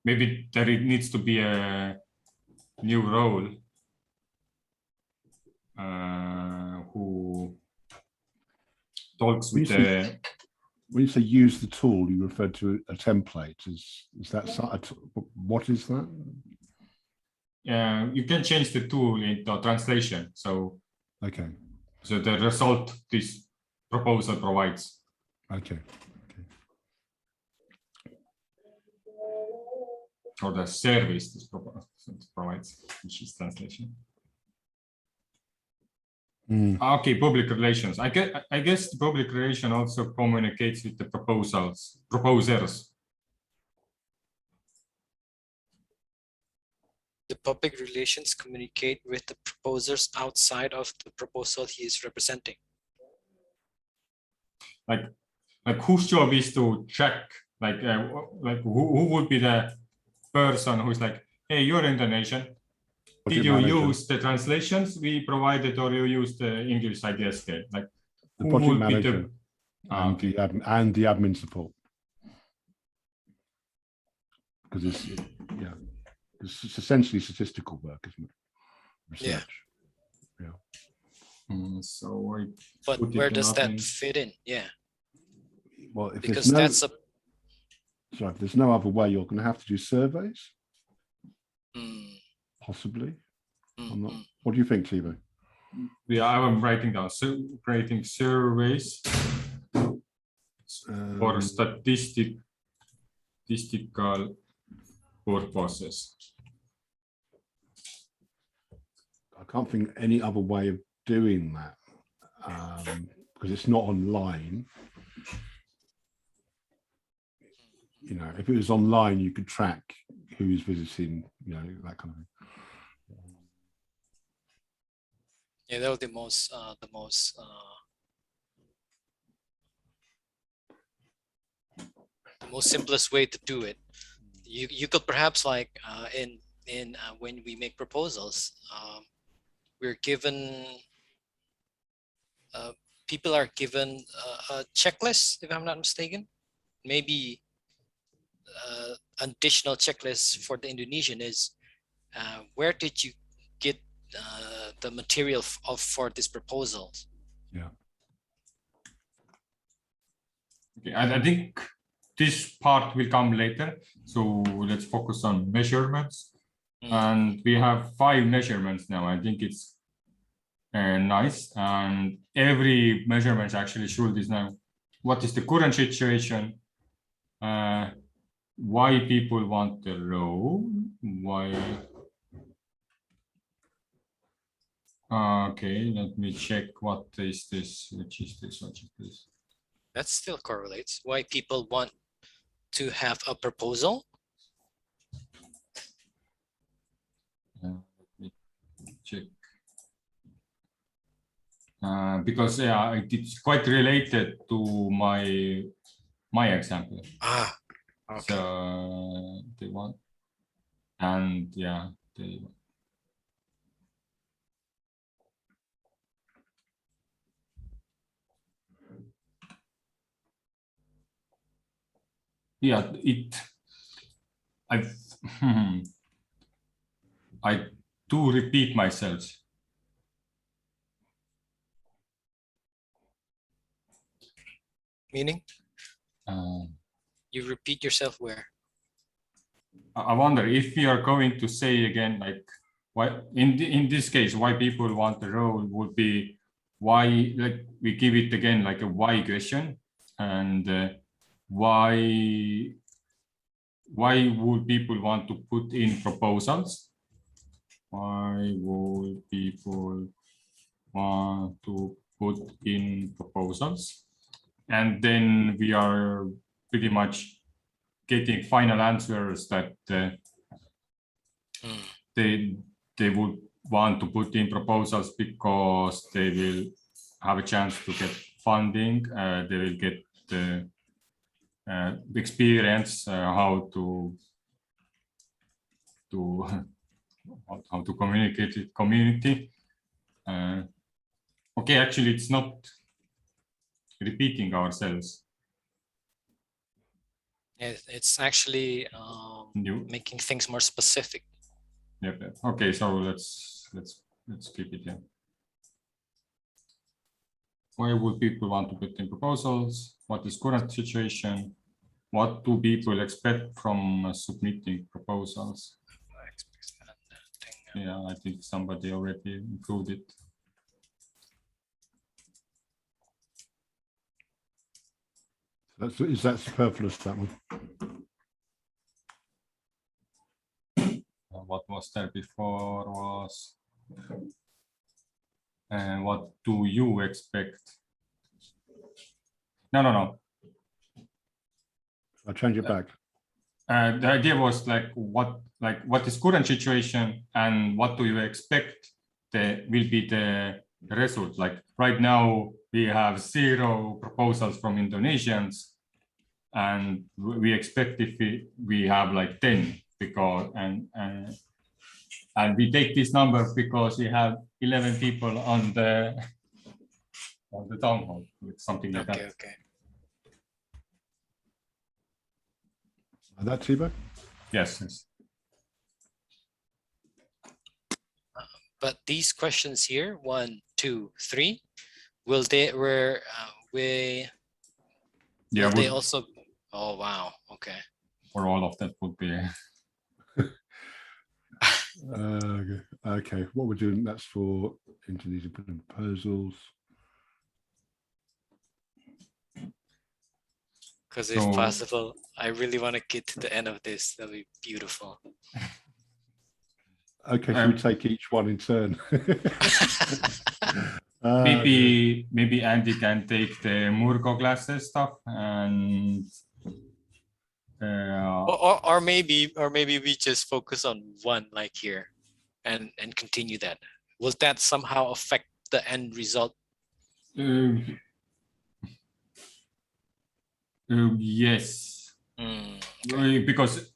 Maybe there needs to be a new role who talks with the. When you say use the tool, you refer to a template. Is that what is that? You can change the tool into translation. So okay. So the result this proposal provides. Okay. Or the service this provides, which is translation. Okay, public relations. I guess the public relation also communicates with the proposers. The public relations communicate with the proposers outside of the proposal he is representing. Like whose job is to check? Like who would be the person who's like, hey, you're Indonesian. Did you use the translations we provided, or you used the English Ideascale? Like the project manager and the admin support, because it's essentially statistical work, isn't it? Research. Yeah. So but where does that fit in? Yeah. Well, if because that's a. Sorry, if there's no other way, you're going to have to do surveys. Possibly. What do you think, Tevo? Yeah, I'm writing down. So creating surveys for statistical purposes. I can't think any other way of doing that because it's not online. If it was online, you could track who's visiting, that kind of thing. Yeah, that was the most simplest way to do it. You could perhaps like when we make proposals, we're given people are given a checklist, if I'm not mistaken. Maybe additional checklist for the Indonesian is where did you get the material for this proposal? Yeah. Okay, I think this part will come later. So let's focus on measurements. And we have 5 measurements now. I think it's nice. And every measurement actually should is now what is the current situation, why people want the role, why. Okay, let me check what is this, which is this, what is this. That still correlates. Why people want to have a proposal. Let me check. Because it's quite related to my example. Okay. So they want, and yeah, they. Yeah, I do repeat myself. Meaning? Uh, You repeat yourself where? I wonder if we are going to say again, like, why in this case, why people want the role would be why, like, we give it again like a why question, and why would people want to put in proposals? Why would people want to put in proposals? And then we are pretty much getting final answers that they would want to put in proposals because they will have a chance to get funding. They will get the experience how to communicate with community. Okay, actually, it's not repeating ourselves. It's actually making things more specific. Yep. Okay, so let's keep it here. Why would people want to put in proposals? What is current situation? What do people expect from submitting proposals? Yeah, I think somebody already included. Is that superfluous, that one? What was there before was, and what do you expect? No. I'll change it back. The idea was like what is current situation and what do you expect will be the result? Like right now we have 0 proposals from Indonesians, and we expect if we have like 10 because and we take this number because we have 11 people on the town hall, something like that. Okay. That Tevo? But Yes. these questions here, 1, 2, 3, will they also? Oh wow. Okay. For all of that would be. Okay. What we're doing, that's for Indonesian proposals. Because if possible, I really want to get to the end of this. That'll be beautiful. Okay, so we take each one in turn. Maybe Andy can take the Murgo classes stuff, and or maybe we just focus on one, like here, and continue that. Will that somehow affect the end result? Yes. Okay. Because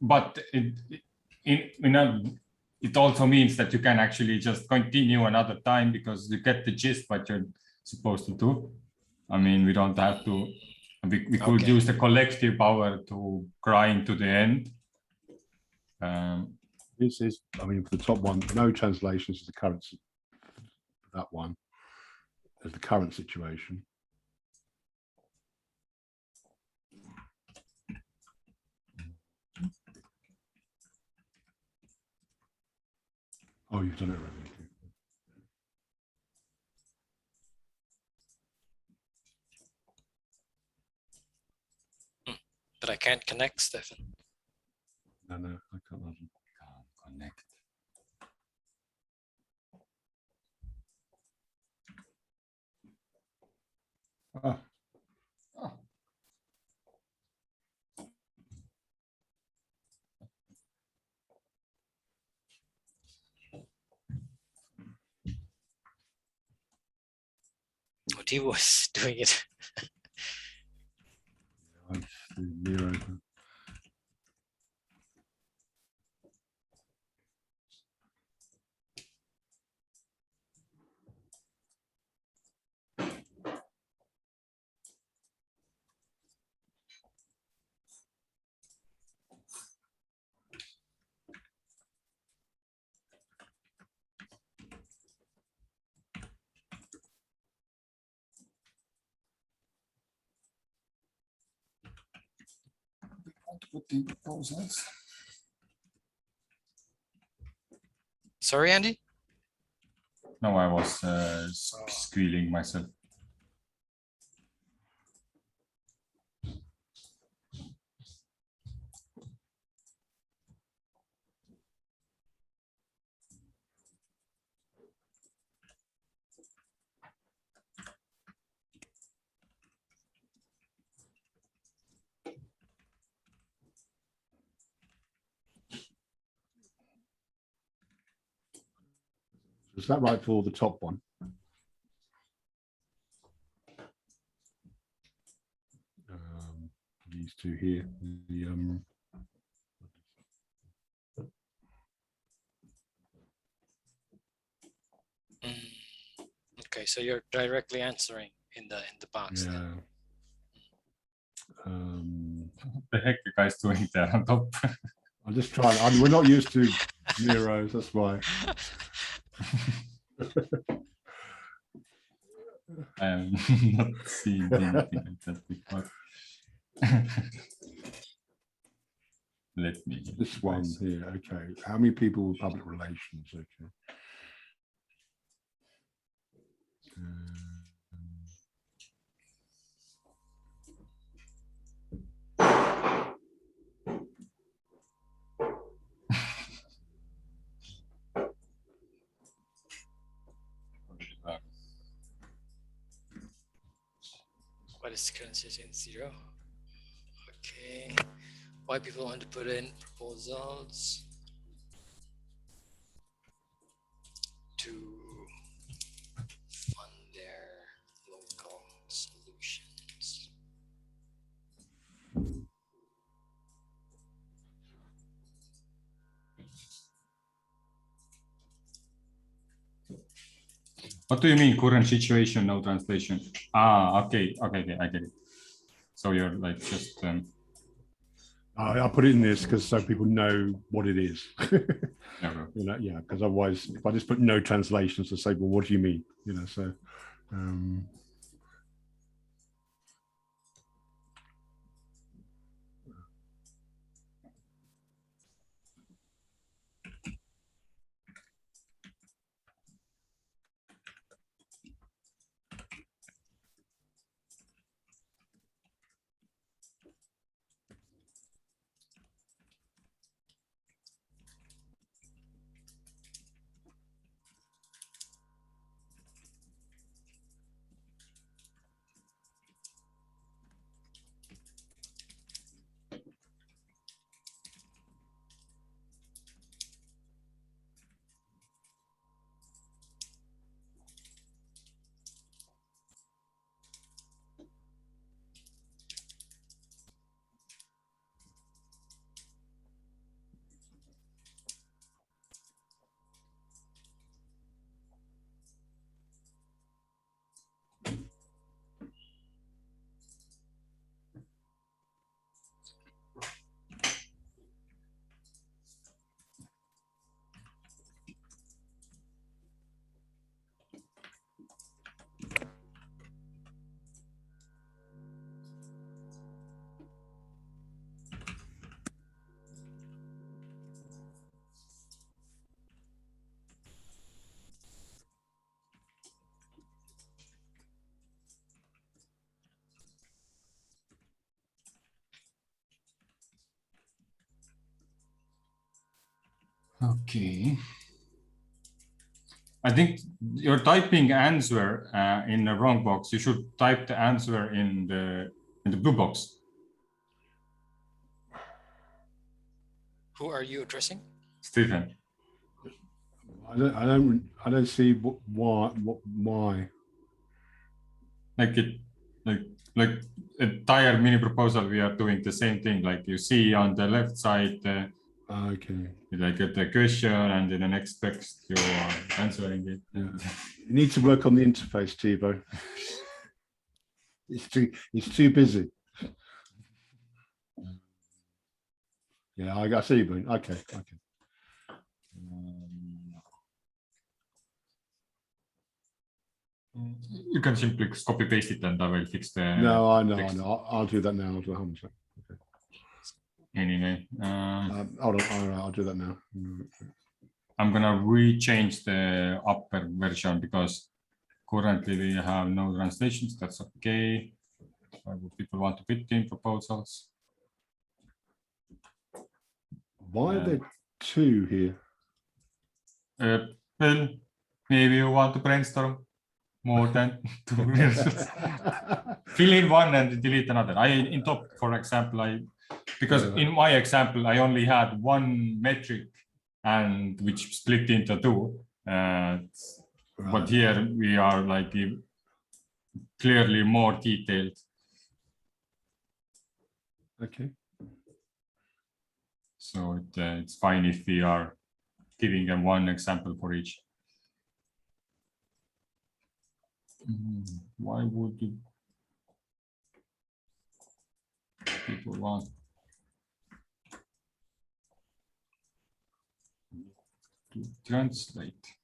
it also means that you can actually just continue another time because you get the gist what you're supposed to do. I mean, we don't have to. We could use the collective power to grind to the end. This is, I mean, for the top one, no translations is the current. That one is the current situation. Oh, you've done it right. But I can't connect, Stefan. No, I can't Connect. Oh. What he was doing it. to put in proposals. Sorry, Andy? No, I was squealing myself. Is that right for the top one? These two here. Okay, so you're directly answering in the box. Yeah. What the heck you guys doing there on top? I'm just trying. We're not used to zeros. That's why. I am not seeing anything like that before. Let me. This one here. Okay. How many people with public relations? Okay. What is currency in 0? Okay. Why people want to put in proposals to fund their local solutions. What do you mean current situation, no translation? Ah, okay, I get it. So you're like just. I put it in this because so people know what it is. Never. You know, yeah, because otherwise, if I just put no translations to say, well, what do you mean? You know, so. Okay. I think you're typing answer in the wrong box. You should type the answer in the blue box. Who are you addressing? Stephen. I don't see why. Like entire mini proposal, we are doing the same thing. Like you see on the left side, Okay. like the question, and in the next text you are answering it. Yeah. You need to work on the interface, Tevo. It's too busy. Yeah, I see you, Boone. Okay. You can simply copy paste it and I will fix the. No, I know. text. I'll do that now. I'll do 100%. Okay. anyway. Hold on, I'll do that now. I'm gonna rechange the upper version because currently we have no translations. That's okay. Why would people want to put in proposals? Why are there two here? Well, maybe you want to brainstorm more than two versions. Fill in one and delete another. In top, for example, because in my example, I only had one metric and which split into two. But here we are like clearly more detailed. Okay. So it's fine if we are giving them one example for each. Why would people want to translate?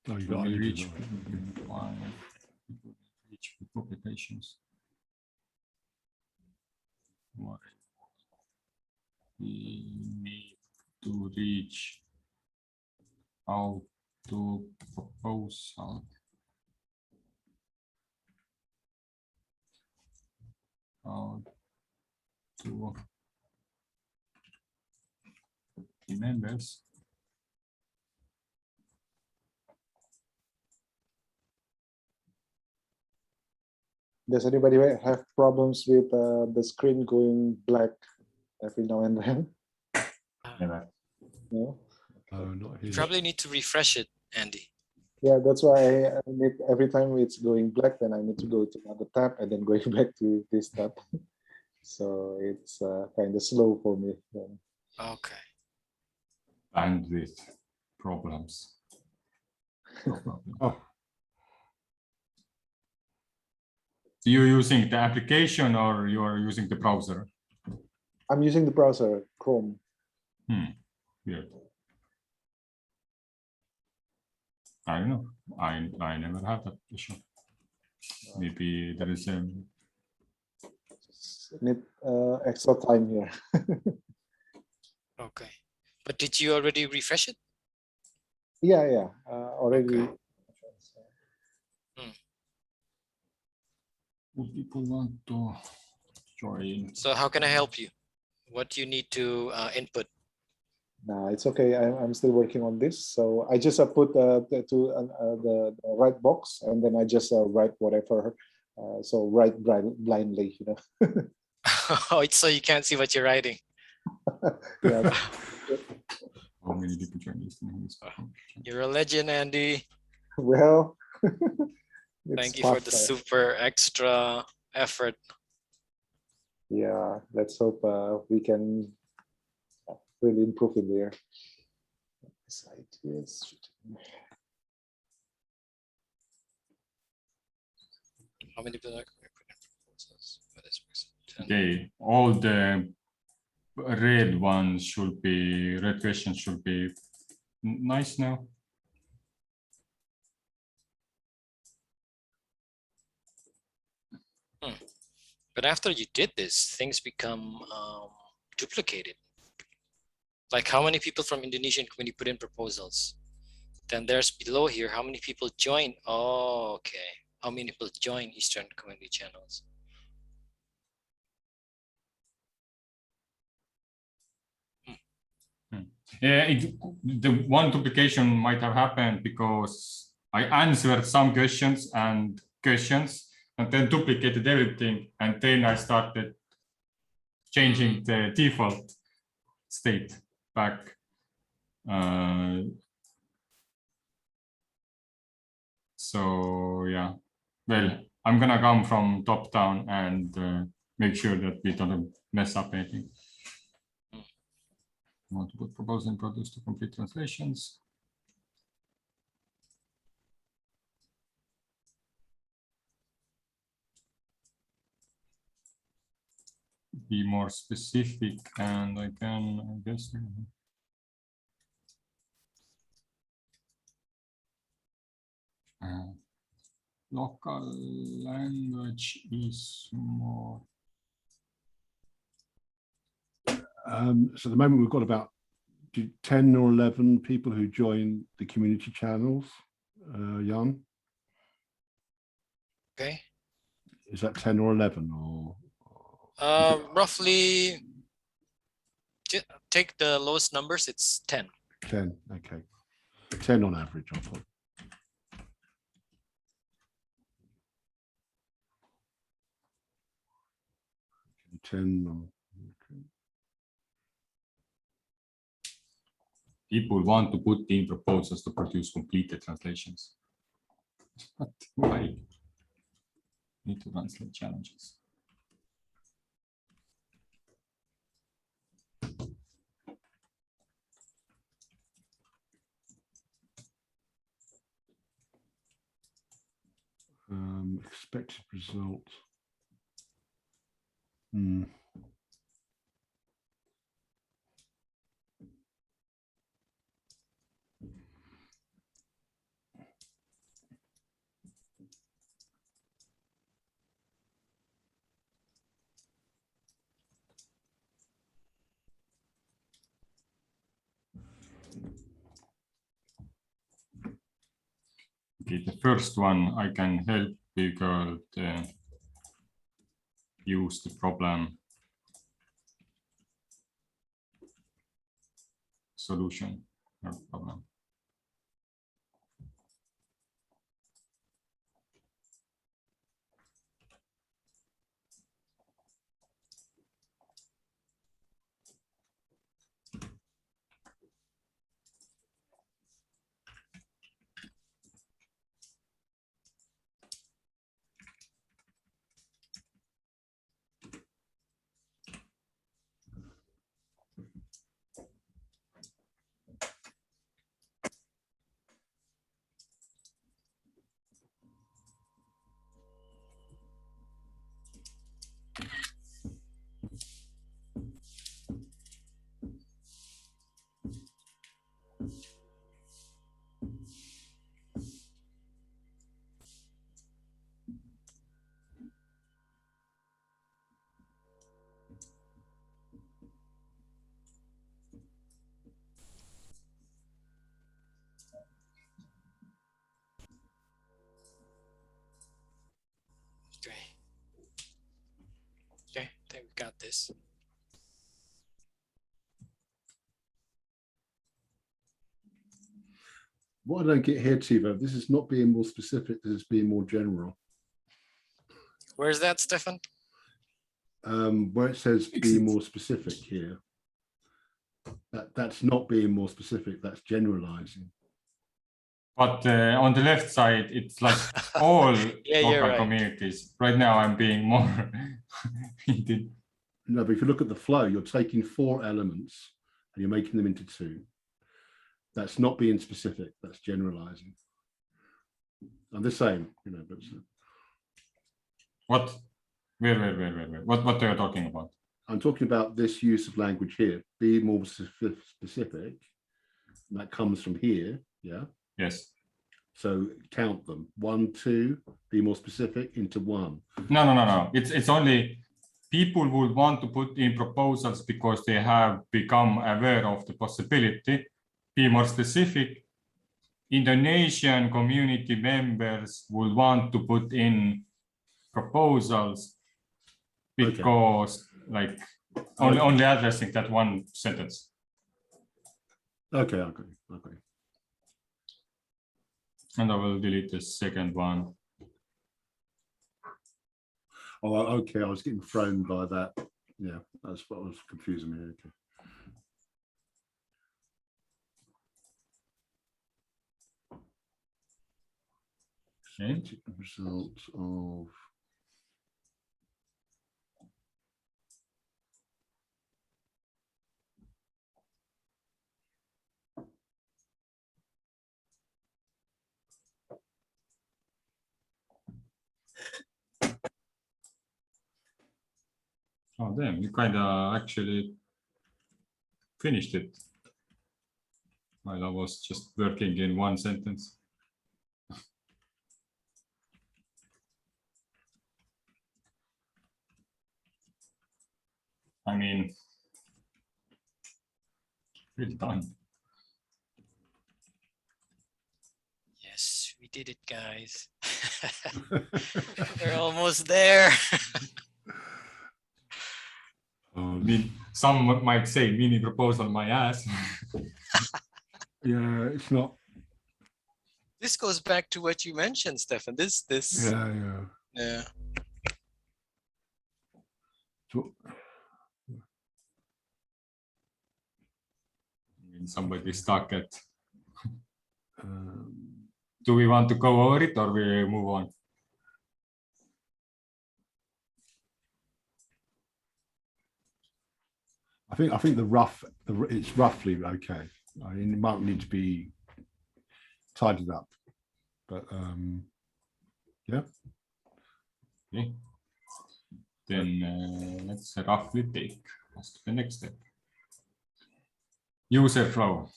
Oh, you got reach it. reach publications. Why we need to reach out to proposal. Out to the members. Does anybody have problems with the screen going black every now and then? Never. No. Not here. You probably need to refresh it, Andy. Yeah, that's why I need, every time it's going black, then I need to go to another tab and then going back to this tab. So it's kind of slow for me. Then. Okay. Bandwidth problems. No problem. Oh. You're using the application or you're using the browser? I'm using the browser, Chrome. Weird. I don't know. I never had that issue. Maybe there is a Need extra time here. Okay. But did you already refresh it? Yeah, already. Okay. would people want to join? So how can I help you? What do you need to input? No, it's okay. I'm still working on this. So I just put the right box and then I just write whatever. So write blindly, you know. Oh, so you can't see what you're writing. Yeah. How many people join this? You're a legend, Andy. Well, Thank you for the super extra effort. Yeah, let's hope we can really improve in there. How many people are Okay, all the red ones should be, red questions should be nice now. But after you did this, things become duplicated. Like how many people from Indonesian community put in proposals? Then there's below here, how many people join? Oh, okay. How many people join Eastern community channels? Yeah, the one duplication might have happened because I answered some questions and then duplicated everything. And then I started changing the default state back. So yeah, well, I'm gonna come from top down and make sure that we don't mess up anything. I want to put proposal and produce to complete translations. be more specific, and I guess. Local language is more. So at the moment we've got about 10 or 11 people who join the community channels. Jan? Okay. Is that 10 or 11 or? Roughly, take the lowest numbers, it's 10. 10, okay. 10 on average, I'll put. Okay, 10 on, okay. People want to put in proposals to produce completed translations. But why? Need to translate challenges. Expected result. Okay, the first one I can help because use the problem solution or problem. Okay. Okay, I think we got this. What I don't get here, Tevo, this is not being more specific, this is being more general. Where's that, Stefan? Where it says be more specific here, that's not being more specific, that's generalizing. But on the left side, it's like all Yeah, you're local right. communities. Right now, I'm being more. No, but if you look at the flow, you're taking 4 elements and you're making them into 2. That's not being specific, that's generalizing. I'm the same, you know, but What? Where? What are you talking about? I'm talking about this use of language here, be more specific. And that comes from here, yeah? Yes. So count them, 1, 2, be more specific into 1. No. It's only people would want to put in proposals because they have become aware of the possibility. Be more specific. Indonesian community members would want to put in proposals because like only addressing that one sentence. Okay, okay. And I will delete the second one. Oh, okay, I was getting thrown by that. Yeah, that's what was confusing me. Okay. Result of Oh, damn, you kind of actually finished it while I was just working in one sentence. I mean, really done. Yes, we did it, guys. We're almost there. Some might say mini proposal my ass. Yeah, it's not. This goes back to what you mentioned, Stefan. Yeah. Yeah. So, Somebody stuck at. um, Do we want to go over it or we move on? I think it's roughly okay. I mean, it might need to be tidied up, but yeah. Okay. Then let's roughly take us to the next step. User flow.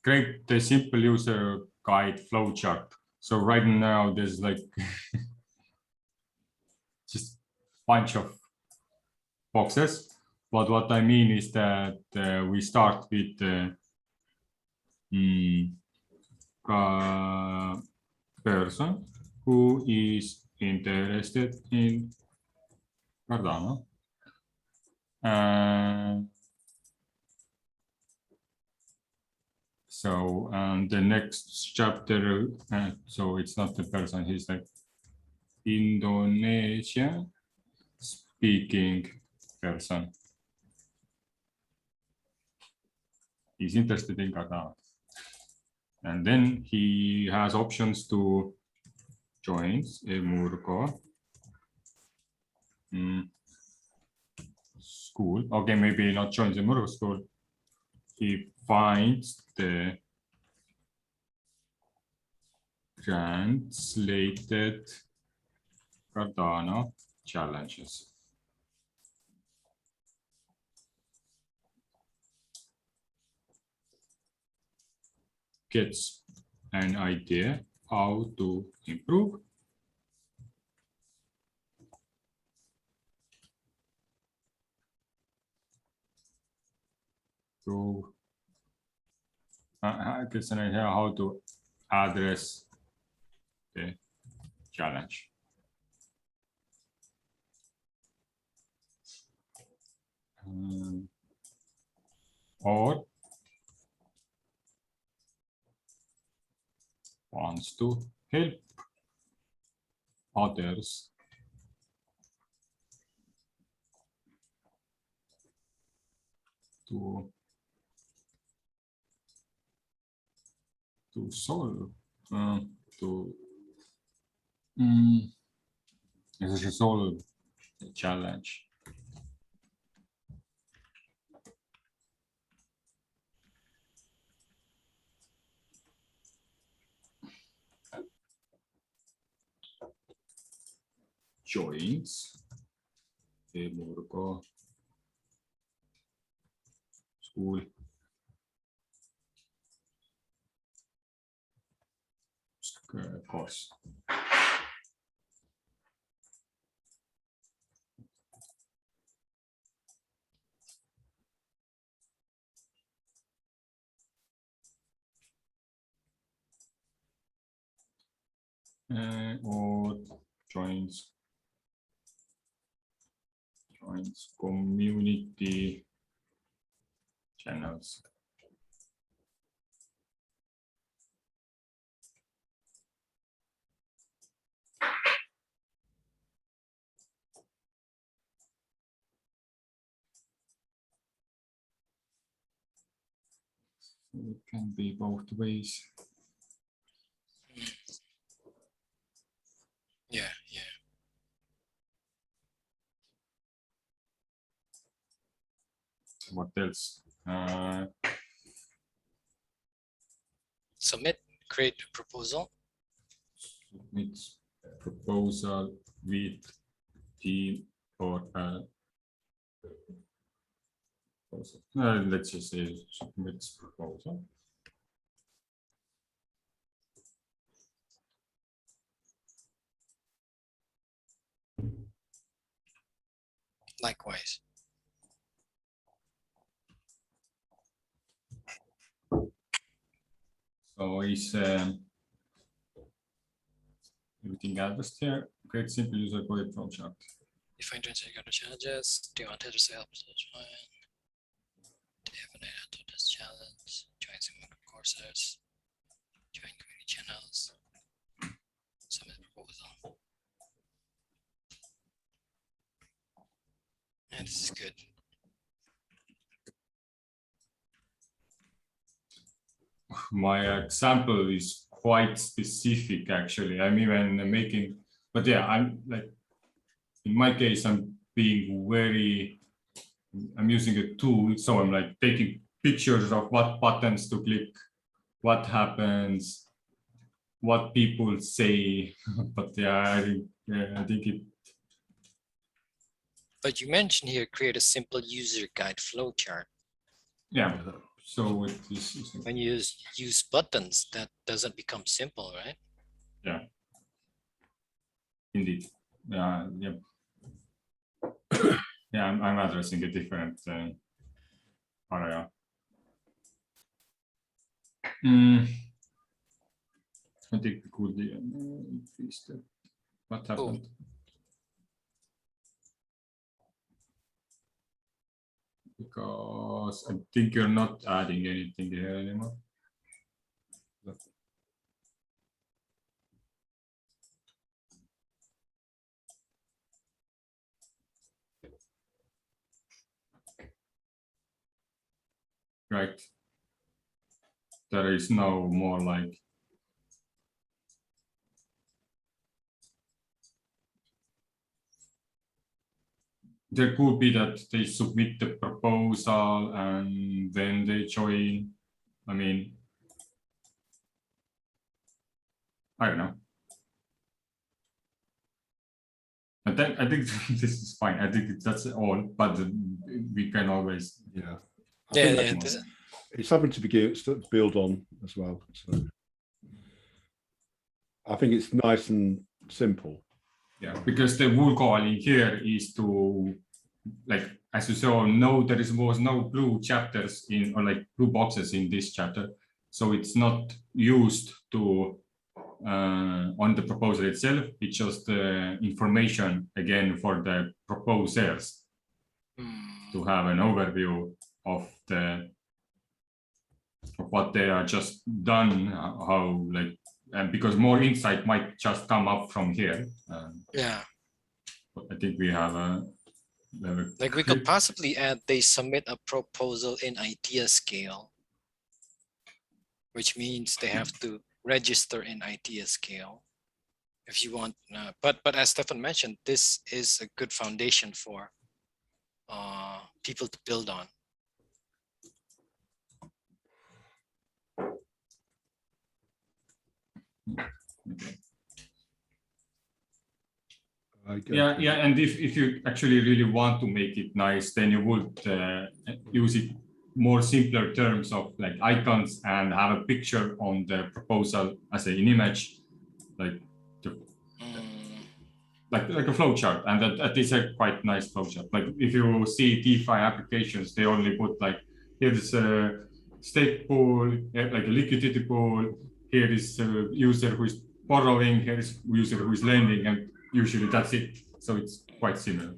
Create the simple user guide flow chart. So right now there's like just bunch of boxes. But what I mean is that we start with the person who is interested in Cardano. So the next chapter, so it's not the person, he's like Indonesia speaking person. He's interested in Cardano. And then he has options to join Emurgo school. Okay, maybe not join the Emurgo school. He finds the translated Cardano challenges. Gets an idea how to improve. So gets an idea how to address the challenge. Or wants to help others to solve solve the challenge. Joins Emurgo school. Course. Or joins community channels. It can be both ways. Yeah. What else? Submit, create a proposal. Submit proposal with team or Let's just say submits proposal. Likewise. So is everything addressed here? Create simple user code project. Define transaction challenges. Do you want to help? This challenge. Join some courses. Join community channels. Submit proposal. And this is good. My example is quite specific, actually. I'm even making, but yeah, I'm like, in my case, I'm using a tool. So I'm like taking pictures of what buttons to click, what happens, what people say. But yeah, I think it. But you mentioned here, create a simple user guide flowchart. Yeah. So it is. When you use buttons, that doesn't become simple, right? Yeah. Indeed. Yeah. Yeah, I'm addressing a different area. I think we could increase that. What happened? Because I think you're not adding anything here anymore. Right. There is no more like there could be that they submit the proposal and then they join. I mean, I don't know. I think this is fine. I think that's all, but we can always. Yeah. It's something to build on as well. So I think it's nice and simple. Yeah, because the wool calling here is to, like, as you saw, was no blue chapters in, or like blue boxes in this chapter. So it's not used to on the proposal itself. It's just information again for the proposers to have an overview of what they are just done, how like, and because more insight might just come up from here. Yeah. I think we have a like we could possibly add they submit a proposal in Ideascale, which means they have to register in Ideascale if you want. But as Stefan mentioned, this is a good foundation for people to build on. Okay. Yeah, and if you actually really want to make it nice, then you would use it more simpler terms of like icons and have a picture on the proposal as an image, like like a flowchart, and that is a quite nice flowchart. Like if you see DeFi applications, they only put like, here's a stake pool, like a liquidity pool, here is a user who is borrowing, here is a user who is lending, and usually that's it. So it's quite similar.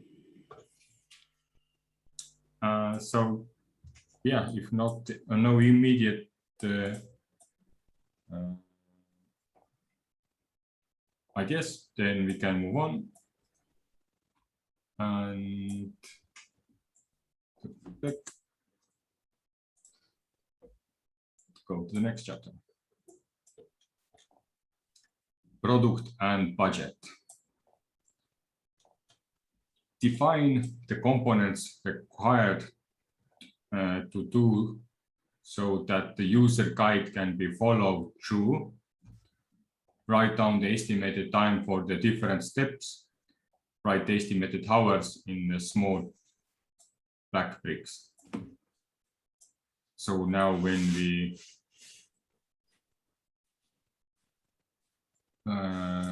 So yeah, if not, no immediate ideas, then we can move on. And go to the next chapter. Product and budget. Define the components required to do so that the user guide can be followed through. Write down the estimated time for the different steps. Write the estimated hours in a small black bricks. So now when we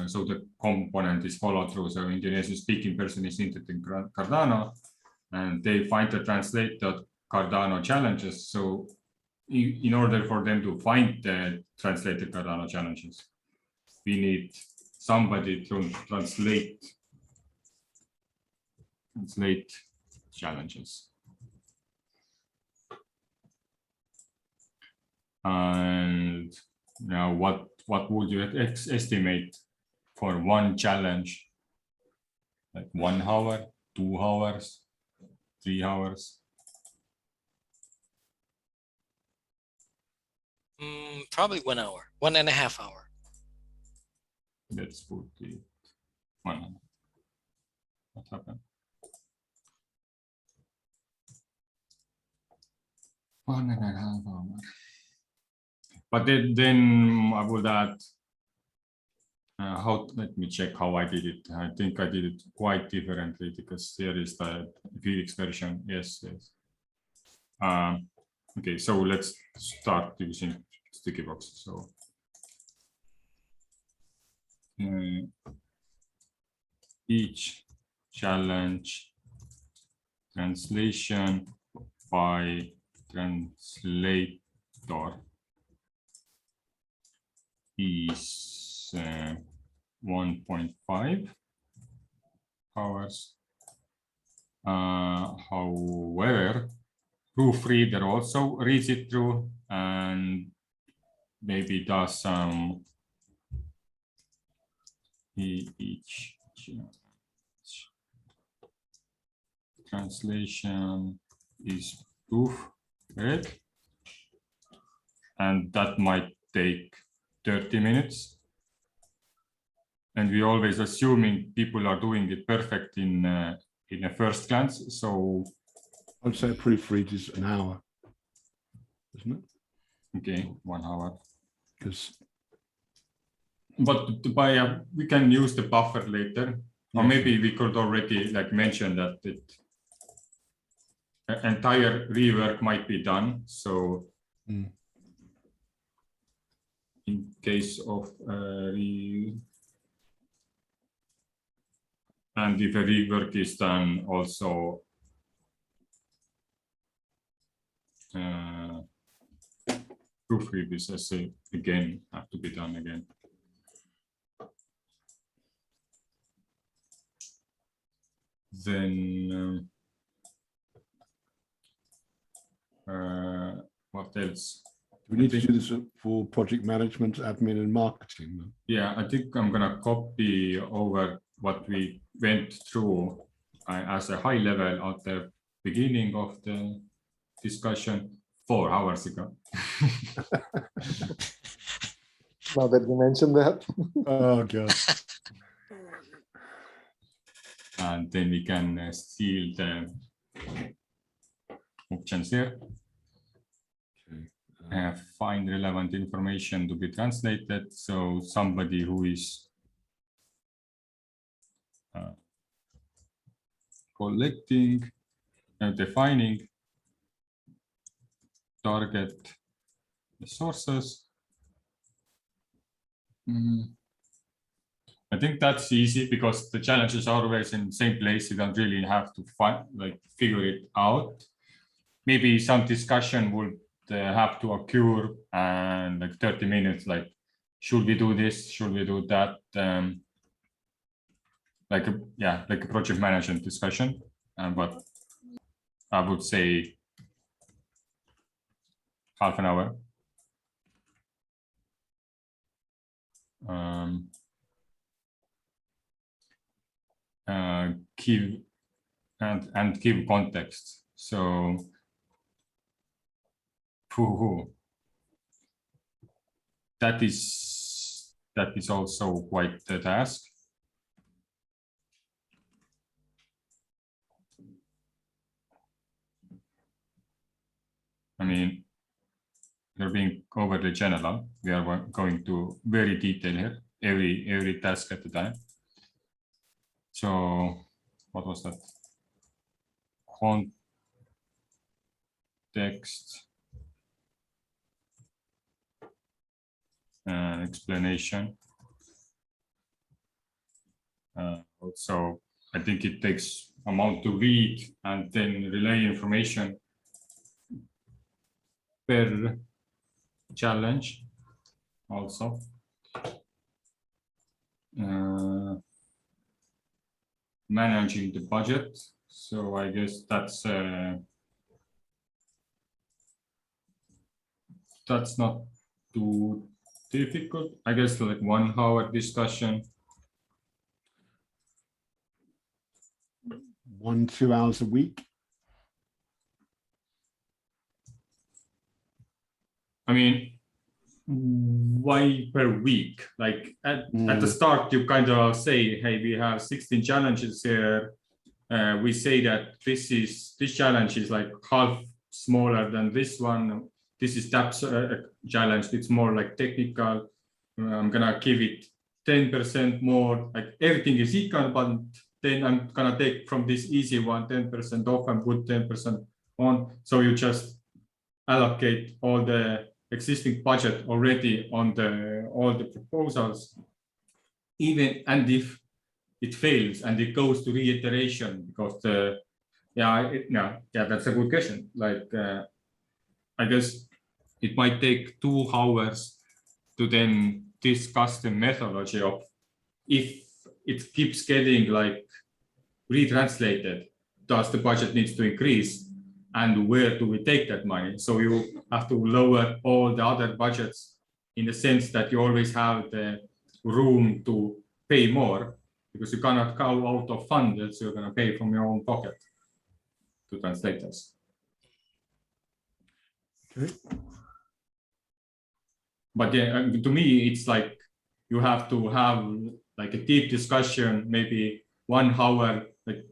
so the component is follow through. So Indonesian speaking person is entered in Cardano, and they find the translated Cardano challenges. So in order for them to find the translated Cardano challenges, we need somebody to translate challenges. And now what would you estimate for one challenge? Like 1 hour, 2 hours, 3 hours? Probably 1 hour, 1.5 hours. Let's put it 1 hour. What happened? 1.5 hours. But then I would add, let me check how I did it. I think I did it quite differently because here is the Felix version. Yes. Okay, so let's start using sticky boxes. So each challenge translation by translator is 1.5 hours. However, proofreader also reads it through and maybe does some each translation is proofread, and that might take 30 minutes. And we always assuming people are doing it perfect in a first glance. So I'd say a proofread is an hour, isn't it? Okay, 1 hour. Because but we can use the buffer later, or maybe we could already mention that entire rework might be done. So in case of and if a rework is done, also proofread is again have to be done again. Then what else? we need to do this for project management, admin, and marketing. Though. Yeah, I think I'm gonna copy over what we went through as a high level at the beginning of the discussion 4 hours ago. Now that you mentioned that. Oh god. And then we can steal the options here. Okay. Find relevant information to be translated. So somebody who is collecting and defining target sources. I think that's easy because the challenges are always in the same place. You don't really have to figure it out. Maybe some discussion would have to occur and 30 minutes, should we do this? Should we do that? Like a project management discussion. But I would say half an hour. Give context. So that is also quite the task. I mean, we're being overly general. We are going to very detail here, every task at a time. So what was that? text, explanation. Also, I think it takes amount to read and then relay information per challenge also. Managing the budget. So I guess that's not too difficult. I guess like 1 hour discussion. 1-2 hours a week. I mean, why per week? Like at the start, you kind of say, hey, we have 16 challenges here. We say that this challenge is like half smaller than this one. This is that challenge. It's more like technical. I'm gonna give it 10% more. Like everything is equal, but then I'm gonna take from this easy one 10% off and put 10% on. So you just allocate all the existing budget already on all the proposals. Even and if it fails and it goes to reiteration, because that's a good question. Like I guess it might take 2 hours to then discuss the methodology of if it keeps getting like retranslated, does the budget needs to increase, and where do we take that money? So you have to lower all the other budgets in the sense that you always have the room to pay more, because you cannot go out of funds, so you're going to pay from your own pocket to translators. Okay. But yeah, to me, it's like you have to have like a deep discussion, maybe 1 hour, like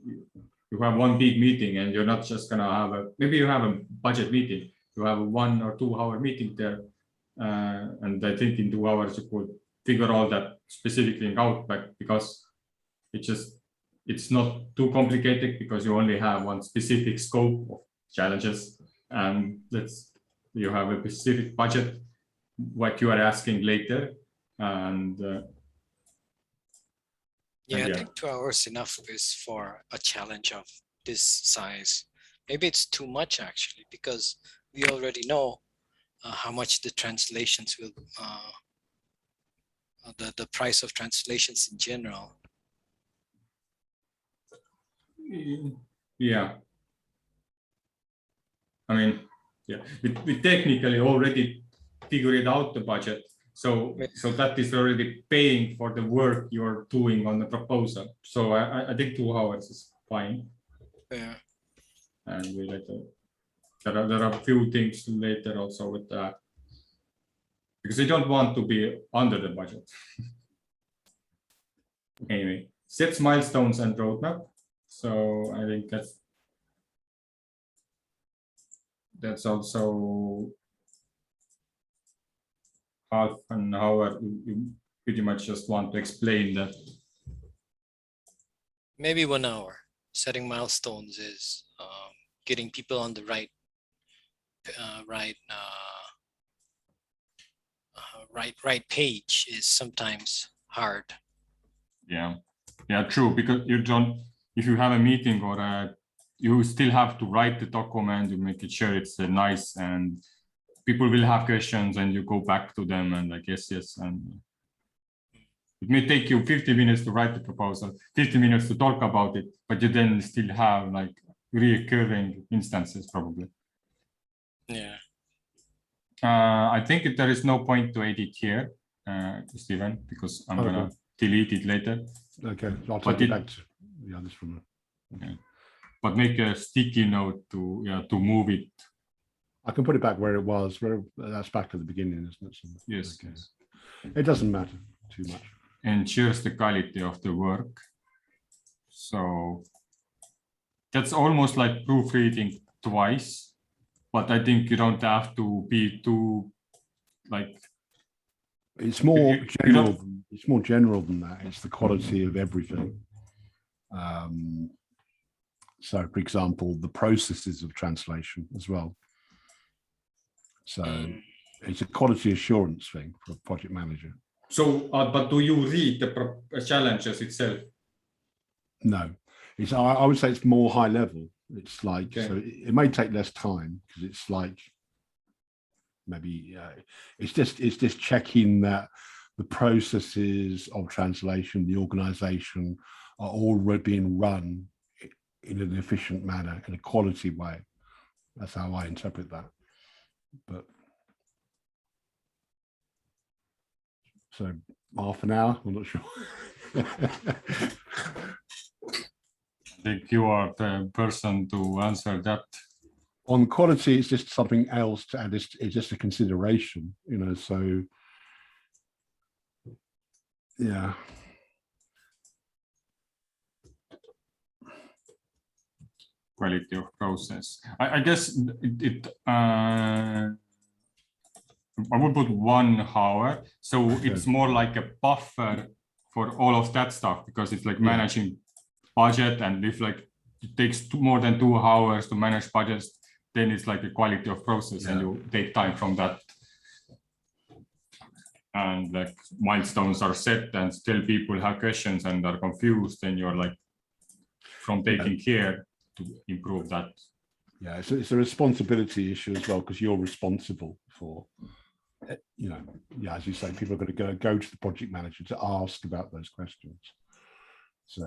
you have one big meeting and you're not just gonna have maybe you have a budget meeting, you have a 1 or 2 hour meeting there. And I think in 2 hours you could figure all that specifically out, but because it's not too complicated, because you only have one specific scope of challenges, and you have a specific budget, what you are asking later. And I think 2 hours enough is for a challenge of this size. Maybe it's too much actually, because we already know how much the translations will, the price of translations in general. Yeah. I mean, yeah, we technically already figured out the budget. So that is already paying for the work you're doing on the proposal. So I think 2 hours is fine. Yeah. And we later, there are a few things later also with that, because you don't want to be under the budget. Anyway, sets milestones and roadmap. So I think that's also half an hour. You pretty much just want to explain that. Maybe 1 hour. Setting milestones is getting people on the right page is sometimes hard. Yeah, true, because you don't, if you have a meeting or you still have to write the document, you make it sure it's nice, and people will have questions and you go back to them and like yes, and it may take you 50 minutes to write the proposal, 50 minutes to talk about it, but you then still have like recurring instances probably. Yeah. I think there is no point to edit here, Stephen, because I'm gonna delete it later. Okay, so I'll take it back to the others from. Okay. But make a sticky note to move it. I can put it back where it was. That's back at the beginning, isn't it? So, yes. Okay. Yes. It doesn't matter too much. Ensures the quality of the work. So that's almost like proofreading twice, but I think you don't have to be too like. It's more general. It's more general than that. It's the quality of everything. So, for example, the processes of translation as well. So it's a quality assurance thing for a project manager. So, but do you read the challenges itself? No, it's I would say it's more high level. It's like, Okay. so it may take less time because it's like maybe it's just checking that the processes of translation, the organization are all being run in an efficient manner, in a quality way. That's how I interpret that. But so half an hour, I'm not sure. I think you are the person to answer that. On quality, it's just something else to add. It's just a consideration, you know, so yeah. Quality of process. I guess I would put 1 hour. So it's more like a buffer for all of that stuff, because it's like managing budget, and if like it takes more than 2 hours to manage budgets, then it's like a quality of process and you take time from that. And like milestones are set and still people have questions and are confused, and you're like from taking care to improve that. Yeah, it's a responsibility issue as well, because you're responsible for, you know, as you say, people are going to go to the project manager to ask about those questions. So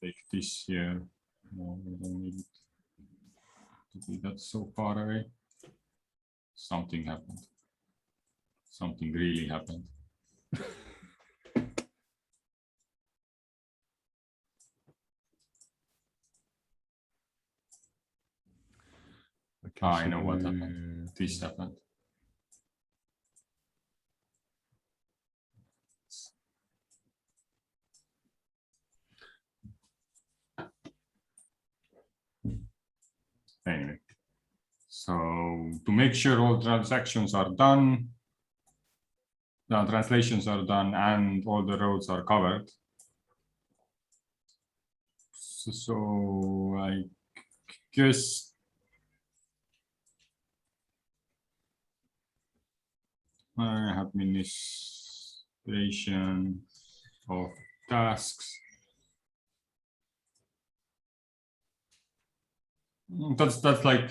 take this here. No, we don't need it to be that so far away. Something happened. Something really happened. okay, I know what happened. This happened. Anyway, so to make sure all transactions are done, the translations are done, and all the roads are covered. So I guess I have administration of tasks. That's like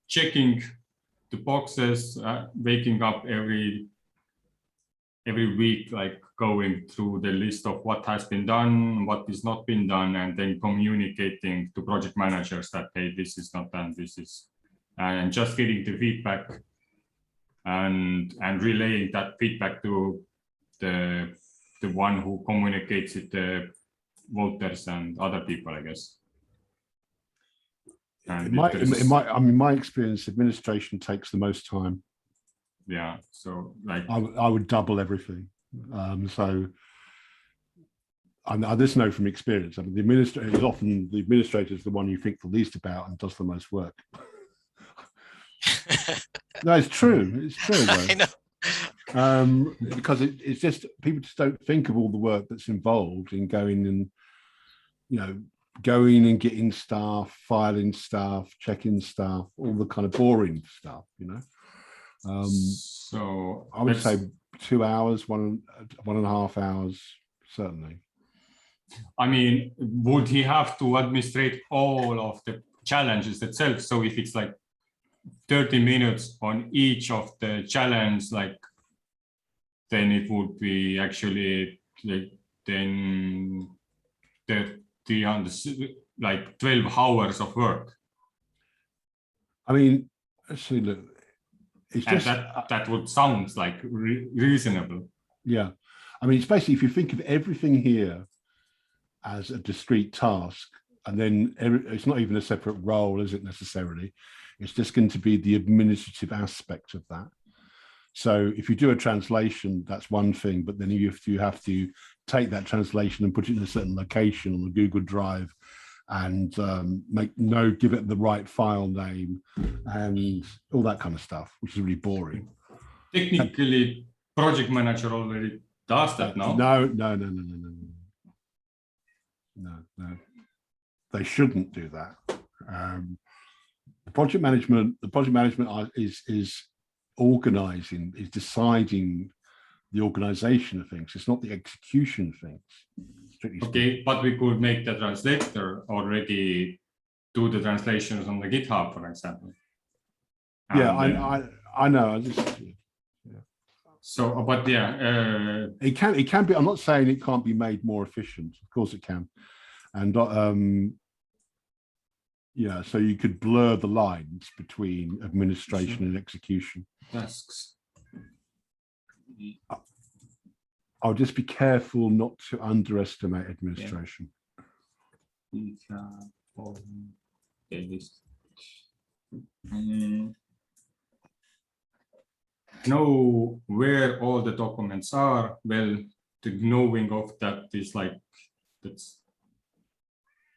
checking the boxes, waking up every week, like going through the list of what has been done, what is not been done, and then communicating to project managers that, hey, this is not done, this is, and just getting the feedback and relaying that feedback to the one who communicates with the voters and other people, I guess. In my experience, administration takes the most time. Yeah, so like I would double everything. So I just know from experience. I mean, the administrator is often the one you think the least about and does the most work. No, it's true. It's true, though. I know. Because it's just people just don't think of all the work that's involved in going and, you know, going and getting staff, filing staff, checking staff, all the kind of boring stuff, you know. So I would say 2 hours, 1.5 hours, certainly. I mean, would he have to administrate all of the challenges itself? So if it's like 30 minutes on each of the challenge, like, then it would be actually like then 300, like 12 hours of work. I mean, actually, look, it's and just that would sound like reasonable. Yeah, I mean, it's basically, if you think of everything here as a discrete task, and then it's not even a separate role, is it necessarily? It's just going to be the administrative aspect of that. So if you do a translation, that's one thing, but then you have to take that translation and put it in a certain location on the Google Drive, and give it the right file name and all that kind of stuff, which is really boring. Technically, project manager already does that now. No. They shouldn't do that. The project management is organizing, is deciding the organization of things. It's not the execution of things. Okay, but we could make the translator already do the translations on the GitHub, for example. Yeah, And, I know. So, but yeah, it can be. I'm not saying it can't be made more efficient. Of course it can, and yeah. So you could blur the lines between administration and execution. tasks. I'll just be careful not to underestimate administration. Okay, this. Know where all the documents are. Well, the knowing of that is like let's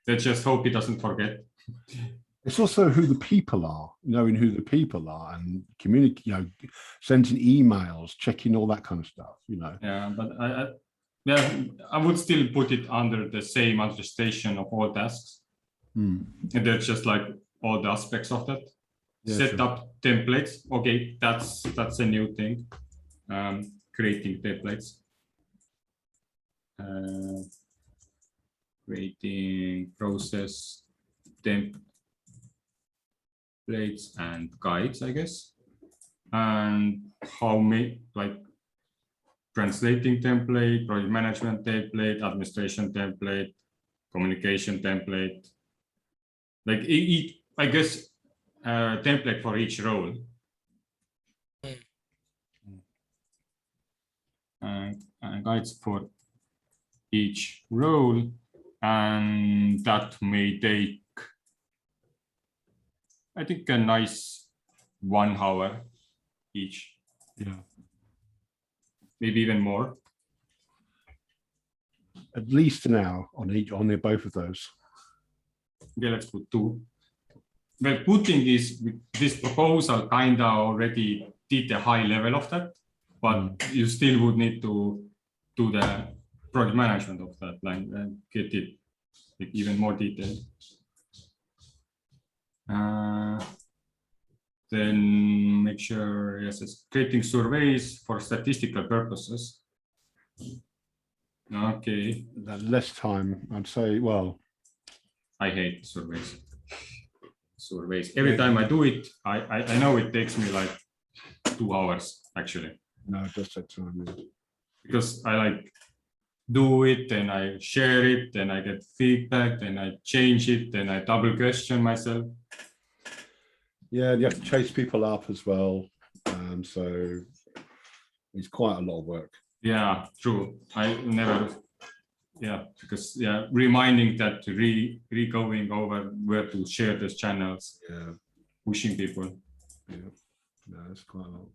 just hope he doesn't forget. It's also who the people are, knowing who the people are, and communicate, sending emails, checking all that kind of stuff, Yeah, but I would still put it under the same administration of all tasks. And that's just like all the aspects of that. Yeah, set up templates. Okay, that's a new thing. Creating templates. Creating process templates and guides, I guess. And how translating template, project management template, administration template, communication template. Like I guess template for each role. And guides for each role, and that may take, I think, a nice 1 hour each. Yeah, maybe even more. At least an hour on both of those. Okay, let's put 2. Well, putting this proposal kind of already did the high level of that, but you still would need to do the project management of that line and get it even more detailed. Then make sure, yes, it's creating surveys for statistical purposes. Okay. Less time, I'd say. Well, I hate surveys. Every time I do it, I know it takes me like 2 hours actually. No, it does take time. Yeah. Because I do it, then I share it, then I get feedback, then I change it, then I double question myself. Yeah, you have to chase people up as well. So it's quite a lot of work. Yeah, true. I never, because reminding that going over where to share those channels, pushing people. Yeah, that's quite a lot.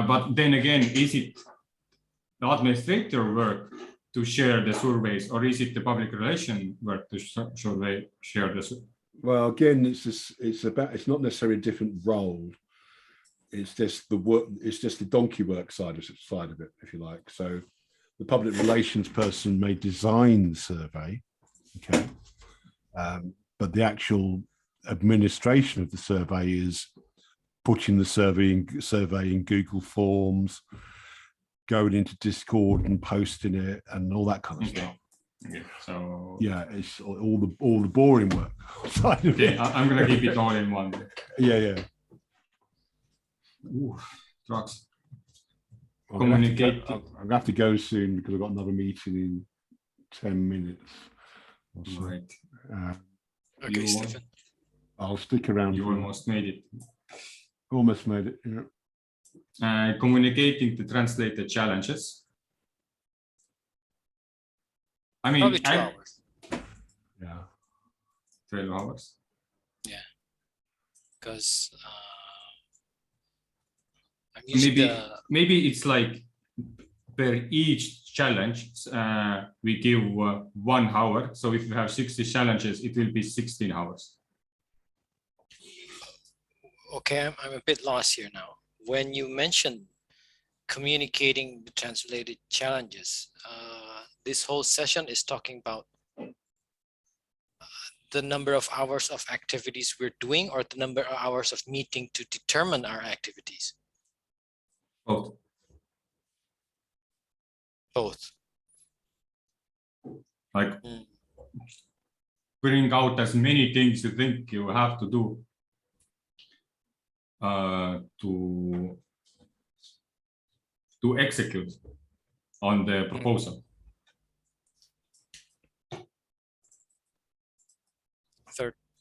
But then again, is it the administrator work to share the surveys, or is it the public relation work to share the? Well, again, it's not necessarily a different role. It's just the work. It's just the donkey work side of it, if you like. So, the public relations person may design the survey, okay, but the actual administration of the survey is putting the survey in Google Forms, going into Discord and posting it, and all that kind of stuff. Okay, so yeah, it's all the boring work side of it. I'm gonna keep it all in one. Yeah. Ooh, drugs. I'm gonna have to go soon because I've got another meeting in 10 minutes. So. Right. Okay, Stephen. I'll stick around. You almost made it. Almost made it. Yeah. Communicating to translate the challenges. I mean, probably 2 hours. Yeah. 12 hours. Yeah. Because maybe it's like per each challenge we give 1 hour. So if you have 60 challenges, it will be 16 hours. Okay, I'm a bit lost here now. When you mentioned communicating the translated challenges, this whole session is talking about the number of hours of activities we're doing, or the number of hours of meeting to determine our activities? Both. Both. Like bring out as many things you think you have to do to execute on the proposal.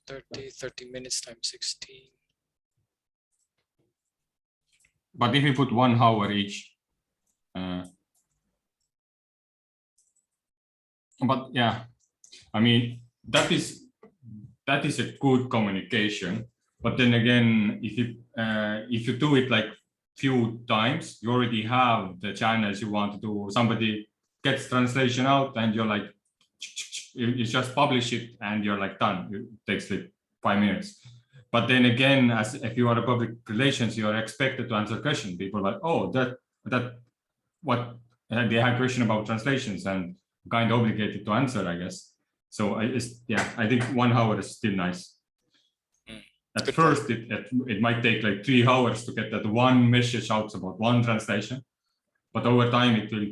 30 minutes times 16. But if you put 1 hour each, but yeah, I mean, that is a good communication. But then again, if you do it like few times, you already have the channels you want to do. Somebody gets translation out, and you're like, you just publish it, and you're like done. It takes like 5 minutes. But then again, as if you are a public relations, you are expected to answer questions. People are like, oh, that what they have a question about translations, and kind of obligated to answer, I guess. So I think 1 hour is still nice. At Good first, it might take like 3 hours to get that one message out about one translation, but over time it will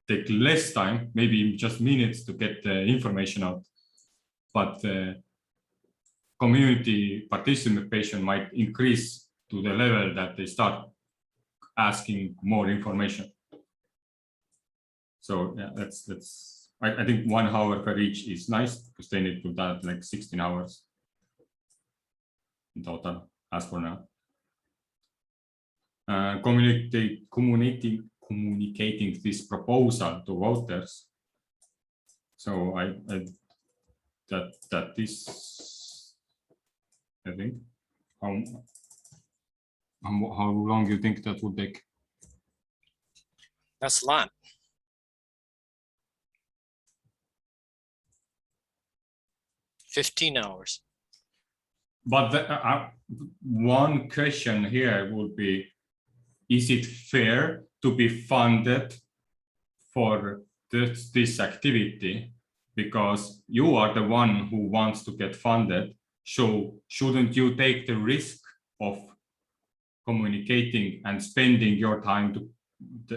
take less time, maybe just minutes to get the information out. But community participation might increase to the level that they start asking more information. So yeah, I think 1 hour per each is nice, because then it will add like 16 hours in total, as for now. Communicating this proposal to voters. So that is, I think, how long you think that would take? That's a lot. $15 hours. But one question here would be, is it fair to be funded for this activity? Because you are the one who wants to get funded. So shouldn't you take the risk of communicating and spending your time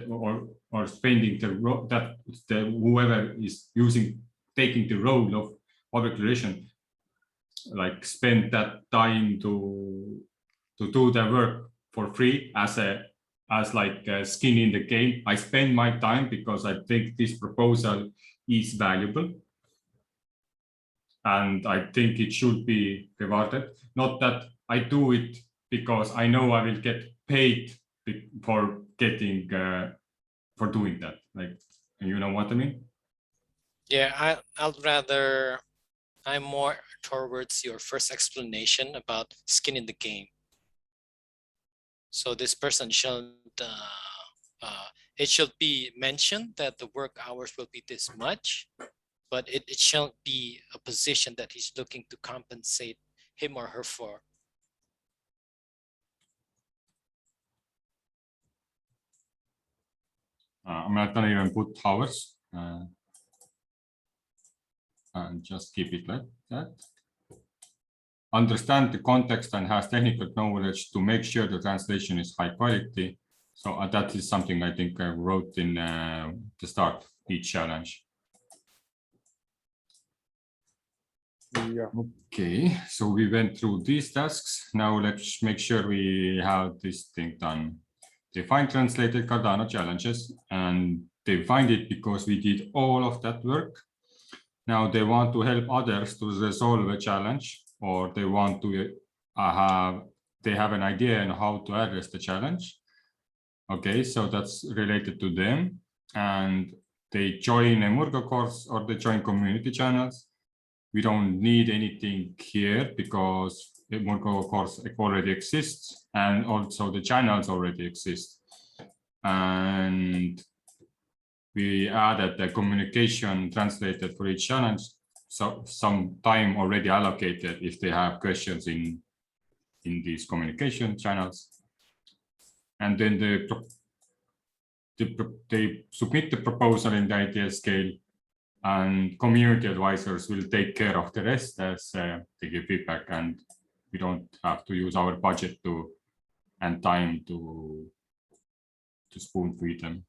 or spending whoever is taking the role of public relation, like spend that time to do the work for free as like a skin in the game? I spend my time because I think this proposal is valuable, and I think it should be rewarded. Not that I do it because I know I will get paid for getting for doing that. Like, you know what I mean? Yeah, I'm more towards your first explanation about skin in the game. So this person it should be mentioned that the work hours will be this much, but it shouldn't be a position that he's looking to compensate him or her for. I'm not gonna even put hours and just keep it like that. Understand the context and has technical knowledge to make sure the translation is high quality. So that is something I think I wrote in the start, each challenge. Yeah. Okay, so we went through these tasks. Now let's make sure we have this thing done. Define translated Cardano challenges, and they find it because we did all of that work. Now they want to help others to resolve a challenge, or they want to they have an idea on how to address the challenge. Okay, so that's related to them, and they join a Murgo course or they join community channels. We don't need anything here because the Murgo course already exists, and also the channels already exist. And we added the communication translated for each challenge, so some time already allocated if they have questions in these communication channels. And then they submit the proposal in the Ideascale, and community advisors will take care of the rest as they give feedback, and we don't have to use our budget and time to spoon feed them.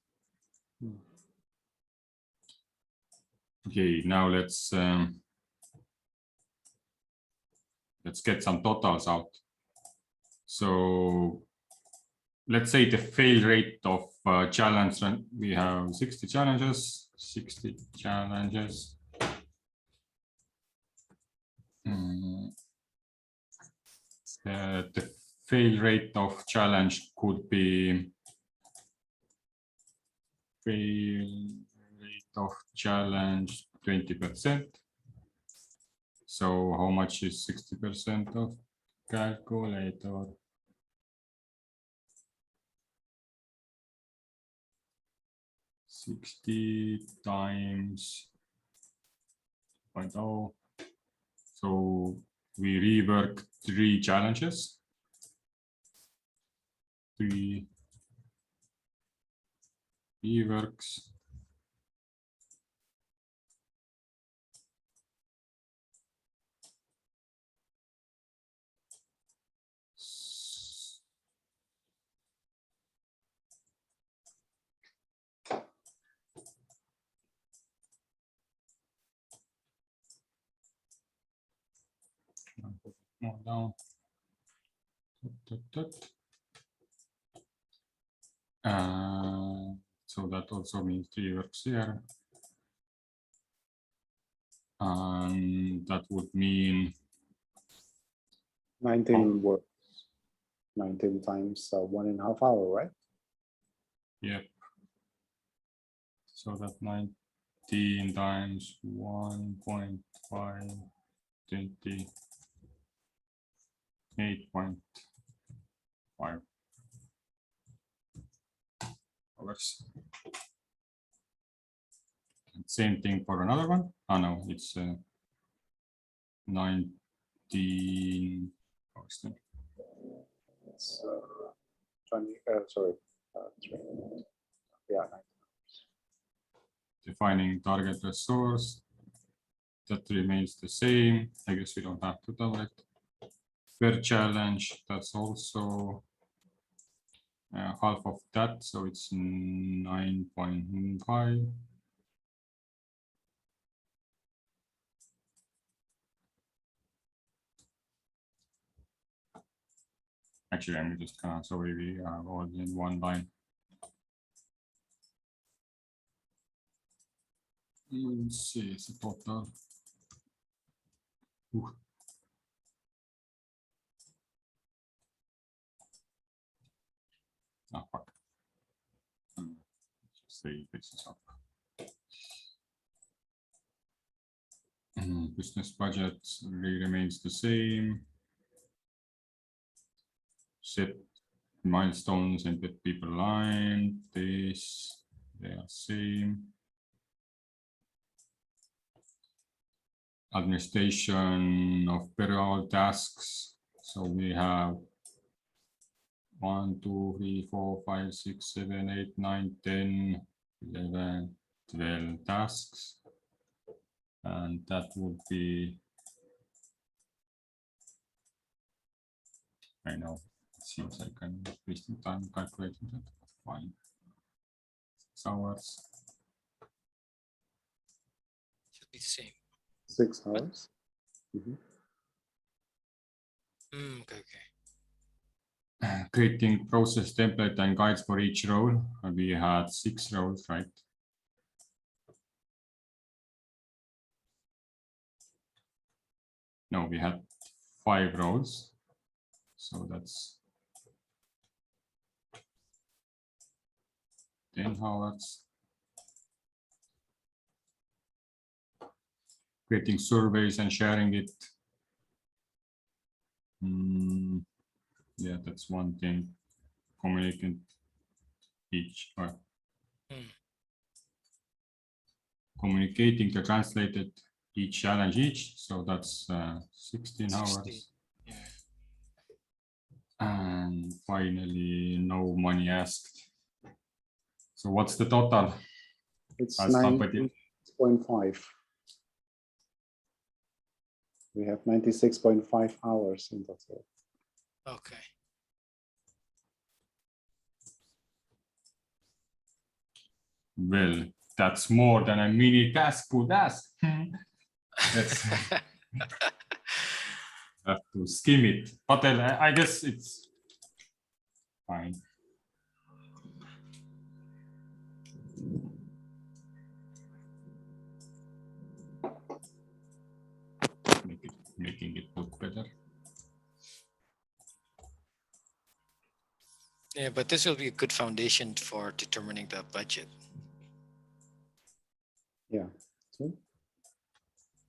Okay, now let's get some totals out. So let's say the fail rate of challenge, we have 60 challenges. The fail rate of challenge could be 20%. So how much is 60% of calculator? 60 times 0.0. So we rework 3 challenges. 3 reworks. More down. So that also means 3 works here. And that would mean 19 works. 19 times 1.5 hours, right? Yep. So that 19 times 1.5, 28.5 hours. And same thing for another one. Oh no, it's 19 hours. It's 20. Sorry, 3. Yeah. 19. Defining target resource, that remains the same. I guess we don't have to double it. Per challenge, that's also half of that, so it's 9.5. Actually, I'm just gonna, sorry, we are all in one line. Let's see, it's a total. Ah, fuck. Let's just say this is up. Business budget remains the same. Set milestones and get people aligned. This, they are same. Administration of periodic tasks. So we have 1, 2, 3, 4, 5, 6, 7, 8, 9, 10, 11, 12 tasks. And that would be, I know, it seems like I'm wasting time calculating that, but fine. 6 hours. Should be the same. 6 hours. Okay. Creating process template and guides for each role. We had 6 roles, right? No, we had 5 roles. So that's 10 hours. Creating surveys and sharing it. Yeah, that's one thing. Communicating each or communicating the translated each challenge each. So that's 16 hours. Yeah. And finally, no money asked. So what's the total? It's As somebody 96.5. We have 96.5 hours in total. Okay. Well, that's more than a mini task could ask. Let's have to skim it, but I guess it's fine. Making it look better. Yeah, but this will be a good foundation for determining the budget. Yeah.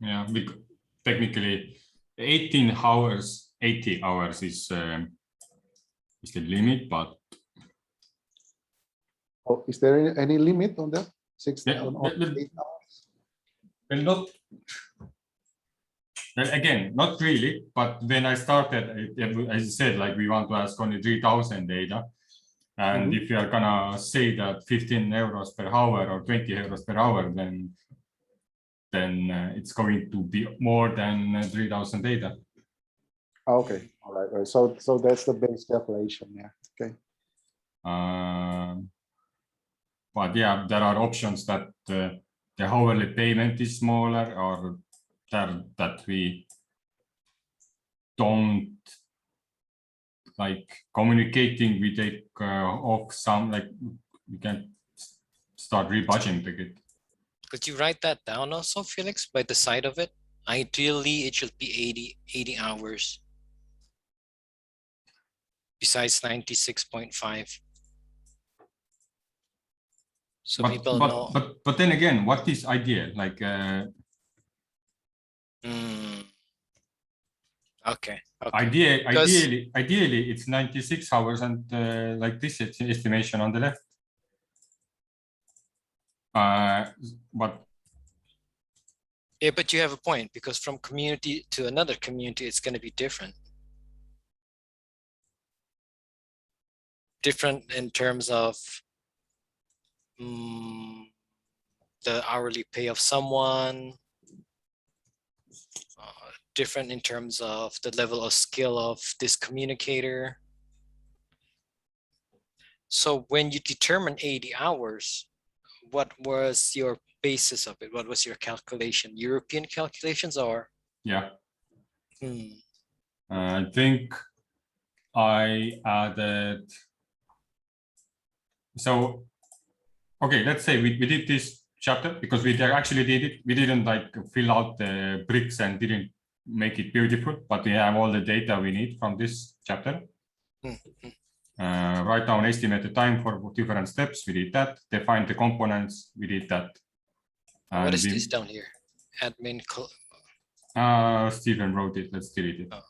Yeah, because technically 18 hours, 80 hours is the limit, but Oh, is there any limit on that? 6 yeah, or 8 hours? well, not well, again, not really. But when I started, as I said, like we want to ask only 3,000 data, and if you are gonna say that 15 euros per hour or 20 euros per hour, then it's going to be more than 3,000 data. Okay, all right. So that's the base calculation. Yeah. Okay. But yeah, there are options that the hourly payment is smaller, or that we don't like communicating. We take off some, like we can start rebudgeting it. Could you write that down also, Felix, by the side of it? Ideally, it should be 80 hours. Besides 96.5. So people know. But then again, what is ideal? Like Okay. ideally it's 96 hours, and like this it's estimation on the left. But yeah, but you have a point, because from community to another community, it's going to be different. Different in terms of the hourly pay of someone, different in terms of the level of skill of this communicator. So when you determine 80 hours, what was your basis of it? What was your calculation? European calculations or? yeah, I think I added. So, okay, let's say we did this chapter because we actually did it. We didn't like fill out the bricks and didn't make it beautiful, but we have all the data we need from this chapter. Write down estimated time for different steps. We did that. Define the components. We did that. What is this down here? Admin. Stephen wrote it. Let's delete it. Oh.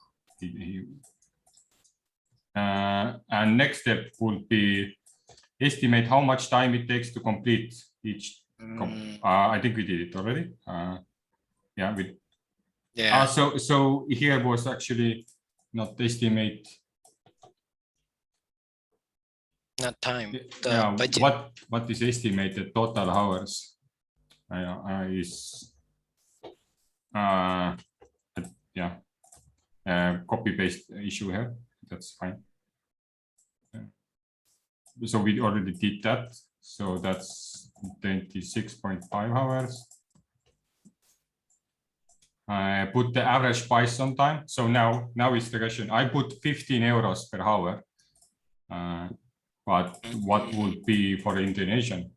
And next step would be estimate how much time it takes to complete each. I think we did it already. Yeah, yeah. So here was actually not estimate. Not time. The yeah, budget. What is estimated total hours? Is yeah, copy paste issue here. That's fine. So we already did that. So that's 26.5 hours. I put the average Python time. So now is the question. I put 15 euros per hour. But what would be for Indonesian?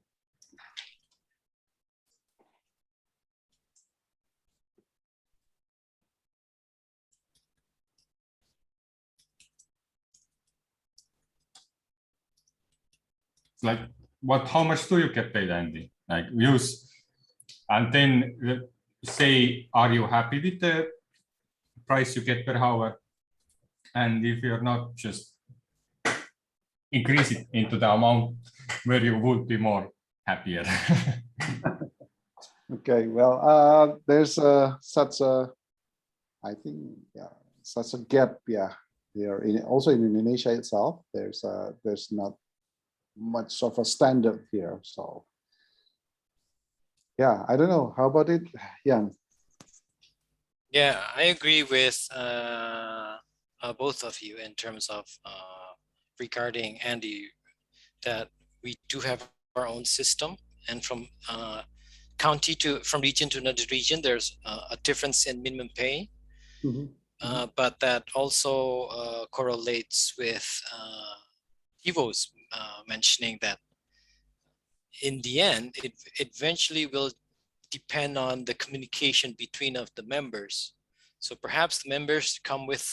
Like how much do you get paid, Andy? Like use, and then say, are you happy with the price you get per hour? And if you're not, just increase it into the amount where you would be more happier. Okay, well, there's such a, I think, yeah, such a gap, yeah. There also in Indonesia itself, there's not much of a standard here. So yeah, I don't know. How about it, Jan? Yeah, I agree with both of you in terms of regarding Andy, that we do have our own system, and from from region to another region, there's a difference in minimum pay. But that also correlates with Tevo's mentioning that in the end, it eventually will depend on the communication between of the members. So perhaps the members come with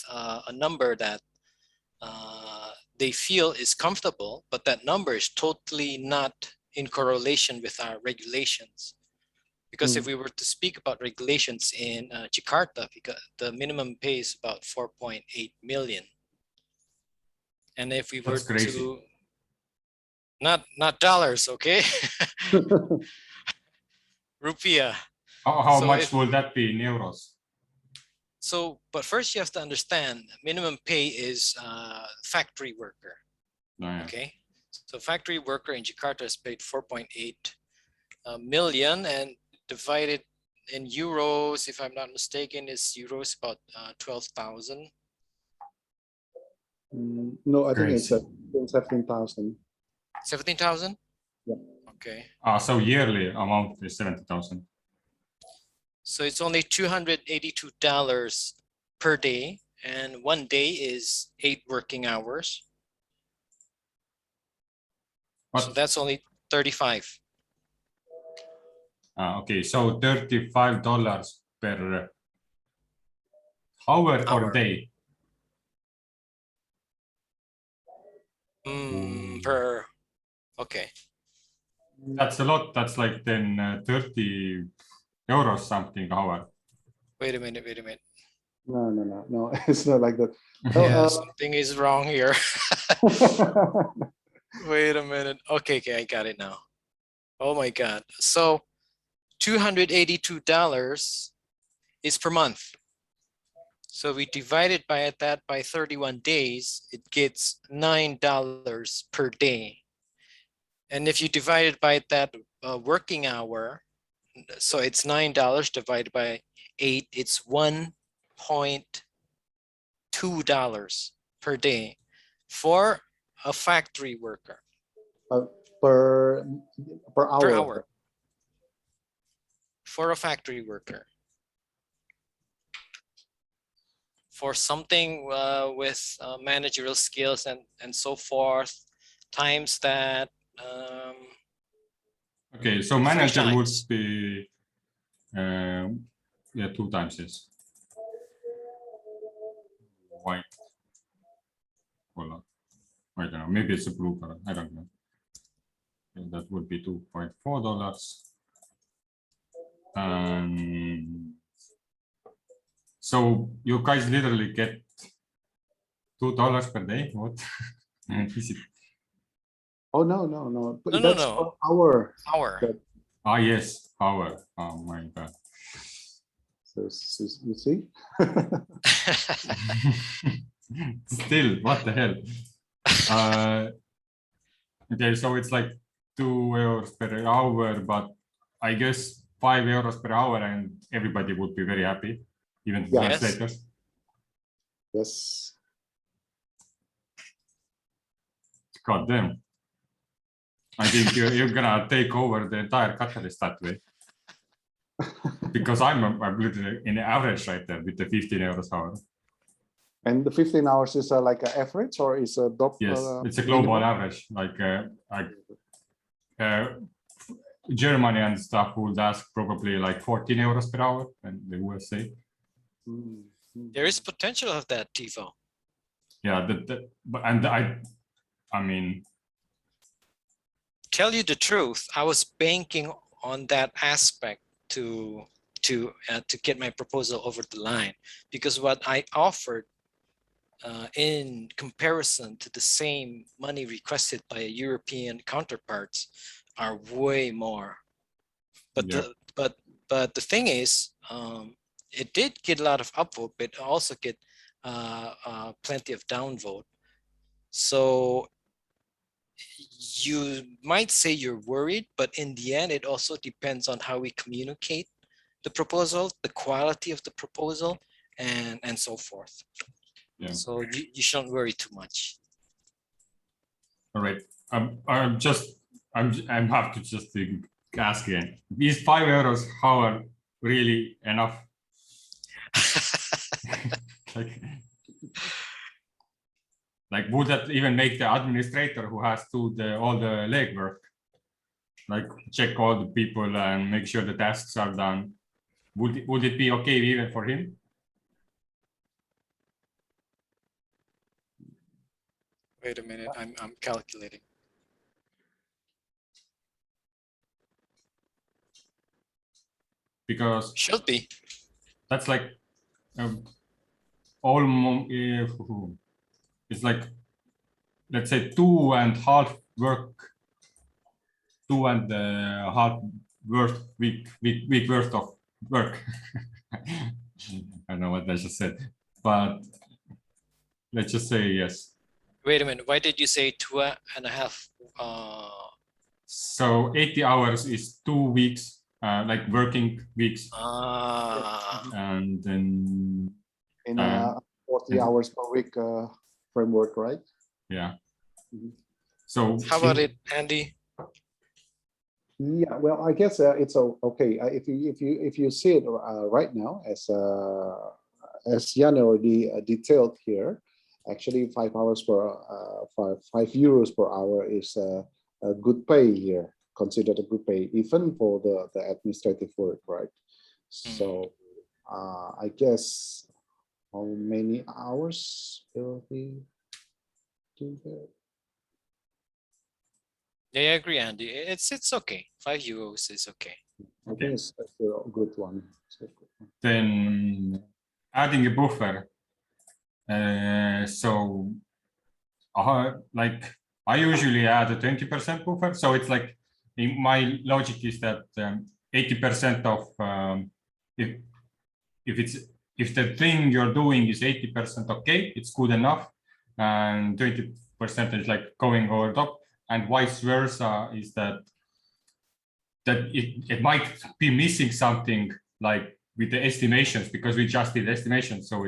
a number that they feel is comfortable, but that number is totally not in correlation with our regulations. Because if we were to speak about regulations in Jakarta, because the minimum pay is about 4.8 million. And if we were to, not dollars, okay? Rupiah. How much will that be in euros? So, but first you have to understand minimum pay is factory worker. Okay. So factory worker in Jakarta is paid 4.8 million, and divided in euros, if I'm not mistaken, is euros about 12,000. No, I think it's 17,000. 17,000? Yeah. Okay. So yearly amount is 70,000. So it's only $282 per day, and one day is 8 working hours. What? So that's only 35. Okay, so $35 per hour or day? Per, okay. That's a lot. That's like then 30 euros something hour. Wait a minute. No, it's not like that. Yeah, something is wrong here. Wait a minute. Okay, I got it now. Oh my God. So $282 is per month. So we divide it by that by 31 days, it gets $9 per day. And if you divide it by that working hour, so it's $9 divided by 8, it's $1.2 per day for a factory worker. Per hour. Per hour. For a factory worker. For something with managerial skills and so forth, times that. Okay, so manager would be, yeah, 2 times this. White. Color. I don't know, maybe it's a blue color, I don't know. Okay, that would be $2.4. So you guys literally get $2 per day. What is it? Oh no. No. Per hour. Hour. Yes, hour. Oh my God. So you see. Still, what the hell? Okay, so it's like 2 euros per hour, but I guess 5 euros per hour, and everybody would be very happy, even the translators. Yes. God damn. I think you're gonna take over the entire Catalyst that way. Because I'm literally in the average right there with the 15 euros hour. And the 15 hours is like an average, or is a dot? Yes, it's a global average. Like Germany and stuff would ask probably like 14 euros per hour, and the USA. There is potential of that, Tevo. Yeah, I mean, tell you the truth, I was banking on that aspect to get my proposal over the line, because what I offered in comparison to the same money requested by European counterparts are way more. But the thing is, it did get a lot of upvote, but it also get plenty of downvote. So you might say you're worried, but in the end, it also depends on how we communicate the proposal, the quality of the proposal, and so forth. Yeah. So you shouldn't worry too much. All right. I'm have to just ask again. Is €5 hour really enough? like, would that even make the administrator who has to do all the legwork, like check all the people and make sure the tasks are done? Would it be okay even for him? Wait a minute, I'm calculating. Because should be. That's like almost it's like, let's say 2.5 week worth of work. I don't know what I just said, but let's just say yes. Wait a minute, why did you say 2.5? So 80 hours is 2 weeks, like working weeks. And then in 40 hours per week framework, right? Yeah. So how about it, Andy? Yeah, well, I guess it's okay. If you see it right now, as Jan already detailed here, actually 5 hours per €5 per hour is a good pay here, considered a good pay, even for the administrative work, right? So I guess how many hours will he do that? Yeah, I agree, Andy. It's okay. €5 is okay. I think it's a good one. Then adding a buffer. So like I usually add a 20% buffer. So it's like, my logic is that 80% of if the thing you're doing is 80% okay, it's good enough, and 20% is like going over top, and vice versa is that it might be missing something, like with the estimations, because we just did estimations. So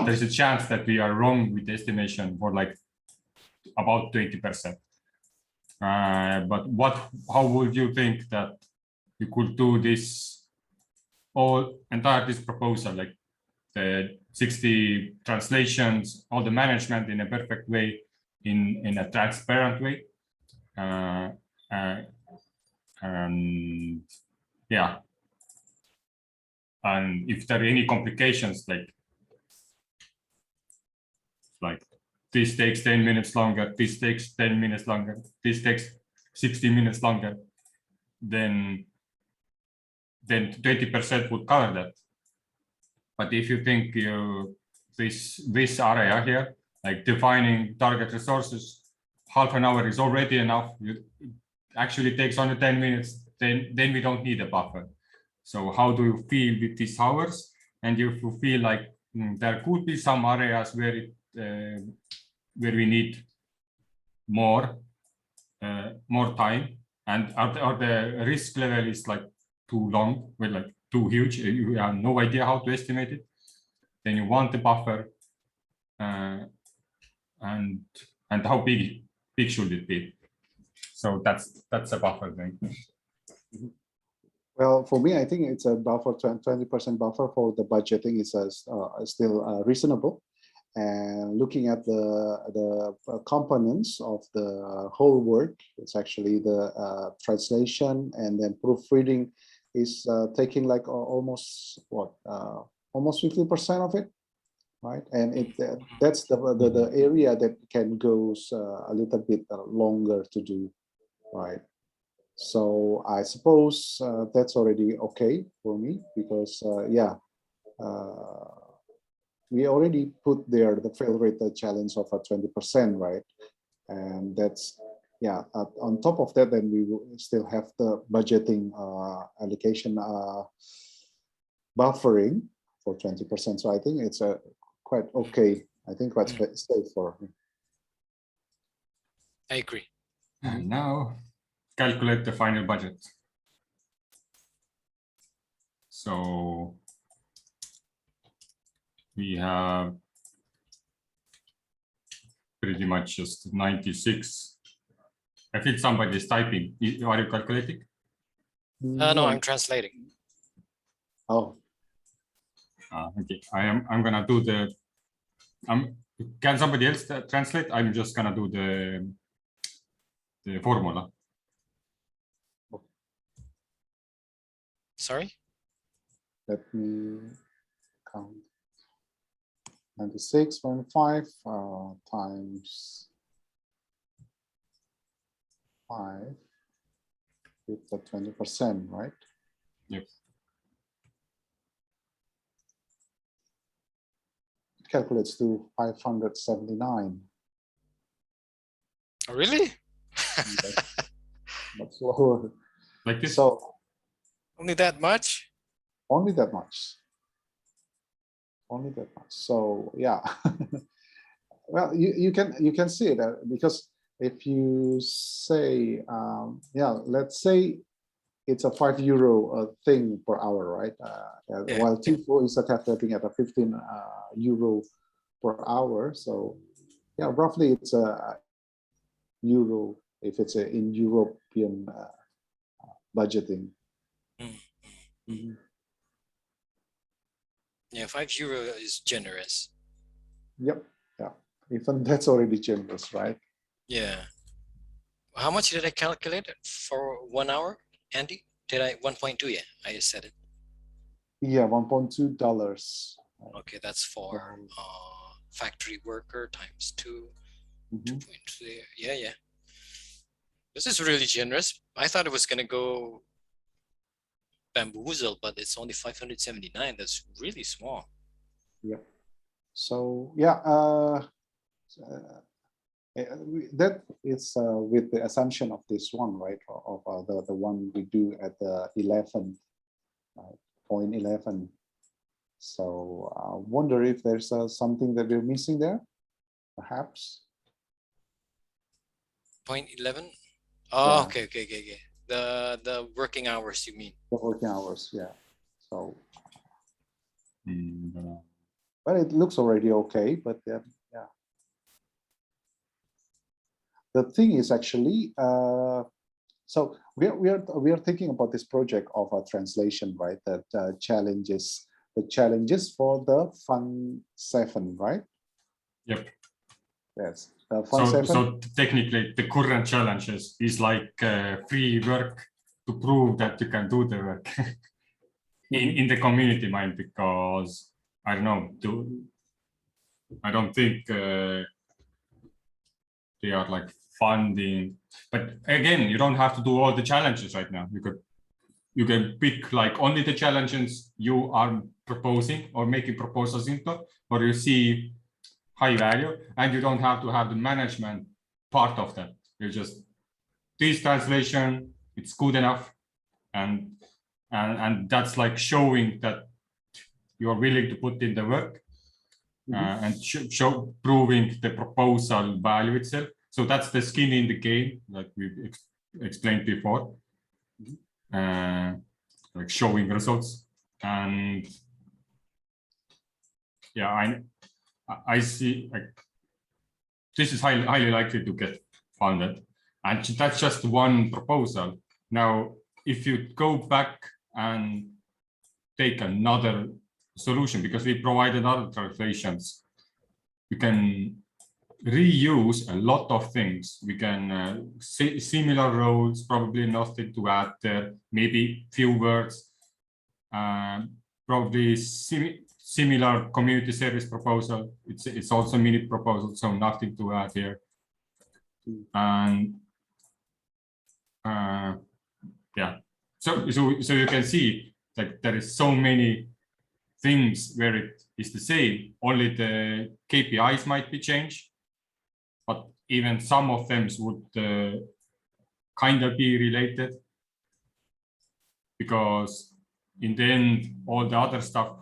there's a chance that we are wrong with the estimation for like about 20%. But how would you think that you could do this this proposal, like the 60 translations, all the management in a perfect way, in a transparent way? And yeah, and if there are any complications, like this takes 10 minutes longer, this takes 10 minutes longer, this takes 60 minutes longer, then 20% would cover that. But if you think this area here, like defining target resources, half an hour is already enough. It actually takes only 10 minutes, then we don't need a buffer. So how do you feel with these hours? And if you feel like there could be some areas where we need more time, and or the risk level is like too long, well, like too huge, you have no idea how to estimate it, then you want the buffer, and how big should it be? So that's a buffer thing. Well, for me, I think it's a buffer, 20% buffer for the budgeting is still reasonable. And looking at the components of the whole work, it's actually the translation and then proofreading is taking like almost 50% of it, right? And that's the area that can go a little bit longer to do, right? So I suppose that's already okay for me, because we already put there the fail rate challenge of 20%, right? And that's, on top of that, then we will still have the budgeting allocation buffering for 20%. So I think it's quite okay. I think quite safe for me. I agree. And now calculate the final budget. So we have pretty much just 96. I think somebody is typing. Are you calculating? No, I'm translating. Oh, Okay. I'm gonna do the. Can somebody else translate? I'm just gonna do the formula. Sorry. let me count. 96.5 times 5 with the 20%, right? Yep. It calculates to 579. Oh, really? Much lower. Like this. So Only that much? only that much. Only that much. So yeah. Well, you can see it because if you say yeah, let's say it's a €5 thing per hour, right? Yeah. While Tevo is calculating at a 15 euro per hour. So yeah, roughly it's a euro if it's in European budgeting. Mm. Yeah, €5 is generous. Yep. Yeah. Even that's already generous, right? Yeah. How much did I calculate it for 1 hour, Andy? Did I 1.2? Yeah, I just said it. Yeah, $1.2. Okay, that's for factory worker times 2, Mhm. 2.3. Yeah, yeah. This is really generous. I thought it was gonna go bamboozle, but it's only 579. That's really small. Yeah. So yeah, that is with the assumption of this one, right? Of the one we do at the 11.11. So I wonder if there's something that we're missing there, perhaps. 0.11. Oh, Yeah. okay. The working hours, you mean? The working hours, yeah. So, Mm, but it looks already okay. But then, yeah. The thing is actually, so we are thinking about this project of a translation, right? That the challenges for the Fund 7, right? Yep. Yes. Fund 7. So technically, the current challenges is like free work to prove that you can do the work in the community mind, because I don't know, I don't think they are like funding. But again, you don't have to do all the challenges right now. You can pick like only the challenges you are proposing or making proposals into, or you see high value, and you don't have to have the management part of that. You just this translation, it's good enough, and that's like showing that you are willing to put in the work, and show proving the proposal value itself. So that's the skin in the game, like we explained before, like showing results. And yeah, I see like this is highly likely to get funded, and that's just one proposal. Now, if you go back and take another solution, because we provided other translations, you can reuse a lot of things. We can say similar roles, probably nothing to add there, maybe few words, probably similar community service proposal. It's also a minute proposal, so nothing to add here. And yeah, so you can see that there is so many things where it is the same, only the KPIs might be changed, but even some of them would kind of be related, because in the end, all the other stuff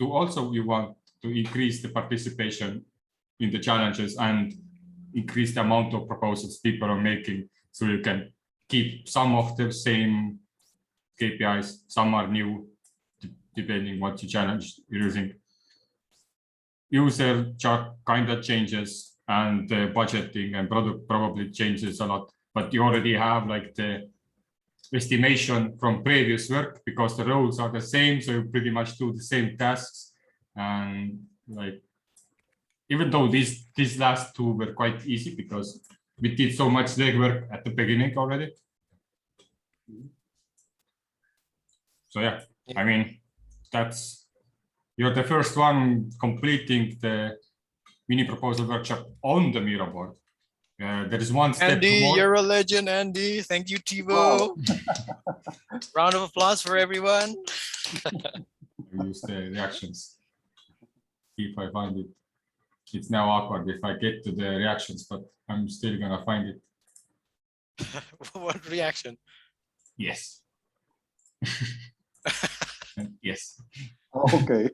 to also you want to increase the participation in the challenges and increase the amount of proposals people are making, so you can keep some of the same KPIs, some are new, depending what you challenge you're using. User chart kind of changes, and the budgeting and product probably changes a lot, but you already have like the estimation from previous work because the roles are the same, so you pretty much do the same tasks. And like, even though these last two were quite easy because we did so much legwork at the beginning already. So yeah, I mean, you're the first one completing the mini proposal workshop on the Miro board. There is one step Andy, more. you're a legend, Andy. Thank you, Tevo. Wow. Round of applause for everyone. I use the reactions. If I find it, it's now awkward if I get to the reactions, but I'm still gonna find it. What reaction? Yes. Yes. Okay.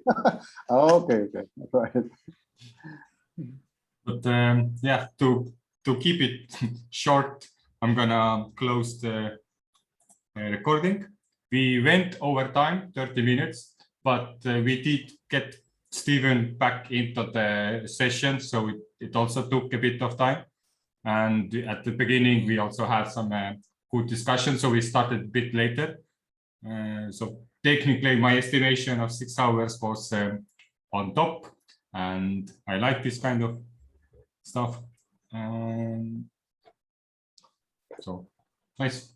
Okay. Right. But yeah, to keep it short, I'm gonna close the recording. We went over time, 30 minutes, but we did get Stephen back into the session, so it also took a bit of time. And at the beginning, we also had some good discussion, so we started a bit later. So technically, my estimation of 6 hours was on top, and I like this kind of stuff. So nice.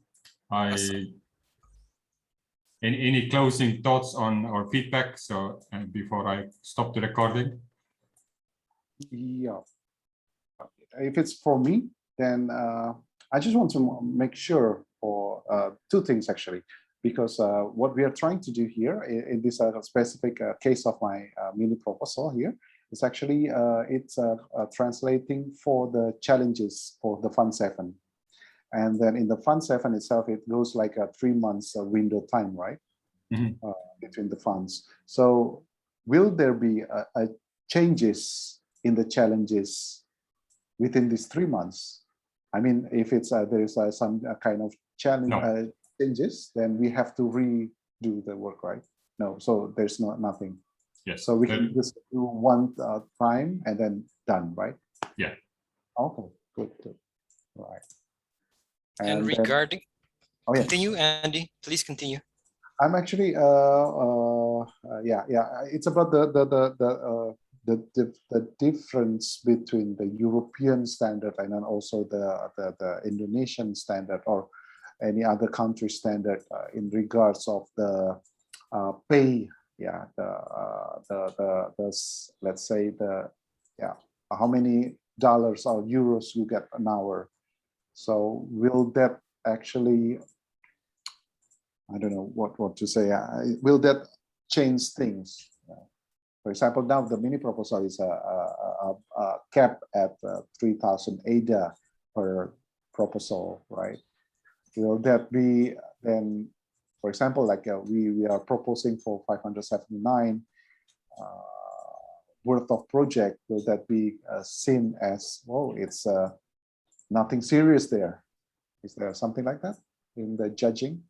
Any closing thoughts on our feedback? So before I stop the recording. Yeah. If it's for me, then I just want to make sure for two things actually, because what we are trying to do here in this specific case of my mini proposal here is actually it's translating for the challenges for the Fund 7. And then in the Fund 7 itself, it goes like a 3 months window time, right? Mm-hmm. Between the funds. So will there be changes in the challenges within these 3 months? I mean, if it's there is some kind of challenge changes, then we have to redo the work, right? No, so there's nothing. Yes. So we can just do one time and then done, right? Yeah. Okay, good. Right. And regarding, then, continue, Andy. Please continue. I'm actually, it's about the difference between the European standard and then also the Indonesian standard or any other country standard in regards of the pay. Yeah, let's say how many dollars or euros you get an hour. So will that actually, I don't know what to say, will that change things? For example, now the mini proposal is a cap at 3,000 ADA per proposal, right? Will that be then, for example, like we are proposing for 579 worth of project, will that be seen as, well, it's nothing serious there? Is there something like that in the judging?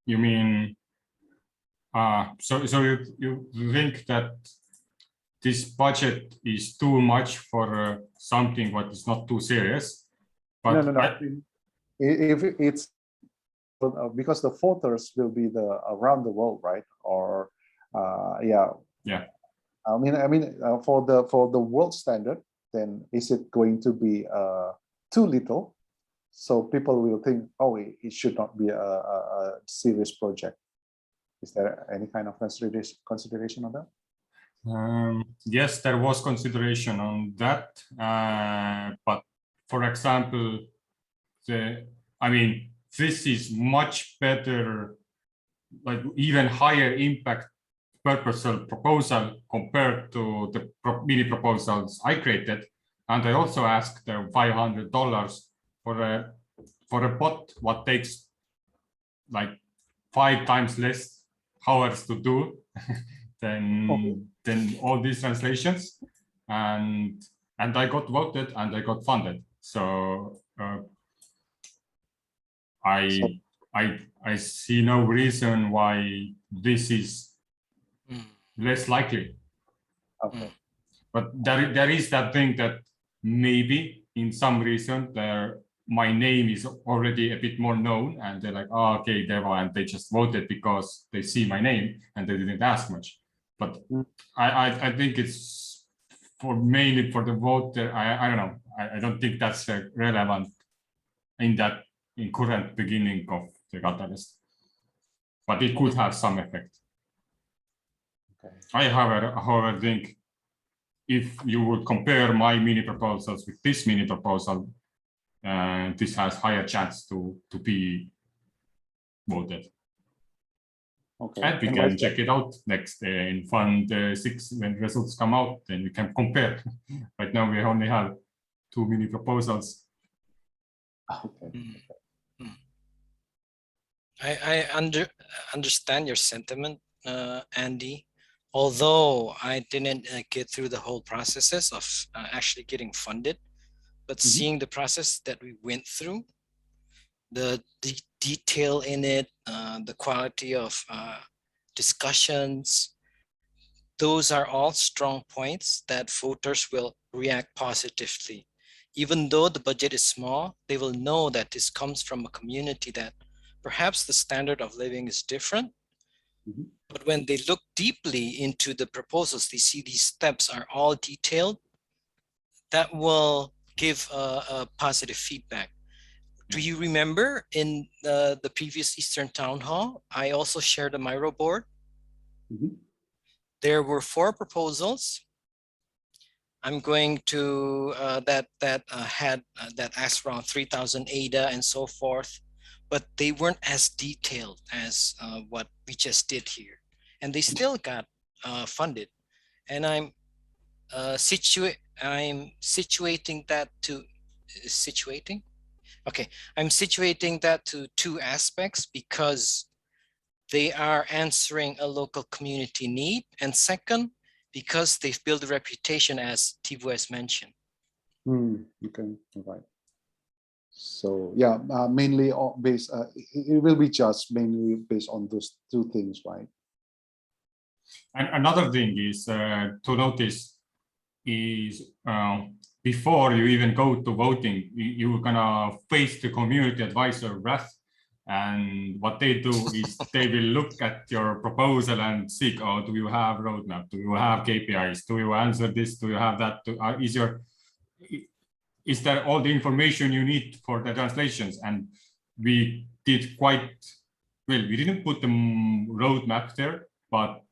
You mean, so you think that this budget is too much for something what is not too serious? But no. If it's because the photos will be around the world, right? Or yeah. I mean, for the world standard, then is it going to be too little? So people will think, oh, it should not be a serious project. Is there any kind of consideration on that? Yes, there was consideration on that. But for example, this is much better, like even higher impact proposal compared to the mini proposals I created. And I also asked $500 for a bot what takes like 5 times less hours to do than all these translations. and I got voted and I got funded. So I see no reason why this is less likely. Okay. But there is that thing that maybe in some reason my name is already a bit more known, and they're like, oh, okay, Tevo, and they just voted because they see my name and they didn't ask much. But I think it's mainly for the voter. I don't know. I don't think that's relevant in current beginning of the catalyst, but it could have some effect. Okay. I however think if you would compare my mini proposals with this mini proposal, this has higher chance to be voted. Okay. And we can check it out next in Fund 6 when results come out, then we can compare. Right now we only have 2 mini proposals. Okay. I understand your sentiment, Andy. Although I didn't get through the whole processes of actually getting funded, but seeing the process that we went through, the detail in it, the quality of discussions, those are all strong points that voters will react positively. Even though the budget is small, they will know that this comes from a community that perhaps the standard of living is different. But when they look deeply into the proposals, they see these steps are all detailed. That will give a positive feedback. Do you remember in the previous Eastern Town Hall, I also shared a Miro board? There were 4 proposals. I'm going to that asked around 3,000 ADA and so forth, but they weren't as detailed as what we just did here, and they still got funded. And I'm situating that to I'm situating that to 2 aspects, because they are answering a local community need, and second, because they've built a reputation, as Tevo has mentioned. Okay, all right. So yeah, mainly based, it will be just mainly based on those 2 things, right? And another thing is to notice is before you even go to voting, you're gonna face the community advisor wrath. And what they do is they will look at your proposal and see, oh, do you have roadmap? Do you have KPIs? Do you answer this? Do you have that? Is there all the information you need for the translations? And we did quite well. We didn't put the roadmap there, but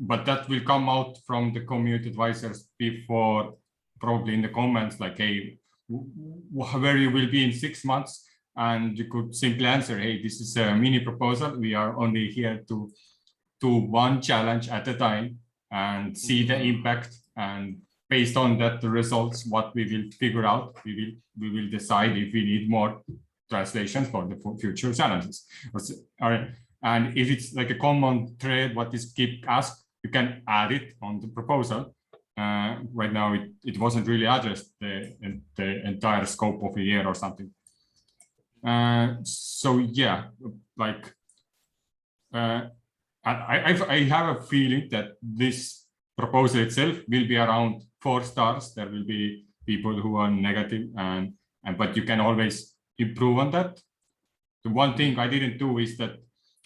but that will come out from the community advisors before, probably in the comments, like, hey, where you will be in 6 months, and you could simply answer, hey, this is a mini proposal. We are only here to do 1 challenge at a time and see the impact, and based on that, the results, what we will figure out, we will decide if we need more translations for the future challenges. And if it's like a common thread, what is keep asked, you can add it on the proposal. Right now, it wasn't really addressed the entire scope of a year or something. So yeah, like I have a feeling that this proposal itself will be around 4 stars. There will be people who are negative, but you can always improve on that. The one thing I didn't do is that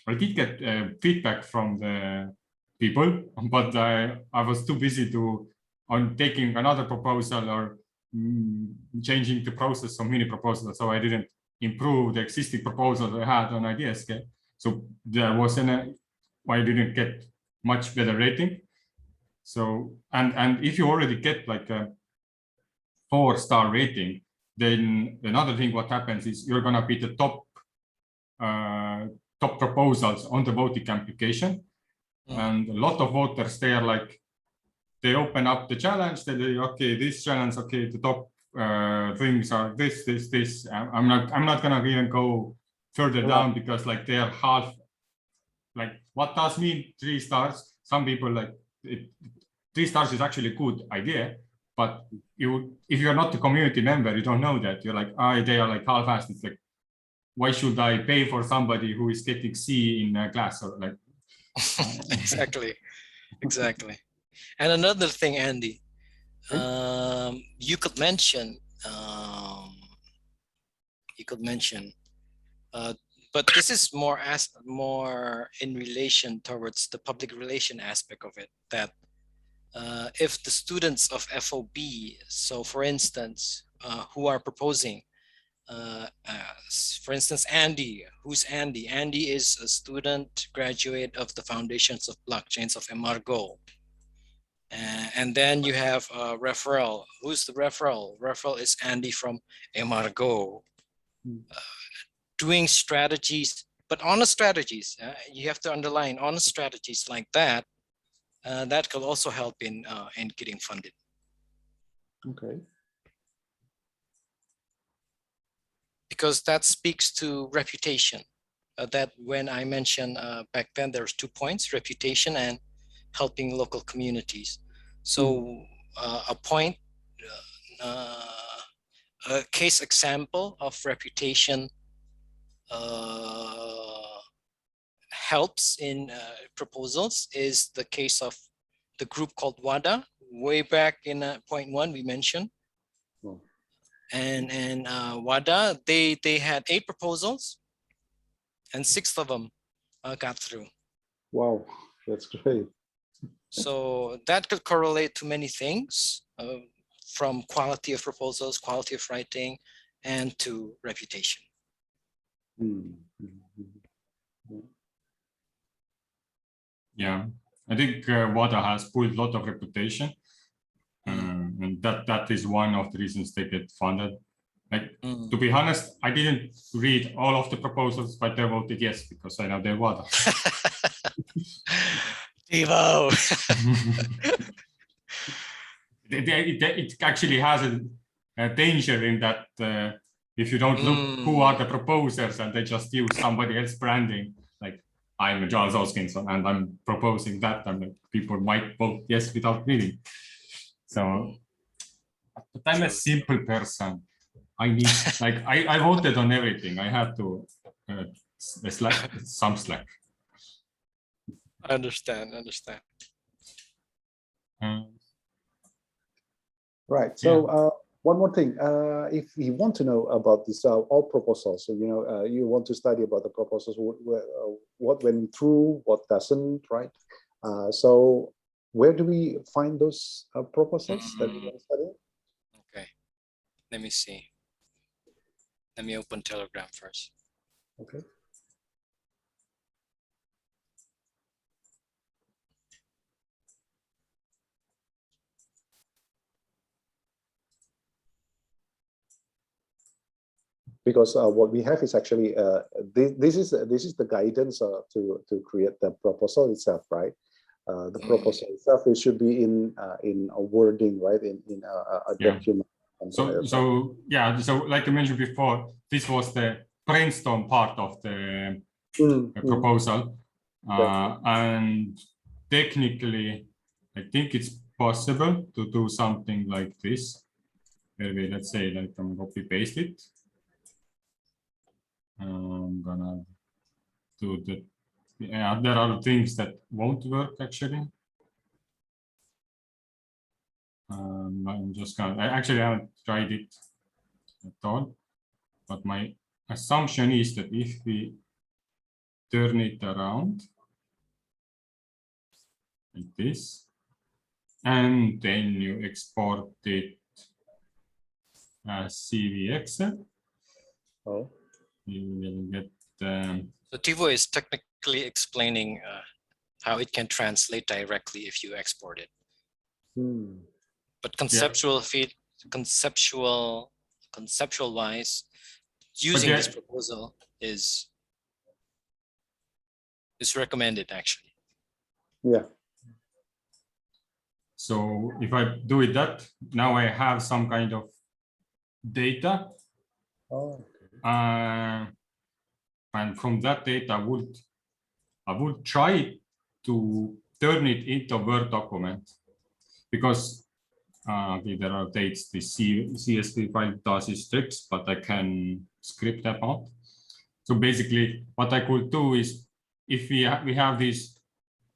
I did get feedback from the people, but I was too busy on taking another proposal or changing the process of mini proposals, so I didn't improve the existing proposal I had on Ideascale. So there was I didn't get much better rating. So and if you already get like a 4-star rating, then another thing what happens is you're gonna be the top proposals on the voting application. And a lot of voters, they are like, they open up the challenge, they say, okay, this challenge, okay, the top things are this. I'm not gonna even go further down, because like they are half, like, what does mean 3 stars? Some people like three stars is actually a good idea, but if you're not a community member, you don't know that. You're like, oh, they are like half-assed. It's like, why should I pay for somebody who is getting C in a class? Or like, exactly. And another thing, Andy, you could mention, but this is more in relation towards the public relation aspect of it, that if the students of FOB, so for instance, who are proposing, for instance, Andy, who's Andy? Andy is a student graduate of the Foundations of Blockchains of Emargo. And then you have a referral. Who's the referral? Referral is Andy from Emargo. Doing strategies, but honest strategies. You have to underline honest strategies like that. That could also help in getting funded. Okay. Because that speaks to reputation. That when I mentioned back then, there's 2 points: reputation and helping local communities. So a point, a case example of reputation helps in proposals is the case of the group called WADA. Way back in point 1 we mentioned. And WADA, they had 8 proposals and 6 of them got through. Wow, that's great. So that could correlate to many things, from quality of proposals, quality of writing, and to reputation. Yeah, I think WADA has pulled a lot of reputation. And that is one of the reasons they get funded. Like, to be honest, I didn't read all of the proposals, but I voted yes because I know they're WADA. Tevo! It actually has a danger in that if you don't look who are the proposers and they just use somebody else branding, like I'm Charles Hoskinson and I'm proposing that, and like, people might vote yes without reading. So, but I'm a simple person. I need, like, I voted on everything. I had to some slack. I understand. Right. So one more thing, if you want to know about this all proposals, so you want to study about the proposals, what went through, what doesn't, right? So where do we find those proposals that we want to study? Okay, let me see. Let me open Telegram first. Okay. Because what we have is actually this is the guidance to create the proposal itself, right? The proposal itself, it should be in a wording, right? In a document. So like I mentioned before, this was the brainstorm part of the proposal, and technically, I think it's possible to do something like this. Maybe let's say like I'm copy paste it. I'm gonna do the. Yeah, there are things that won't work actually. I'm just gonna. I actually haven't tried it at all, but my assumption is that if we turn it around like this, and then you export it as CVX, you will get. So Tevo is technically explaining how it can translate directly if you export it. But conceptual wise, using this proposal is recommended actually. Yeah. So if I do it that, now I have some kind of data. And from that data, I would try to turn it into Word document, because there are dates. The CSV file does is strict, but I can script them out. So basically, what I could do is, if we have these,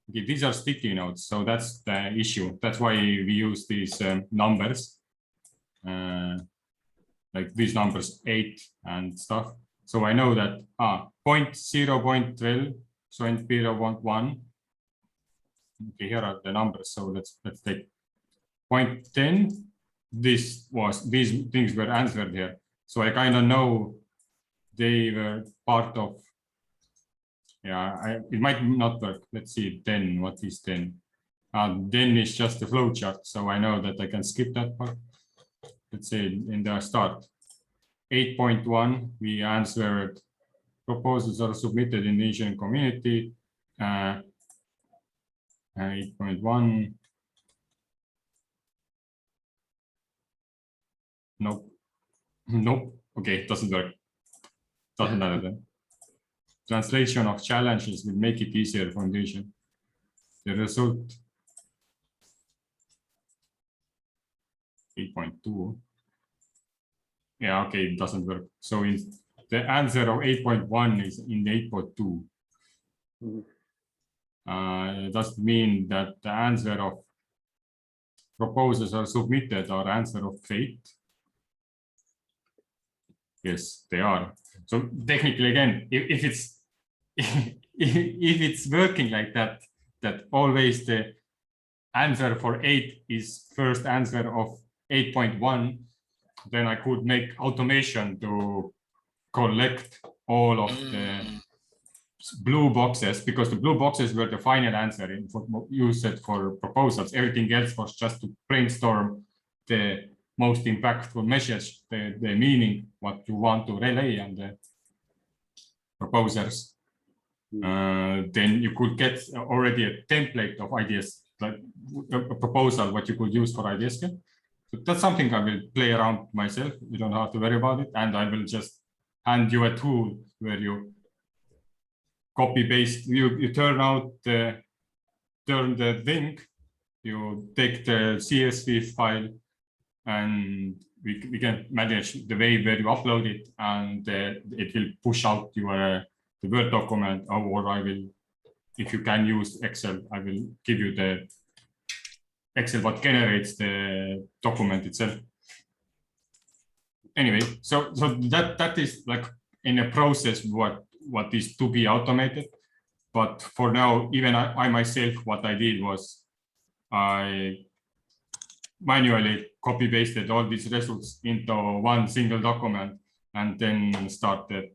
okay, these are sticky notes, so that's the issue. That's why we use these numbers, like these numbers 8 and stuff. So I know that 0.0, 0.12, 0.1. Okay, here are the numbers. So let's take 0.10. These things were answered here. So I kind of know they were part of. Yeah, it might not work. Let's see. 10. What is 10? 10 is just a flow chart, so I know that I can skip that part. Let's say in the start. 8.1, we answered proposals are submitted in the Asian community. 8.1. Nope. Nope. Okay, it doesn't work. Doesn't matter then. Translation of challenges will make it easier for Asian. The result 8.2. Yeah, okay, it doesn't work. So the answer of 8.1 is in 8.2. It doesn't mean that the answer of proposals are submitted or answer of fate. Yes, they are. So technically, again, if it's if it's working like that, that always the answer for 8 is first answer of 8.1, then I could make automation to collect all of the blue boxes, because the blue boxes were the final answer used for proposals. Everything else was just to brainstorm the most impactful message, the meaning, what you want to relay on the proposers. Then you could get already a template of ideas, like a proposal, what you could use for Ideascale. So that's something I will play around myself. You don't have to worry about it. And I will just hand you a tool where you copy paste, you turn the thing, you take the CSV file, and we can manage the way where you upload it, and it will push out your the Word document, or I will, if you can use Excel, I will give you the Excel what generates the document itself. Anyway, so that is like in a process what is to be automated. But for now, even I myself, what I did was I manually copy pasted all these results into one single document, and then started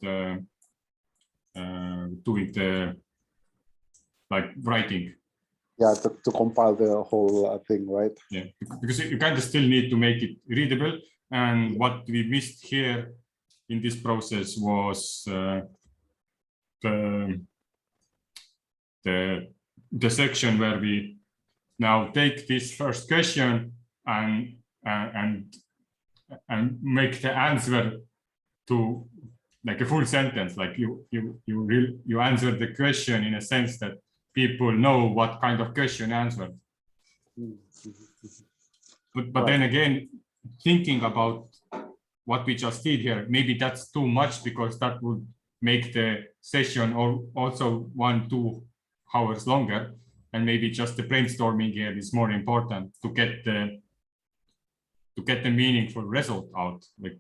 doing the writing. Yeah, to compile the whole thing, right? Yeah, because you kind of still need to make it readable. And what we missed here in this process was the section where we now take this first question and make the answer to like a full sentence. Like you answer the question in a sense that people know what kind of question answered. But then again, thinking about what we just did here, maybe that's too much, because that would make the session also 1-2 hours longer, and maybe just the brainstorming here is more important to get the meaningful result out. Like,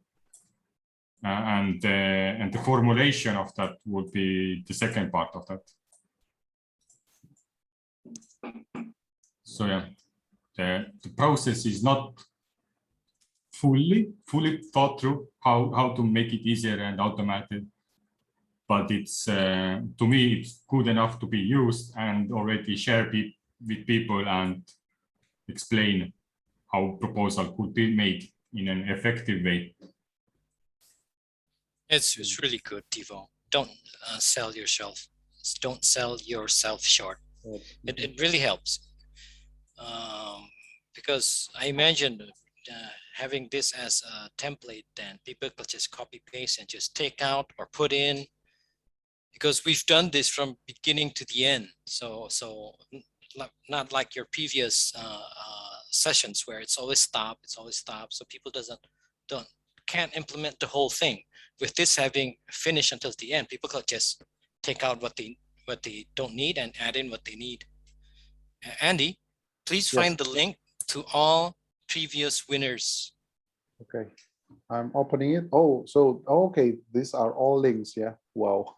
and the formulation of that would be the second part of that. So yeah, the process is not fully thought through how to make it easier and automated, but it's to me it's good enough to be used and already share with people and explain how proposal could be made in an effective way. It's really good, Tevo. Don't sell yourself. Don't sell yourself short. It really helps, because I imagine having this as a template, then people could just copy paste and just take out or put in, because we've done this from beginning to the end. So not like your previous sessions where it's always stop, so people can't implement the whole thing. With this having finished until the end, people could just take out what they don't need and add in what they need. Andy, please Yes. find the link to all previous winners. Okay, I'm opening it. Oh, so okay, these are all links. Yeah. Wow.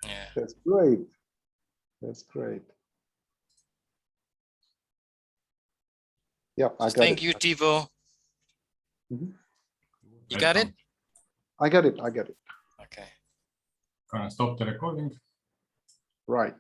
Yeah. That's great. That's great. Yep, I got Thank it. you, Tevo. Mhm. You got it? I got it. I got it. Okay. Gonna stop the recording. Right.